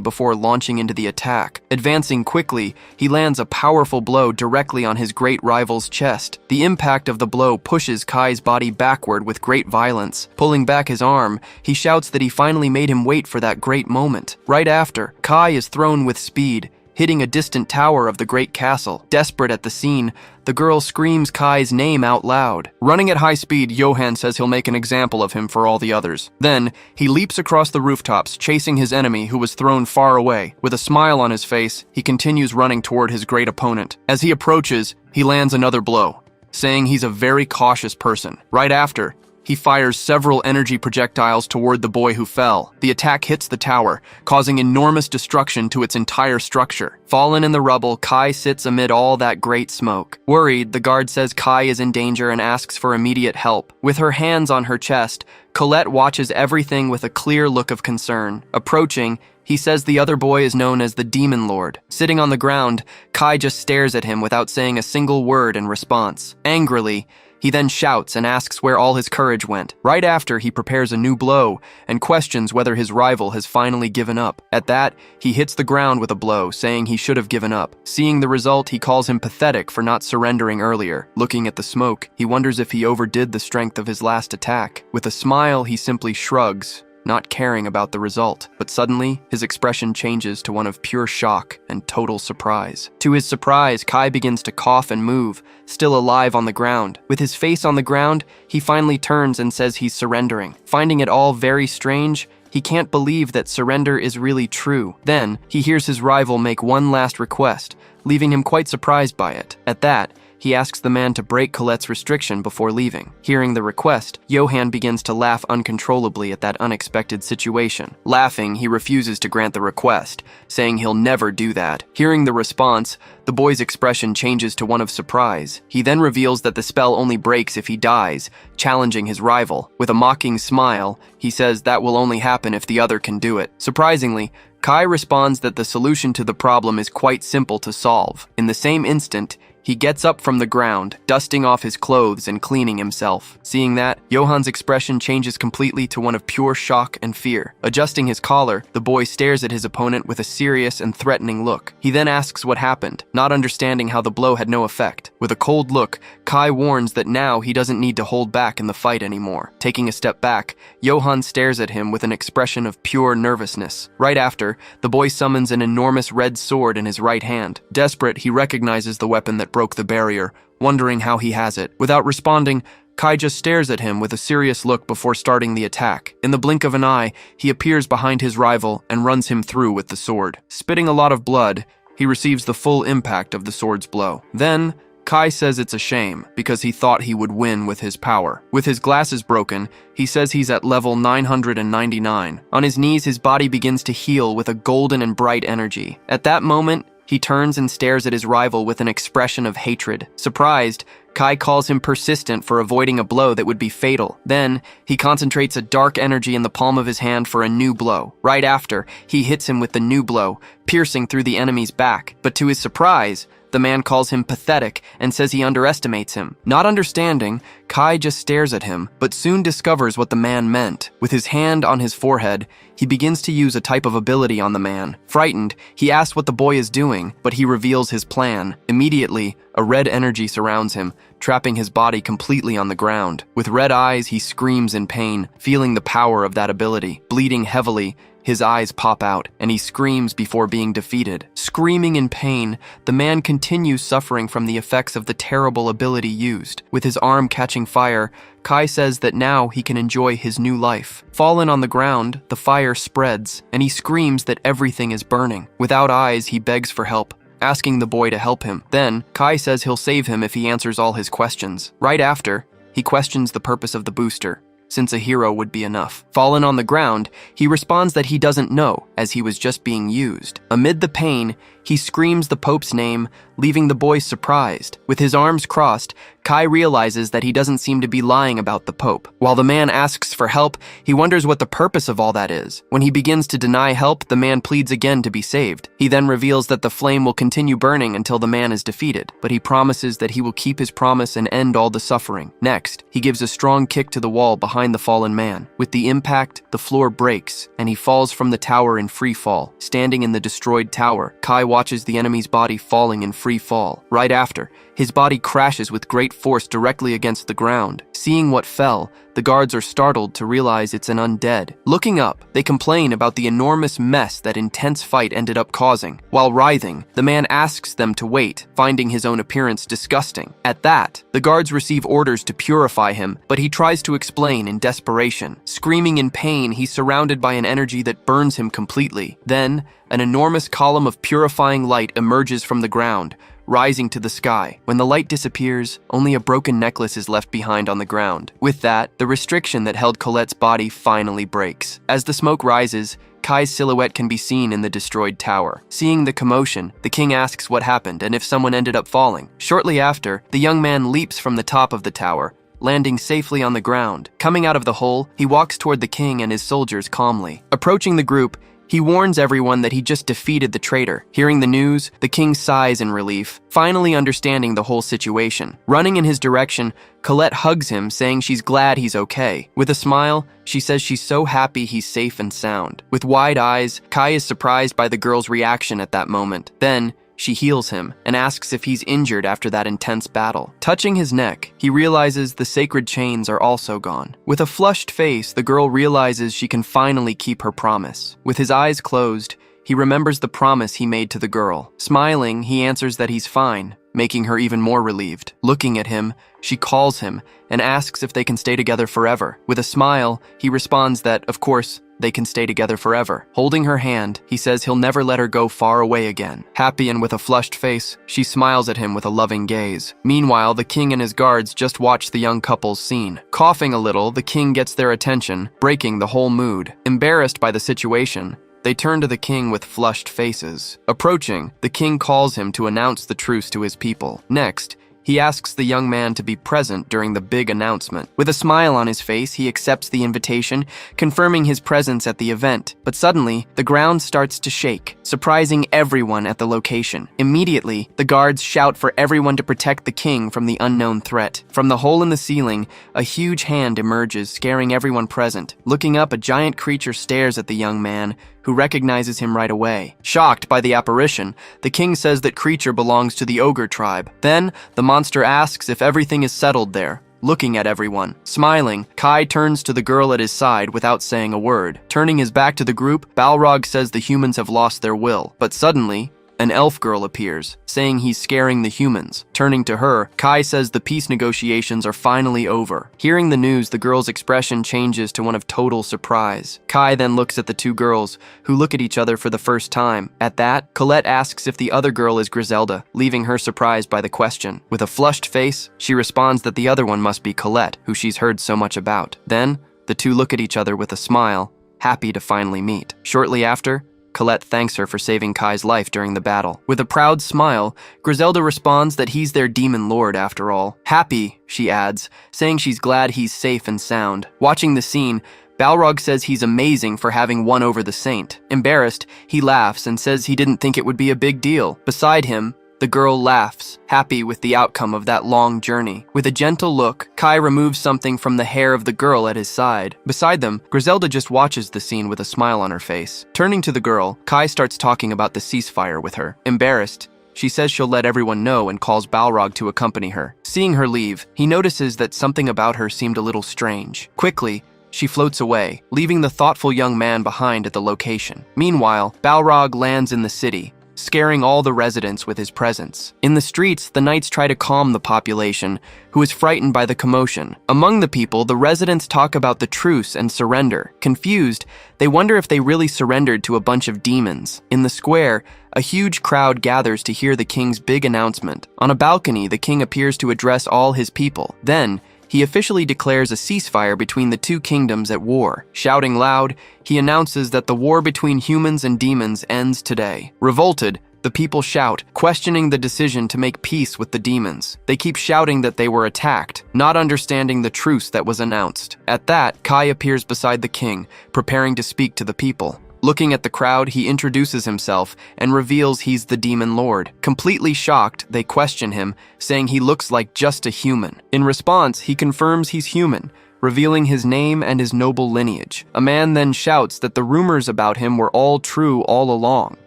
before launching into the attack. Advancing quickly, he lands a powerful blow directly on his great rival's chest. The impact of the blow pushes Kai's body backward with great violence. Pulling back his arm, he shouts that he finally made him wait for that great moment. Right after, Kai is thrown with speed, hitting a distant tower of the great castle. Desperate at the scene, the girl screams Kai's name out loud. Running at high speed, Johan says he'll make an example of him for all the others. Then, he leaps across the rooftops, chasing his enemy who was thrown far away. With a smile on his face, he continues running toward his great opponent. As he approaches, he lands another blow, saying he's a very cautious person. Right after, he fires several energy projectiles toward the boy who fell. The attack hits the tower, causing enormous destruction to its entire structure. Fallen in the rubble, Kai sits amid all that great smoke. Worried, the guard says Kai is in danger and asks for immediate help. With her hands on her chest, Colette watches everything with a clear look of concern. Approaching, he says the other boy is known as the Demon Lord. Sitting on the ground, Kai just stares at him without saying a single word in response. Angrily, he then shouts and asks where all his courage went. Right after, he prepares a new blow and questions whether his rival has finally given up. At that, he hits the ground with a blow, saying he should have given up. Seeing the result, he calls him pathetic for not surrendering earlier. Looking at the smoke, he wonders if he overdid the strength of his last attack. With a smile, he simply shrugs, not caring about the result. But suddenly, his expression changes to one of pure shock and total surprise. To his surprise, Kai begins to cough and move, still alive on the ground. With his face on the ground, he finally turns and says he's surrendering. Finding it all very strange, he can't believe that surrender is really true. Then, he hears his rival make one last request, leaving him quite surprised by it. At that, he asks the man to break Colette's restriction before leaving. Hearing the request, Johan begins to laugh uncontrollably at that unexpected situation. Laughing, he refuses to grant the request, saying he'll never do that. Hearing the response, the boy's expression changes to one of surprise. He then reveals that the spell only breaks if he dies, challenging his rival. With a mocking smile, he says that will only happen if the other can do it. Surprisingly, Kai responds that the solution to the problem is quite simple to solve. In the same instant, he gets up from the ground, dusting off his clothes and cleaning himself. Seeing that, Johan's expression changes completely to one of pure shock and fear. Adjusting his collar, the boy stares at his opponent with a serious and threatening look. He then asks what happened, not understanding how the blow had no effect. With a cold look, Kai warns that now he doesn't need to hold back in the fight anymore. Taking a step back, Johan stares at him with an expression of pure nervousness. Right after, the boy summons an enormous red sword in his right hand. Desperate, he recognizes the weapon that broke the barrier, wondering how he has it. Without responding, Kai just stares at him with a serious look before starting the attack. In the blink of an eye, he appears behind his rival and runs him through with the sword. Spitting a lot of blood, he receives the full impact of the sword's blow. Then, Kai says it's a shame because he thought he would win with his power. With his glasses broken, he says he's at level 999. On his knees, his body begins to heal with a golden and bright energy. At that moment, he turns and stares at his rival with an expression of hatred. Surprised, Kai calls him persistent for avoiding a blow that would be fatal. Then, he concentrates a dark energy in the palm of his hand for a new blow. Right after, he hits him with the new blow, piercing through the enemy's back. But to his surprise, the man calls him pathetic and says he underestimates him. Not understanding, Kai just stares at him, but soon discovers what the man meant. With his hand on his forehead, he begins to use a type of ability on the man. Frightened, he asks what the boy is doing, but he reveals his plan. Immediately, a red energy surrounds him, trapping his body completely on the ground. With red eyes, he screams in pain, feeling the power of that ability. Bleeding heavily, his eyes pop out, and he screams before being defeated. Screaming in pain, the man continues suffering from the effects of the terrible ability used. With his arm catching fire, Kai says that now he can enjoy his new life. Fallen on the ground, the fire spreads, and he screams that everything is burning. Without eyes, he begs for help, asking the boy to help him. Then, Kai says he'll save him if he answers all his questions. Right after, he questions the purpose of the booster, since a hero would be enough. Fallen on the ground, he responds that he doesn't know, as he was just being used. Amid the pain, he screams the Pope's name, leaving the boy surprised. With his arms crossed, Kai realizes that he doesn't seem to be lying about the Pope. While the man asks for help, he wonders what the purpose of all that is. When he begins to deny help, the man pleads again to be saved. He then reveals that the flame will continue burning until the man is defeated, but he promises that he will keep his promise and end all the suffering. Next, he gives a strong kick to the wall behind the fallen man. With the impact, the floor breaks, and he falls from the tower in free fall. Standing in the destroyed tower, Kai watches the enemy's body falling in free fall. Right after, his body crashes with great force directly against the ground. Seeing what fell, the guards are startled to realize it's an undead. Looking up, they complain about the enormous mess that intense fight ended up causing. While writhing, the man asks them to wait, finding his own appearance disgusting. At that, the guards receive orders to purify him, but he tries to explain in desperation. Screaming in pain, he's surrounded by an energy that burns him completely. Then, an enormous column of purifying light emerges from the ground, rising to the sky. When the light disappears, only a broken necklace is left behind on the ground. With that, the restriction that held Colette's body finally breaks. As the smoke rises, Kai's silhouette can be seen in the destroyed tower. Seeing the commotion, the king asks what happened and if someone ended up falling. Shortly after, the young man leaps from the top of the tower, landing safely on the ground. Coming out of the hole, he walks toward the king and his soldiers calmly. Approaching the group, he warns everyone that he just defeated the traitor. Hearing the news, the king sighs in relief, finally understanding the whole situation. Running in his direction, Colette hugs him, saying she's glad he's okay. With a smile, she says she's so happy he's safe and sound. With wide eyes, Kai is surprised by the girl's reaction at that moment. Then, she heals him and asks if he's injured after that intense battle. Touching his neck, he realizes the sacred chains are also gone. With a flushed face, the girl realizes she can finally keep her promise. With his eyes closed, he remembers the promise he made to the girl. Smiling, he answers that he's fine, making her even more relieved. Looking at him, she calls him and asks if they can stay together forever. With a smile, he responds that, of course, they can stay together forever. Holding her hand, he says he'll never let her go far away again. Happy and with a flushed face, she smiles at him with a loving gaze. Meanwhile, the king and his guards just watch the young couple's scene. Coughing a little, the king gets their attention, breaking the whole mood. Embarrassed by the situation, they turn to the king with flushed faces. Approaching, the king calls him to announce the truce to his people. Next, he asks the young man to be present during the big announcement. With a smile on his face, he accepts the invitation, confirming his presence at the event. But suddenly, the ground starts to shake, surprising everyone at the location. Immediately, the guards shout for everyone to protect the king from the unknown threat. From the hole in the ceiling, a huge hand emerges, scaring everyone present. Looking up, a giant creature stares at the young man, who recognizes him right away. Shocked by the apparition, the king says that creature belongs to the ogre tribe. Then, the monster asks if everything is settled there. Looking at everyone. Smiling, Kai turns to the girl at his side without saying a word. Turning his back to the group, Balrog says the humans have lost their will. But suddenly, An elf girl appears, saying he's scaring the humans. Turning to her, Kai says the peace negotiations are finally over. Hearing the news, the girl's expression changes to one of total surprise. Kai then looks at the two girls, who look at each other for the first time. At that, Colette asks if the other girl is Griselda, leaving her surprised by the question. With a flushed face, she responds that the other one must be Colette, who she's heard so much about. Then, the two look at each other with a smile, happy to finally meet. Shortly after, Colette thanks her for saving Kai's life during the battle. With a proud smile, Griselda responds that he's their demon lord after all. Happy, she adds, saying she's glad he's safe and sound. Watching the scene, Balrog says he's amazing for having won over the saint. Embarrassed, he laughs and says he didn't think it would be a big deal. Beside him, the girl laughs, happy with the outcome of that long journey. With a gentle look, Kai removes something from the hair of the girl at his side. Beside them, Griselda just watches the scene with a smile on her face. Turning to the girl, Kai starts talking about the ceasefire with her. Embarrassed, she says she'll let everyone know and calls Balrog to accompany her. Seeing her leave, he notices that something about her seemed a little strange. Quickly, she floats away, leaving the thoughtful young man behind at the location. Meanwhile, Balrog lands in the city, scaring all the residents with his presence. In the streets, the knights try to calm the population, who is frightened by the commotion. Among the people, the residents talk about the truce and surrender. Confused, they wonder if they really surrendered to a bunch of demons. In the square, a huge crowd gathers to hear the king's big announcement. On a balcony, the king appears to address all his people. Then, he officially declares a ceasefire between the two kingdoms at war. Shouting loud, he announces that the war between humans and demons ends today. Revolted, the people shout, questioning the decision to make peace with the demons. They keep shouting that they were attacked, not understanding the truce that was announced. At that, Kai appears beside the king, preparing to speak to the people. Looking at the crowd, he introduces himself and reveals he's the demon lord. Completely shocked, they question him, saying he looks like just a human. In response, he confirms he's human, revealing his name and his noble lineage. A man then shouts that the rumors about him were all true all along.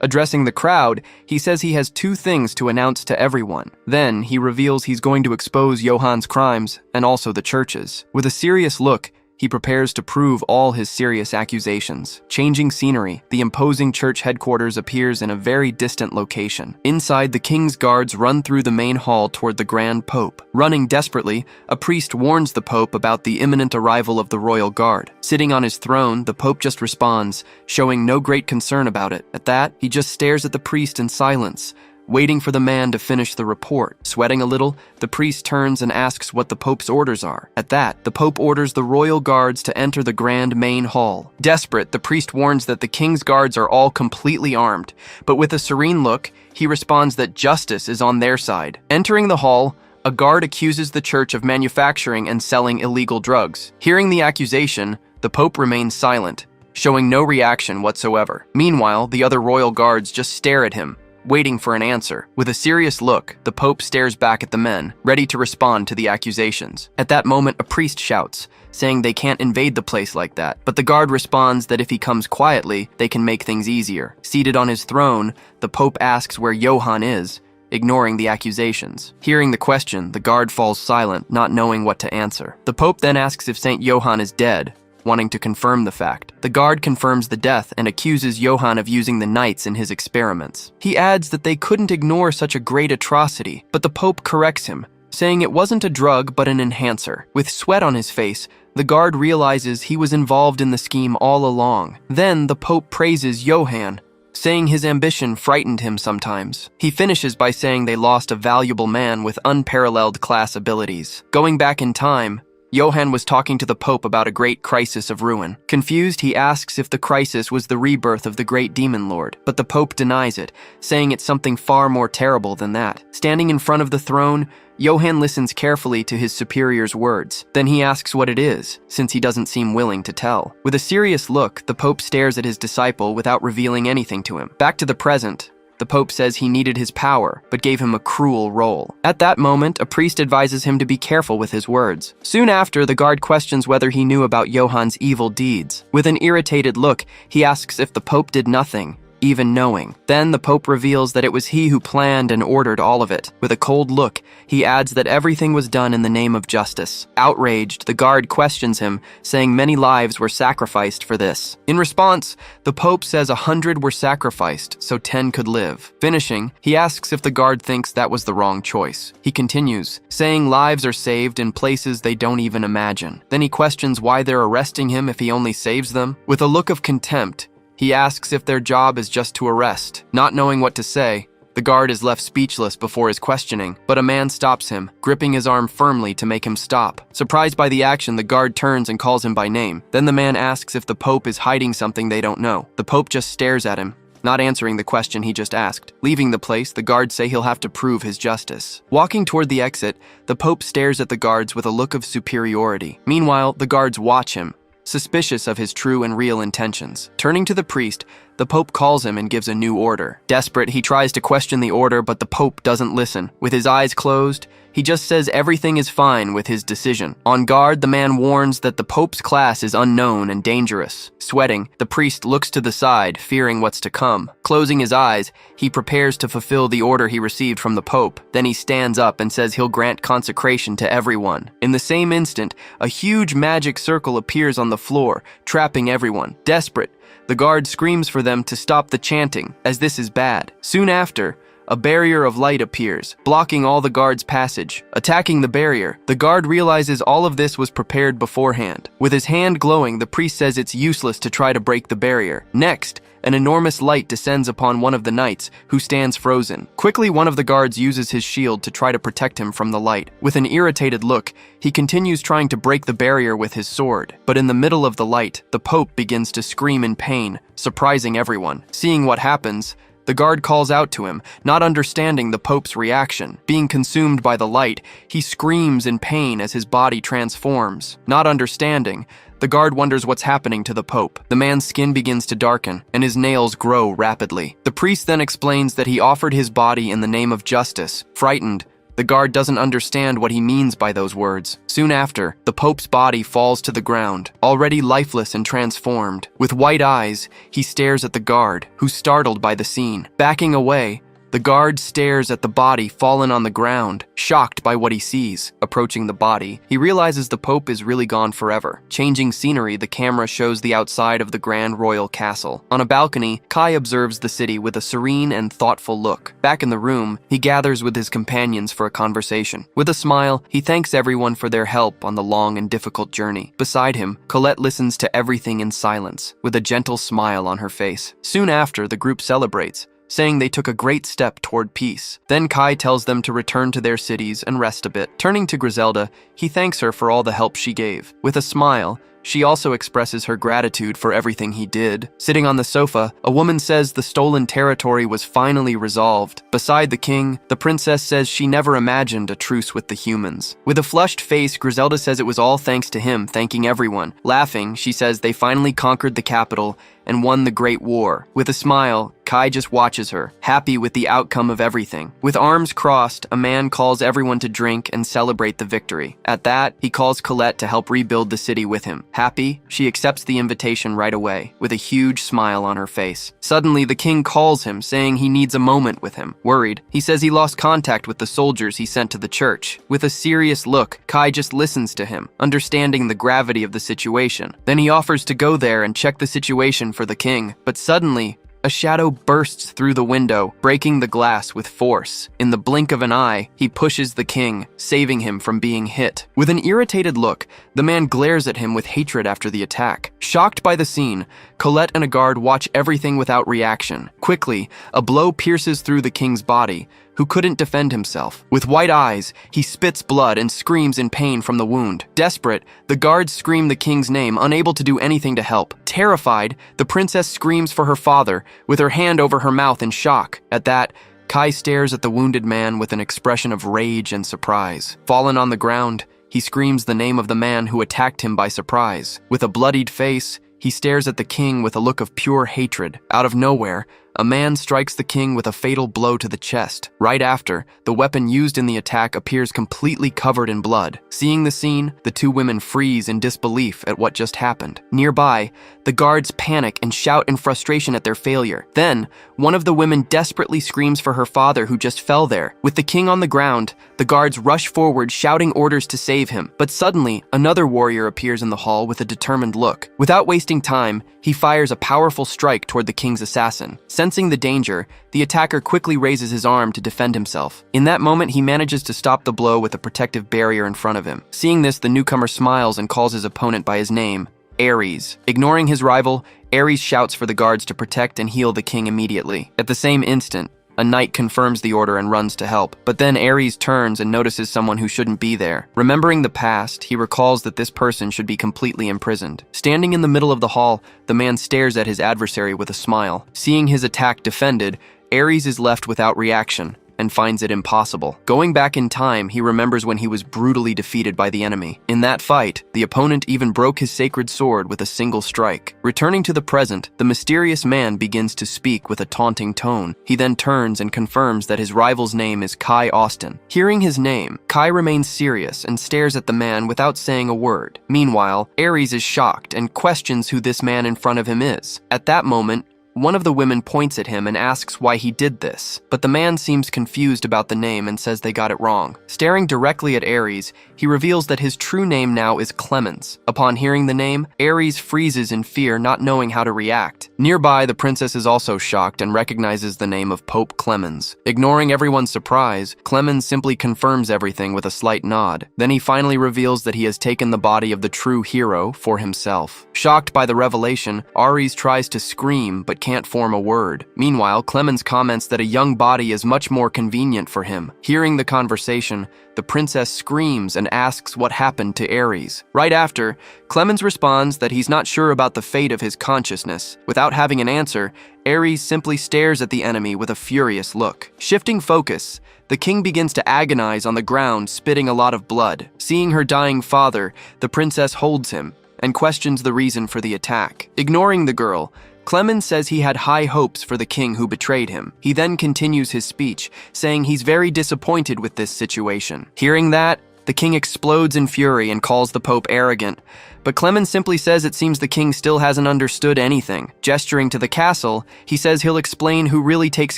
Addressing the crowd, he says he has two things to announce to everyone. Then, he reveals he's going to expose Johann's crimes and also the church's. With a serious look, he prepares to prove all his serious accusations. Changing scenery, the imposing church headquarters appears in a very distant location. Inside, the king's guards run through the main hall toward the Grand Pope. Running desperately, a priest warns the Pope about the imminent arrival of the royal guard. Sitting on his throne, the Pope just responds, showing no great concern about it. At that, he just stares at the priest in silence, waiting for the man to finish the report. Sweating a little, the priest turns and asks what the Pope's orders are. At that, the Pope orders the royal guards to enter the grand main hall. Desperate, the priest warns that the king's guards are all completely armed, but with a serene look, he responds that justice is on their side. Entering the hall, a guard accuses the church of manufacturing and selling illegal drugs. Hearing the accusation, the Pope remains silent, showing no reaction whatsoever. Meanwhile, the other royal guards just stare at him, waiting for an answer. With a serious look, the Pope stares back at the men, ready to respond to the accusations. At that moment, a priest shouts, saying they can't invade the place like that, but the guard responds that if he comes quietly, they can make things easier. Seated on his throne, the Pope asks where Johann is, ignoring the accusations. Hearing the question, the guard falls silent, not knowing what to answer. The Pope then asks if Saint Johann is dead, wanting to confirm the fact. The guard confirms the death and accuses Johann of using the knights in his experiments. He adds that they couldn't ignore such a great atrocity, but the Pope corrects him, saying it wasn't a drug but an enhancer. With sweat on his face, the guard realizes he was involved in the scheme all along. Then the Pope praises Johann, saying his ambition frightened him sometimes. He finishes by saying they lost a valuable man with unparalleled class abilities. Going back in time, Johann was talking to the Pope about a great crisis of ruin. Confused, he asks if the crisis was the rebirth of the great demon lord, but the Pope denies it, saying it's something far more terrible than that. Standing in front of the throne, Johann listens carefully to his superior's words. Then he asks what it is, since he doesn't seem willing to tell. With a serious look, the Pope stares at his disciple without revealing anything to him. Back to the present, the Pope says he needed his power, but gave him a cruel role. At that moment, a priest advises him to be careful with his words. Soon after, the guard questions whether he knew about Johann's evil deeds. With an irritated look, he asks if the Pope did nothing, even knowing. Then the Pope reveals that it was he who planned and ordered all of it. With a cold look, he adds that everything was done in the name of justice. Outraged, the guard questions him, saying many lives were sacrificed for this. In response, the Pope says 100 were sacrificed so 10 could live. Finishing, he asks if the guard thinks that was the wrong choice. He continues, saying lives are saved in places they don't even imagine. Then he questions why they're arresting him if he only saves them. With a look of contempt, he asks if their job is just to arrest. Not knowing what to say, the guard is left speechless before his questioning, but a man stops him, gripping his arm firmly to make him stop. Surprised by the action, the guard turns and calls him by name. Then the man asks if the Pope is hiding something they don't know. The Pope just stares at him, not answering the question he just asked. Leaving the place, the guards say he'll have to prove his justice. Walking toward the exit, the Pope stares at the guards with a look of superiority. Meanwhile, the guards watch him, suspicious of his true and real intentions. Turning to the priest, the Pope calls him and gives a new order. Desperate, he tries to question the order, but the Pope doesn't listen. With his eyes closed, he just says everything is fine with his decision. On guard, the man warns that the Pope's class is unknown and dangerous. Sweating, the priest looks to the side, fearing what's to come. Closing his eyes, he prepares to fulfill the order he received from the Pope. Then he stands up and says he'll grant consecration to everyone. In the same instant, a huge magic circle appears on the floor, trapping everyone. Desperate, the guard screams for them to stop the chanting, as this is bad. Soon after, a barrier of light appears, blocking all the guards' passage. Attacking the barrier, the guard realizes all of this was prepared beforehand. With his hand glowing, the priest says it's useless to try to break the barrier. Next, an enormous light descends upon one of the knights, who stands frozen. Quickly, one of the guards uses his shield to try to protect him from the light. With an irritated look, he continues trying to break the barrier with his sword. But in the middle of the light, the Pope begins to scream in pain, surprising everyone. Seeing what happens, the guard calls out to him, not understanding the Pope's reaction. Being consumed by the light, he screams in pain as his body transforms. Not understanding, the guard wonders what's happening to the Pope. The man's skin begins to darken, and his nails grow rapidly. The priest then explains that he offered his body in the name of justice. Frightened, the guard doesn't understand what he means by those words. Soon after, the Pope's body falls to the ground, already lifeless and transformed. With white eyes, he stares at the guard, who's startled by the scene. Backing away, the guard stares at the body fallen on the ground, shocked by what he sees. Approaching the body, he realizes the Pope is really gone forever. Changing scenery, the camera shows the outside of the Grand Royal Castle. On a balcony, Kai observes the city with a serene and thoughtful look. Back in the room, he gathers with his companions for a conversation. With a smile, he thanks everyone for their help on the long and difficult journey. Beside him, Colette listens to everything in silence, with a gentle smile on her face. Soon after, the group celebrates, saying they took a great step toward peace. Then Kai tells them to return to their cities and rest a bit. Turning to Griselda, he thanks her for all the help she gave. With a smile, she also expresses her gratitude for everything he did. Sitting on the sofa, a woman says the stolen territory was finally resolved. Beside the king, the princess says she never imagined a truce with the humans. With a flushed face, Griselda says it was all thanks to him, thanking everyone. Laughing, she says they finally conquered the capital and won the Great War. With a smile, Kai just watches her, happy with the outcome of everything. With arms crossed, a man calls everyone to drink and celebrate the victory. At that, he calls Colette to help rebuild the city with him. Happy, she accepts the invitation right away, with a huge smile on her face. Suddenly, the king calls him, saying he needs a moment with him. Worried, he says he lost contact with the soldiers he sent to the church. With a serious look, Kai just listens to him, understanding the gravity of the situation. Then he offers to go there and check the situation for the king, but suddenly, a shadow bursts through the window, breaking the glass with force. In the blink of an eye, he pushes the king, saving him from being hit. With an irritated look, the man glares at him with hatred after the attack. Shocked by the scene, Colette and a guard watch everything without reaction. Quickly, a blow pierces through the king's body, who couldn't defend himself. With white eyes, he spits blood and screams in pain from the wound. Desperate, the guards scream the king's name, unable to do anything to help. Terrified, the princess screams for her father, with her hand over her mouth in shock. At that, Kai stares at the wounded man with an expression of rage and surprise. Fallen on the ground, he screams the name of the man who attacked him by surprise. With a bloodied face, he stares at the king with a look of pure hatred. Out of nowhere, a man strikes the king with a fatal blow to the chest. Right after, the weapon used in the attack appears completely covered in blood. Seeing the scene, the two women freeze in disbelief at what just happened. Nearby, the guards panic and shout in frustration at their failure. Then, one of the women desperately screams for her father who just fell there. With the king on the ground, the guards rush forward shouting orders to save him. But suddenly, another warrior appears in the hall with a determined look. Without wasting time, he fires a powerful strike toward the king's assassin. Sensing the danger, the attacker quickly raises his arm to defend himself. In that moment, he manages to stop the blow with a protective barrier in front of him. Seeing this, the newcomer smiles and calls his opponent by his name, Ares. Ignoring his rival, Ares shouts for the guards to protect and heal the king immediately. At the same instant, a knight confirms the order and runs to help. But then Ares turns and notices someone who shouldn't be there. Remembering the past, he recalls that this person should be completely imprisoned. Standing in the middle of the hall, the man stares at his adversary with a smile. Seeing his attack defended, Ares is left without reaction and finds it impossible. Going back in time, he remembers when he was brutally defeated by the enemy. In that fight, the opponent even broke his sacred sword with a single strike. Returning to the present, the mysterious man begins to speak with a taunting tone. He then turns and confirms that his rival's name is Kai Austin. Hearing his name, Kai remains serious and stares at the man without saying a word. Meanwhile, Ares is shocked and questions who this man in front of him is. At that moment, one of the women points at him and asks why he did this, but the man seems confused about the name and says they got it wrong. Staring directly at Ares, he reveals that his true name now is Clemens. Upon hearing the name, Ares freezes in fear, not knowing how to react. Nearby, the princess is also shocked and recognizes the name of Pope Clemens. Ignoring everyone's surprise, Clemens simply confirms everything with a slight nod. Then he finally reveals that he has taken the body of the true hero for himself. Shocked by the revelation, Ares tries to scream but can't form a word. Meanwhile, Clemens comments that a young body is much more convenient for him. Hearing the conversation, the princess screams and asks what happened to Ares. Right after, Clemens responds that he's not sure about the fate of his consciousness. Without having an answer, Ares simply stares at the enemy with a furious look. Shifting focus, the king begins to agonize on the ground, spitting a lot of blood. Seeing her dying father, the princess holds him and questions the reason for the attack. Ignoring the girl, Clemens says he had high hopes for the king who betrayed him. He then continues his speech, saying he's very disappointed with this situation. Hearing that, the king explodes in fury and calls the pope arrogant. But Clemens simply says it seems the king still hasn't understood anything. Gesturing to the castle, he says he'll explain who really takes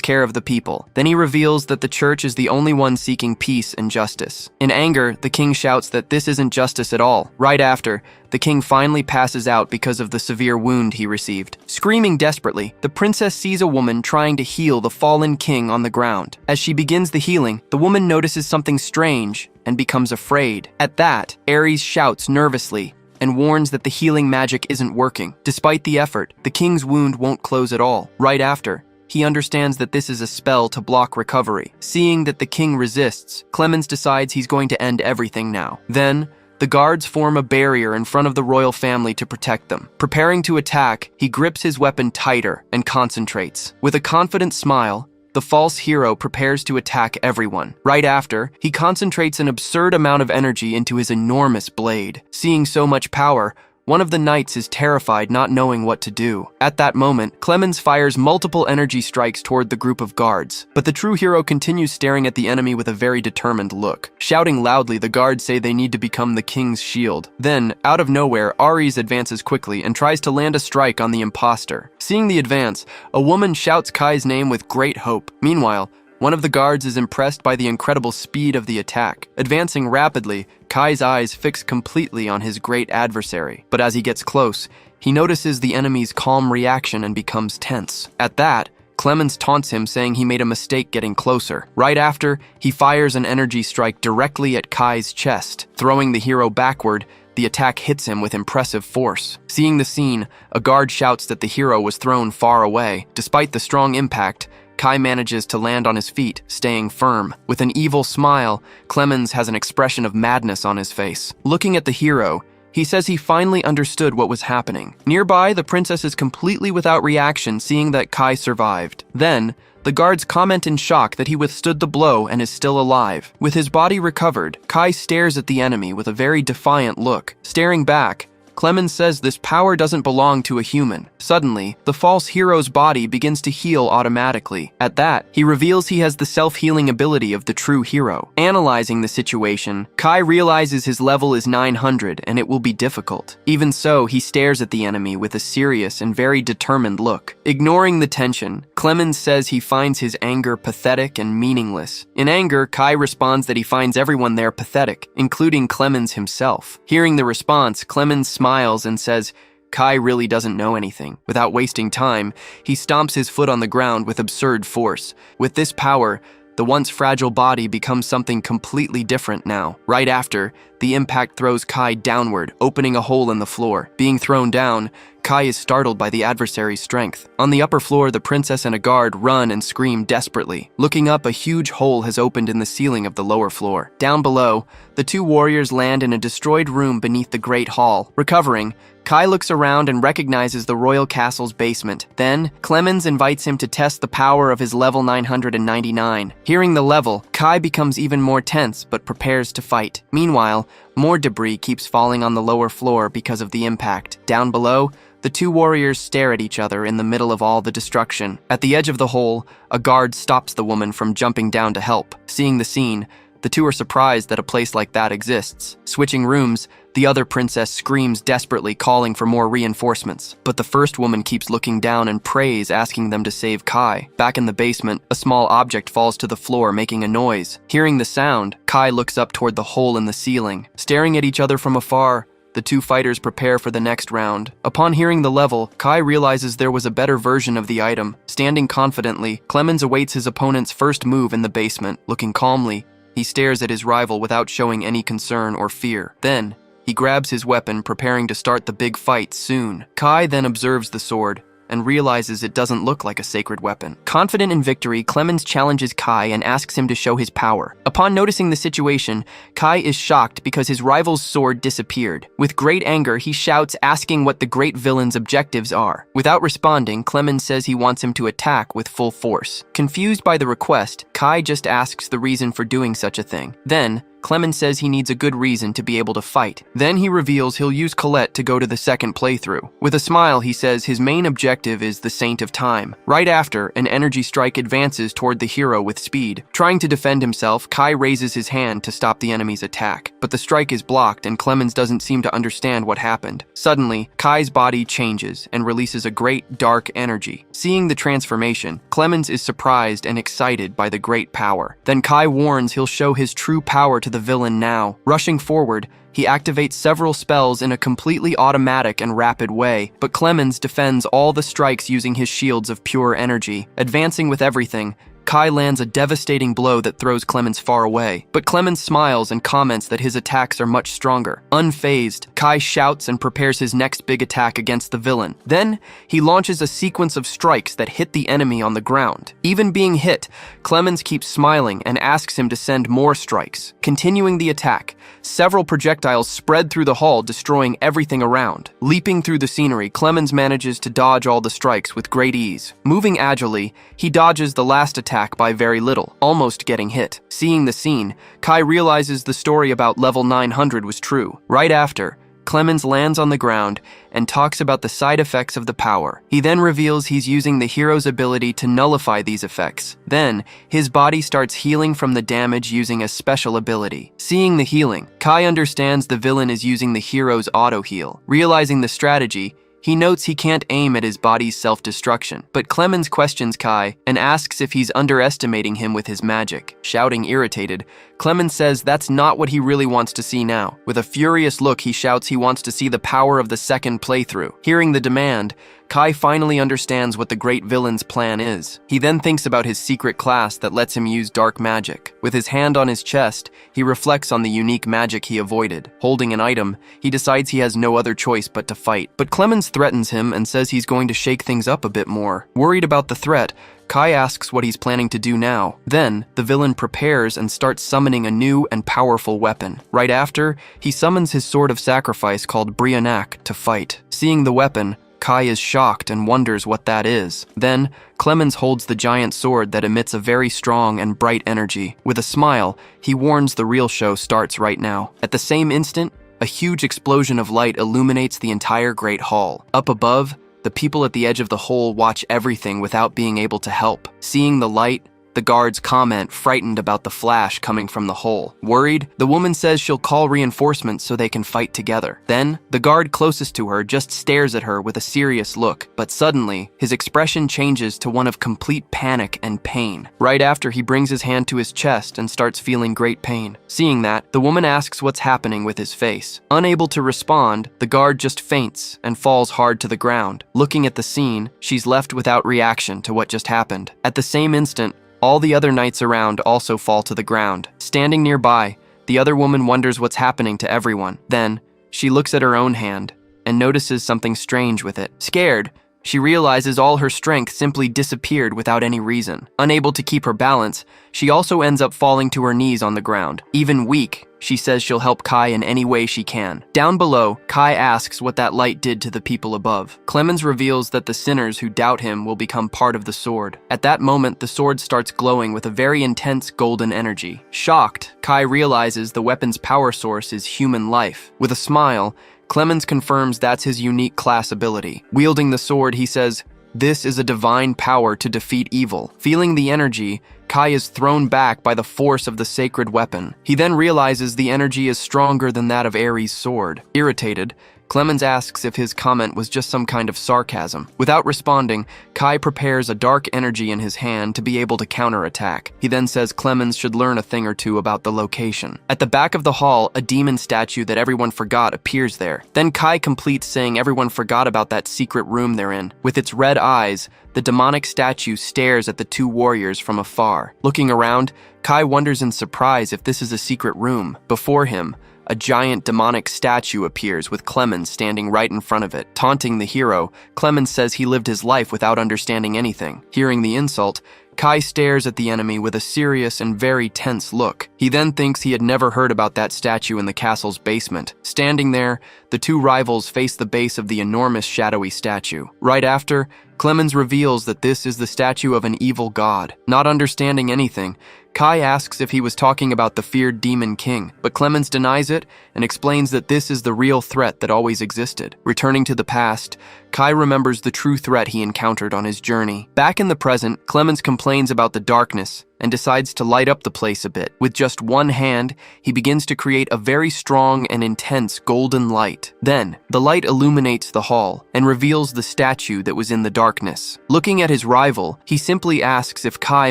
care of the people. Then he reveals that the church is the only one seeking peace and justice. In anger, the king shouts that this isn't justice at all. Right after, the king finally passes out because of the severe wound he received. Screaming desperately, the princess sees a woman trying to heal the fallen king on the ground. As she begins the healing, the woman notices something strange and becomes afraid. At that, Ares shouts nervously and warns that the healing magic isn't working. Despite the effort, the king's wound won't close at all. Right after, he understands that this is a spell to block recovery. Seeing that the king resists, Clemens decides he's going to end everything now. Then, the guards form a barrier in front of the royal family to protect them. Preparing to attack, he grips his weapon tighter and concentrates. With a confident smile, the false hero prepares to attack everyone. Right after, he concentrates an absurd amount of energy into his enormous blade. Seeing so much power, one of the knights is terrified, not knowing what to do. At that moment, Clemens fires multiple energy strikes toward the group of guards, but the true hero continues staring at the enemy with a very determined look. Shouting loudly, the guards say they need to become the king's shield. Then, out of nowhere, Ares advances quickly and tries to land a strike on the imposter. Seeing the advance, a woman shouts Kai's name with great hope. Meanwhile, one of the guards is impressed by the incredible speed of the attack. Advancing rapidly, Kai's eyes fix completely on his great adversary. But as he gets close, he notices the enemy's calm reaction and becomes tense. At that, Clemens taunts him, saying he made a mistake getting closer. Right after, he fires an energy strike directly at Kai's chest. Throwing the hero backward, the attack hits him with impressive force. Seeing the scene, a guard shouts that the hero was thrown far away. Despite the strong impact, Kai manages to land on his feet, staying firm. With an evil smile, Clemens has an expression of madness on his face. Looking at the hero, he says he finally understood what was happening. Nearby, the princess is completely without reaction, seeing that Kai survived. Then, the guards comment in shock that he withstood the blow and is still alive. With his body recovered, Kai stares at the enemy with a very defiant look. Staring back, Clemens says this power doesn't belong to a human. Suddenly, the false hero's body begins to heal automatically. At that, he reveals he has the self-healing ability of the true hero. Analyzing the situation, Kai realizes his level is 900 and it will be difficult. Even so, he stares at the enemy with a serious and very determined look. Ignoring the tension, Clemens says he finds his anger pathetic and meaningless. In anger, Kai responds that he finds everyone there pathetic, including Clemens himself. Hearing the response, Clemens smiles and says, Kai really doesn't know anything. Without wasting time, he stomps his foot on the ground with absurd force. With this power, the once fragile body becomes something completely different now. Right after, the impact throws Kai downward, opening a hole in the floor. Being thrown down, Kai is startled by the adversary's strength. On the upper floor, the princess and a guard run and scream desperately. Looking up, a huge hole has opened in the ceiling of the lower floor. Down below, the two warriors land in a destroyed room beneath the Great Hall. Recovering, Kai looks around and recognizes the royal castle's basement. Then, Clemens invites him to test the power of his level 999. Hearing the level, Kai becomes even more tense but prepares to fight. Meanwhile, more debris keeps falling on the lower floor because of the impact. Down below, the two warriors stare at each other in the middle of all the destruction. At the edge of the hole, a guard stops the woman from jumping down to help. Seeing the scene, the two are surprised that a place like that exists. Switching rooms, the other princess screams desperately, calling for more reinforcements. But the first woman keeps looking down and prays, asking them to save Kai. Back in the basement, a small object falls to the floor, making a noise. Hearing the sound, Kai looks up toward the hole in the ceiling. Staring at each other from afar, the two fighters prepare for the next round. Upon hearing the level, Kai realizes there was a better version of the item. Standing confidently, Clemens awaits his opponent's first move in the basement. Looking calmly, he stares at his rival without showing any concern or fear. Then, he grabs his weapon, preparing to start the big fight soon. Kai then observes the sword and realizes it doesn't look like a sacred weapon. Confident in victory, Clemens challenges Kai and asks him to show his power. Upon noticing the situation, Kai is shocked because his rival's sword disappeared. With great anger, he shouts, asking what the great villain's objectives are. Without responding, Clemens says he wants him to attack with full force. Confused by the request, Kai just asks the reason for doing such a thing. Then, Clemens says he needs a good reason to be able to fight. Then he reveals he'll use Colette to go to the second playthrough. With a smile, he says his main objective is the Saint of Time. Right after, an energy strike advances toward the hero with speed. Trying to defend himself, Kai raises his hand to stop the enemy's attack. But the strike is blocked and Clemens doesn't seem to understand what happened. Suddenly, Kai's body changes and releases a great dark energy. Seeing the transformation, Clemens is surprised and excited by the great power. Then Kai warns he'll show his true power to the villain now. Rushing forward, he activates several spells in a completely automatic and rapid way, but Clemens defends all the strikes using his shields of pure energy. Advancing with everything, Kai lands a devastating blow that throws Clemens far away, but Clemens smiles and comments that his attacks are much stronger. Unfazed, Kai shouts and prepares his next big attack against the villain. Then, he launches a sequence of strikes that hit the enemy on the ground. Even being hit, Clemens keeps smiling and asks him to send more strikes. Continuing the attack, several projectiles spread through the hall, destroying everything around. Leaping through the scenery, Clemens manages to dodge all the strikes with great ease. Moving agilely, he dodges the last attack by very little, almost getting hit. Seeing the scene, Kai realizes the story about level 900 was true. Right after, Clemens lands on the ground and talks about the side effects of the power. He then reveals he's using the hero's ability to nullify these effects. Then, his body starts healing from the damage using a special ability. Seeing the healing, Kai understands the villain is using the hero's auto-heal. Realizing the strategy, he notes he can't aim at his body's self-destruction, but Clemens questions Kai and asks if he's underestimating him with his magic. Shouting irritated, Clemens says that's not what he really wants to see now. With a furious look, he shouts he wants to see the power of the second playthrough. Hearing the demand, Kai finally understands what the great villain's plan is. He then thinks about his secret class that lets him use dark magic. With his hand on his chest, he reflects on the unique magic he avoided. Holding an item, he decides he has no other choice but to fight. But Clemens threatens him and says he's going to shake things up a bit more. Worried about the threat, Kai asks what he's planning to do now. Then, the villain prepares and starts summoning a new and powerful weapon. Right after, he summons his sword of sacrifice called Brianak to fight. Seeing the weapon, Kai is shocked and wonders what that is. Then, Clemens holds the giant sword that emits a very strong and bright energy. With a smile, he warns the real show starts right now. At the same instant, a huge explosion of light illuminates the entire great hall. Up above, the people at the edge of the hole watch everything without being able to help. Seeing the light, the guards comment, frightened about the flash coming from the hole. Worried, the woman says she'll call reinforcements so they can fight together. Then, the guard closest to her just stares at her with a serious look, but suddenly, his expression changes to one of complete panic and pain. Right after, he brings his hand to his chest and starts feeling great pain. Seeing that, the woman asks what's happening with his face. Unable to respond, the guard just faints and falls hard to the ground. Looking at the scene, she's left without reaction to what just happened. At the same instant, all the other knights around also fall to the ground. Standing nearby, the other woman wonders what's happening to everyone. Then, she looks at her own hand and notices something strange with it. Scared, she realizes all her strength simply disappeared without any reason. Unable to keep her balance, she also ends up falling to her knees on the ground. Even weak, she says she'll help Kai in any way she can. Down below, Kai asks what that light did to the people above. Clemens reveals that the sinners who doubt him will become part of the sword. At that moment, the sword starts glowing with a very intense golden energy. Shocked, Kai realizes the weapon's power source is human life. With a smile, Clemens confirms that's his unique class ability. Wielding the sword, he says, "This is a divine power to defeat evil." Feeling the energy, Kai is thrown back by the force of the sacred weapon. He then realizes the energy is stronger than that of Ares' sword. Irritated, Clemens asks if his comment was just some kind of sarcasm. Without responding, Kai prepares a dark energy in his hand to be able to counterattack. He then says Clemens should learn a thing or two about the location. At the back of the hall, a demon statue that everyone forgot appears there. Then Kai completes saying everyone forgot about that secret room they're in. With its red eyes, the demonic statue stares at the two warriors from afar. Looking around, Kai wonders in surprise if this is a secret room. Before him, a giant demonic statue appears with Clemens standing right in front of it. Taunting the hero, Clemens says he lived his life without understanding anything. Hearing the insult, Kai stares at the enemy with a serious and very tense look. He then thinks he had never heard about that statue in the castle's basement. Standing there, the two rivals face the base of the enormous shadowy statue. Right after, Clemens reveals that this is the statue of an evil god. Not understanding anything, Kai asks if he was talking about the feared demon king, but Clemens denies it and explains that this is the real threat that always existed. Returning to the past, Kai remembers the true threat he encountered on his journey. Back in the present, Clemens complains about the darkness and decides to light up the place a bit. With just one hand, he begins to create a very strong and intense golden light. Then, the light illuminates the hall and reveals the statue that was in the darkness. Looking at his rival, he simply asks if Kai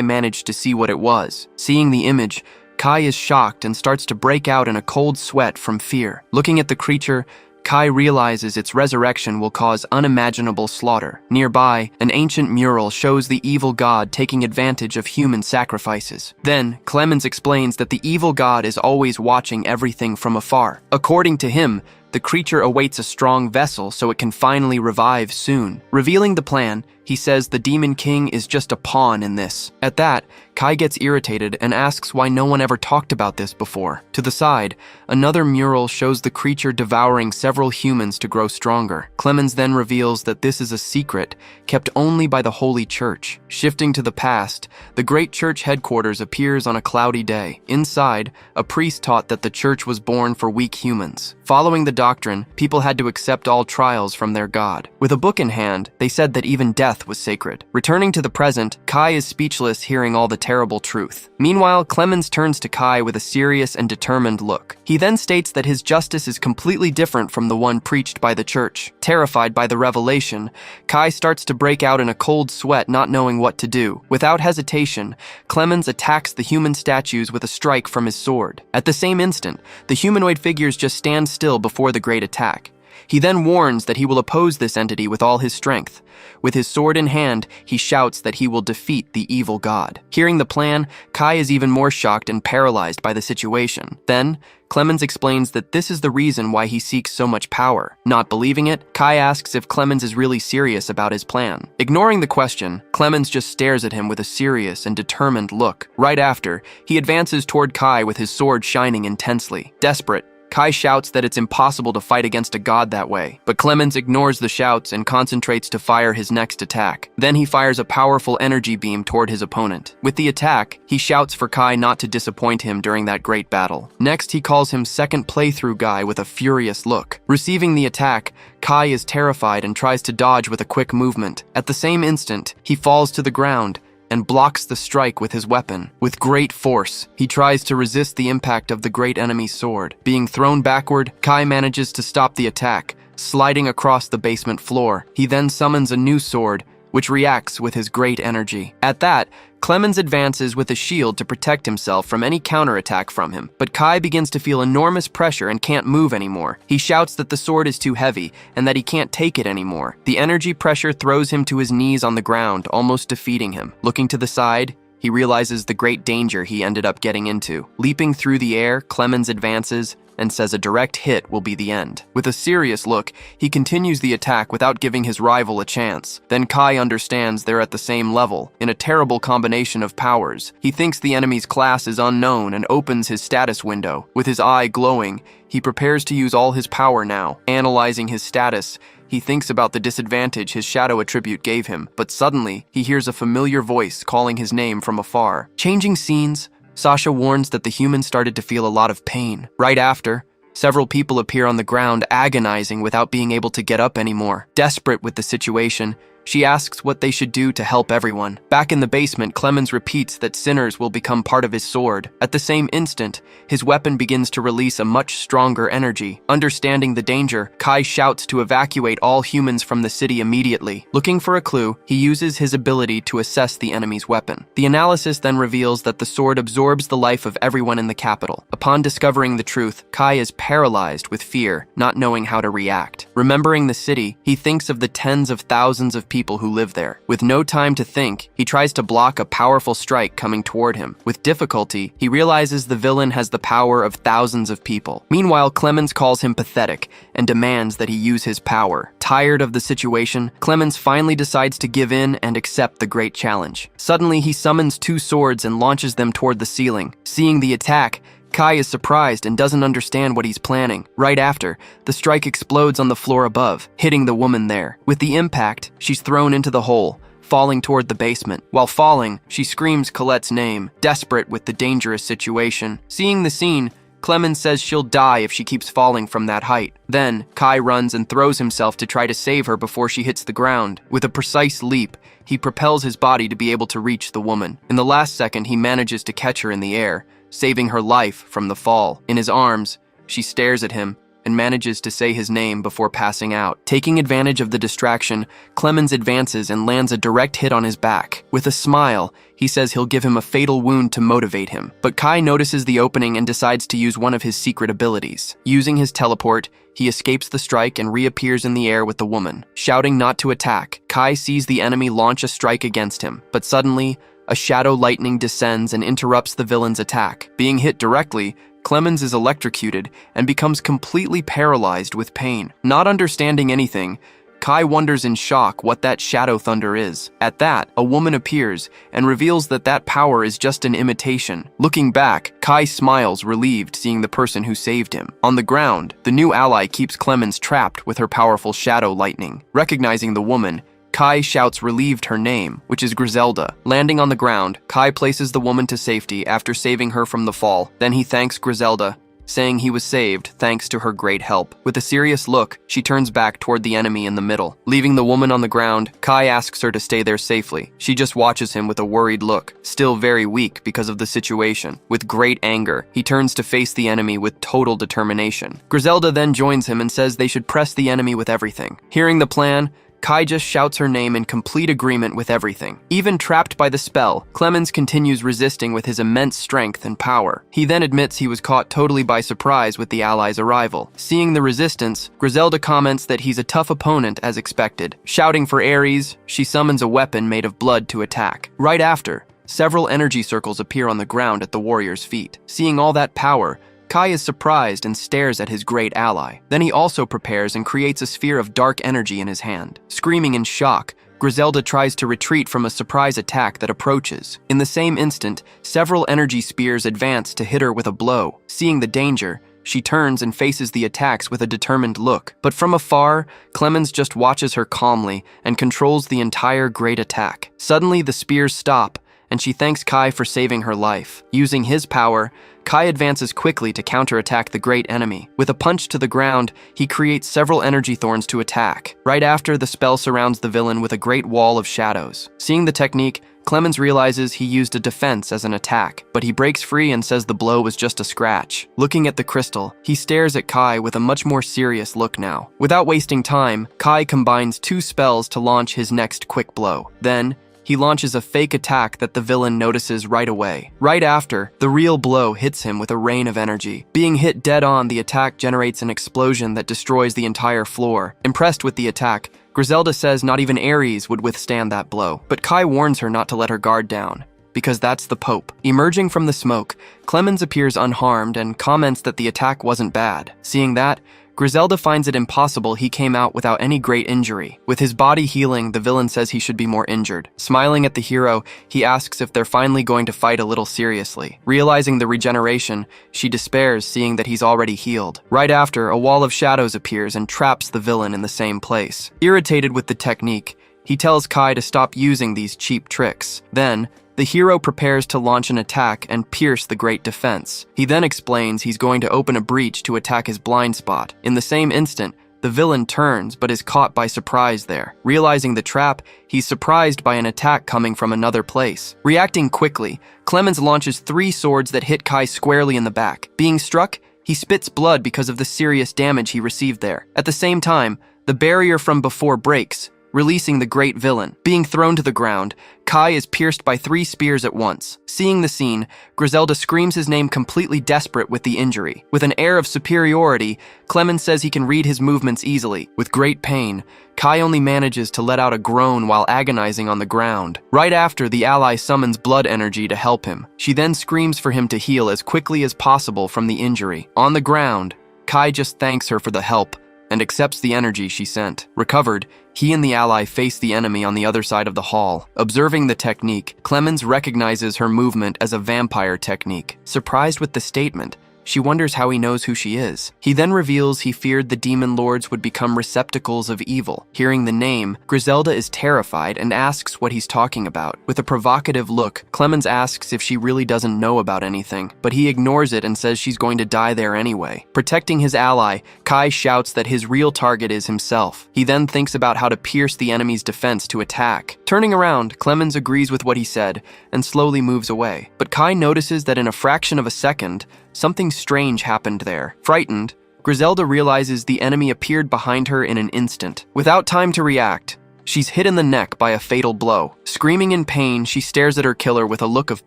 managed to see what it was. Seeing the image, Kai is shocked and starts to break out in a cold sweat from fear. Looking at the creature, Kai realizes its resurrection will cause unimaginable slaughter. Nearby, an ancient mural shows the evil god taking advantage of human sacrifices. Then, Clemens explains that the evil god is always watching everything from afar. According to him, the creature awaits a strong vessel so it can finally revive soon. Revealing the plan, he says the Demon King is just a pawn in this. At that, Kai gets irritated and asks why no one ever talked about this before. To the side, another mural shows the creature devouring several humans to grow stronger. Clemens then reveals that this is a secret kept only by the Holy Church. Shifting to the past, the great church headquarters appears on a cloudy day. Inside, a priest taught that the church was born for weak humans. Following the doctrine, people had to accept all trials from their God. With a book in hand, they said that even death was sacred. Returning to the present, Kai is speechless hearing all the terrible truth. Meanwhile, Clemens turns to Kai with a serious and determined look. He then states that his justice is completely different from the one preached by the church. Terrified by the revelation, Kai starts to break out in a cold sweat, not knowing what to do. Without hesitation, Clemens attacks the human statues with a strike from his sword. At the same instant, the humanoid figures just stand still before the great attack. He then warns that he will oppose this entity with all his strength. With his sword in hand, he shouts that he will defeat the evil god. Hearing the plan, Kai is even more shocked and paralyzed by the situation. Then, Clemens explains that this is the reason why he seeks so much power. Not believing it, Kai asks if Clemens is really serious about his plan. Ignoring the question, Clemens just stares at him with a serious and determined look. Right after, he advances toward Kai with his sword shining intensely. Desperate, Kai shouts that it's impossible to fight against a god that way, but Clemens ignores the shouts and concentrates to fire his next attack. Then he fires a powerful energy beam toward his opponent. With the attack, he shouts for Kai not to disappoint him during that great battle. Next, he calls him second playthrough guy with a furious look. Receiving the attack, Kai is terrified and tries to dodge with a quick movement. At the same instant, he falls to the ground and blocks the strike with his weapon. With great force, he tries to resist the impact of the great enemy's sword. Being thrown backward, Kai manages to stop the attack, sliding across the basement floor. He then summons a new sword, which reacts with his great energy. At that, Clemens advances with a shield to protect himself from any counterattack from him, but Kai begins to feel enormous pressure and can't move anymore. He shouts that the sword is too heavy and that he can't take it anymore. The energy pressure throws him to his knees on the ground, almost defeating him. Looking to the side, he realizes the great danger he ended up getting into. Leaping through the air, Clemens advances and says a direct hit will be the end. With a serious look, he continues the attack without giving his rival a chance. Then Kai understands they're at the same level, in a terrible combination of powers. He thinks the enemy's class is unknown and opens his status window. With his eye glowing, he prepares to use all his power now. Analyzing his status, he thinks about the disadvantage his shadow attribute gave him, but suddenly, he hears a familiar voice calling his name from afar. Changing scenes, Sasha warns that the human started to feel a lot of pain. Right after, several people appear on the ground agonizing without being able to get up anymore. Desperate with the situation, she asks what they should do to help everyone. Back in the basement, Clemens repeats that sinners will become part of his sword. At the same instant, his weapon begins to release a much stronger energy. Understanding the danger, Kai shouts to evacuate all humans from the city immediately. Looking for a clue, he uses his ability to assess the enemy's weapon. The analysis then reveals that the sword absorbs the life of everyone in the capital. Upon discovering the truth, Kai is paralyzed with fear, not knowing how to react. Remembering the city, he thinks of the tens of thousands of people who live there. With no time to think, he tries to block a powerful strike coming toward him. With difficulty, he realizes the villain has the power of thousands of people. Meanwhile, Clemens calls him pathetic and demands that he use his power. Tired of the situation, Clemens finally decides to give in and accept the great challenge. Suddenly, he summons two swords and launches them toward the ceiling. Seeing the attack, Kai is surprised and doesn't understand what he's planning. Right after, the strike explodes on the floor above, hitting the woman there. With the impact, she's thrown into the hole, falling toward the basement. While falling, she screams Colette's name, desperate with the dangerous situation. Seeing the scene, Clemens says she'll die if she keeps falling from that height. Then, Kai runs and throws himself to try to save her before she hits the ground. With a precise leap, he propels his body to be able to reach the woman. In the last second, he manages to catch her in the air, saving her life from the fall. In his arms, she stares at him and manages to say his name before passing out. Taking advantage of the distraction, Clemens advances and lands a direct hit on his back. With a smile, he says he'll give him a fatal wound to motivate him. But Kai notices the opening and decides to use one of his secret abilities. Using his teleport, he escapes the strike and reappears in the air with the woman. Shouting not to attack, Kai sees the enemy launch a strike against him, but suddenly, a shadow lightning descends and interrupts the villain's attack. Being hit directly, Clemens is electrocuted and becomes completely paralyzed with pain. Not understanding anything, Kai wonders in shock what that shadow thunder is. At that, a woman appears and reveals that that power is just an imitation. Looking back, Kai smiles, relieved seeing the person who saved him. On the ground, the new ally keeps Clemens trapped with her powerful shadow lightning. Recognizing the woman, Kai shouts relieved her name, which is Griselda. Landing on the ground, Kai places the woman to safety after saving her from the fall. Then he thanks Griselda, saying he was saved thanks to her great help. With a serious look, she turns back toward the enemy in the middle. Leaving the woman on the ground, Kai asks her to stay there safely. She just watches him with a worried look, still very weak because of the situation. With great anger, he turns to face the enemy with total determination. Griselda then joins him and says they should press the enemy with everything. Hearing the plan, Kai just shouts her name in complete agreement with everything. Even trapped by the spell, Clemens continues resisting with his immense strength and power. He then admits he was caught totally by surprise with the allies' arrival. Seeing the resistance, Griselda comments that he's a tough opponent as expected. Shouting for Ares, she summons a weapon made of blood to attack. Right after, several energy circles appear on the ground at the warrior's feet. Seeing all that power, Kai is surprised and stares at his great ally. Then he also prepares and creates a sphere of dark energy in his hand. Screaming in shock, Griselda tries to retreat from a surprise attack that approaches. In the same instant, several energy spears advance to hit her with a blow. Seeing the danger, She turns and faces the attacks with a determined look. But from afar, Clemens just watches her calmly and controls the entire great attack. Suddenly, the spears stop, and she thanks Kai for saving her life. Using his power, Kai advances quickly to counterattack the great enemy. With a punch to the ground, he creates several energy thorns to attack. Right after, the spell surrounds the villain with a great wall of shadows. Seeing the technique, Clemens realizes he used a defense as an attack, but he breaks free and says the blow was just a scratch. Looking at the crystal, he stares at Kai with a much more serious look now. Without wasting time, Kai combines 2 spells to launch his next quick blow. Then, he launches a fake attack that the villain notices right away. Right after, the real blow hits him with a rain of energy. Being hit dead on, the attack generates an explosion that destroys the entire floor. Impressed with the attack, Griselda says not even Ares would withstand that blow, but Kai warns her not to let her guard down, because that's the Pope. Emerging from the smoke, Clemens appears unharmed and comments that the attack wasn't bad. Seeing that, Griselda finds it impossible he came out without any great injury. With his body healing, the villain says he should be more injured. Smiling at the hero, he asks if they're finally going to fight a little seriously. Realizing the regeneration, she despairs seeing that he's already healed. Right after, a wall of shadows appears and traps the villain in the same place. Irritated with the technique, he tells Kai to stop using these cheap tricks. Then, the hero prepares to launch an attack and pierce the great defense. He then explains he's going to open a breach to attack his blind spot. In the same instant, the villain turns but is caught by surprise there. Realizing the trap, he's surprised by an attack coming from another place. Reacting quickly, Clemens launches 3 swords that hit Kai squarely in the back. Being struck, he spits blood because of the serious damage he received there. At the same time, the barrier from before breaks, releasing the great villain. Being thrown to the ground, Kai is pierced by 3 spears at once. Seeing the scene, Griselda screams his name completely desperate with the injury. With an air of superiority, Clemens says he can read his movements easily. With great pain, Kai only manages to let out a groan while agonizing on the ground. Right after, the ally summons blood energy to help him. She then screams for him to heal as quickly as possible from the injury. On the ground, Kai just thanks her for the help and accepts the energy she sent. Recovered, he and the ally face the enemy on the other side of the hall. Observing the technique, Clemens recognizes her movement as a vampire technique. Surprised with the statement, she wonders how he knows who she is. He then reveals he feared the demon lords would become receptacles of evil. Hearing the name, Griselda is terrified and asks what he's talking about. With a provocative look, Clemens asks if she really doesn't know about anything, but he ignores it and says she's going to die there anyway. Protecting his ally, Kai shouts that his real target is himself. He then thinks about how to pierce the enemy's defense to attack. Turning around, Clemens agrees with what he said and slowly moves away. But Kai notices that in a fraction of a second, something strange happened there. Frightened, Griselda realizes the enemy appeared behind her in an instant. Without time to react, she's hit in the neck by a fatal blow. Screaming in pain, she stares at her killer with a look of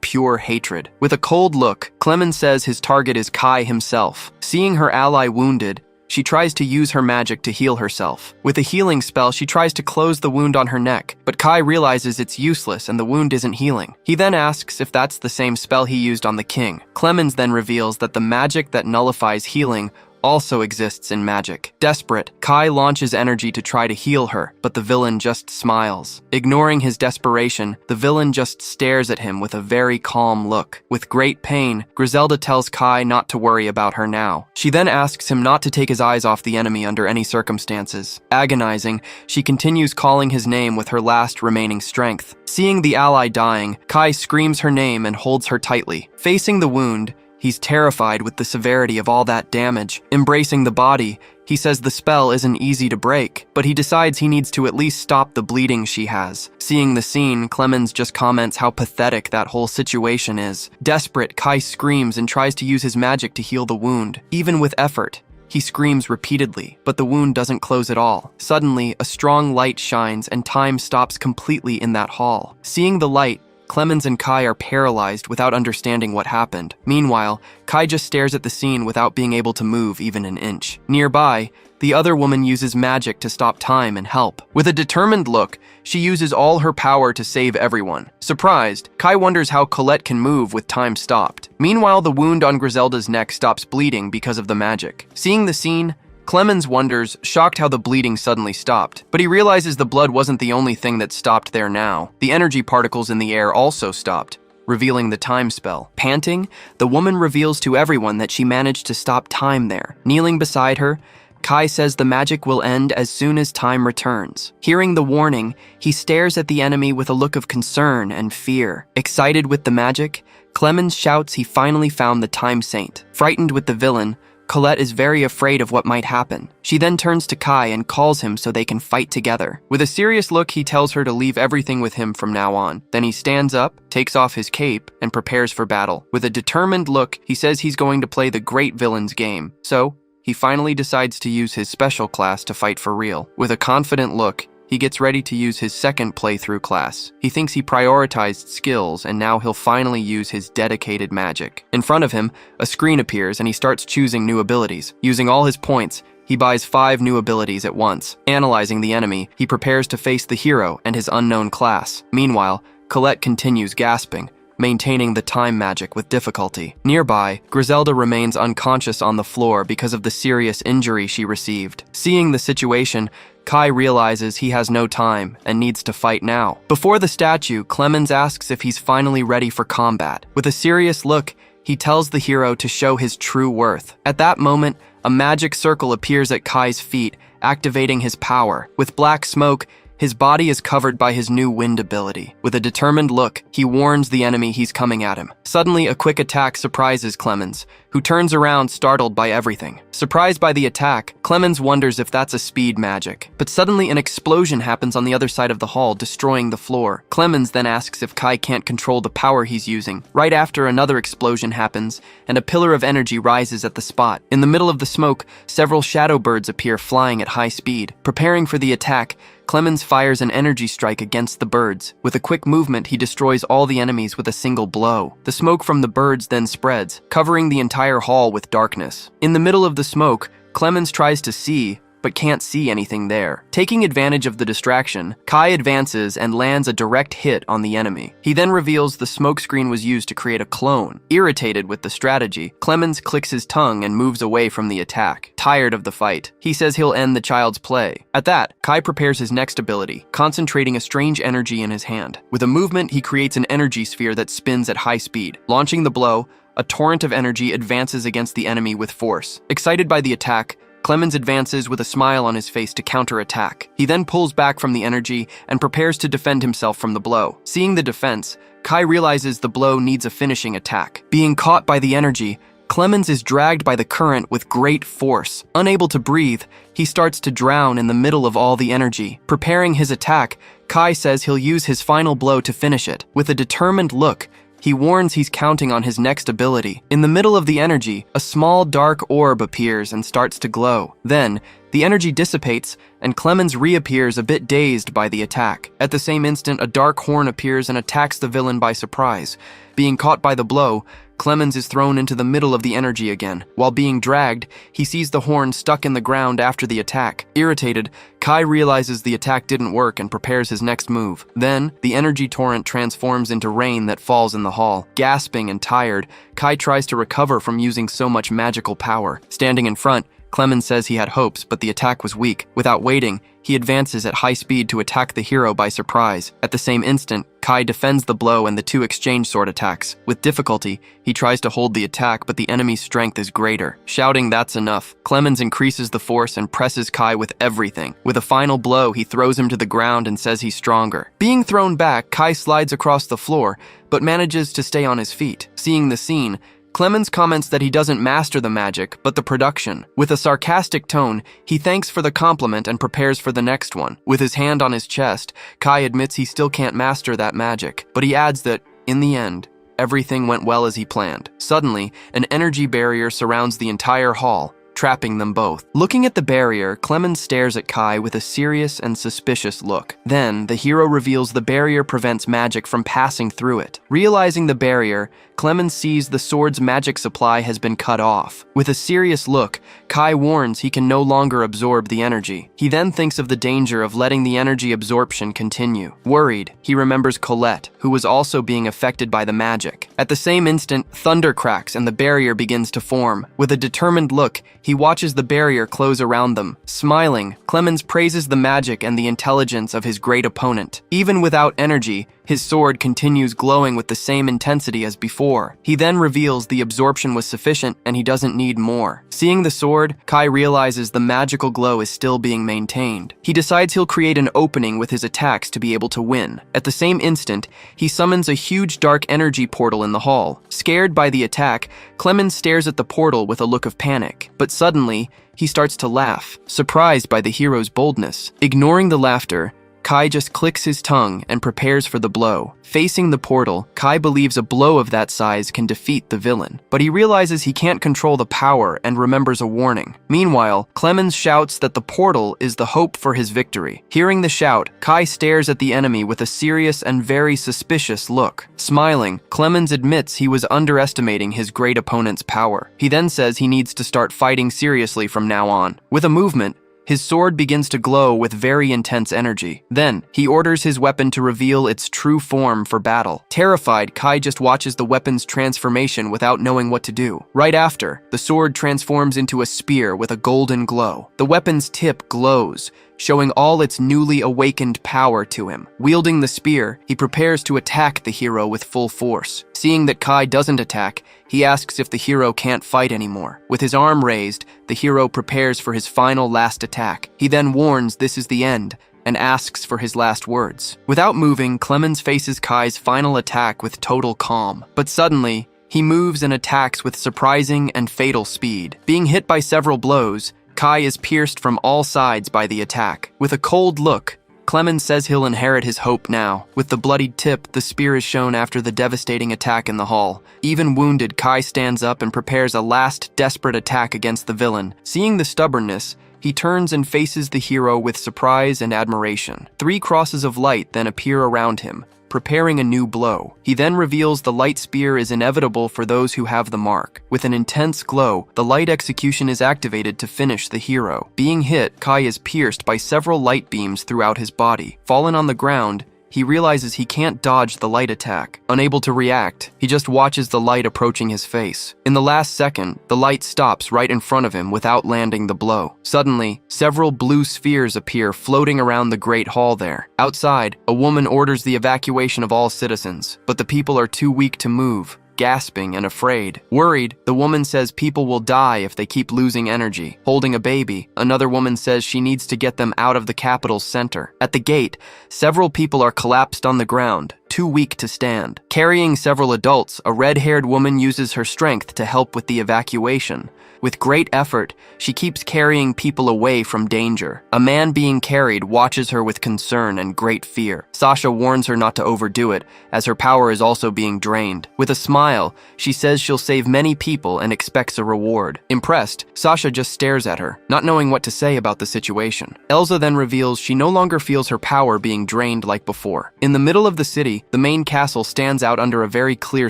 pure hatred. With a cold look, Clemens says his target is Kai himself. Seeing her ally wounded, she tries to use her magic to heal herself. With a healing spell, she tries to close the wound on her neck, but Kai realizes it's useless and the wound isn't healing. He then asks if that's the same spell he used on the king. Clemens then reveals that the magic that nullifies healing also exists in magic. Desperate, Kai launches energy to try to heal her, but the villain just smiles. Ignoring his desperation, the villain just stares at him with a very calm look. With great pain, Griselda tells Kai not to worry about her now. She then asks him not to take his eyes off the enemy under any circumstances. Agonizing, she continues calling his name with her last remaining strength. Seeing the ally dying, Kai screams her name and holds her tightly. Facing the wound, he's terrified with the severity of all that damage. Embracing the body, he says the spell isn't easy to break, but he decides he needs to at least stop the bleeding she has. Seeing the scene, Clemens just comments how pathetic that whole situation is. Desperate, Kai screams and tries to use his magic to heal the wound. Even with effort, he screams repeatedly, but the wound doesn't close at all. Suddenly, a strong light shines and time stops completely in that hall. Seeing the light, Clemens and Kai are paralyzed without understanding what happened. Meanwhile, Kai just stares at the scene without being able to move even an inch. Nearby, the other woman uses magic to stop time and help. With a determined look, she uses all her power to save everyone. Surprised, Kai wonders how Colette can move with time stopped. Meanwhile, the wound on Griselda's neck stops bleeding because of the magic. Seeing the scene, Clemens wonders, shocked how the bleeding suddenly stopped. But he realizes the blood wasn't the only thing that stopped there now. The energy particles in the air also stopped. revealing the time spell. Panting, the woman reveals to everyone that she managed to stop time there. Kneeling beside her, Kai says the magic will end as soon as time returns. Hearing the warning, he stares at the enemy with a look of concern and fear. Excited with the magic, Clemens shouts he finally found the Time Saint. Frightened with the villain, Colette is very afraid of what might happen. She then turns to Kai and calls him so they can fight together. With a serious look, he tells her to leave everything with him from now on. Then he stands up, takes off his cape, and prepares for battle. With a determined look, he says he's going to play the great villain's game. So, he finally decides to use his special class to fight for real. With a confident look, he gets ready to use his second playthrough class. He thinks he prioritized skills, and now he'll finally use his dedicated magic. In front of him, a screen appears and he starts choosing new abilities. Using all his points, he buys 5 new abilities at once. Analyzing the enemy, he prepares to face the hero and his unknown class. Meanwhile, Colette continues gasping, maintaining the time magic with difficulty. Nearby, Griselda remains unconscious on the floor because of the serious injury she received. Seeing the situation, Kai realizes he has no time and needs to fight now. Before the statue, Clemens asks if he's finally ready for combat. With a serious look, he tells the hero to show his true worth. At that moment, a magic circle appears at Kai's feet, activating his power. With black smoke, his body is covered by his new wind ability. With a determined look, he warns the enemy he's coming at him. Suddenly, a quick attack surprises Clemens, who turns around startled by everything. Surprised by the attack, Clemens wonders if that's a speed magic. But suddenly an explosion happens on the other side of the hall, destroying the floor. Clemens then asks if Kai can't control the power he's using. Right after, another explosion happens, and a pillar of energy rises at the spot. In the middle of the smoke, several shadow birds appear flying at high speed. Preparing for the attack, Clemens fires an energy strike against the birds. With a quick movement, he destroys all the enemies with a single blow. The smoke from the birds then spreads, covering the entire hall with darkness. In the middle of the smoke, Clemens tries to see, but can't see anything there. Taking advantage of the distraction, Kai advances and lands a direct hit on the enemy. He then reveals the smokescreen was used to create a clone. Irritated with the strategy, Clemens clicks his tongue and moves away from the attack. Tired of the fight, he says he'll end the child's play. At that, Kai prepares his next ability, concentrating a strange energy in his hand. With a movement, he creates an energy sphere that spins at high speed. Launching the blow, a torrent of energy advances against the enemy with force. Excited by the attack, Clemens advances with a smile on his face to counterattack. He then pulls back from the energy and prepares to defend himself from the blow. Seeing the defense, Kai realizes the blow needs a finishing attack. Being caught by the energy, Clemens is dragged by the current with great force. Unable to breathe, he starts to drown in the middle of all the energy. Preparing his attack, Kai says he'll use his final blow to finish it. With a determined look, he warns he's counting on his next ability. In the middle of the energy, a small dark orb appears and starts to glow. Then, the energy dissipates, and Clemens reappears a bit dazed by the attack. At the same instant, a dark horn appears and attacks the villain by surprise. Being caught by the blow, Clemens is thrown into the middle of the energy again. While being dragged, he sees the horn stuck in the ground after the attack. Irritated, Kai realizes the attack didn't work and prepares his next move. Then, the energy torrent transforms into rain that falls in the hall. Gasping and tired, Kai tries to recover from using so much magical power. Standing in front, Clemens says he had hopes, but the attack was weak. Without waiting, he advances at high speed to attack the hero by surprise. At the same instant, Kai defends the blow and the two exchange sword attacks. With difficulty, he tries to hold the attack, but the enemy's strength is greater. Shouting, "That's enough," Clemens increases the force and presses Kai with everything. With a final blow, he throws him to the ground and says he's stronger. Being thrown back, Kai slides across the floor, but manages to stay on his feet. Seeing the scene, Clemens comments that he doesn't master the magic, but the production. With a sarcastic tone, he thanks for the compliment and prepares for the next one. With his hand on his chest, Kai admits he still can't master that magic, but he adds that, in the end, everything went well as he planned. Suddenly, an energy barrier surrounds the entire hall, trapping them both. Looking at the barrier, Clemens stares at Kai with a serious and suspicious look. Then, the hero reveals the barrier prevents magic from passing through it. Realizing the barrier, Clemens sees the sword's magic supply has been cut off. With a serious look, Kai warns he can no longer absorb the energy. He then thinks of the danger of letting the energy absorption continue. Worried, he remembers Colette, who was also being affected by the magic. At the same instant, thunder cracks and the barrier begins to form. With a determined look, he watches the barrier close around them. Smiling, Clemens praises the magic and the intelligence of his great opponent. Even without energy, His sword continues glowing with the same intensity as before. He then reveals the absorption was sufficient and he doesn't need more. Seeing the sword, Kai realizes the magical glow is still being maintained. He decides he'll create an opening with his attacks to be able to win. At the same instant, he summons a huge dark energy portal in the hall. Scared by the attack, Clemens stares at the portal with a look of panic. But suddenly, he starts to laugh, surprised by the hero's boldness. Ignoring the laughter, Kai just clicks his tongue and prepares for the blow. Facing the portal, Kai believes a blow of that size can defeat the villain, but he realizes he can't control the power and remembers a warning. Meanwhile, Clemens shouts that the portal is the hope for his victory. Hearing the shout, Kai stares at the enemy with a serious and very suspicious look. Smiling, Clemens admits he was underestimating his great opponent's power. He then says he needs to start fighting seriously from now on. With a movement, his sword begins to glow with very intense energy. Then, he orders his weapon to reveal its true form for battle. Terrified, Kai just watches the weapon's transformation without knowing what to do. Right after, the sword transforms into a spear with a golden glow. The weapon's tip glows, showing all its newly awakened power to him. Wielding the spear, he prepares to attack the hero with full force. Seeing that Kai doesn't attack, he asks if the hero can't fight anymore. With his arm raised, the hero prepares for his final last attack. He then warns this is the end, and asks for his last words. Without moving, Clemens faces Kai's final attack with total calm. But suddenly, he moves and attacks with surprising and fatal speed. Being hit by several blows, Kai is pierced from all sides by the attack. With a cold look, Clemens says he'll inherit his hope now. With the bloodied tip, the spear is shown after the devastating attack in the hall. Even wounded, Kai stands up and prepares a last desperate attack against the villain. Seeing the stubbornness, he turns and faces the hero with surprise and admiration. 3 crosses of light then appear around him, preparing a new blow. He then reveals the light spear is inevitable for those who have the mark. With an intense glow, the light execution is activated to finish the hero. Being hit, Kai is pierced by several light beams throughout his body. Fallen on the ground, he realizes he can't dodge the light attack. Unable to react, he just watches the light approaching his face. In the last second, the light stops right in front of him without landing the blow. Suddenly, several blue spheres appear floating around the great hall there. Outside, a woman orders the evacuation of all citizens, but the people are too weak to move, gasping and afraid. Worried, the woman says people will die if they keep losing energy. Holding a baby, another woman says she needs to get them out of the capital's center. At the gate, several people are collapsed on the ground, too weak to stand. Carrying several adults, a red-haired woman uses her strength to help with the evacuation. With great effort, she keeps carrying people away from danger. A man being carried watches her with concern and great fear. Sasha warns her not to overdo it, as her power is also being drained. With a smile, she says she'll save many people and expects a reward. Impressed, Sasha just stares at her, not knowing what to say about the situation. Elsa then reveals she no longer feels her power being drained like before. In the middle of the city, the main castle stands out under a very clear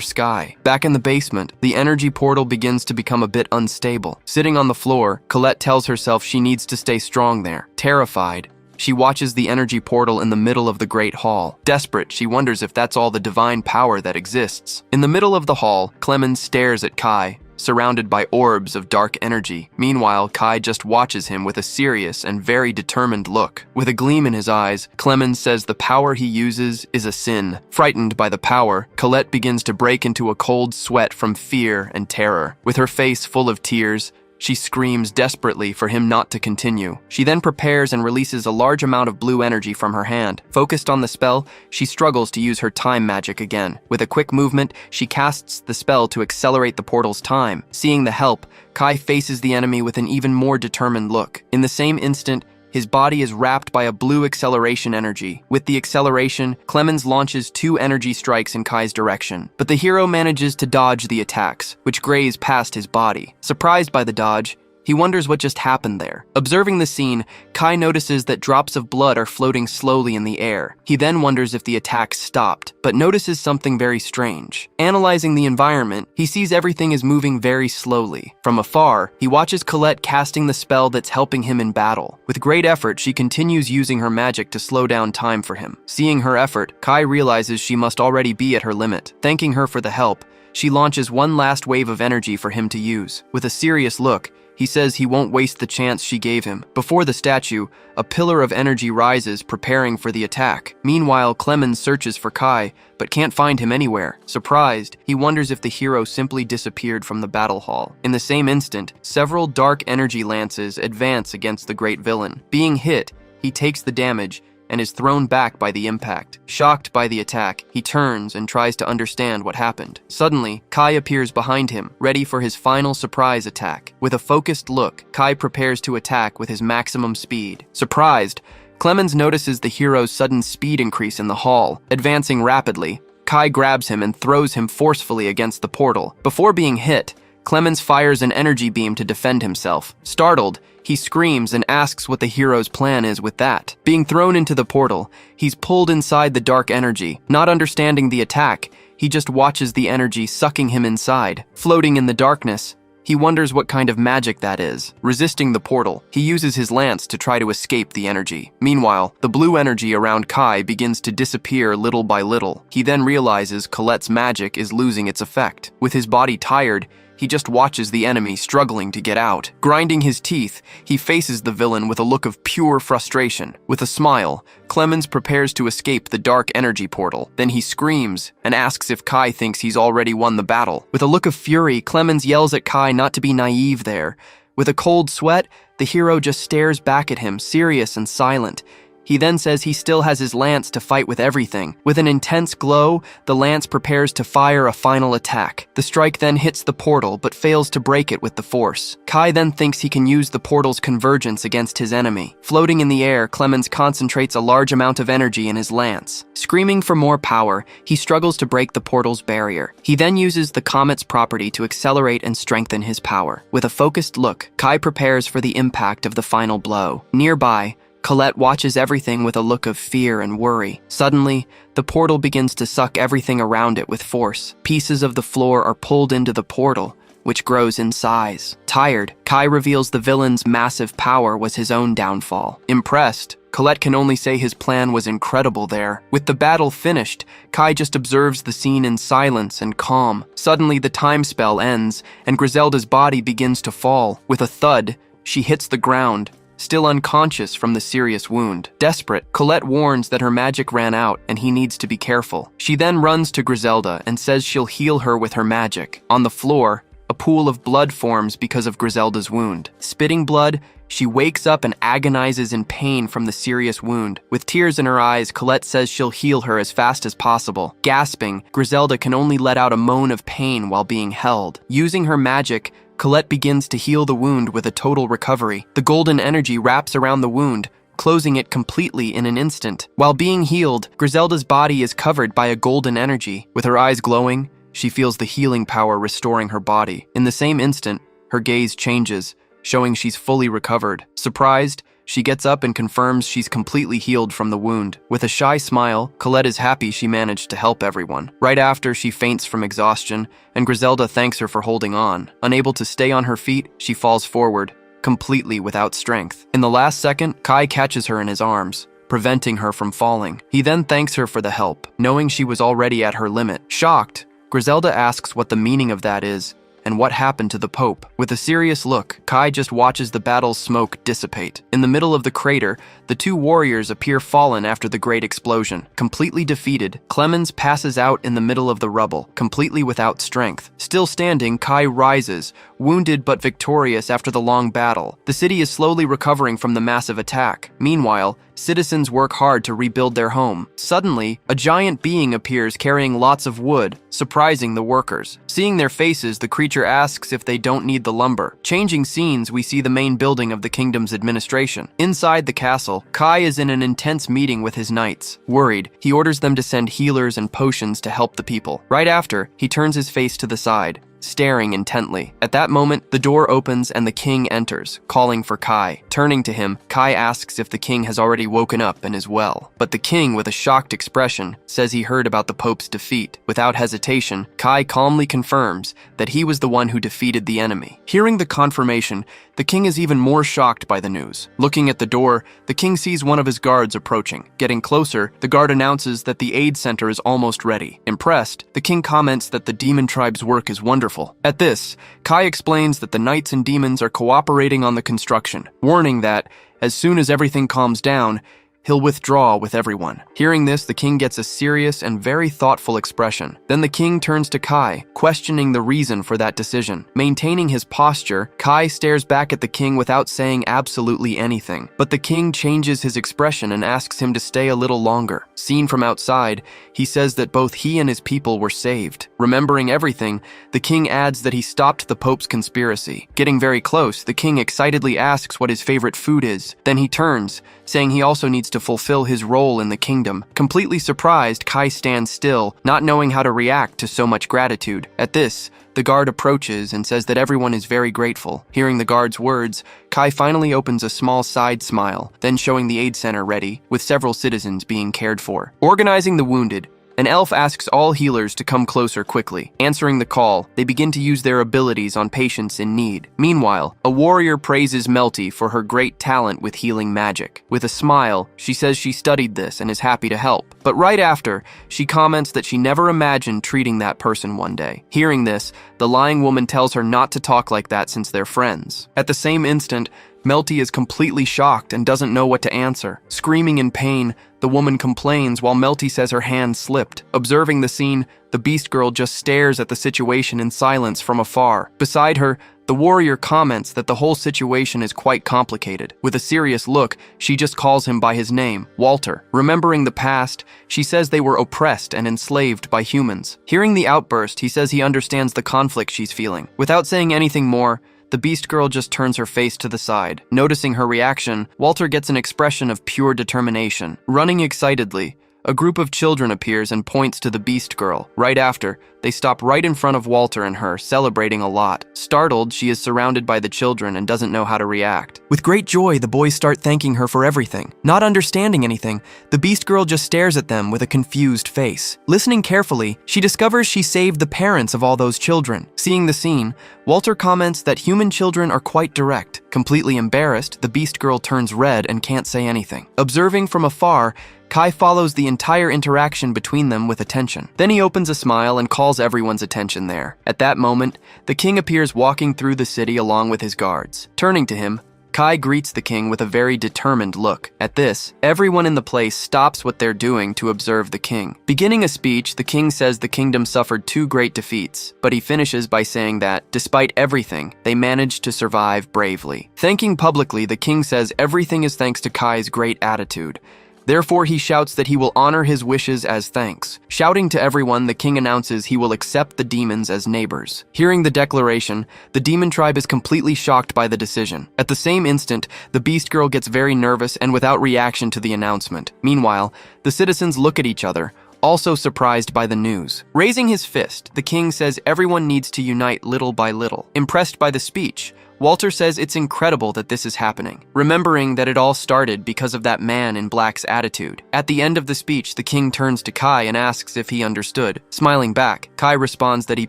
sky. Back in the basement, the energy portal begins to become a bit unstable. Sitting on the floor, Colette tells herself she needs to stay strong there. Terrified, she watches the energy portal in the middle of the great hall. Desperate, she wonders if that's all the divine power that exists. In the middle of the hall, Clemens stares at Kai, surrounded by orbs of dark energy. Meanwhile, Kai just watches him with a serious and very determined look. With a gleam in his eyes, Clemens says the power he uses is a sin. Frightened by the power, Colette begins to break into a cold sweat from fear and terror. With her face full of tears, she screams desperately for him not to continue. She then prepares and releases a large amount of blue energy from her hand. Focused on the spell, she struggles to use her time magic again. With a quick movement, she casts the spell to accelerate the portal's time. Seeing the help, Kai faces the enemy with an even more determined look. In the same instant, his body is wrapped by a blue acceleration energy. With the acceleration, Clemens launches 2 energy strikes in Kai's direction, but the hero manages to dodge the attacks, which graze past his body. Surprised by the dodge, he wonders what just happened there. Observing the scene, Kai notices that drops of blood are floating slowly in the air. He then wonders if the attack stopped, but notices something very strange. Analyzing the environment, he sees everything is moving very slowly. From afar, he watches Colette casting the spell that's helping him in battle. With great effort, she continues using her magic to slow down time for him. Seeing her effort, Kai realizes she must already be at her limit. Thanking her for the help, she launches one last wave of energy for him to use. With a serious look, He says he won't waste the chance she gave him. Before the statue, a pillar of energy rises, preparing for the attack. Meanwhile, Clemens searches for Kai, but can't find him anywhere. Surprised, he wonders if the hero simply disappeared from the battle hall. In the same instant, several dark energy lances advance against the great villain. Being hit, he takes the damage and is thrown back by the impact. Shocked by the attack, he turns and tries to understand what happened. Suddenly, Kai appears behind him, ready for his final surprise attack. With a focused look, Kai prepares to attack with his maximum speed. Surprised, Clemens notices the hero's sudden speed increase in the hall. Advancing rapidly, Kai grabs him and throws him forcefully against the portal. Before being hit, Clemens fires an energy beam to defend himself. Startled, he screams and asks what the hero's plan is with that. Being thrown into the portal, he's pulled inside the dark energy. Not understanding the attack, he just watches the energy sucking him inside. Floating in the darkness, he wonders what kind of magic that is. Resisting the portal, he uses his lance to try to escape the energy. Meanwhile, the blue energy around Kai begins to disappear little by little. He then realizes Colette's magic is losing its effect. With his body tired, he just watches the enemy struggling to get out. Grinding his teeth, he faces the villain with a look of pure frustration. With a smile, Clemens prepares to escape the dark energy portal. Then he screams and asks if Kai thinks he's already won the battle. With a look of fury, Clemens yells at Kai not to be naive there. With a cold sweat, the hero just stares back at him, serious and silent. He then says he still has his lance to fight with everything. With an intense glow, the lance prepares to fire a final attack. The strike then hits the portal, but fails to break it with the force. Kai then thinks he can use the portal's convergence against his enemy. Floating in the air, Clemens concentrates a large amount of energy in his lance. Screaming for more power, he struggles to break the portal's barrier. He then uses the comet's property to accelerate and strengthen his power. With a focused look, Kai prepares for the impact of the final blow. Nearby, Colette watches everything with a look of fear and worry. Suddenly, the portal begins to suck everything around it with force. Pieces of the floor are pulled into the portal, which grows in size. Tired, Kai reveals the villain's massive power was his own downfall. Impressed, Colette can only say his plan was incredible there. With the battle finished, Kai just observes the scene in silence and calm. Suddenly, the time spell ends, and Griselda's body begins to fall. With a thud, she hits the ground, still unconscious from the serious wound. Desperate, Colette warns that her magic ran out and he needs to be careful. She then runs to Griselda and says she'll heal her with her magic. On the floor, a pool of blood forms because of Griselda's wound. Spitting blood, she wakes up and agonizes in pain from the serious wound. With tears in her eyes, Colette says she'll heal her as fast as possible. Gasping, Griselda can only let out a moan of pain while being held. Using her magic, Colette begins to heal the wound with a total recovery. The golden energy wraps around the wound, closing it completely in an instant. While being healed, Griselda's body is covered by a golden energy. With her eyes glowing, she feels the healing power restoring her body. In the same instant, her gaze changes, showing she's fully recovered. Surprised, she gets up and confirms she's completely healed from the wound. With a shy smile, Colette is happy she managed to help everyone. Right after, she faints from exhaustion, and Griselda thanks her for holding on. Unable to stay on her feet, she falls forward, completely without strength. In the last second, Kai catches her in his arms, preventing her from falling. He then thanks her for the help, knowing she was already at her limit. Shocked, Griselda asks what the meaning of that is, and what happened to the Pope. With a serious look, Kai just watches the battle's smoke dissipate. In the middle of the crater, the two warriors appear fallen after the great explosion. Completely defeated, Clemens passes out in the middle of the rubble, completely without strength. Still standing, Kai rises, wounded but victorious after the long battle. The city is slowly recovering from the massive attack. Meanwhile, citizens work hard to rebuild their home. Suddenly, a giant being appears carrying lots of wood, surprising the workers. Seeing their faces, the creature asks if they don't need the lumber. Changing scenes, we see the main building of the kingdom's administration. Inside the castle, Kai is in an intense meeting with his knights. Worried, he orders them to send healers and potions to help the people. Right after, he turns his face to the side, staring intently. At that moment, the door opens and the king enters, calling for Kai. Turning to him, Kai asks if the king has already woken up and is well. But the king, with a shocked expression, says he heard about the Pope's defeat. Without hesitation, Kai calmly confirms that he was the one who defeated the enemy. Hearing the confirmation, the king is even more shocked by the news. Looking at the door, the king sees one of his guards approaching. Getting closer, the guard announces that the aid center is almost ready. Impressed, the king comments that the demon tribe's work is wonderful, powerful. At this, Kai explains that the knights and demons are cooperating on the construction, warning that, as soon as everything calms down, he'll withdraw with everyone. Hearing this, the king gets a serious and very thoughtful expression. Then the king turns to Kai, questioning the reason for that decision. Maintaining his posture, Kai stares back at the king without saying absolutely anything. But the king changes his expression and asks him to stay a little longer. Seen from outside, he says that both he and his people were saved. Remembering everything, the king adds that he stopped the Pope's conspiracy. Getting very close, the king excitedly asks what his favorite food is. Then he turns, saying he also needs to fulfill his role in the kingdom. Completely surprised, Kai stands still, not knowing how to react to so much gratitude. At this, the guard approaches and says that everyone is very grateful. Hearing the guard's words, Kai finally opens a small side smile, then showing the aid center ready, with several citizens being cared for. Organizing the wounded, an elf asks all healers to come closer quickly. Answering the call, they begin to use their abilities on patients in need. Meanwhile, a warrior praises Melty for her great talent with healing magic. With a smile, she says she studied this and is happy to help. But right after, she comments that she never imagined treating that person one day. Hearing this, the lying woman tells her not to talk like that since they're friends. At the same instant, Melty is completely shocked and doesn't know what to answer. Screaming in pain, the woman complains while Melty says her hand slipped. Observing the scene, the beast girl just stares at the situation in silence from afar. Beside her, the warrior comments that the whole situation is quite complicated. With a serious look, she just calls him by his name, Walter. Remembering the past, she says they were oppressed and enslaved by humans. Hearing the outburst, he says he understands the conflict she's feeling. Without saying anything more, the beast girl just turns her face to the side. Noticing her reaction, Walter gets an expression of pure determination. Running excitedly, a group of children appears and points to the beast girl. Right after, they stop right in front of Walter and her, celebrating a lot. Startled, she is surrounded by the children and doesn't know how to react. With great joy, the boys start thanking her for everything. Not understanding anything, the beast girl just stares at them with a confused face. Listening carefully, she discovers she saved the parents of all those children. Seeing the scene, Walter comments that human children are quite direct. Completely embarrassed, the beast girl turns red and can't say anything. Observing from afar, Kai follows the entire interaction between them with attention. Then he opens a smile and calls everyone's attention there. At that moment, the king appears walking through the city along with his guards. Turning to him, Kai greets the king with a very determined look. At this, everyone in the place stops what they're doing to observe the king. Beginning a speech, the king says the kingdom suffered 2 great defeats, but he finishes by saying that, despite everything, they managed to survive bravely. Thanking publicly, the king says everything is thanks to Kai's great attitude. Therefore, he shouts that he will honor his wishes as thanks. Shouting to everyone, the king announces he will accept the demons as neighbors. Hearing the declaration, the demon tribe is completely shocked by the decision. At the same instant, the beast girl gets very nervous and without reaction to the announcement. Meanwhile, the citizens look at each other, also surprised by the news. Raising his fist, the king says everyone needs to unite little by little. Impressed by the speech, Walter says it's incredible that this is happening, remembering that it all started because of that man in black's attitude. At the end of the speech, the king turns to Kai and asks if he understood. Smiling back, Kai responds that he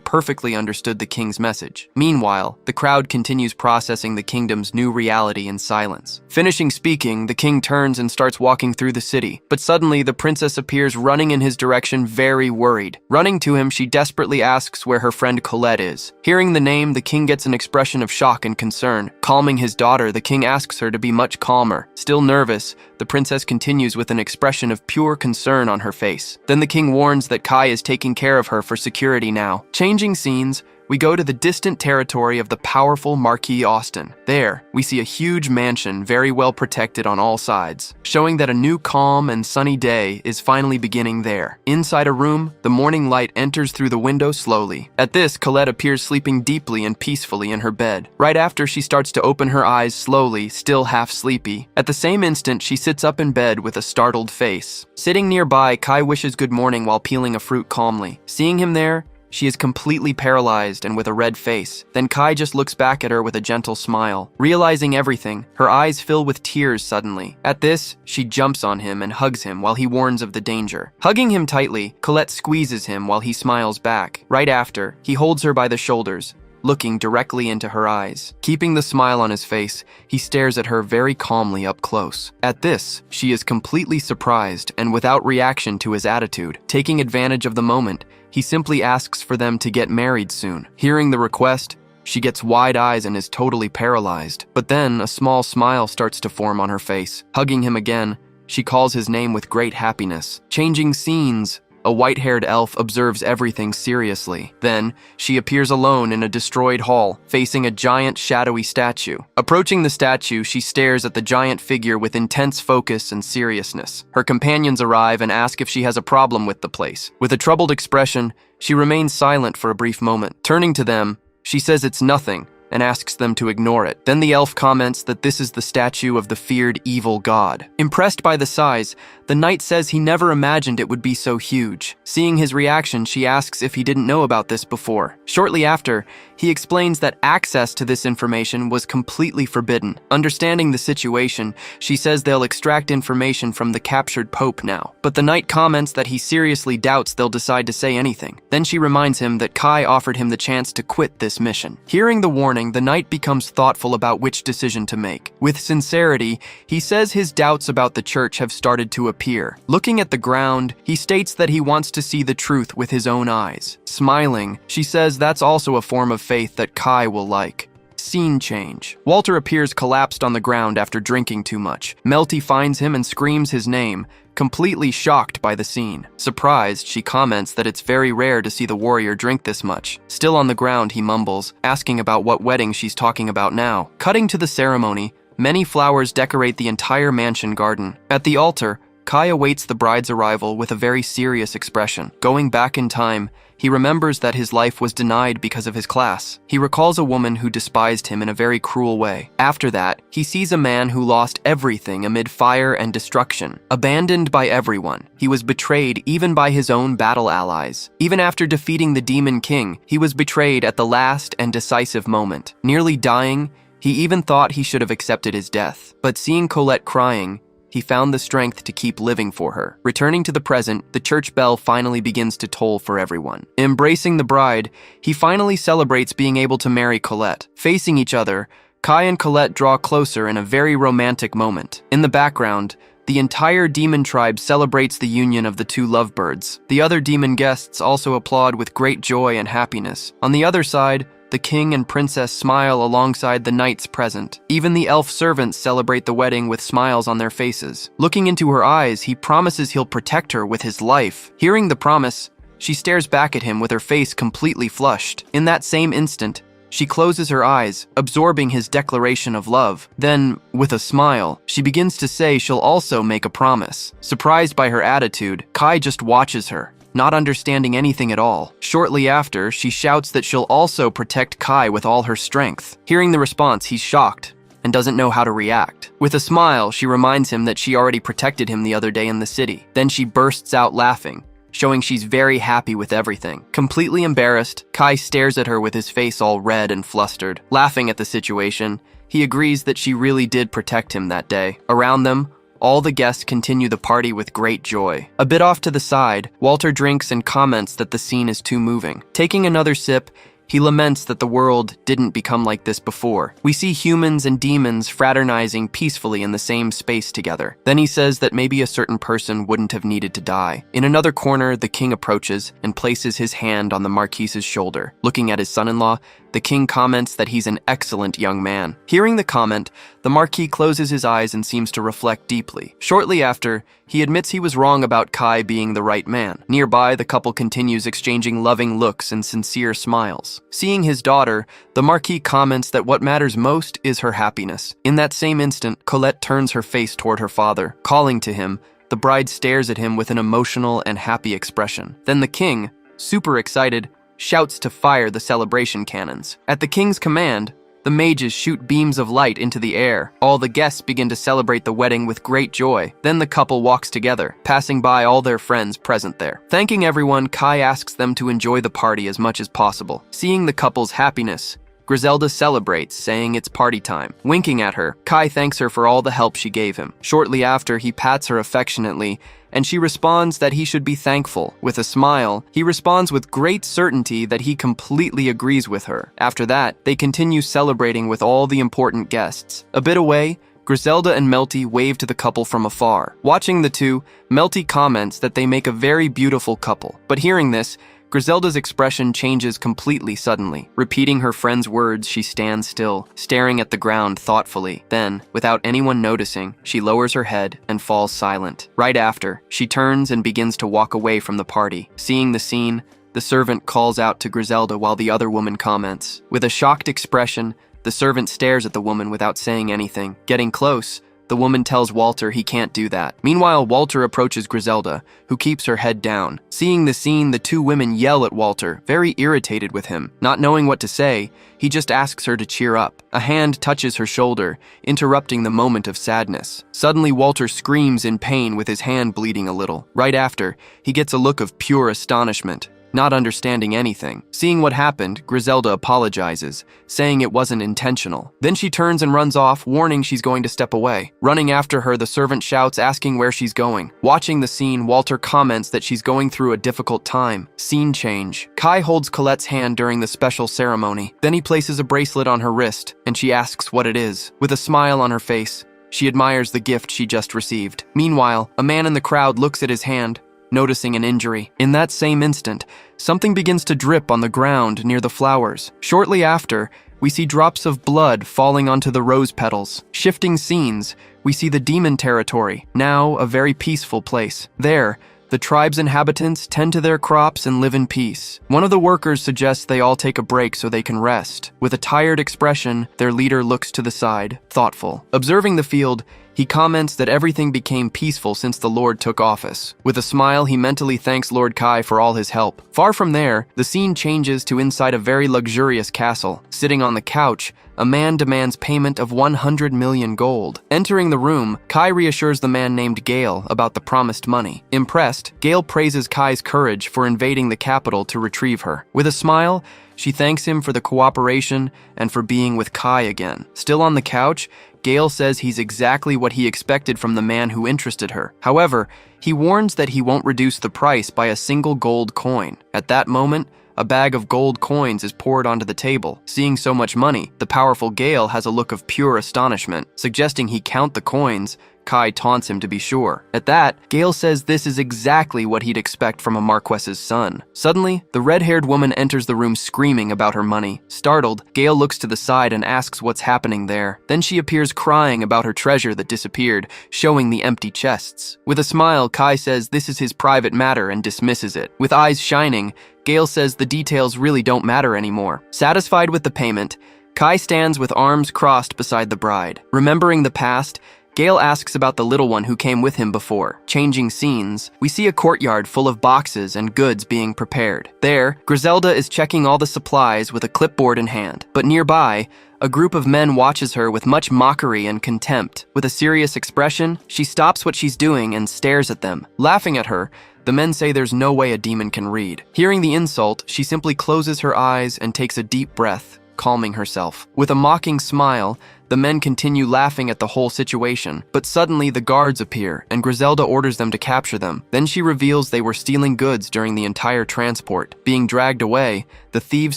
perfectly understood the king's message. Meanwhile, the crowd continues processing the kingdom's new reality in silence. Finishing speaking, the king turns and starts walking through the city, but suddenly the princess appears running in his direction, very worried. Running to him, she desperately asks where her friend Colette is. Hearing the name, the king gets an expression of shock and concern. Calming his daughter, the king asks her to be much calmer. Still nervous, the princess continues with an expression of pure concern on her face. Then the king warns that Kai is taking care of her for security now. Changing scenes, we go to the distant territory of the powerful Marquis Austin. There, we see a huge mansion very well protected on all sides, showing that a new calm and sunny day is finally beginning there. Inside a room, the morning light enters through the window slowly. At this, Colette appears sleeping deeply and peacefully in her bed. Right after, she starts to open her eyes slowly, still half sleepy. At the same instant, she sits up in bed with a startled face. Sitting nearby, Kai wishes good morning while peeling a fruit calmly. Seeing him there, she is completely paralyzed and with a red face. Then Kai just looks back at her with a gentle smile. Realizing everything, her eyes fill with tears suddenly. At this, she jumps on him and hugs him while he warns of the danger. Hugging him tightly, Colette squeezes him while he smiles back. Right after, he holds her by the shoulders, looking directly into her eyes. Keeping the smile on his face, he stares at her very calmly up close. At this, she is completely surprised and without reaction to his attitude. Taking advantage of the moment, he simply asks for them to get married soon. Hearing the request, she gets wide eyes and is totally paralyzed. But then, a small smile starts to form on her face. Hugging him again, she calls his name with great happiness. Changing scenes, a white-haired elf observes everything seriously. Then, she appears alone in a destroyed hall, facing a giant shadowy statue. Approaching the statue, she stares at the giant figure with intense focus and seriousness. Her companions arrive and ask if she has a problem with the place. With a troubled expression, she remains silent for a brief moment. Turning to them, she says it's nothing, and asks them to ignore it. Then the elf comments that this is the statue of the feared evil god. Impressed by the size, the knight says he never imagined it would be so huge. Seeing his reaction, she asks if he didn't know about this before. Shortly after, he explains that access to this information was completely forbidden. Understanding the situation, she says they'll extract information from the captured pope now. But the knight comments that he seriously doubts they'll decide to say anything. Then she reminds him that Kai offered him the chance to quit this mission. Hearing the warning, the knight becomes thoughtful about which decision to make. With sincerity, he says his doubts about the church have started to appear. Looking at the ground, he states that he wants to see the truth with his own eyes. Smiling, she says that's also a form of faith that Kai will like. Scene change. Walter appears collapsed on the ground after drinking too much. Melty finds him and screams his name, completely shocked by the scene. Surprised, she comments that it's very rare to see the warrior drink this much. Still on the ground, he mumbles, asking about what wedding she's talking about now. Cutting to the ceremony, many flowers decorate the entire mansion garden. At the altar, Kai awaits the bride's arrival with a very serious expression. Going back in time, he remembers that his life was denied because of his class. He recalls a woman who despised him in a very cruel way. After that, he sees a man who lost everything amid fire and destruction. Abandoned by everyone, he was betrayed even by his own battle allies. Even after defeating the Demon King, he was betrayed at the last and decisive moment. Nearly dying, he even thought he should have accepted his death. But seeing Colette crying, he found the strength to keep living for her. Returning to the present, the church bell finally begins to toll for everyone. Embracing the bride, he finally celebrates being able to marry Colette. Facing each other, Kai and Colette draw closer in a very romantic moment. In the background, the entire demon tribe celebrates the union of the two lovebirds. The other demon guests also applaud with great joy and happiness. On the other side, the king and princess smile alongside the knights present. Even the elf servants celebrate the wedding with smiles on their faces. Looking into her eyes, he promises he'll protect her with his life. Hearing the promise, she stares back at him with her face completely flushed. In that same instant, she closes her eyes, absorbing his declaration of love. Then, with a smile, she begins to say she'll also make a promise. Surprised by her attitude, Kai just watches her, not understanding anything at all. Shortly after, she shouts that she'll also protect Kai with all her strength. Hearing the response, he's shocked and doesn't know how to react. With a smile, she reminds him that she already protected him the other day in the city. Then she bursts out laughing, showing she's very happy with everything. Completely embarrassed, Kai stares at her with his face all red and flustered. Laughing at the situation, he agrees that she really did protect him that day. Around them, all the guests continue the party with great joy. A bit off to the side, Walter drinks and comments that the scene is too moving. Taking another sip, he laments that the world didn't become like this before. We see humans and demons fraternizing peacefully in the same space together. Then he says that maybe a certain person wouldn't have needed to die. In another corner, the king approaches and places his hand on the Marquise's shoulder. Looking at his son-in-law, the king comments that he's an excellent young man. Hearing the comment, the Marquis closes his eyes and seems to reflect deeply. Shortly after, he admits he was wrong about Kai being the right man. Nearby, the couple continues exchanging loving looks and sincere smiles. Seeing his daughter, the Marquis comments that what matters most is her happiness. In that same instant, Colette turns her face toward her father. Calling to him, the bride stares at him with an emotional and happy expression. Then the king, super excited, shouts to fire the celebration cannons. At the king's command, the mages shoot beams of light into the air. All the guests begin to celebrate the wedding with great joy. Then the couple walks together, passing by all their friends present there. Thanking everyone, Kai asks them to enjoy the party as much as possible. Seeing the couple's happiness, Griselda celebrates, saying it's party time. Winking at her, Kai thanks her for all the help she gave him. Shortly after, he pats her affectionately, and she responds that he should be thankful. With a smile, he responds with great certainty that he completely agrees with her. After that, they continue celebrating with all the important guests. A bit away, Griselda and Melty wave to the couple from afar. Watching the two, Melty comments that they make a very beautiful couple. But hearing this, Griselda's expression changes completely suddenly. Repeating her friend's words, she stands still, staring at the ground thoughtfully. Then, without anyone noticing, she lowers her head and falls silent. Right after, she turns and begins to walk away from the party. Seeing the scene, the servant calls out to Griselda while the other woman comments. With a shocked expression, the servant stares at the woman without saying anything. Getting close, the woman tells Walter he can't do that. Meanwhile, Walter approaches Griselda, who keeps her head down. Seeing the scene, the two women yell at Walter, very irritated with him. Not knowing what to say, he just asks her to cheer up. A hand touches her shoulder, interrupting the moment of sadness. Suddenly, Walter screams in pain with his hand bleeding a little. Right after, he gets a look of pure astonishment, not understanding anything. Seeing what happened, Griselda apologizes, saying it wasn't intentional. Then she turns and runs off, warning she's going to step away. Running after her, the servant shouts, asking where she's going. Watching the scene, Walter comments that she's going through a difficult time. Scene change. Kai holds Colette's hand during the special ceremony. Then he places a bracelet on her wrist, and she asks what it is. With a smile on her face, she admires the gift she just received. Meanwhile, a man in the crowd looks at his hand, noticing an injury. In that same instant, something begins to drip on the ground near the flowers. Shortly after, we see drops of blood falling onto the rose petals. Shifting scenes, we see the demon territory, now a very peaceful place. There, the tribe's inhabitants tend to their crops and live in peace. One of the workers suggests they all take a break so they can rest. With a tired expression, their leader looks to the side, thoughtful. Observing the field, he comments that everything became peaceful since the Lord took office. With a smile, he mentally thanks Lord Kai for all his help. Far from there, the scene changes to inside a very luxurious castle. Sitting on the couch, a man demands payment of 100 million gold. Entering the room, Kai reassures the man named Gale about the promised money. Impressed, Gale praises Kai's courage for invading the capital to retrieve her. With a smile, she thanks him for the cooperation and for being with Kai again. Still on the couch, Gale says he's exactly what he expected from the man who interested her. However, he warns that he won't reduce the price by a single gold coin. At that moment, a bag of gold coins is poured onto the table. Seeing so much money, the powerful Gale has a look of pure astonishment. Suggesting he count the coins, Kai taunts him to be sure. At that, Gale says this is exactly what he'd expect from a Marquess's son. Suddenly, the red-haired woman enters the room screaming about her money. Startled, Gale looks to the side and asks what's happening there. Then she appears crying about her treasure that disappeared, showing the empty chests. With a smile, Kai says this is his private matter and dismisses it. With eyes shining, Gale says the details really don't matter anymore. Satisfied with the payment, Kai stands with arms crossed beside the bride. Remembering the past, Gale asks about the little one who came with him before. Changing scenes, we see a courtyard full of boxes and goods being prepared. There, Griselda is checking all the supplies with a clipboard in hand. But nearby, a group of men watches her with much mockery and contempt. With a serious expression, she stops what she's doing and stares at them. Laughing at her, the men say there's no way a demon can read. Hearing the insult, she simply closes her eyes and takes a deep breath, calming herself. With a mocking smile, the men continue laughing at the whole situation, but suddenly the guards appear, and Griselda orders them to capture them. Then she reveals they were stealing goods during the entire transport. Being dragged away, the thieves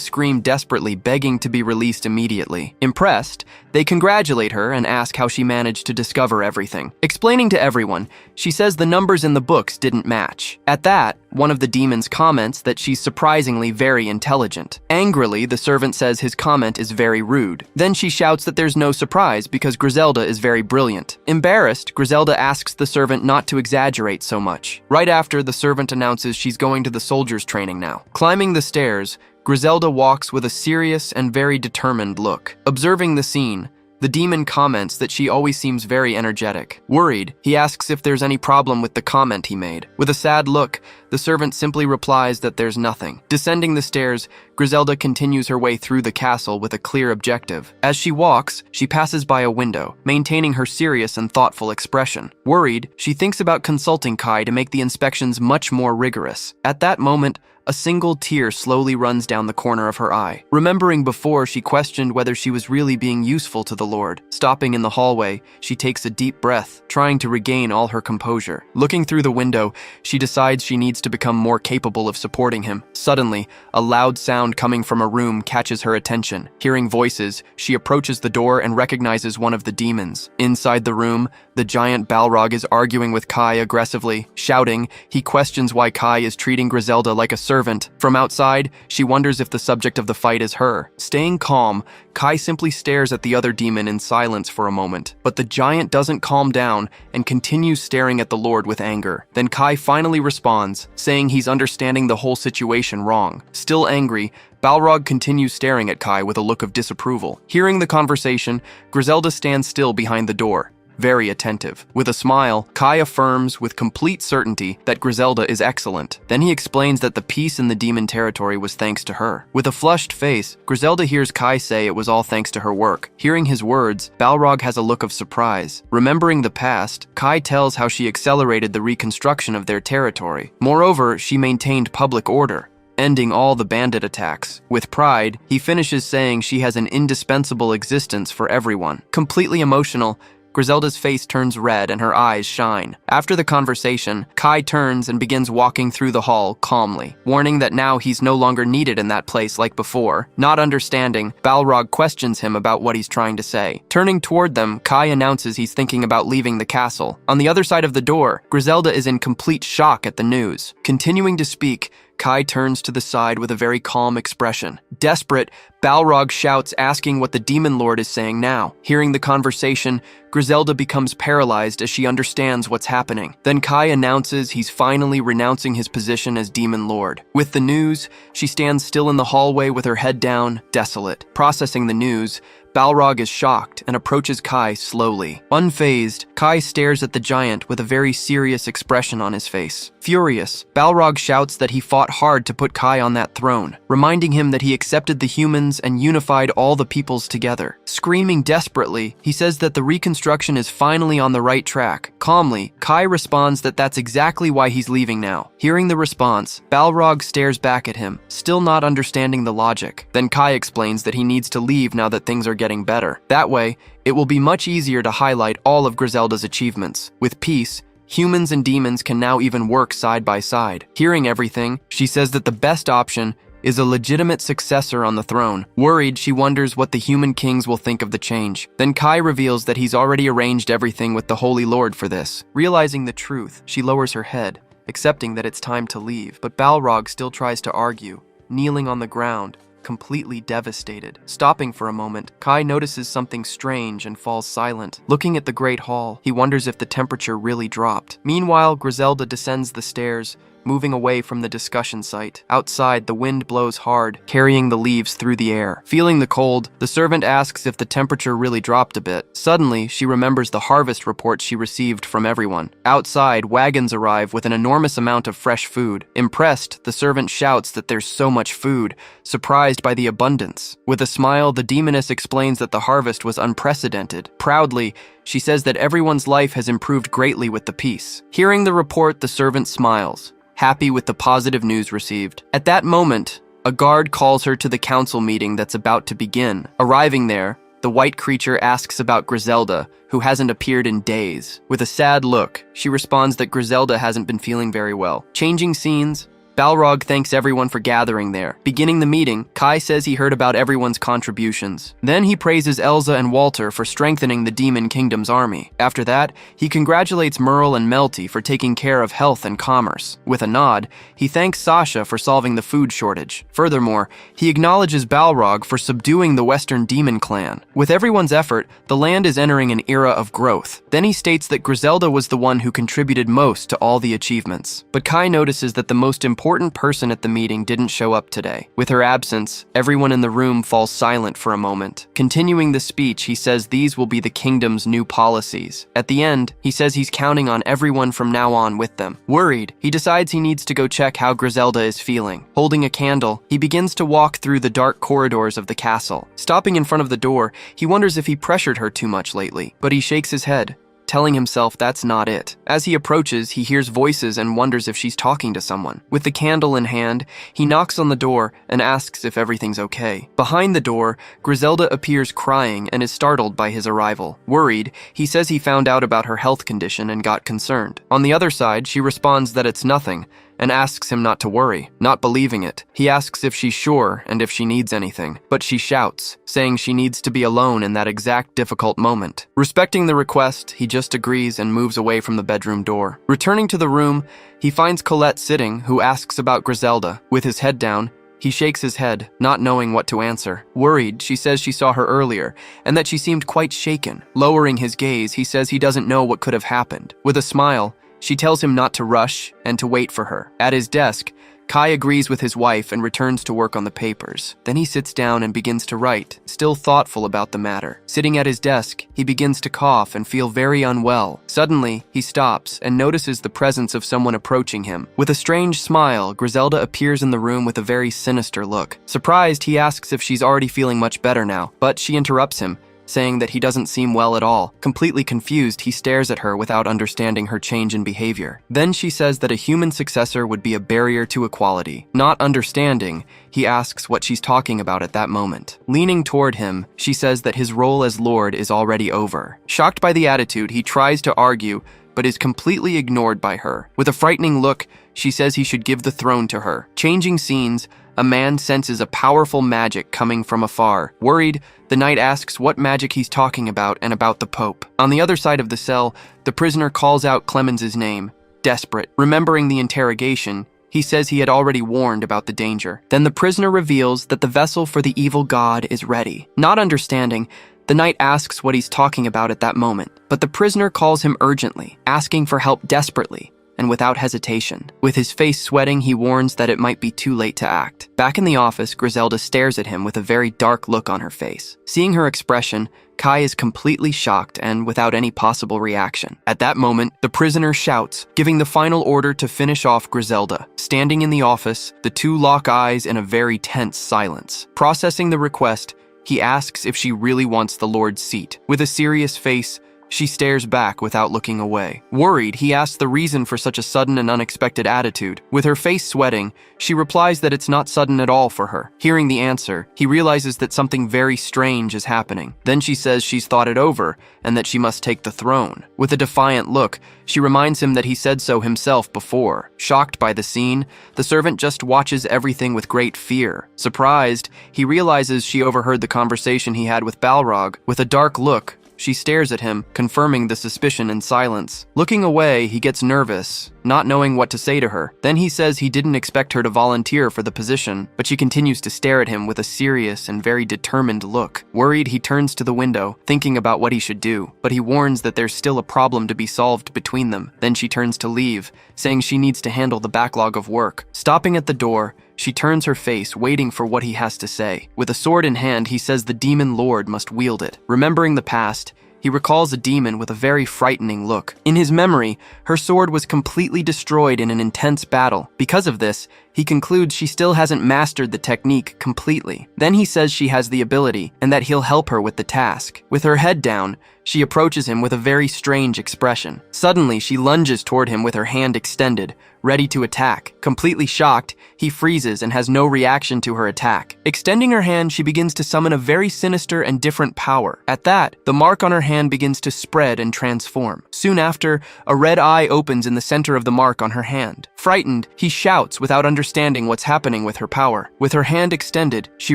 scream desperately, begging to be released immediately. Impressed, they congratulate her and ask how she managed to discover everything. Explaining to everyone, she says the numbers in the books didn't match. At that, one of the demons comments that she's surprisingly very intelligent. Angrily, the servant says his comment is very rude. Then she shouts that there's no surprise because Griselda is very brilliant. Embarrassed, Griselda asks the servant not to exaggerate so much. Right after, the servant announces she's going to the soldiers' training now. Climbing the stairs, Griselda walks with a serious and very determined look. Observing the scene, the demon comments that she always seems very energetic. Worried, he asks if there's any problem with the comment he made. With a sad look, The servant simply replies that there's nothing. Descending the stairs, Griselda continues her way through the castle with a clear objective. As she walks, she passes by a window, maintaining her serious and thoughtful expression. Worried, she thinks about consulting Kai to make the inspections much more rigorous. At that moment, a single tear slowly runs down the corner of her eye. Remembering before, she questioned whether she was really being useful to the Lord. Stopping in the hallway, she takes a deep breath, trying to regain all her composure. Looking through the window, she decides she needs to become more capable of supporting him. Suddenly, a loud sound coming from a room catches her attention. Hearing voices, she approaches the door and recognizes one of the demons. Inside the room, the giant Balrog is arguing with Kai aggressively. Shouting, he questions why Kai is treating Griselda like a servant. From outside, she wonders if the subject of the fight is her. Staying calm, Kai simply stares at the other demon in silence for a moment. But the giant doesn't calm down and continues staring at the Lord with anger. Then Kai finally responds, saying he's understanding the whole situation wrong. Still angry, Balrog continues staring at Kai with a look of disapproval. Hearing the conversation, Griselda stands still behind the door, very attentive. With a smile, Kai affirms with complete certainty that Griselda is excellent. Then he explains that the peace in the demon territory was thanks to her. With a flushed face, Griselda hears Kai say it was all thanks to her work. Hearing his words, Balrog has a look of surprise. Remembering the past, Kai tells how she accelerated the reconstruction of their territory. Moreover, she maintained public order, ending all the bandit attacks. With pride, he finishes saying she has an indispensable existence for everyone. Completely emotional, Griselda's face turns red and her eyes shine. After the conversation, Kai turns and begins walking through the hall calmly, warning that now he's no longer needed in that place like before. Not understanding, Balrog questions him about what he's trying to say. Turning toward them, Kai announces he's thinking about leaving the castle. On the other side of the door, Griselda is in complete shock at the news. Continuing to speak, Kai turns to the side with a very calm expression. Desperate, Balrog shouts, asking what the Demon Lord is saying now. Hearing the conversation, Griselda becomes paralyzed as she understands what's happening. Then Kai announces he's finally renouncing his position as Demon Lord. With the news, she stands still in the hallway with her head down, desolate. Processing the news, Balrog is shocked and approaches Kai slowly. Unfazed, Kai stares at the giant with a very serious expression on his face. Furious, Balrog shouts that he fought hard to put Kai on that throne, reminding him that he accepted the humans and unified all the peoples together. Screaming desperately, he says that the reconstruction is finally on the right track. Calmly, Kai responds that that's exactly why he's leaving now. Hearing the response, Balrog stares back at him, still not understanding the logic. Then Kai explains that he needs to leave now that things are getting better. That way, it will be much easier to highlight all of Griselda's achievements. With peace, humans and demons can now even work side by side. Hearing everything, she says that the best option is a legitimate successor on the throne. Worried, she wonders what the human kings will think of the change. Then Kai reveals that he's already arranged everything with the Holy Lord for this. Realizing the truth, she lowers her head, accepting that it's time to leave. But Balrog still tries to argue, kneeling on the ground, completely devastated. Stopping for a moment, Kai notices something strange and falls silent. Looking at the Great Hall, he wonders if the temperature really dropped. Meanwhile, Griselda descends the stairs, moving away from the discussion site. Outside, the wind blows hard, carrying the leaves through the air. Feeling the cold, the servant asks if the temperature really dropped a bit. Suddenly, she remembers the harvest reports she received from everyone. Outside, wagons arrive with an enormous amount of fresh food. Impressed, the servant shouts that there's so much food, surprised by the abundance. With a smile, the demoness explains that the harvest was unprecedented. Proudly, she says that everyone's life has improved greatly with the peace. Hearing the report, the servant smiles, happy with the positive news received. At that moment, a guard calls her to the council meeting that's about to begin. Arriving there, the white creature asks about Griselda, who hasn't appeared in days. With a sad look, she responds that Griselda hasn't been feeling very well. Changing scenes, Balrog thanks everyone for gathering there. Beginning the meeting, Kai says he heard about everyone's contributions. Then he praises Elsa and Walter for strengthening the Demon Kingdom's army. After that, he congratulates Merle and Melty for taking care of health and commerce. With a nod, he thanks Sasha for solving the food shortage. Furthermore, he acknowledges Balrog for subduing the Western Demon clan. With everyone's effort, the land is entering an era of growth. Then he states that Griselda was the one who contributed most to all the achievements. But Kai notices that the most important important person at the meeting didn't show up today. With her absence, everyone in the room falls silent for a moment. Continuing the speech, he says these will be the kingdom's new policies. At the end, he says he's counting on everyone from now on with them. Worried, he decides he needs to go check how Griselda is feeling. Holding a candle, he begins to walk through the dark corridors of the castle. Stopping in front of the door, he wonders if he pressured her too much lately, but he shakes his head, telling himself that's not it. As he approaches, he hears voices and wonders if she's talking to someone. With the candle in hand, he knocks on the door and asks if everything's okay. Behind the door, Griselda appears crying and is startled by his arrival. Worried, he says he found out about her health condition and got concerned. On the other side, she responds that it's nothing, and asks him not to worry. Not believing it, he asks if she's sure and if she needs anything, but she shouts, saying she needs to be alone in that exact difficult moment. Respecting the request, he just agrees and moves away from the bedroom door. Returning to the room, he finds Colette sitting, who asks about Griselda. With his head down, he shakes his head, not knowing what to answer. Worried, she says she saw her earlier, and that she seemed quite shaken. Lowering his gaze, he says he doesn't know what could have happened. With a smile, she tells him not to rush and to wait for her. At his desk, Kai agrees with his wife and returns to work on the papers. Then he sits down and begins to write, still thoughtful about the matter. Sitting at his desk, he begins to cough and feel very unwell. Suddenly, he stops and notices the presence of someone approaching him. With a strange smile, Griselda appears in the room with a very sinister look. Surprised, he asks if she's already feeling much better now, but she interrupts him, saying that he doesn't seem well at all. Completely confused, he stares at her without understanding her change in behavior. Then she says that a human successor would be a barrier to equality. Not understanding, he asks what she's talking about at that moment. Leaning toward him, she says that his role as Lord is already over. Shocked by the attitude, he tries to argue, but is completely ignored by her. With a frightening look, she says he should give the throne to her. Changing scenes, a man senses a powerful magic coming from afar. Worried, the knight asks what magic he's talking about and about the Pope. On the other side of the cell, the prisoner calls out Clemens's name. Desperate, remembering the interrogation, he says he had already warned about the danger. Then the prisoner reveals that the vessel for the evil god is ready. Not understanding, the knight asks what he's talking about at that moment, but the prisoner calls him urgently, asking for help desperately and without hesitation. With his face sweating, he warns that it might be too late to act. Back in the office, Griselda stares at him with a very dark look on her face. Seeing her expression, Kai is completely shocked and without any possible reaction. At that moment, the prisoner shouts, giving the final order to finish off Griselda. Standing in the office, the two lock eyes in a very tense silence. Processing the request, he asks if she really wants the Lord's seat. With a serious face, she stares back without looking away. Worried, he asks the reason for such a sudden and unexpected attitude. With her face sweating, she replies that it's not sudden at all for her. Hearing the answer, he realizes that something very strange is happening. Then she says she's thought it over and that she must take the throne. With a defiant look, she reminds him that he said so himself before. Shocked by the scene, the servant just watches everything with great fear. Surprised, he realizes she overheard the conversation he had with Balrog. With a dark look, she stares at him, confirming the suspicion in silence. Looking away, he gets nervous, not knowing what to say to her. Then he says he didn't expect her to volunteer for the position, but she continues to stare at him with a serious and very determined look. Worried, he turns to the window, thinking about what he should do, but he warns that there's still a problem to be solved between them. Then she turns to leave, saying she needs to handle the backlog of work. Stopping at the door, she turns her face, waiting for what he has to say. With a sword in hand, he says the demon lord must wield it. Remembering the past, he recalls a demon with a very frightening look. In his memory, her sword was completely destroyed in an intense battle. Because of this, he concludes she still hasn't mastered the technique completely. Then he says she has the ability and that he'll help her with the task. With her head down, she approaches him with a very strange expression. Suddenly, she lunges toward him with her hand extended, ready to attack. Completely shocked, he freezes and has no reaction to her attack. Extending her hand, she begins to summon a very sinister and different power. At that, the mark on her hand begins to spread and transform. Soon after, a red eye opens in the center of the mark on her hand. Frightened, he shouts without understanding what's happening with her power. With her hand extended, she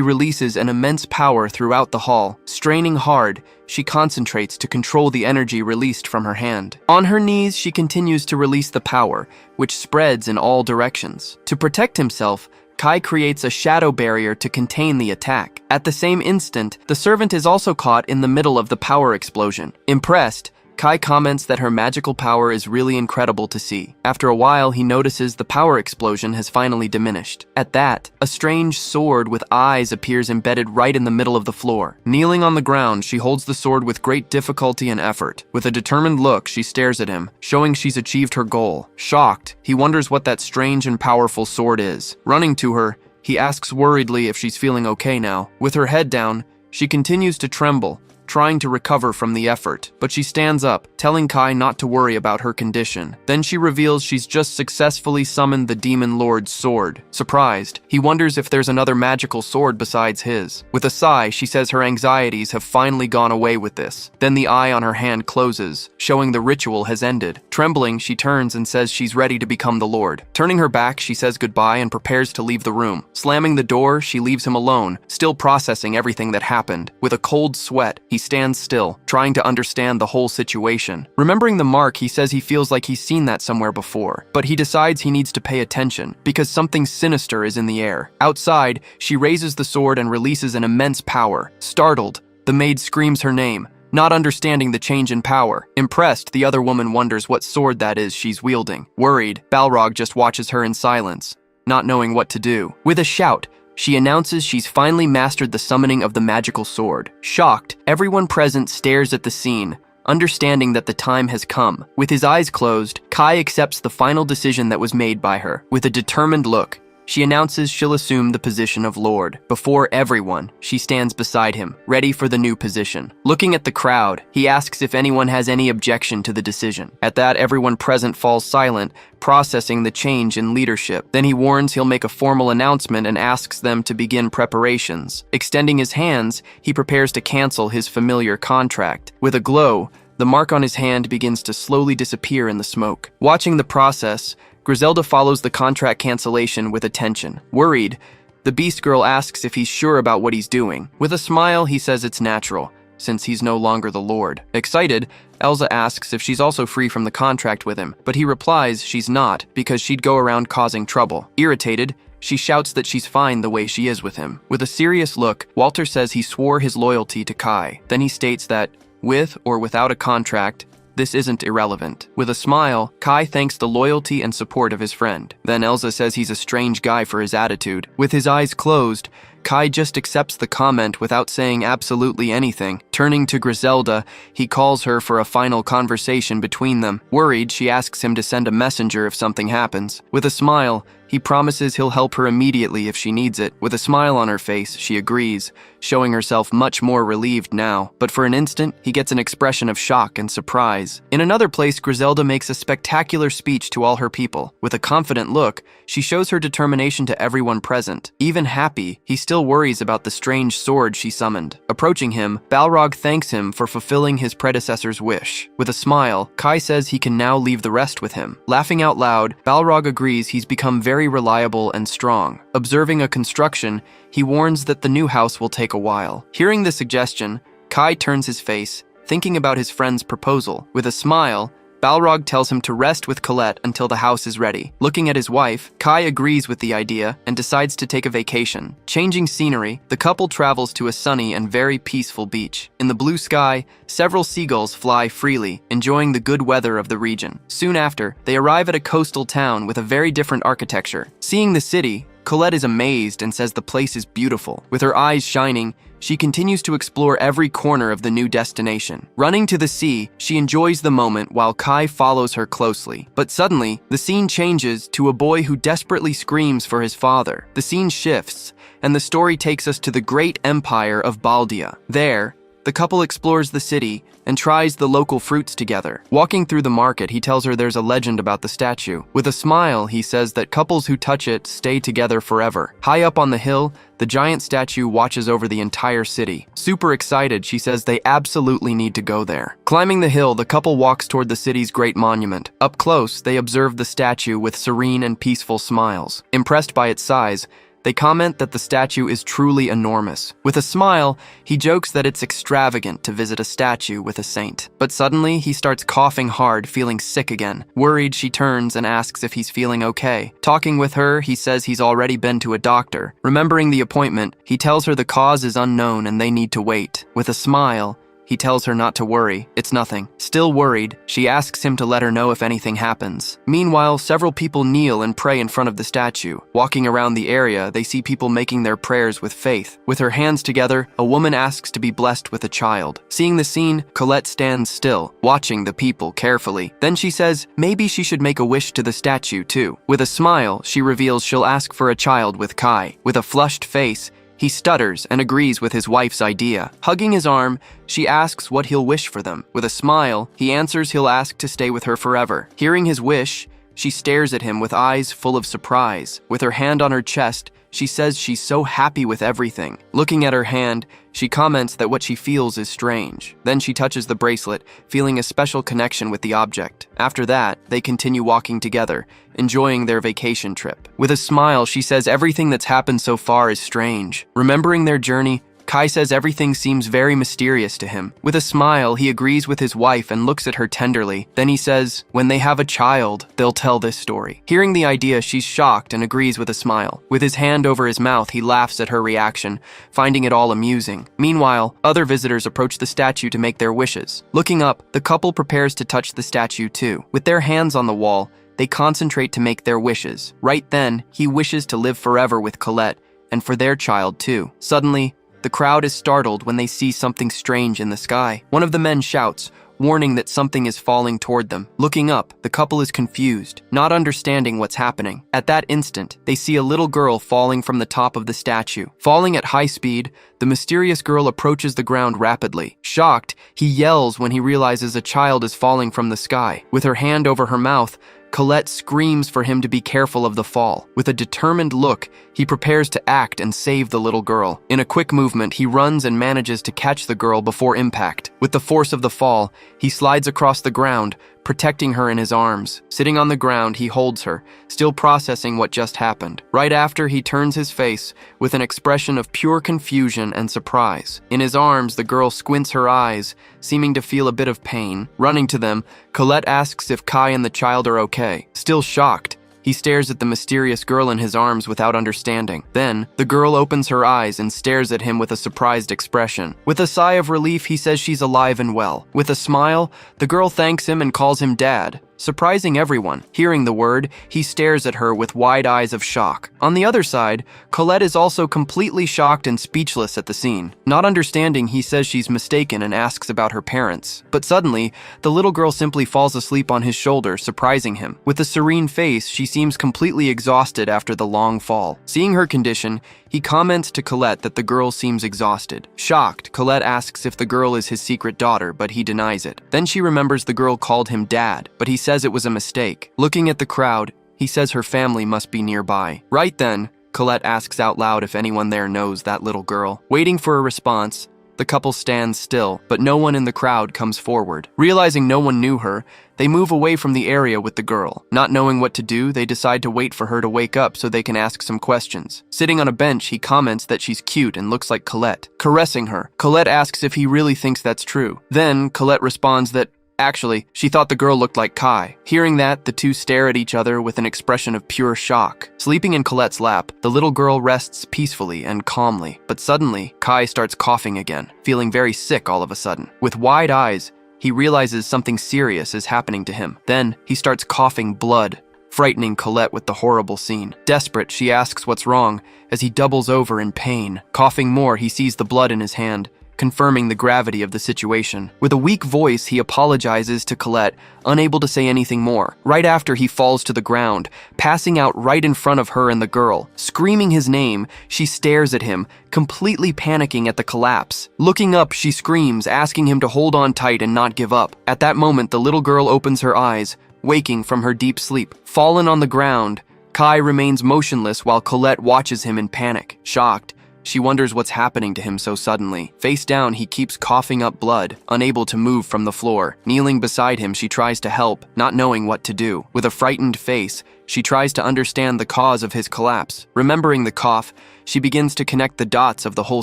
releases an immense power throughout the hall. Straining hard, she concentrates to control the energy released from her hand. On her knees, she continues to release the power, which spreads in all directions. To protect himself, Kai creates a shadow barrier to contain the attack. At the same instant, the servant is also caught in the middle of the power explosion. Impressed, Kai comments that her magical power is really incredible to see. After a while, he notices the power explosion has finally diminished. At that, a strange sword with eyes appears embedded right in the middle of the floor. Kneeling on the ground, she holds the sword with great difficulty and effort. With a determined look, she stares at him, showing she's achieved her goal. Shocked, he wonders what that strange and powerful sword is. Running to her, he asks worriedly if she's feeling okay now. With her head down, she continues to tremble, trying to recover from the effort, but she stands up, telling Kai not to worry about her condition. Then she reveals she's just successfully summoned the Demon Lord's sword. Surprised, he wonders if there's another magical sword besides his. With a sigh, she says her anxieties have finally gone away with this. Then the eye on her hand closes, showing the ritual has ended. Trembling, she turns and says she's ready to become the Lord. Turning her back, she says goodbye and prepares to leave the room. Slamming the door, she leaves him alone, still processing everything that happened. With a cold sweat, he stands still, trying to understand the whole situation. Remembering the mark, he says he feels like he's seen that somewhere before, but he decides he needs to pay attention, because something sinister is in the air. Outside, she raises the sword and releases an immense power. Startled, the maid screams her name, not understanding the change in power. Impressed, the other woman wonders what sword that is she's wielding. Worried, Balrog just watches her in silence, not knowing what to do. With a shout, she announces she's finally mastered the summoning of the magical sword. Shocked, everyone present stares at the scene, understanding that the time has come. With his eyes closed, Kai accepts the final decision that was made by her. With a determined look, she announces she'll assume the position of Lord. Before everyone, she stands beside him, ready for the new position. Looking at the crowd, he asks if anyone has any objection to the decision. At that, everyone present falls silent, processing the change in leadership. Then he warns he'll make a formal announcement and asks them to begin preparations. Extending his hands, he prepares to cancel his familiar contract. With a glow, the mark on his hand begins to slowly disappear in the smoke. Watching the process, Griselda follows the contract cancellation with attention. Worried, the Beast Girl asks if he's sure about what he's doing. With a smile, he says it's natural, since he's no longer the Lord. Excited, Elsa asks if she's also free from the contract with him, but he replies she's not, because she'd go around causing trouble. Irritated, she shouts that she's fine the way she is with him. With a serious look, Walter says he swore his loyalty to Kai. Then he states that, with or without a contract, this isn't irrelevant. With a smile, Kai thanks the loyalty and support of his friend. Then Elsa says he's a strange guy for his attitude. With his eyes closed, Kai just accepts the comment without saying absolutely anything. Turning to Griselda, he calls her for a final conversation between them. Worried, she asks him to send a messenger if something happens. With a smile, he promises he'll help her immediately if she needs it. With a smile on her face, she agrees, showing herself much more relieved now. But for an instant, he gets an expression of shock and surprise. In another place, Griselda makes a spectacular speech to all her people. With a confident look, she shows her determination to everyone present. Even happy, he still worries about the strange sword she summoned. Approaching him, Balrog thanks him for fulfilling his predecessor's wish. With a smile, Kai says he can now leave the rest with him. Laughing out loud, Balrog agrees he's become very reliable and strong. Observing a construction, he warns that the new house will take a while. Hearing the suggestion, Kai turns his face, thinking about his friend's proposal. With a smile, Balrog tells him to rest with Colette until the house is ready. Looking at his wife, Kai agrees with the idea and decides to take a vacation. Changing scenery, the couple travels to a sunny and very peaceful beach. In the blue sky, several seagulls fly freely, enjoying the good weather of the region. Soon after, they arrive at a coastal town with a very different architecture. Seeing the city, Colette is amazed and says the place is beautiful. With her eyes shining, she continues to explore every corner of the new destination. Running to the sea, she enjoys the moment while Kai follows her closely. But suddenly, the scene changes to a boy who desperately screams for his father. The scene shifts, and the story takes us to the great empire of Baldia. There, the couple explores the city and tries the local fruits together. Walking through the market, he tells her there's a legend about the statue. With a smile, he says that couples who touch it stay together forever. High up on the hill, the giant statue watches over the entire city. Super excited, she says they absolutely need to go there. Climbing the hill, the couple walks toward the city's great monument. Up close, they observe the statue with serene and peaceful smiles. Impressed by its size, they comment that the statue is truly enormous. With a smile, he jokes that it's extravagant to visit a statue with a saint. But suddenly, he starts coughing hard, feeling sick again. Worried, she turns and asks if he's feeling okay. Talking with her, he says he's already been to a doctor. Remembering the appointment, he tells her the cause is unknown and they need to wait. With a smile, He tells her not to worry, it's nothing. Still worried, she asks him to let her know if anything happens. Meanwhile, several people kneel and pray in front of the statue. Walking around the area, they see people making their prayers with faith. With her hands together, a woman asks to be blessed with a child. Seeing the scene, Colette stands still, watching the people carefully. Then she says maybe she should make a wish to the statue too. With a smile, she reveals she'll ask for a child with Kai. With a flushed face, he stutters and agrees with his wife's idea. Hugging his arm, she asks what he'll wish for them. With a smile, he answers he'll ask to stay with her forever. Hearing his wish, she stares at him with eyes full of surprise. With her hand on her chest, she says she's so happy with everything. Looking at her hand, she comments that what she feels is strange. Then she touches the bracelet, feeling a special connection with the object. After that, they continue walking together, enjoying their vacation trip. With a smile, she says everything that's happened so far is strange. Remembering their journey, Kai says everything seems very mysterious to him. With a smile, he agrees with his wife and looks at her tenderly. Then he says, when they have a child, they'll tell this story. Hearing the idea, she's shocked and agrees with a smile. With his hand over his mouth, he laughs at her reaction, finding it all amusing. Meanwhile, other visitors approach the statue to make their wishes. Looking up, the couple prepares to touch the statue too. With their hands on the wall, they concentrate to make their wishes. Right then, he wishes to live forever with Colette, and for their child too. Suddenly, the crowd is startled when they see something strange in the sky. One of the men shouts, warning that something is falling toward them. Looking up, the couple is confused, not understanding what's happening. At that instant, they see a little girl falling from the top of the statue. Falling at high speed, the mysterious girl approaches the ground rapidly. Shocked, he yells when he realizes a child is falling from the sky. With her hand over her mouth, Colette screams for him to be careful of the fall. With a determined look, he prepares to act and save the little girl. In a quick movement, he runs and manages to catch the girl before impact. With the force of the fall, he slides across the ground, protecting her in his arms. Sitting on the ground, he holds her, still processing what just happened. Right after, he turns his face with an expression of pure confusion and surprise. In his arms, the girl squints her eyes, seeming to feel a bit of pain. Running to them, Colette asks if Kai and the child are okay. Still shocked, he stares at the mysterious girl in his arms without understanding. Then, the girl opens her eyes and stares at him with a surprised expression. With a sigh of relief, he says she's alive and well. With a smile, the girl thanks him and calls him Dad, surprising everyone. Hearing the word, he stares at her with wide eyes of shock. On the other side, Colette is also completely shocked and speechless at the scene. Not understanding, he says she's mistaken and asks about her parents. But suddenly, the little girl simply falls asleep on his shoulder, surprising him. With a serene face, she seems completely exhausted after the long fall. Seeing her condition, he comments to Colette that the girl seems exhausted. Shocked, Colette asks if the girl is his secret daughter, but he denies it. Then she remembers the girl called him Dad, but he says it was a mistake. Looking at the crowd, he says her family must be nearby. Right then, Colette asks out loud if anyone there knows that little girl. Waiting for a response, the couple stands still, but no one in the crowd comes forward. Realizing no one knew her, they move away from the area with the girl. Not knowing what to do, they decide to wait for her to wake up so they can ask some questions. Sitting on a bench, he comments that she's cute and looks like Colette. Caressing her, Colette asks if he really thinks that's true. Then, Colette responds that actually, she thought the girl looked like Kai. Hearing that, the two stare at each other with an expression of pure shock. Sleeping in Colette's lap, the little girl rests peacefully and calmly. But suddenly, Kai starts coughing again, feeling very sick all of a sudden. With wide eyes, he realizes something serious is happening to him. Then, he starts coughing blood, frightening Colette with the horrible scene. Desperate, she asks what's wrong as he doubles over in pain. Coughing more, he sees the blood in his hand, confirming the gravity of the situation. With a weak voice, he apologizes to Colette, unable to say anything more. Right after, he falls to the ground, passing out right in front of her and the girl. Screaming his name, she stares at him, completely panicking at the collapse. Looking up, she screams, asking him to hold on tight and not give up. At that moment, the little girl opens her eyes, waking from her deep sleep. Fallen on the ground, Kai remains motionless while Colette watches him in panic. Shocked, she wonders what's happening to him so suddenly. Face down, he keeps coughing up blood, unable to move from the floor. Kneeling beside him, she tries to help, not knowing what to do. With a frightened face, she tries to understand the cause of his collapse. Remembering the cough, she begins to connect the dots of the whole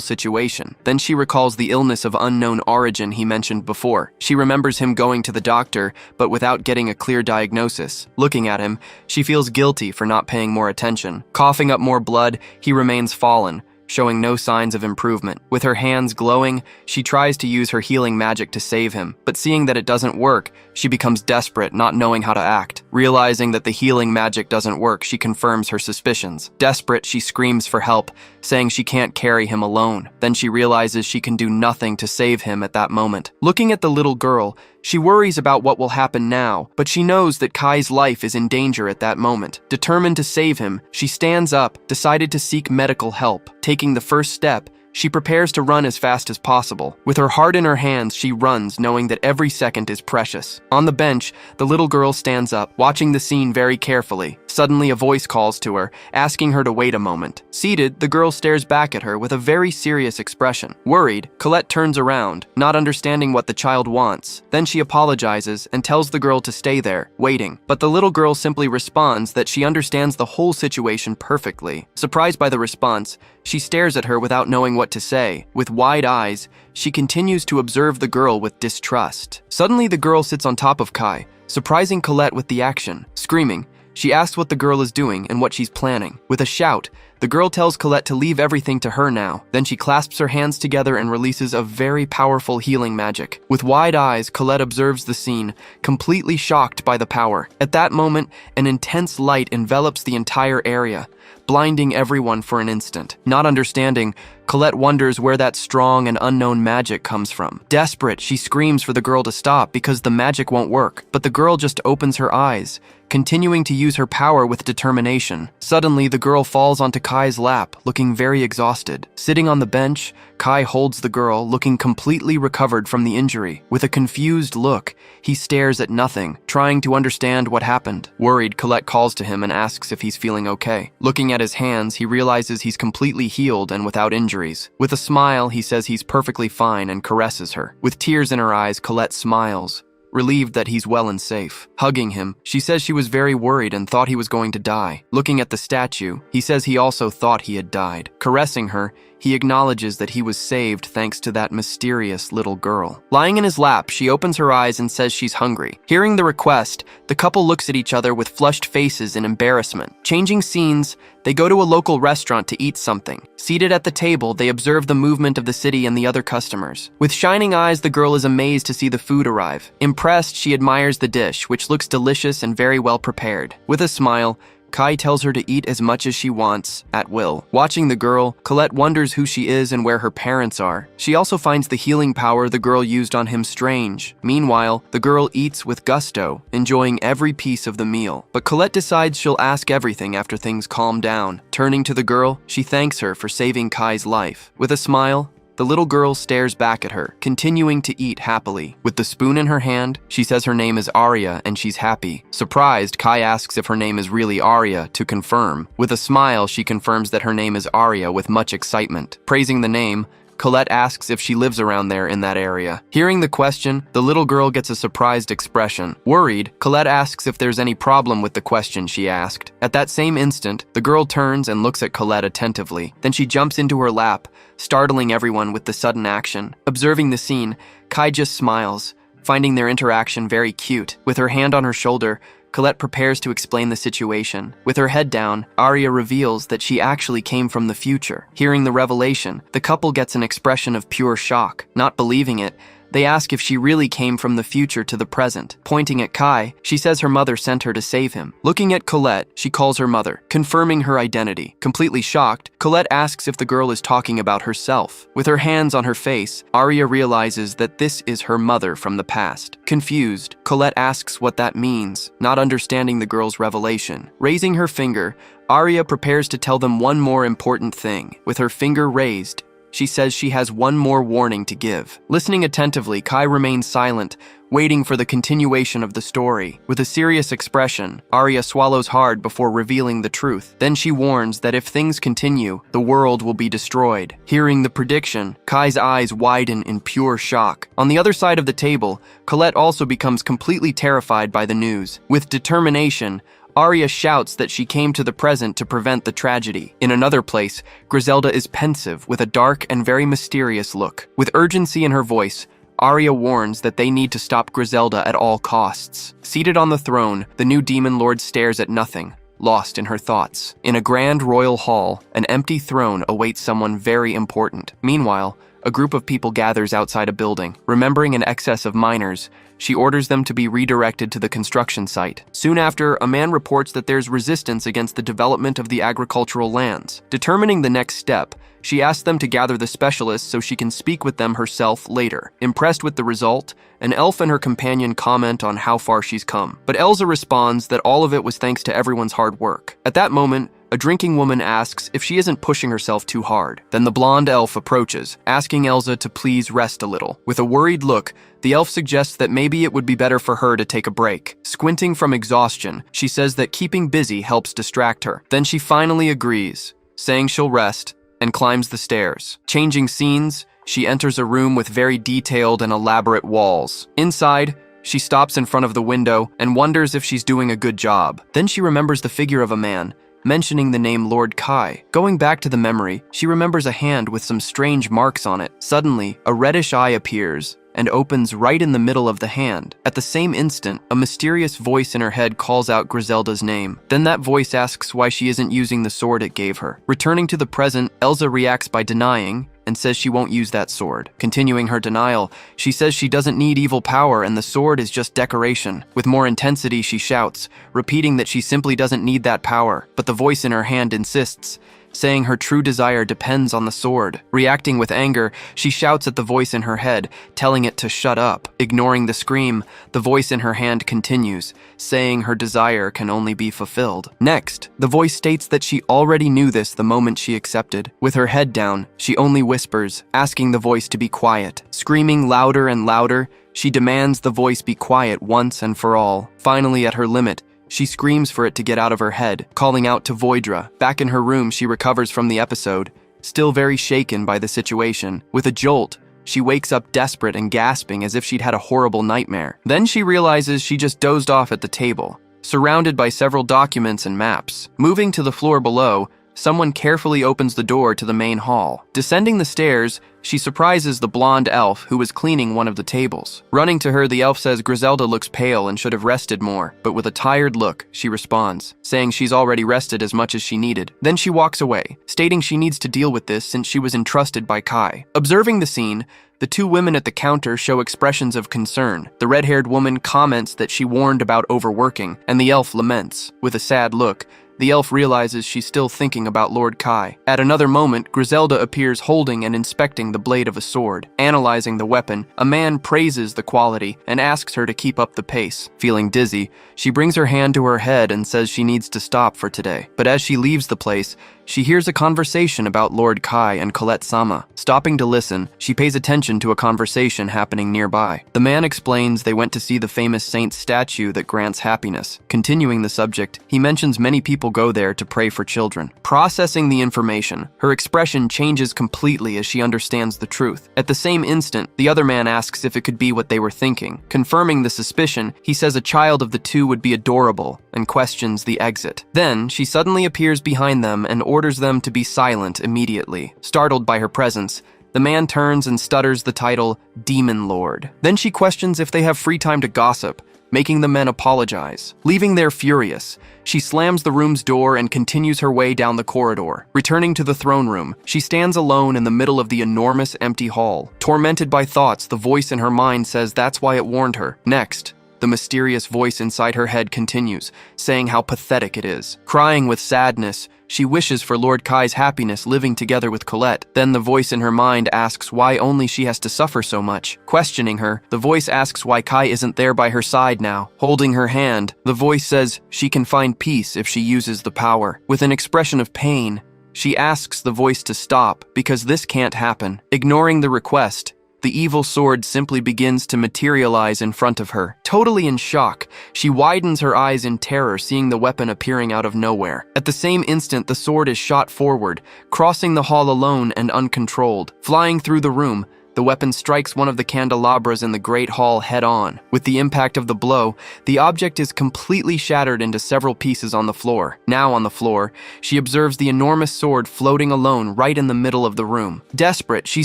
situation. Then she recalls the illness of unknown origin he mentioned before. She remembers him going to the doctor, but without getting a clear diagnosis. Looking at him, she feels guilty for not paying more attention. Coughing up more blood, he remains fallen, showing no signs of improvement. With her hands glowing, she tries to use her healing magic to save him, but seeing that it doesn't work, she becomes desperate, not knowing how to act. Realizing that the healing magic doesn't work, she confirms her suspicions. Desperate, she screams for help, saying she can't carry him alone. Then she realizes she can do nothing to save him at that moment. Looking at the little girl, she worries about what will happen now, but she knows that Kai's life is in danger at that moment. Determined to save him, she stands up, decided to seek medical help. Taking the first step, she prepares to run as fast as possible. With her heart in her hands, she runs, knowing that every second is precious. On the bench, the little girl stands up, watching the scene very carefully. Suddenly, a voice calls to her, asking her to wait a moment. Seated, the girl stares back at her with a very serious expression. Worried, Colette turns around, not understanding what the child wants. Then she apologizes and tells the girl to stay there, waiting. But the little girl simply responds that she understands the whole situation perfectly. Surprised by the response, she stares at her without knowing what to say. With wide eyes, she continues to observe the girl with distrust. Suddenly, the girl sits on top of Kai, surprising Colette with the action. Screaming, she asks what the girl is doing and what she's planning. With a shout, the girl tells Colette to leave everything to her now. Then she clasps her hands together and releases a very powerful healing magic. With wide eyes, Colette observes the scene, completely shocked by the power. At that moment, an intense light envelops the entire area, blinding everyone for an instant. Not understanding, Colette wonders where that strong and unknown magic comes from. Desperate, she screams for the girl to stop because the magic won't work, but the girl just opens her eyes, continuing to use her power with determination. Suddenly, the girl falls onto Kai's lap, looking very exhausted. Sitting on the bench, Kai holds the girl, looking completely recovered from the injury. With a confused look, he stares at nothing, trying to understand what happened. Worried, Colette calls to him and asks if he's feeling okay. Looking at his hands, he realizes he's completely healed and without injuries. With a smile, he says he's perfectly fine and caresses her. With tears in her eyes, Colette smiles, relieved that he's well and safe. Hugging him, she says she was very worried and thought he was going to die. Looking at the statue, he says he also thought he had died. Caressing her, he acknowledges that he was saved thanks to that mysterious little girl. Lying in his lap, she opens her eyes and says she's hungry. Hearing the request, the couple looks at each other with flushed faces in embarrassment. Changing scenes, they go to a local restaurant to eat something. Seated at the table, they observe the movement of the city and the other customers. With shining eyes, the girl is amazed to see the food arrive. Impressed, she admires the dish, which looks delicious and very well prepared. With a smile, Kai tells her to eat as much as she wants, at will. Watching the girl, Colette wonders who she is and where her parents are. She also finds the healing power the girl used on him strange. Meanwhile, the girl eats with gusto, enjoying every piece of the meal. But Colette decides she'll ask everything after things calm down. Turning to the girl, she thanks her for saving Kai's life. With a smile, the little girl stares back at her, continuing to eat happily. With the spoon in her hand, she says her name is Arya and she's happy. Surprised, Kai asks if her name is really Arya to confirm. With a smile, she confirms that her name is Arya with much excitement. Praising the name, Colette asks if she lives around there in that area. Hearing the question, the little girl gets a surprised expression. Worried, Colette asks if there's any problem with the question she asked. At that same instant, the girl turns and looks at Colette attentively. Then she jumps into her lap, startling everyone with the sudden action. Observing the scene, Kai just smiles, finding their interaction very cute. With her hand on her shoulder, Colette prepares to explain the situation. With her head down, Arya reveals that she actually came from the future. Hearing the revelation, the couple gets an expression of pure shock. Not believing it, they ask if she really came from the future to the present. Pointing at Kai, she says her mother sent her to save him. Looking at Colette, she calls her mother, confirming her identity. Completely shocked, Colette asks if the girl is talking about herself. With her hands on her face, Arya realizes that this is her mother from the past. Confused, Colette asks what that means, not understanding the girl's revelation. Raising her finger, Arya prepares to tell them one more important thing. With her finger raised, she says she has one more warning to give. Listening attentively, Kai remains silent, waiting for the continuation of the story. With a serious expression, Arya swallows hard before revealing the truth. Then she warns that if things continue, the world will be destroyed. Hearing the prediction, Kai's eyes widen in pure shock. On the other side of the table, Colette also becomes completely terrified by the news. With determination, Arya shouts that she came to the present to prevent the tragedy. In another place, Griselda is pensive with a dark and very mysterious look. With urgency in her voice, Arya warns that they need to stop Griselda at all costs. Seated on the throne, the new demon lord stares at nothing, lost in her thoughts. In a grand royal hall, an empty throne awaits someone very important. Meanwhile, a group of people gathers outside a building. Remembering an excess of miners, she orders them to be redirected to the construction site. Soon after, a man reports that there's resistance against the development of the agricultural lands. Determining the next step, she asks them to gather the specialists so she can speak with them herself later. Impressed with the result, an elf and her companion comment on how far she's come. But Elsa responds that all of it was thanks to everyone's hard work. At that moment, a drinking woman asks if she isn't pushing herself too hard. Then the blonde elf approaches, asking Elsa to please rest a little. With a worried look, the elf suggests that maybe it would be better for her to take a break. Squinting from exhaustion, she says that keeping busy helps distract her. Then she finally agrees, saying she'll rest, and climbs the stairs. Changing scenes, she enters a room with very detailed and elaborate walls. Inside, she stops in front of the window and wonders if she's doing a good job. Then she remembers the figure of a man, mentioning the name Lord Kai. Going back to the memory, she remembers a hand with some strange marks on it. Suddenly, a reddish eye appears and opens right in the middle of the hand. At the same instant, a mysterious voice in her head calls out Griselda's name. Then that voice asks why she isn't using the sword it gave her. Returning to the present, Elsa reacts by denying and says she won't use that sword. Continuing her denial, she says she doesn't need evil power and the sword is just decoration. With more intensity, she shouts, repeating that she simply doesn't need that power, but the voice in her hand insists, saying her true desire depends on the sword. Reacting with anger, she shouts at the voice in her head, telling it to shut up. Ignoring the scream, the voice in her hand continues, saying her desire can only be fulfilled. Next, the voice states that she already knew this the moment she accepted. With her head down, she only whispers, asking the voice to be quiet. Screaming louder and louder, she demands the voice be quiet once and for all. Finally, at her limit, she screams for it to get out of her head, calling out to Voidra. Back in her room, she recovers from the episode, still very shaken by the situation. With a jolt, she wakes up desperate and gasping as if she'd had a horrible nightmare. Then she realizes she just dozed off at the table, surrounded by several documents and maps. Moving to the floor below, someone carefully opens the door to the main hall. Descending the stairs, she surprises the blonde elf who was cleaning one of the tables. Running to her, the elf says Griselda looks pale and should have rested more, but with a tired look, she responds, saying she's already rested as much as she needed. Then she walks away, stating she needs to deal with this since she was entrusted by Kai. Observing the scene, the two women at the counter show expressions of concern. The red-haired woman comments that she warned about overworking, and the elf laments. With a sad look, the elf realizes she's still thinking about Lord Kai. At another moment, Griselda appears holding and inspecting the blade of a sword. Analyzing the weapon, a man praises the quality and asks her to keep up the pace. Feeling dizzy, she brings her hand to her head and says she needs to stop for today. But as she leaves the place, she hears a conversation about Lord Kai and Colette-sama. Stopping to listen, she pays attention to a conversation happening nearby. The man explains they went to see the famous saint's statue that grants happiness. Continuing the subject, he mentions many people go there to pray for children. Processing the information, her expression changes completely as she understands the truth. At the same instant, the other man asks if it could be what they were thinking. Confirming the suspicion, he says a child of the two would be adorable and questions the exit. Then, she suddenly appears behind them and orders them to be silent immediately. Startled by her presence, the man turns and stutters the title Demon Lord. Then she questions if they have free time to gossip, making the men apologize. Leaving there furious, she slams the room's door and continues her way down the corridor. Returning to the throne room, she stands alone in the middle of the enormous empty hall. Tormented by thoughts, the voice in her mind says that's why it warned her. Next, the mysterious voice inside her head continues, saying how pathetic it is. Crying with sadness, she wishes for Lord Kai's happiness living together with Colette. Then the voice in her mind asks why only she has to suffer so much. Questioning her, the voice asks why Kai isn't there by her side now. Holding her hand, the voice says she can find peace if she uses the power. With an expression of pain, she asks the voice to stop because this can't happen. Ignoring the request, the evil sword simply begins to materialize in front of her. Totally in shock, she widens her eyes in terror, seeing the weapon appearing out of nowhere. At the same instant, the sword is shot forward, crossing the hall alone and uncontrolled. Flying through the room, The weapon strikes one of the candelabras in the Great Hall head-on. With the impact of the blow, the object is completely shattered into several pieces on the floor. Now on the floor, she observes the enormous sword floating alone right in the middle of the room. Desperate, she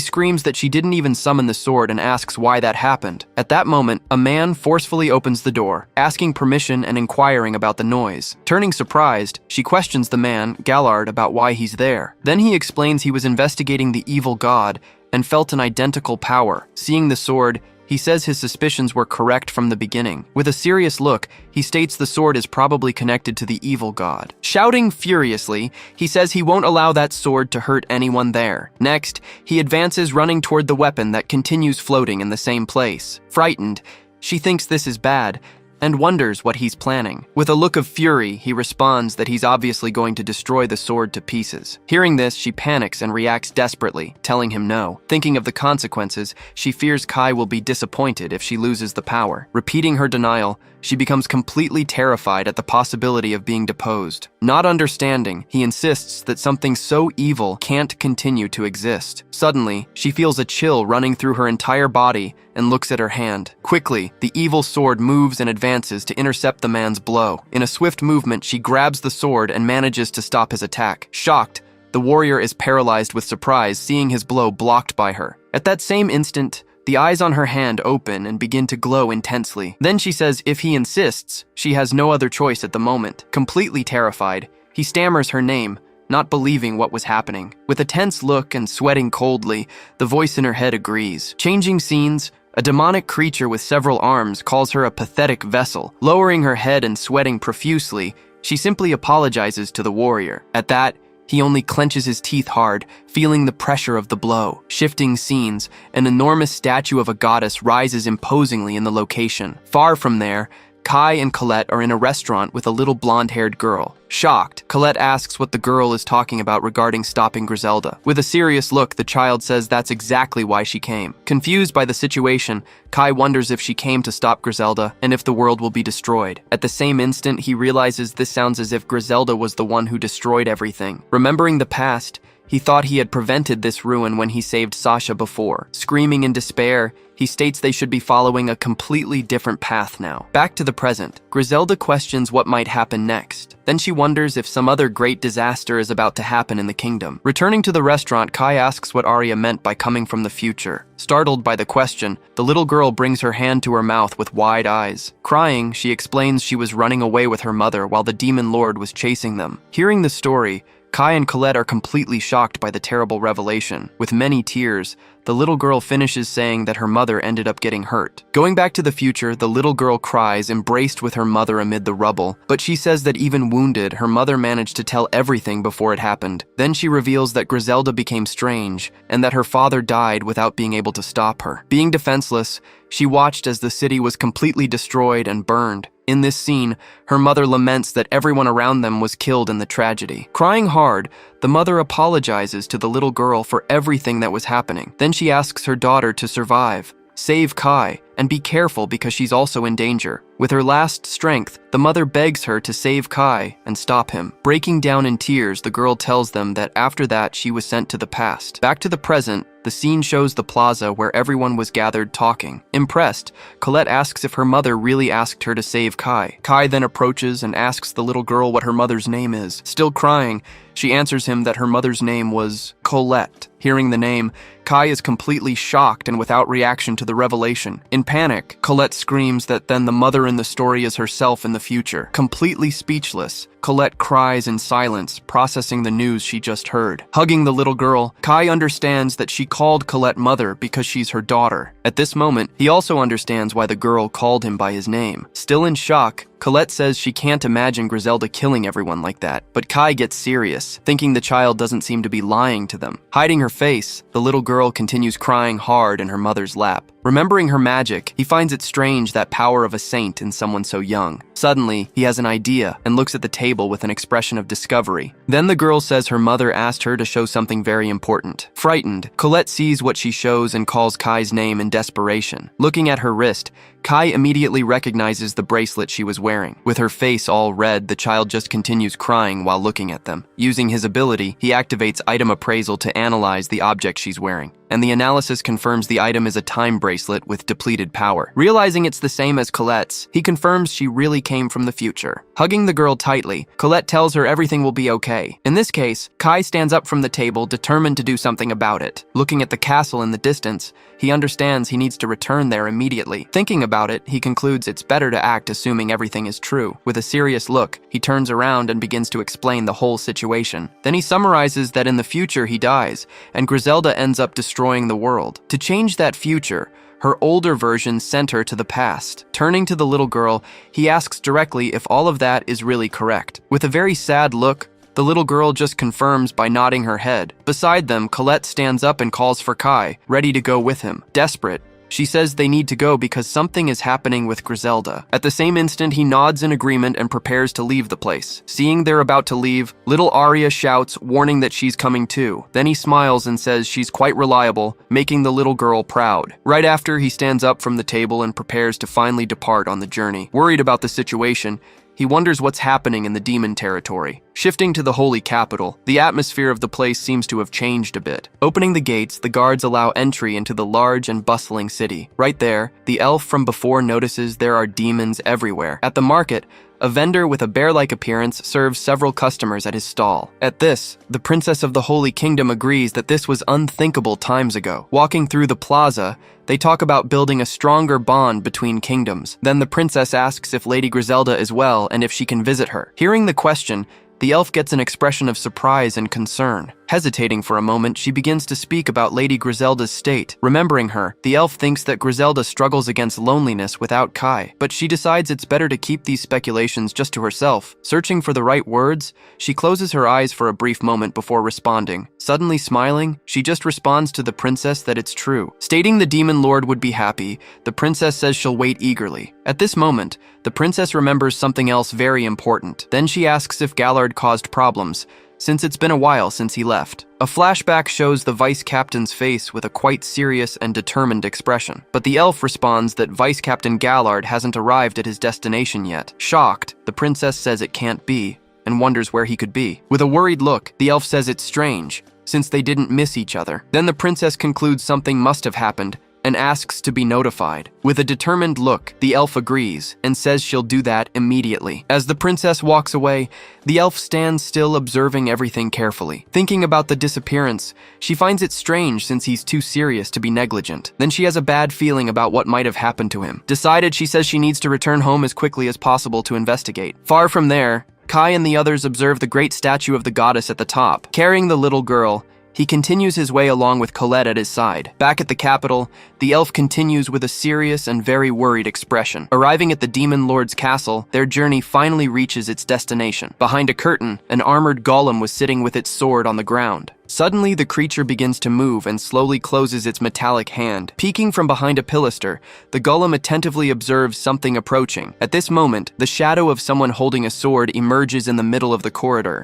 screams that she didn't even summon the sword and asks why that happened. At that moment, a man forcefully opens the door, asking permission and inquiring about the noise. Turning surprised, she questions the man, Gallard, about why he's there. Then he explains he was investigating the evil god and felt an identical power. Seeing the sword, he says his suspicions were correct from the beginning. With a serious look, he states the sword is probably connected to the evil god. Shouting furiously, he says he won't allow that sword to hurt anyone there. Next, he advances running toward the weapon that continues floating in the same place. Frightened, she thinks this is bad and wonders what he's planning. With a look of fury, he responds that he's obviously going to destroy the sword to pieces. Hearing this, she panics and reacts desperately, telling him no. Thinking of the consequences, she fears Kai will be disappointed if she loses the power. Repeating her denial, she becomes completely terrified at the possibility of being deposed. Not understanding, he insists that something so evil can't continue to exist. Suddenly, she feels a chill running through her entire body and looks at her hand. Quickly, the evil sword moves and advances to intercept the man's blow. In a swift movement, she grabs the sword and manages to stop his attack. Shocked, the warrior is paralyzed with surprise, seeing his blow blocked by her. At that same instant, the eyes on her hand open and begin to glow intensely. Then she says if he insists, she has no other choice at the moment. Completely terrified, he stammers her name, not believing what was happening. With a tense look and sweating coldly, the voice in her head agrees. Changing scenes, a demonic creature with several arms calls her a pathetic vessel. Lowering her head and sweating profusely, she simply apologizes to the warrior. At that, he only clenches his teeth hard, feeling the pressure of the blow. Shifting scenes, an enormous statue of a goddess rises imposingly in the location. Far from there, Kai and Colette are in a restaurant with a little blonde-haired girl. Shocked, Colette asks what the girl is talking about regarding stopping Griselda. With a serious look, the child says that's exactly why she came. Confused by the situation, Kai wonders if she came to stop Griselda and if the world will be destroyed. At the same instant, he realizes this sounds as if Griselda was the one who destroyed everything. Remembering the past, he thought he had prevented this ruin when he saved Sasha before. Screaming in despair, he states they should be following a completely different path now. Back to the present, Griselda questions what might happen next. Then she wonders if some other great disaster is about to happen in the kingdom. Returning to the restaurant, Kai asks what Arya meant by coming from the future. Startled by the question, the little girl brings her hand to her mouth with wide eyes. Crying, she explains she was running away with her mother while the demon lord was chasing them. Hearing the story, Kai and Colette are completely shocked by the terrible revelation. With many tears, the little girl finishes saying that her mother ended up getting hurt. Going back to the future, the little girl cries, embraced with her mother amid the rubble, but she says that even wounded, her mother managed to tell everything before it happened. Then she reveals that Griselda became strange, and that her father died without being able to stop her. Being defenseless, she watched as the city was completely destroyed and burned. In this scene, her mother laments that everyone around them was killed in the tragedy. Crying hard, the mother apologizes to the little girl for everything that was happening. Then she asks her daughter to survive, save Kai, and be careful because she's also in danger. With her last strength, the mother begs her to save Kai and stop him. Breaking down in tears, the girl tells them that after that she was sent to the past. Back to the present, the scene shows the plaza where everyone was gathered talking. Impressed, Colette asks if her mother really asked her to save Kai. Kai then approaches and asks the little girl what her mother's name is. Still crying, she answers him that her mother's name was Colette. Hearing the name, Kai is completely shocked and without reaction to the revelation. In panic, Colette screams that then the mother in the story is herself in the future. Completely speechless, Colette cries in silence, processing the news she just heard. Hugging the little girl, Kai understands that she called Colette mother because she's her daughter. At this moment, he also understands why the girl called him by his name. Still in shock, Colette says she can't imagine Griselda killing everyone like that, but Kai gets serious, thinking the child doesn't seem to be lying to them. Hiding her face, the little girl continues crying hard in her mother's lap. Remembering her magic, he finds it strange that power of a saint in someone so young. Suddenly, he has an idea and looks at the table table with an expression of discovery. Then the girl says her mother asked her to show something very important. Frightened, Colette sees what she shows and calls Kai's name in desperation. Looking at her wrist, Kai immediately recognizes the bracelet she was wearing. With her face all red, the child just continues crying while looking at them. Using his ability, he activates item appraisal to analyze the object she's wearing, and the analysis confirms the item is a time bracelet with depleted power. Realizing it's the same as Colette's, he confirms she really came from the future. Hugging the girl tightly, Colette tells her everything will be okay. In this case, Kai stands up from the table, determined to do something about it. Looking at the castle in the distance, he understands he needs to return there immediately. Thinking about it, he concludes it's better to act assuming everything is true. With a serious look, he turns around and begins to explain the whole situation. Then he summarizes that in the future he dies, and Griselda ends up destroying the world. To change that future, her older version sent her to the past. Turning to the little girl, he asks directly if all of that is really correct. With a very sad look, the little girl just confirms by nodding her head. Beside them, Colette stands up and calls for Kai, ready to go with him. Desperate, she says they need to go because something is happening with Griselda. At the same instant, he nods in agreement and prepares to leave the place. Seeing they're about to leave, little Arya shouts, warning that she's coming too. Then he smiles and says she's quite reliable, making the little girl proud. Right after, he stands up from the table and prepares to finally depart on the journey. Worried about the situation, he wonders what's happening in the demon territory. Shifting to the holy capital, the atmosphere of the place seems to have changed a bit. Opening the gates, the guards allow entry into the large and bustling city. Right there, the elf from before notices there are demons everywhere. At the market, a vendor with a bear-like appearance serves several customers at his stall. At this, the princess of the Holy Kingdom agrees that this was unthinkable times ago. Walking through the plaza, they talk about building a stronger bond between kingdoms. Then the princess asks if Lady Griselda is well and if she can visit her. Hearing the question, the elf gets an expression of surprise and concern. Hesitating for a moment, she begins to speak about Lady Griselda's state. Remembering her, the elf thinks that Griselda struggles against loneliness without Kai, but she decides it's better to keep these speculations just to herself. Searching for the right words, she closes her eyes for a brief moment before responding. Suddenly smiling, she just responds to the princess that it's true. Stating the demon lord would be happy, the princess says she'll wait eagerly. At this moment, the princess remembers something else very important. Then she asks if Gallard caused problems, since it's been a while since he left. A flashback shows the vice captain's face with a quite serious and determined expression. But the elf responds that Vice Captain Gallard hasn't arrived at his destination yet. Shocked, the princess says it can't be, and wonders where he could be. With a worried look, the elf says it's strange, since they didn't miss each other. Then the princess concludes something must have happened, and asks to be notified. With a determined look, the elf agrees and says she'll do that immediately. As the princess walks away, the elf stands still observing everything carefully. Thinking about the disappearance, she finds it strange since he's too serious to be negligent. Then she has a bad feeling about what might have happened to him. Decided, she says she needs to return home as quickly as possible to investigate. Far from there, Kai and the others observe the great statue of the goddess at the top. Carrying the little girl, he continues his way along with Colette at his side. Back at the capital, the elf continues with a serious and very worried expression. Arriving at the demon lord's castle, their journey finally reaches its destination. Behind a curtain, an armored golem was sitting with its sword on the ground. Suddenly, the creature begins to move and slowly closes its metallic hand. Peeking from behind a pilaster, the golem attentively observes something approaching. At this moment, the shadow of someone holding a sword emerges in the middle of the corridor.